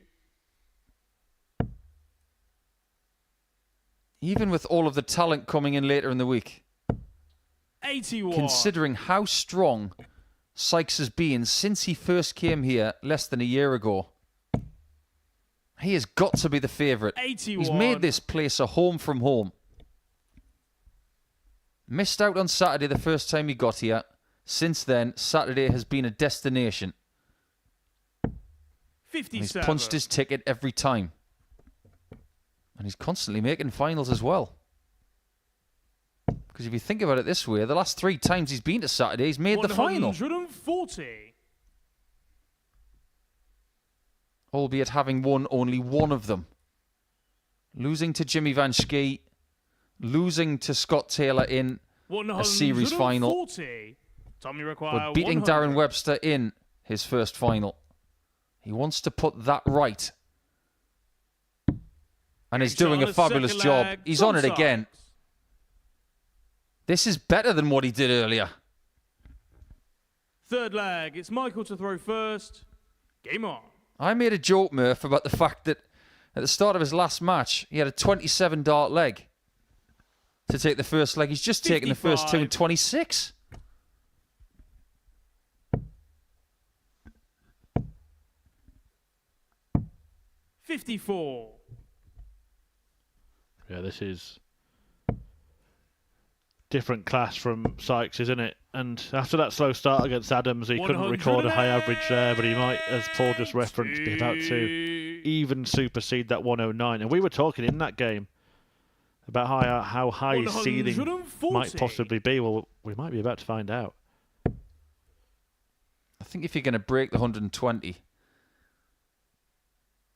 S3: Even with all of the talent coming in later in the week.
S5: 81.
S3: Considering how strong Sykes has been since he first came here less than a year ago, he has got to be the favourite.
S5: 81.
S3: He's made this place a home from home. Missed out on Saturday the first time he got here. Since then, Saturday has been a destination.
S5: 57.
S3: And he's punched his ticket every time. And he's constantly making finals as well. Because if you think about it this way, the last 3 times he's been to Saturday, he's made the final.
S5: 140.
S3: Albeit having won only one of them. Losing to Jimmy Van Schie, losing to Scott Taylor in a series final,
S5: 140. Tommy require
S3: but beating
S5: 100.
S3: Darren Webster in his first final. He wants to put that right. And he's doing a fabulous job. He's on it again. This is better than what he did earlier.
S5: Third leg. It's Michael to throw first. Game on.
S3: I made a joke, Murph, about the fact that at the start of his last match, he had a 27 dart leg to take the first leg. He's just taken the first 2 and 26.
S5: $54.
S1: Yeah, this is different class from Sykes, isn't it? And after that slow start against Adams, he couldn't record a high average there, but he might, as Paul just referenced, be about to even supersede that 109. And we were talking in that game about how high his ceiling might possibly be. Well, we might be about to find out.
S3: I think if you're going to break the 120,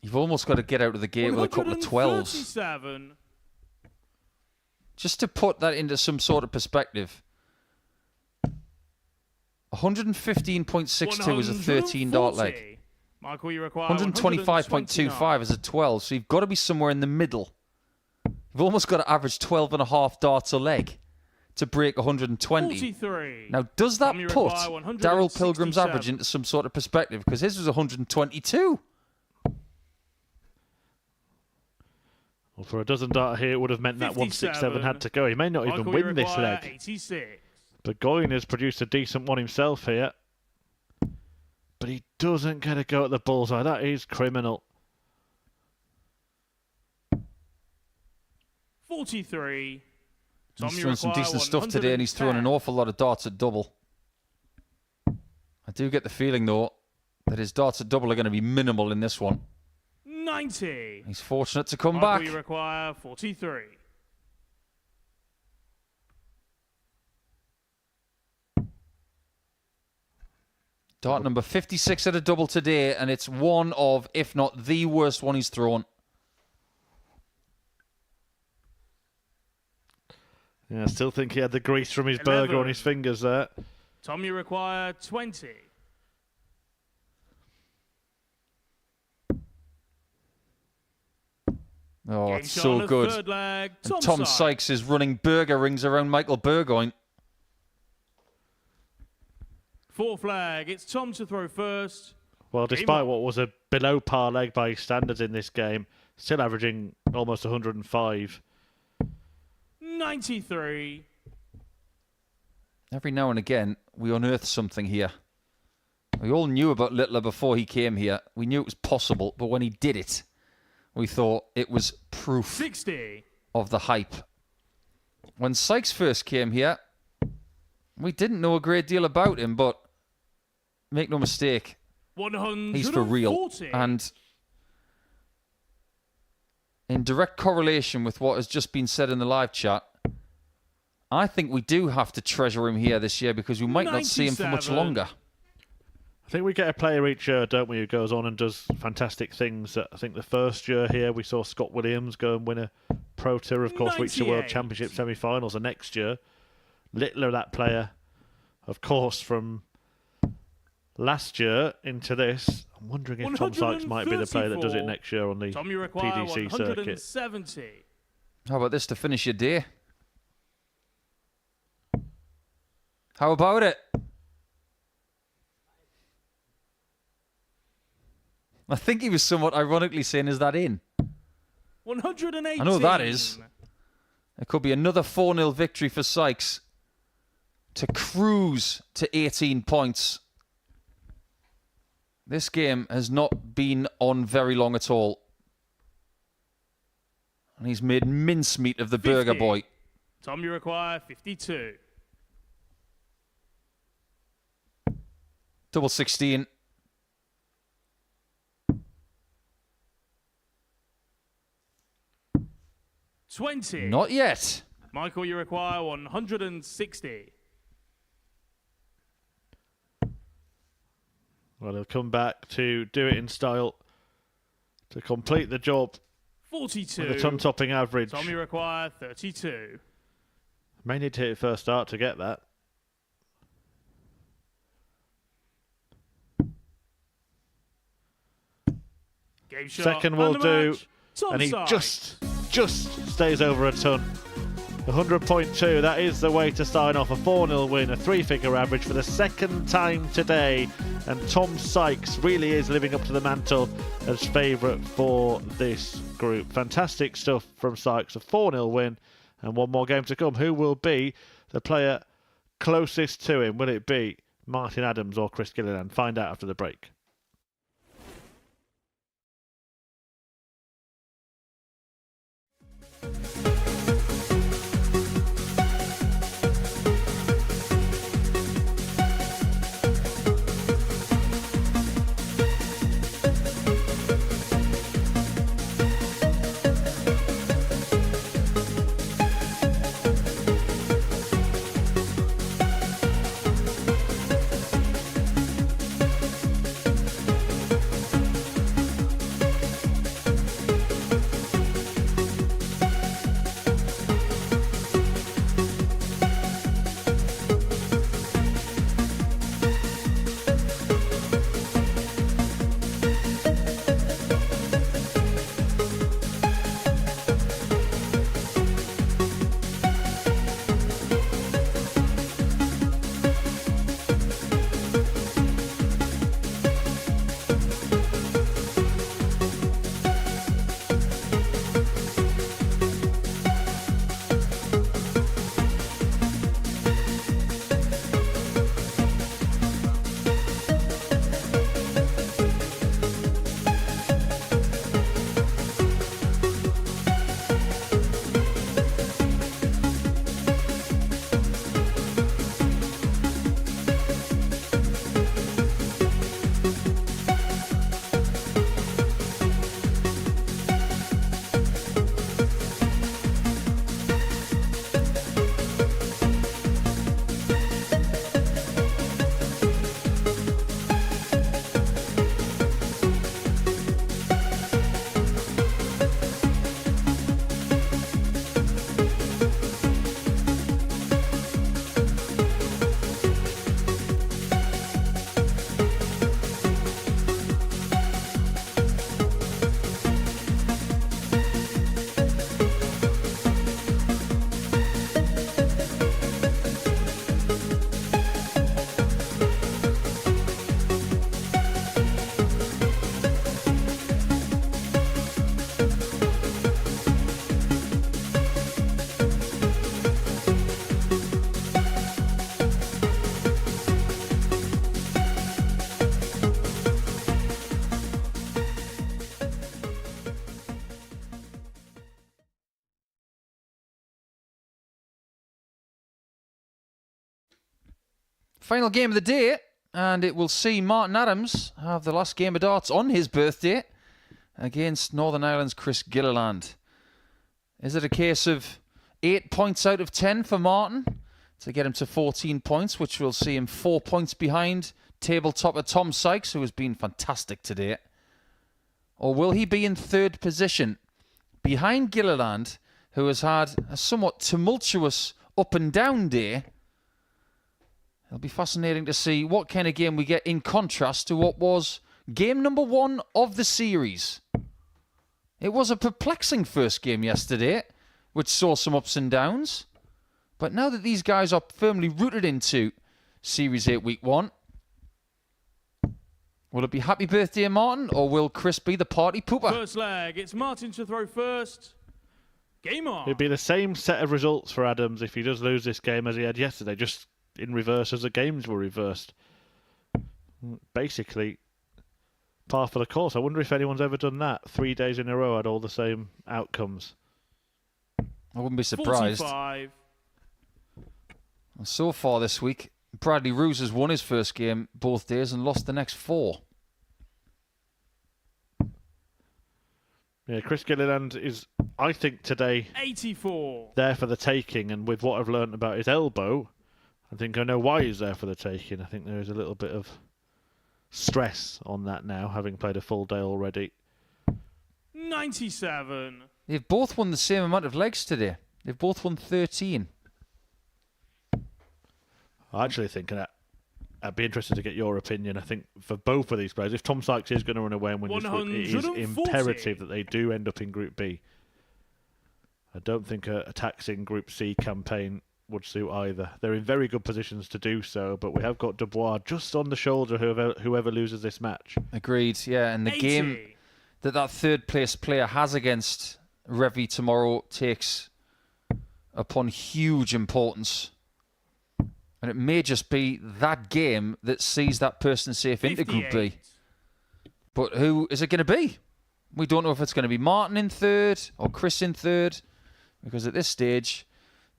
S3: you've almost got to get out of the gate with a couple of 12s. Just to put that into some sort of perspective, 115.62 is a 13 dart leg.
S5: Michael, you require
S3: 125.25 is a 12, so you've got to be somewhere in the middle. You've almost got to average 12.5 darts a leg to break 120.
S5: 43.
S3: Now, does that
S5: Tommy
S3: put
S5: require
S3: Daryl Pilgrim's
S5: 167.
S3: average into some sort of perspective? Because his was 122.
S1: Well, for a dozen dart here, it would have meant that 167 had to go. He may not even
S5: Michael,
S1: win this leg.
S5: 86.
S1: But Burgoyne has produced a decent one himself here. But he doesn't get a go at the bullseye. That is criminal.
S5: 43.
S3: He's thrown some decent stuff today, and he's thrown an awful lot of darts at double. I do get the feeling, though, that his darts at double are going to be minimal in this one.
S5: 90.
S3: He's fortunate to come
S5: Michael,
S3: back.
S5: you require 43.
S3: Dart number 56 at a double today, and it's one of, if not the worst one he's thrown.
S1: Yeah, I still think he had the grease from his burger on his fingers there.
S5: Tom, you require 20.
S3: Oh,
S5: Game
S3: it's
S5: shot
S3: so
S5: on the
S3: good.
S5: third leg.
S3: And Tom Sykes is running burger rings around Michael Burgoyne.
S5: Fourth flag. It's Tom to throw first.
S1: Well, despite what was a below par leg by his standards in this game, still averaging almost 105.
S5: 93.
S3: Every now and again, we unearth something here. We all knew about Littler before he came here. We knew it was possible, but when he did it, we thought it was proof
S5: 60.
S3: of the hype. When Sykes first came here, we didn't know a great deal about him, but make no mistake,
S5: 140.
S3: he's for real. And in direct correlation with what has just been said in the live chat, I think we do have to treasure him here this year because we might not see him for much
S5: 97.
S3: longer.
S1: I think we get a player each year, don't we, who goes on and does fantastic things. I think the first year here we saw Scott Williams go and win a Pro Tour, of course, reach the World
S5: 98.
S1: Championship semi-finals. And next year, Littler, that player, of course, from last year into this. I'm wondering if Tom Sykes might be the player that does it next year on the
S5: Tom, you require
S1: PDC circuit.
S5: 170.
S3: How about this to finish your day? How about it? I think he was somewhat ironically saying, is that in?
S5: 118.
S3: I know that is. It could be another 4-0 victory for Sykes to cruise to 18 points. This game has not been on very long at all. And he's made mincemeat of the
S5: 50.
S3: Burger Boy.
S5: Tom, you require 52.
S3: Double 16.
S5: $20.
S3: Not yet.
S5: Michael, you require 160.
S1: Well, he'll come back to do it in style to complete the job
S5: 42.
S1: with a ton-topping average.
S5: Tom, you require 32.
S1: May need to hit first start to get that.
S5: Game shot.
S1: Second will
S5: and the
S1: do,
S5: match. Tom
S1: and he
S5: Sykes.
S1: just stays over a ton. 100.2, that is the way to sign off a 4-0 win, a 3-figure average for the second time today. And Tom Sykes really is living up to the mantle as favourite for this group. Fantastic stuff from Sykes, a 4-0 win and one more game to come. Who will be the player closest to him? Will it be Martin Adams or Chris Gilliland? Find out after the break.
S3: Final game of the day, and it will see Martin Adams have the last game of darts on his birthday against Northern Ireland's Chris Gilliland. Is it a case of 8 points out of 10 for Martin to get him to 14 points, which will see him 4 points behind tabletopper Tom Sykes, who has been fantastic today. Or will he be in third position behind Gilliland, who has had a somewhat tumultuous up and down day? It'll be fascinating to see what kind of game we get in contrast to what was game number 1 of the series. It was a perplexing first game yesterday, which saw some ups and downs. But now that these guys are firmly rooted into Series 8 Week 1, will it be happy birthday, Martin, or will Chris be the party pooper?
S5: First leg, it's Martin to throw first. Game on.
S1: It'd be the same set of results for Adams if he does lose this game as he had yesterday, just in reverse as the games were reversed. Basically, par for the course. I wonder if anyone's ever done that. 3 days in a row had all the same outcomes.
S3: I wouldn't be surprised.
S5: 45.
S3: And so far this week, Bradley Roos has won his first game both days and lost the next 4.
S1: Yeah, Chris Gilliland is, I think, today
S5: 84.
S1: there for the taking, and with what I've learnt about his elbow, I think I know why he's there for the taking. I think there is a little bit of stress on that now, having played a full day already.
S5: 97.
S3: They've both won the same amount of legs today. They've both won 13.
S1: I actually think that I'd be interested to get your opinion. I think for both of these players, if Tom Sykes is going to run away and win this group, it is
S5: 140.
S1: imperative that they do end up in Group B. I don't think a taxing Group C campaign would suit either. They're in very good positions to do so, but we have got Dubois just on the shoulder whoever loses this match.
S3: Agreed, yeah. And the
S5: 80.
S3: game that third place player has against Revy tomorrow takes upon huge importance. And it may just be that game that sees that person safe into Group B. But who is it going to be? We don't know if it's going to be Martin in third or Chris in third, because at this stage,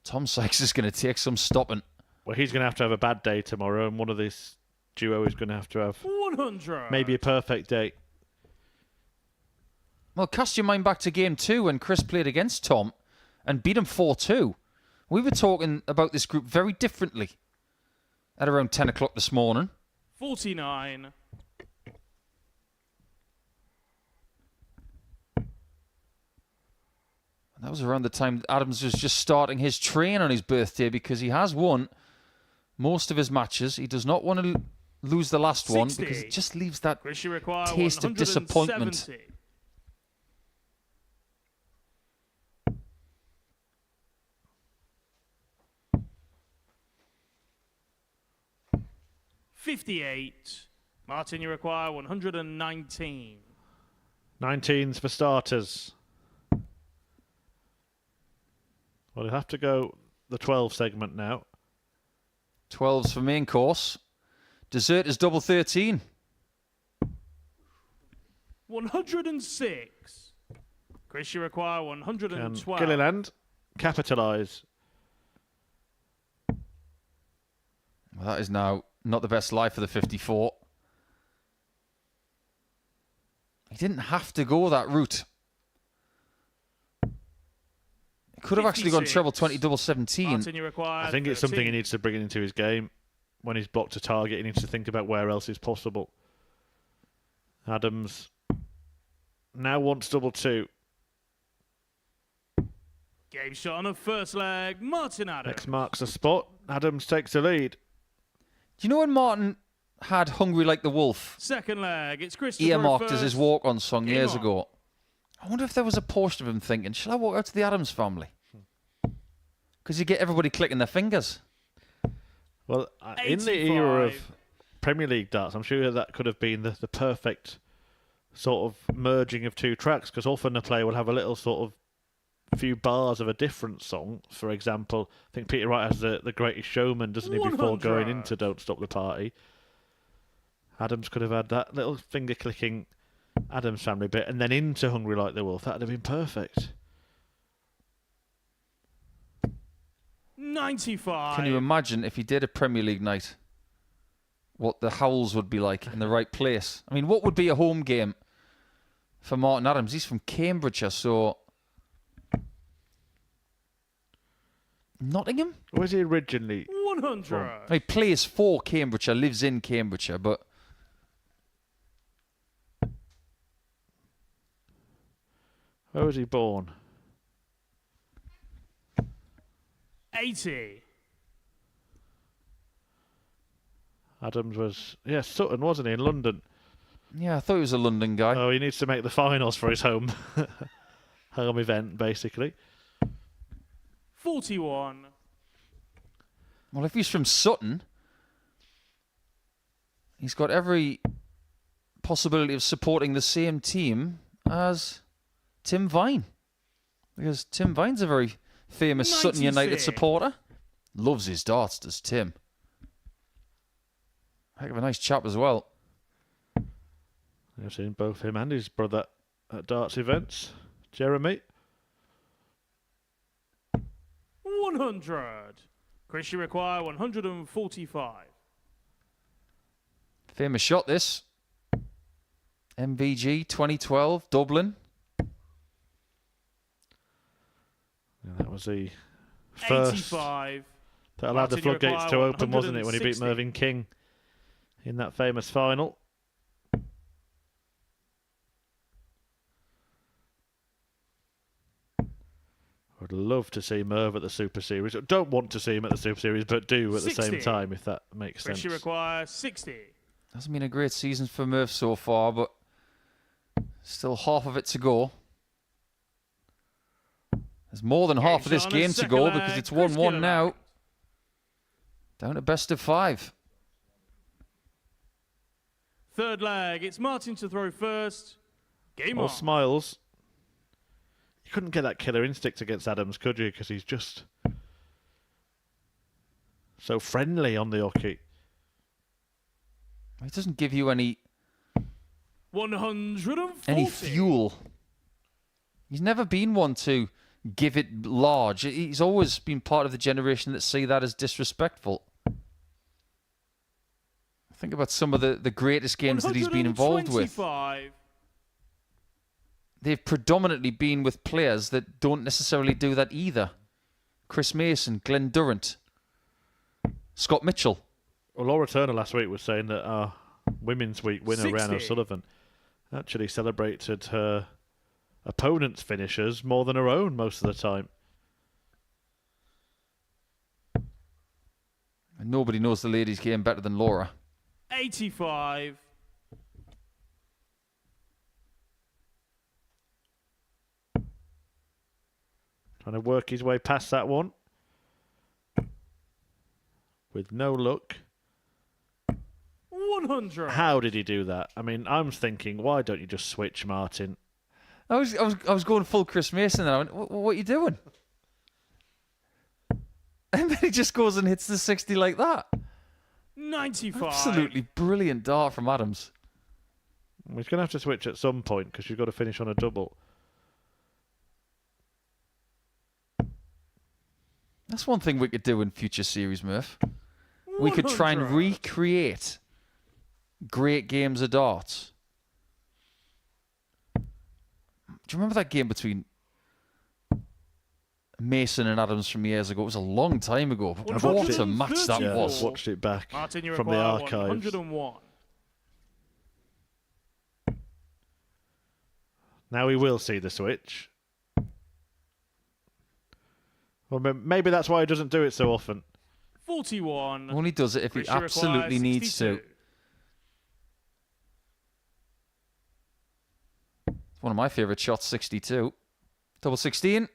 S3: Tom Sykes is going to take some stopping.
S1: Well, he's going to have a bad day tomorrow, and one of this duo is going to have
S5: 100.
S1: maybe a perfect day.
S3: Well, cast your mind back to game 2 when Chris played against Tom and beat him 4-2. We were talking about this group very differently at around 10 o'clock this morning.
S5: 49.
S3: That was around the time Adams was just starting his train on his birthday, because he has won most of his matches. He does not want to lose the last
S5: 60.
S3: one, because it just leaves that
S5: Chris, you require
S3: taste of disappointment.
S5: 170. $58. Martin, you require 119.
S1: 19s for starters. Well, you'll have to go the 12 segment now.
S3: 12's for main course. Dessert is double 13.
S5: 106. Chris, you require 112.
S1: Can Gilliland capitalise?
S3: Well, that is now not the best life for the 54. He didn't have to go that route. He could have actually gone
S5: 56.
S3: treble 20, double 17.
S5: Martin, you require
S1: I think it's something he
S5: 13.
S1: needs to bring into his game. When he's blocked a target, he needs to think about where else is possible. Adams now wants double 2.
S5: Game shot on the first leg. Martin Adams.
S1: Next marks the spot. Adams takes the lead.
S3: Do you know when Martin had Hungry Like the Wolf
S5: Second leg. It's Christopher
S3: earmarked
S5: first.
S3: as his walk-on song
S5: Game
S3: years
S5: on.
S3: ago? I wonder if there was a portion of him thinking, shall I walk out to the Adams family? Because you get everybody clicking their fingers.
S1: Well, in the era of
S5: 85.
S1: Premier League darts, I'm sure that could have been the perfect sort of merging of two tracks, because often a player will have a little sort of few bars of a different song. For example, I think Peter Wright has the Greatest Showman, doesn't he, before
S5: 100.
S1: going into Don't Stop the Party. Adams could have had that little finger-clicking Adams family bit, and then into Hungry Like the Wolf. That would have been perfect.
S5: 95.
S3: Can you imagine if he did a Premier League night, what the howls would be like in the right place? I mean, what would be a home game for Martin Adams? He's from Cambridgeshire, so Nottingham?
S1: Where's he originally?
S5: 100.
S3: He plays for Cambridgeshire, lives in Cambridgeshire, but...
S1: Where was he born?
S5: 80.
S1: Adams was... Yeah, Sutton, wasn't he, in London?
S3: Yeah, I thought he was a London guy.
S1: Oh, he needs to make the finals for his home event, basically.
S5: 41.
S3: Well, if he's from Sutton, he's got every possibility of supporting the same team as Tim Vine. Because Tim Vine's a very famous Sutton United
S5: 96.
S3: supporter. Loves his darts, does Tim. Heck of a nice chap as well.
S1: I've seen both him and his brother at darts events. Jeremy.
S5: 100. Chris, you require 145.
S3: Famous shot, this. MVG 2012, Dublin.
S1: And that was the first
S5: 85.
S1: that allowed the
S5: Martin, you
S1: floodgates to
S5: require
S1: open, wasn't it, when he beat
S5: 160.
S1: Mervyn King in that famous final. Would love to see Merv at the Super Series. Don't want to see him at the Super Series, but do at the
S5: 60.
S1: same time, if that makes
S5: Chris,
S1: sense.
S5: you require 60.
S3: Hasn't been a great season for Murph so far, but still half of it to go. There's more than half of this
S5: shot on the
S3: game to
S5: second
S3: go
S5: leg.
S3: because it's
S5: Chris
S3: 1-1
S5: Gilliland.
S3: now. Down to best of 5.
S5: Third leg. It's Martin to throw first. Game
S1: All
S5: on.
S1: smiles. You couldn't get that killer instinct against Adams, could you? Because he's just so friendly on the hockey.
S3: He doesn't give you any
S5: 140.
S3: fuel. He's never been one to give it large. He's always been part of the generation that see that as disrespectful. Think about some of the greatest games that he's been involved with.
S5: 125.
S3: They've predominantly been with players that don't necessarily do that either. Chris Mason, Glenn Durrant, Scott Mitchell.
S1: Well, Laura Turner last week was saying that our Women's Week winner,
S5: 60.
S1: Rhiannon O'Sullivan, actually celebrated her opponent's finishers more than her own most of the time.
S3: And nobody knows the ladies' game better than Laura.
S5: 85.
S1: Trying to work his way past that one. With no luck.
S5: 100.
S1: How did he do that? I mean, I'm thinking, why don't you just switch, Martin?
S3: I was going full Chris Mason and I went, what are you doing? And then he just goes and hits the 60 like that.
S5: 95.
S3: Absolutely brilliant dart from Adams.
S1: He's going to have to switch at some point because you've got to finish on a double.
S3: That's one thing we could do in future series, Murph. We could try and
S5: 100.
S3: recreate great games of darts. Do you remember that game between Mason and Adams from years ago? It was a long time ago. But what a match that
S1: Yeah,
S3: was.
S1: I've watched it back
S5: Martin, you
S1: from the
S5: require
S1: archives.
S5: 101.
S1: Now we will see the switch. Well, maybe that's why he doesn't do it so often.
S5: 41.
S3: Only does it if he
S5: Chris, you require
S3: absolutely needs
S5: 62.
S3: to. It's one of my favourite shots, 62. Double 16.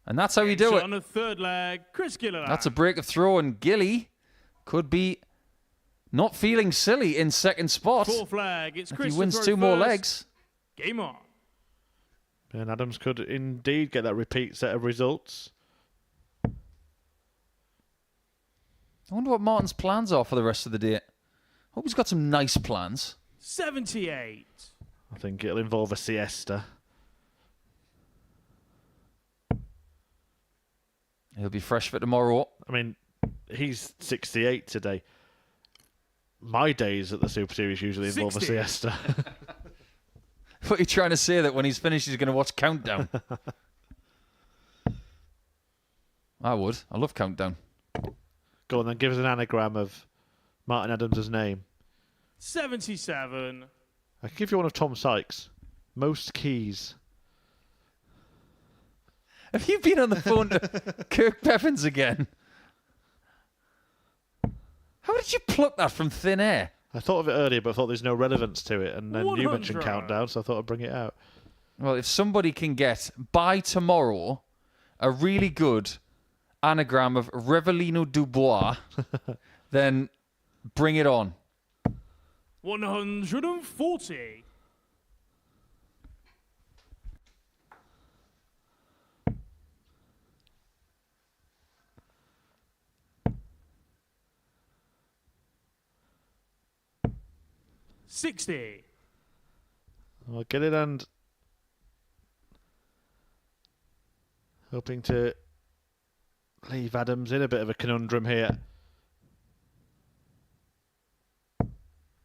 S3: And that's how you do
S5: Shot
S3: it.
S5: on the third leg. Chris Gilliland.
S3: That's a break of throw, and Gilly could be not feeling silly in second spot.
S5: Fourth leg. It's
S3: If
S5: Chris
S3: he
S5: to
S3: wins
S5: throw
S3: 2 more
S5: first.
S3: legs.
S5: Game on.
S1: And Adams could indeed get that repeat set of results.
S3: I wonder what Martin's plans are for the rest of the day. Hope he's got some nice plans.
S5: 78.
S1: I think it'll involve a siesta.
S3: He'll be fresh for tomorrow.
S1: I mean, he's 68 today. My days at the Super Series usually involve
S5: 60.
S1: a siesta.
S3: What are you trying to say, that when he's finished he's going to watch Countdown? I would. I love countdown.
S1: Go on then, give us an anagram of Martin Adams' name.
S5: 77.
S1: I can give you one of Tom Sykes. Most keys.
S3: Have you been on the phone to Kirk Bevins again? How did you pluck that from thin air?
S1: I thought of it earlier, but I thought there's no relevance to it. And then you
S5: 100.
S1: mentioned countdown, so I thought I'd bring it out.
S3: Well, if somebody can get, by tomorrow, a really good anagram of Revelino Dubois, then bring it on.
S5: 140. $60.
S1: I'll get it, and hoping to leave Adams in a bit of a conundrum here.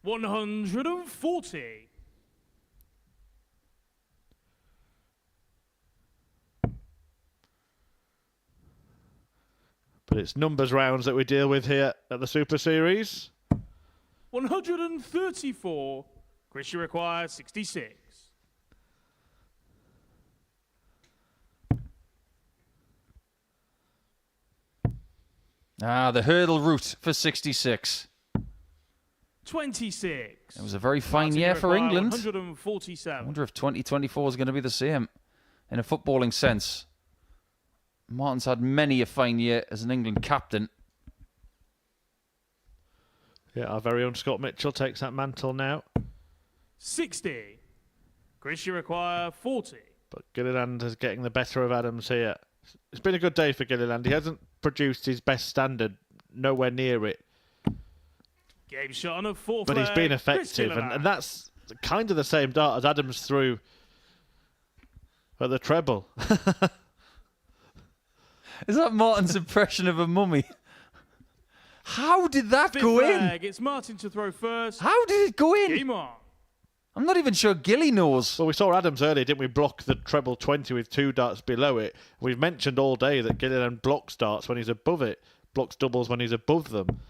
S5: 140.
S1: But it's numbers rounds that we deal with here at the Super Series.
S5: 134. Chris, you require 66.
S3: The hurdle route for 66.
S5: 26.
S3: It was a very fine
S5: Martin,
S3: year
S5: you
S3: for
S5: require
S3: England.
S5: 147.
S3: I wonder if 2024 is going to be the same in a footballing sense. Martin's had many a fine year as an England captain.
S1: Yeah, our very own Scott Mitchell takes that mantle now.
S5: 60. Chris, you require 40.
S1: But Gilliland is getting the better of Adams here. It's been a good day for Gilliland. He hasn't produced his best standard, nowhere near it.
S5: Game shot on a 4th
S1: But he's
S5: leg.
S1: been
S5: Chris
S1: effective,
S5: Gilliland.
S1: and that's kind of the same dart as Adams threw at the treble.
S3: Is that Martin's impression of a mummy? How did that
S5: 5th
S3: go in?
S5: leg. It's Martin to throw first.
S3: How did it go in?
S5: Game on.
S3: I'm not even sure Gilly knows.
S1: Well, we saw Adams earlier, didn't we? Block the treble 20 with 2 darts below it. We've mentioned all day that Gilliland blocks darts when he's above it, blocks doubles when he's above them.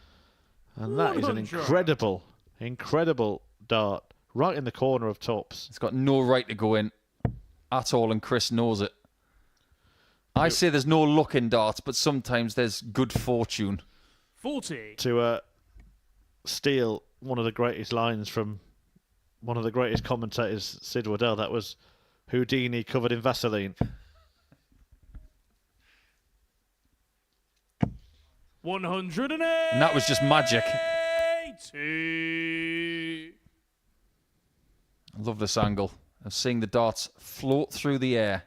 S1: And that is an
S5: 100.
S1: incredible dart right in the corner of tops.
S3: It's got no right to go in at all, and Chris knows it. I say there's no luck in darts, but sometimes there's good fortune.
S5: 40.
S1: To steal one of the greatest lines from one of the greatest commentators, Sid Waddell, that was Houdini covered in Vaseline.
S5: 108.
S3: And that was just magic.
S5: I
S3: love this angle of seeing the darts float through the air.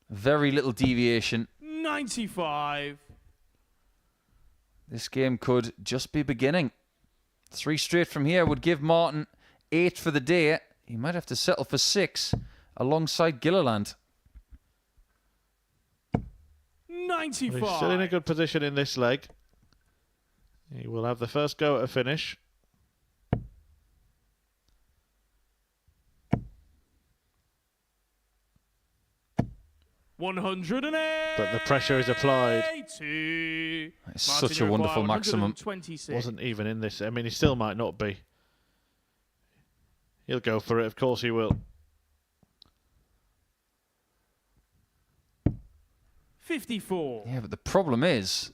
S3: Very little deviation.
S5: 95.
S3: This game could just be beginning. 3 straight from here would give Martin 8 for the day. He might have to settle for 6 alongside Gilliland.
S5: 95.
S1: He's still in a good position in this leg. He will have the first go at a finish. But the pressure is applied.
S3: It's such a wonderful maximum.
S1: Wasn't even in this. I mean, he still might not be. He'll go for it. Of course he will.
S5: 54.
S3: Yeah, but the problem is,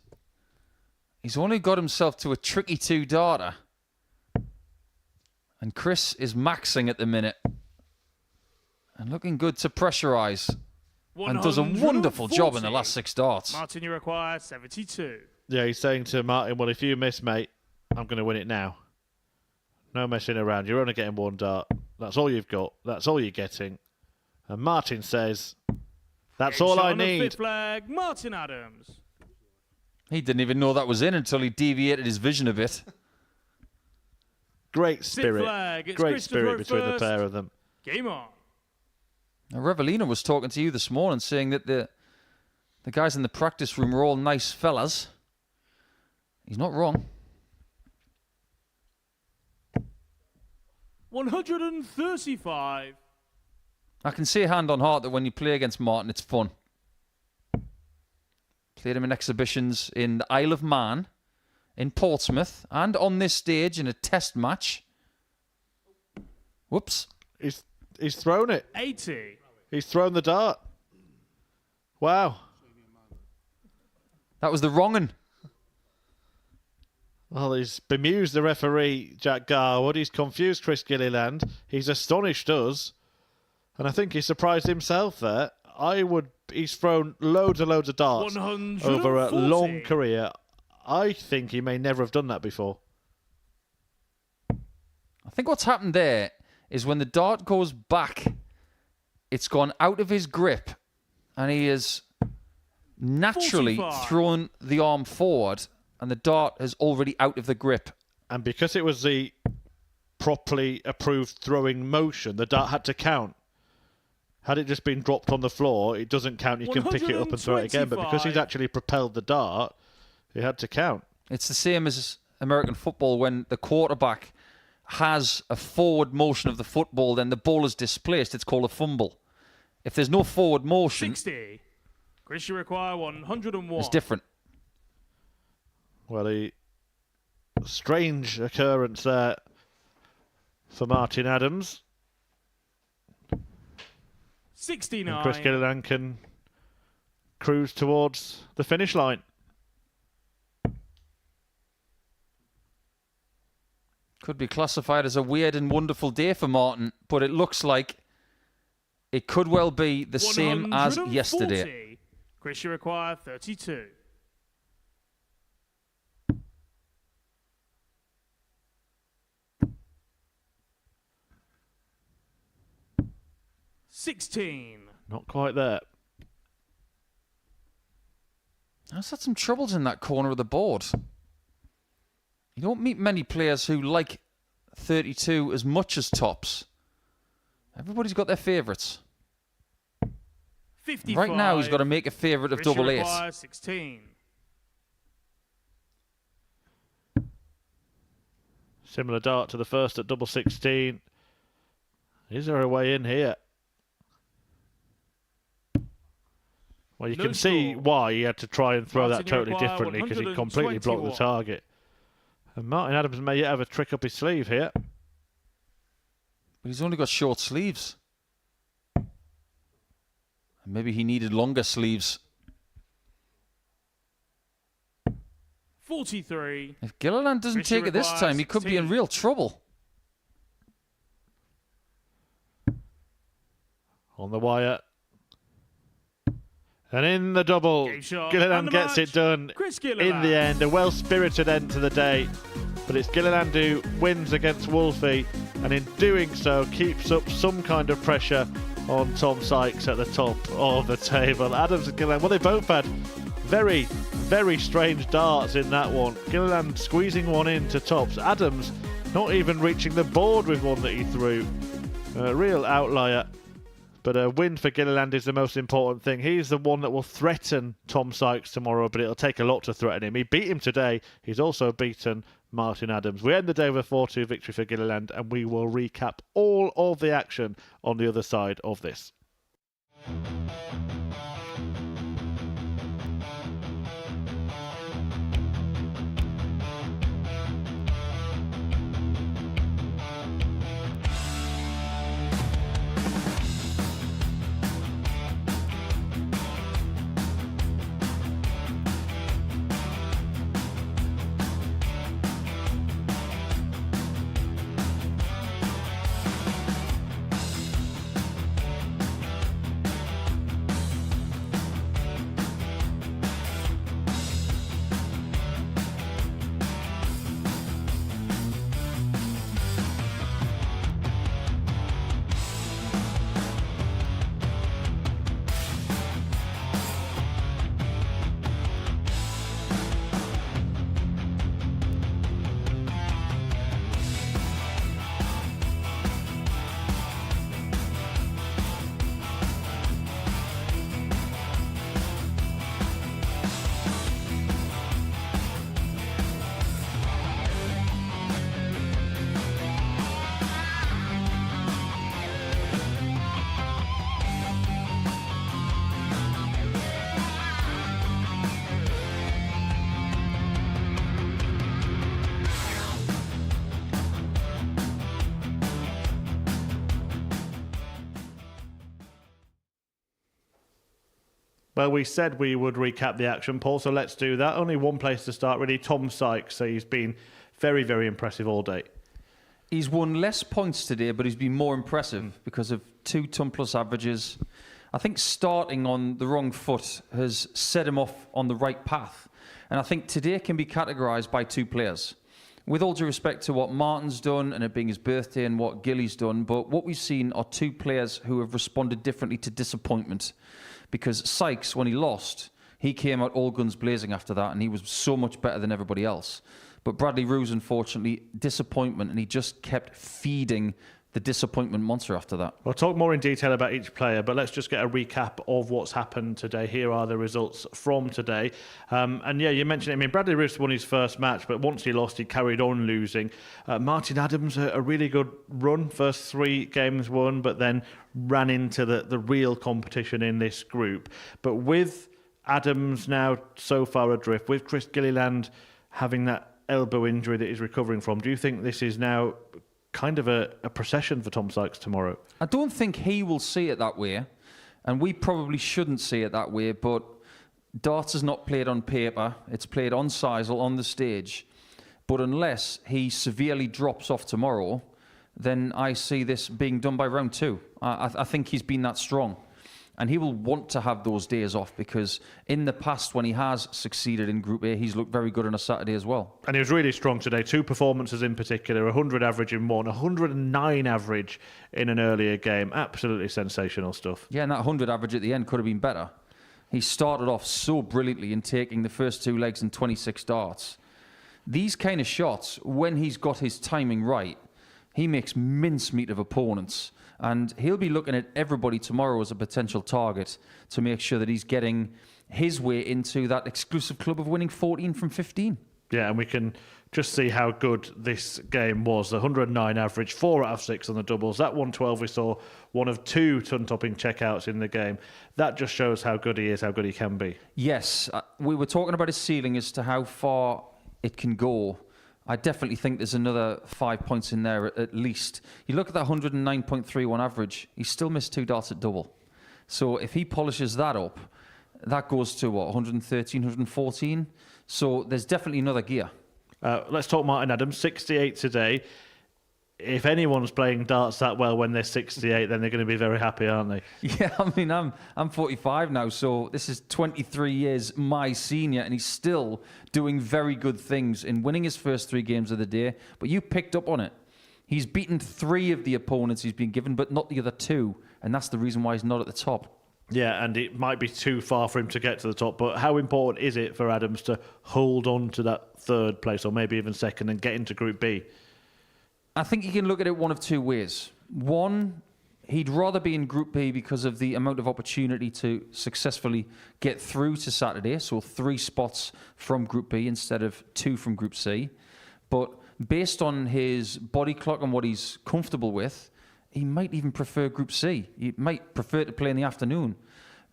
S3: he's only got himself to a tricky 2-darter. And Chris is maxing at the minute. And looking good to pressurise. And does a wonderful job in the last 6 darts.
S5: Martin, you require 72.
S1: Yeah, he's saying to Martin, well, if you miss, mate, I'm going to win it now. No messing around. You're only getting 1 dart. That's all you've got. That's all you're getting. And Martin says, that's all I need.
S5: 5th leg, Martin Adams.
S3: He didn't even know that was in until he deviated his vision a bit.
S1: Great
S5: 6th
S1: spirit.
S5: leg, it's
S1: Great
S5: Chris to
S1: spirit
S5: throw
S1: between
S5: first.
S1: the pair of them.
S5: Game on.
S3: Now, Revelino was talking to you this morning, saying that the guys in the practice room are all nice fellas. He's not wrong.
S5: 135.
S3: I can say hand on heart that when you play against Martin, it's fun. Played him in exhibitions in the Isle of Man, in Portsmouth, and on this stage in a test match. Whoops.
S11: He's thrown it.
S5: 80.
S11: He's thrown the dart. Wow.
S3: That was the wrong un.
S11: Well, he's bemused the referee, Jack Garwood. He's confused Chris Gilliland. He's astonished us. And I think he surprised himself there. He's thrown loads and loads of darts over a long career. I think he may never have done that before.
S3: I think what's happened there is when the dart goes back, it's gone out of his grip, and he has naturally
S5: 45.
S3: thrown the arm forward, and the dart is already out of the grip.
S11: And because it was the properly approved throwing motion, the dart had to count. Had it just been dropped on the floor, it doesn't count. You can pick it up and throw it again. But because he's actually propelled the dart, it had to count.
S3: It's the same as American football. When the quarterback has a forward motion of the football, then the ball is displaced. It's called a fumble. If there's no forward motion,
S5: 60. Chris, you require 101.
S3: it's different.
S11: Well, a strange occurrence there for Martin Adams.
S5: 69.
S11: And Chris Gilliland can cruise towards the finish line.
S3: Could be classified as a weird and wonderful day for Martin, but it looks like it could well be the same as
S5: 140.
S3: yesterday.
S5: Chris, you require 32. $16.
S11: Not quite there.
S3: I've had some troubles in that corner of the board. You don't meet many players who like 32 as much as tops. Everybody's got their favourites.
S5: 55.
S3: Right now, he's got to make a favourite of
S5: Chris, you
S3: double eight.
S5: require 16.
S11: Similar dart to the first at double 16. Is there a way in here? Well, you
S5: No
S11: can see
S5: score.
S11: why he had to try and throw
S5: Martin,
S11: that
S5: you
S11: totally
S5: require
S11: differently, because he completely blocked the
S5: 121.
S11: target. And Martin Adams may yet have a trick up his sleeve here.
S3: But he's only got short sleeves. And maybe he needed longer sleeves.
S5: 43.
S3: If Gilliland doesn't
S5: Chris, you
S3: take it this
S5: require
S3: time, he could be in
S5: 16.
S3: real trouble.
S11: On the wire. And in the double,
S5: Game shot.
S11: Gilliland
S5: And the
S11: gets
S5: match,
S11: it done
S5: Chris
S11: in
S5: Gilliland.
S11: the end. A well-spirited end to the day. But it's Gilliland who wins against Wolfie, and in doing so keeps up some kind of pressure on Tom Sykes at the top of the table. Adams and Gilliland, well, they both had very, very strange darts in that one. Gilliland squeezing one into tops. Adams not even reaching the board with one that he threw. A real outlier. But a win for Gilliland is the most important thing. He's the one that will threaten Tom Sykes tomorrow, but it'll take a lot to threaten him. He beat him today. He's also beaten Martin Adams. We end the day with a 4-2 victory for Gilliland, and we will recap all of the action on the other side of this. Well, we said we would recap the action, Paul, so let's do that. Only one place to start, really. Tom Sykes, so he's been very, very impressive all day.
S3: He's won less points today, but he's been more impressive because of 2 ton-plus averages. I think starting on the wrong foot has set him off on the right path. And I think today can be categorised by 2 players. With all due respect to what Martin's done and it being his birthday and what Gilly's done, but what we've seen are 2 players who have responded differently to disappointment. Because Sykes, when he lost, he came out all guns blazing after that and he was so much better than everybody else. But Bradley Roos, unfortunately, disappointment, and he just kept feeding the disappointment monster after that.
S11: We'll talk more in detail about each player, but let's just get a recap of what's happened today. Here are the results from today. And yeah, you mentioned it. I mean, Bradley Roos won his first match, but once he lost, he carried on losing. Martin Adams, a really good run. First 3 games won, but then ran into the real competition in this group. But with Adams now so far adrift, with Chris Gilliland having that elbow injury that he's recovering from, do you think this is now kind of a procession for Tom Sykes tomorrow?
S3: I don't think he will see it that way, and we probably shouldn't see it that way, but darts is not played on paper, it's played on sisal, on the stage. But unless he severely drops off tomorrow, then I see this being done by round 2. I think he's been that strong. And he will want to have those days off because in the past, when he has succeeded in Group A, he's looked very good on a Saturday as well.
S11: And he was really strong today. 2 performances in particular, 100 average in one, 109 average in an earlier game. Absolutely sensational stuff.
S3: Yeah, and that 100 average at the end could have been better. He started off so brilliantly in taking the first 2 legs and 26 darts. These kind of shots, when he's got his timing right, he makes mincemeat of opponents. And he'll be looking at everybody tomorrow as a potential target to make sure that he's getting his way into that exclusive club of winning 14 from 15.
S11: Yeah, and we can just see how good this game was. The 109 average, 4 out of 6 on the doubles. That 112 we saw, one of 2 ton-topping checkouts in the game. That just shows how good he is, how good he can be.
S3: Yes, we were talking about his ceiling as to how far it can go. I definitely think there's another 5 points in there at least. You look at that 109.31 average, he still missed 2 darts at double. So if he polishes that up, that goes to what, 113, 114? So there's definitely another gear.
S11: Let's talk Martin Adams, 68 today. If anyone's playing darts that well when they're 68, then they're going to be very happy, aren't they?
S3: Yeah, I mean, I'm 45 now, so this is 23 years my senior, and he's still doing very good things in winning his first 3 games of the day. But you picked up on it. He's beaten 3 of the opponents he's been given, but not the other 2, and that's the reason why he's not at the top.
S11: Yeah, and it might be too far for him to get to the top, but how important is it for Adams to hold on to that 3rd place, or maybe even 2nd, and get into Group B?
S3: I think you can look at it one of 2 ways. One, he'd rather be in Group B because of the amount of opportunity to successfully get through to Saturday, so 3 spots from Group B instead of 2 from Group C. But based on his body clock and what he's comfortable with, he might even prefer Group C. He might prefer to play in the afternoon.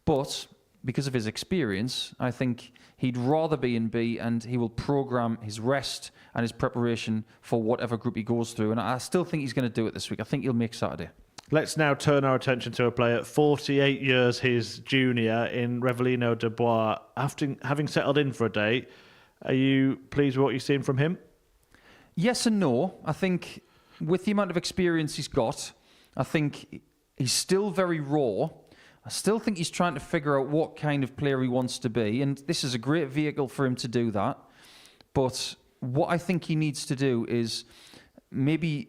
S3: But because of his experience, I think he'd rather be in B, and he will program his rest and his preparation for whatever group he goes through. And I still think he's going to do it this week. I think he'll make Saturday.
S11: Let's now turn our attention to a player 48 years his junior in Revelino Dubois. After having settled in for a day, are you pleased with what you've seen from him?
S3: Yes and no. I think with the amount of experience he's got, I think he's still very raw. I still think he's trying to figure out what kind of player he wants to be, and this is a great vehicle for him to do that. But what I think he needs to do is maybe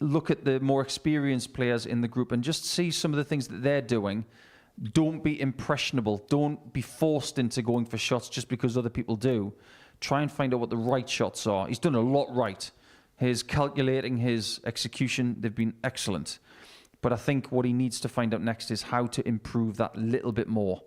S3: look at the more experienced players in the group and just see some of the things that they're doing. Don't be impressionable. Don't be forced into going for shots just because other people do. Try and find out what the right shots are. He's done a lot right. His calculating, his execution, they've been excellent. But I think what he needs to find out next is how to improve that little bit more.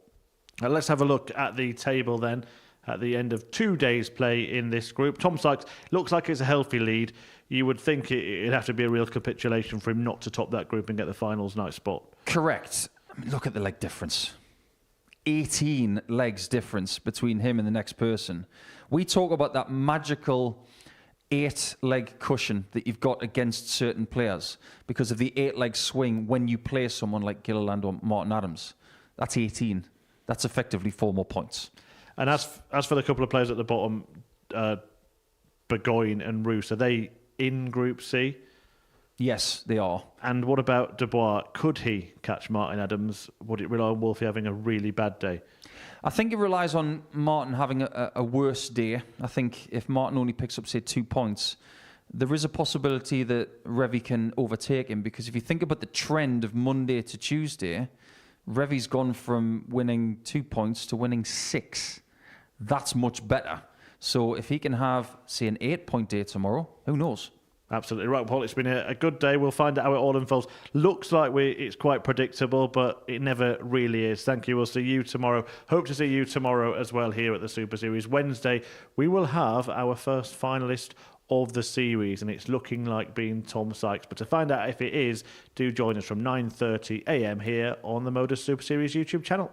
S11: Let's have a look at the table then at the end of 2 days' play in this group. Tom Sykes looks like it's a healthy lead. You would think it'd have to be a real capitulation for him not to top that group and get the finals night spot.
S3: Correct. I mean, look at the leg difference. 18 legs difference between him and the next person. We talk about that magical 8-leg cushion that you've got against certain players because of the 8-leg swing when you play someone like Gilliland or Martin Adams. That's 18. That's effectively 4 more points.
S1: And as for the couple of players at the bottom, Burgoyne and Roos, are they in Group C?
S3: Yes, they are.
S1: And what about Dubois? Could he catch Martin Adams? Would it rely on Wolfie having a really bad day?
S3: I think it relies on Martin having a worse day. I think if Martin only picks up, say, 2 points, there is a possibility that Revy can overtake him, because if you think about the trend of Monday to Tuesday, Revy's gone from winning 2 points to winning 6. That's much better. So if he can have, say, an 8-point day tomorrow, who knows?
S1: Absolutely right, Paul. It's been a good day. We'll find out how it all unfolds. Looks like it's quite predictable, but it never really is. Thank you. We'll see you tomorrow. Hope to see you tomorrow as well here at the Super Series. Wednesday, we will have our first finalist of the series, and it's looking like being Tom Sykes. But to find out if it is, do join us from 9:30 a.m. here on the Modus Super Series YouTube channel.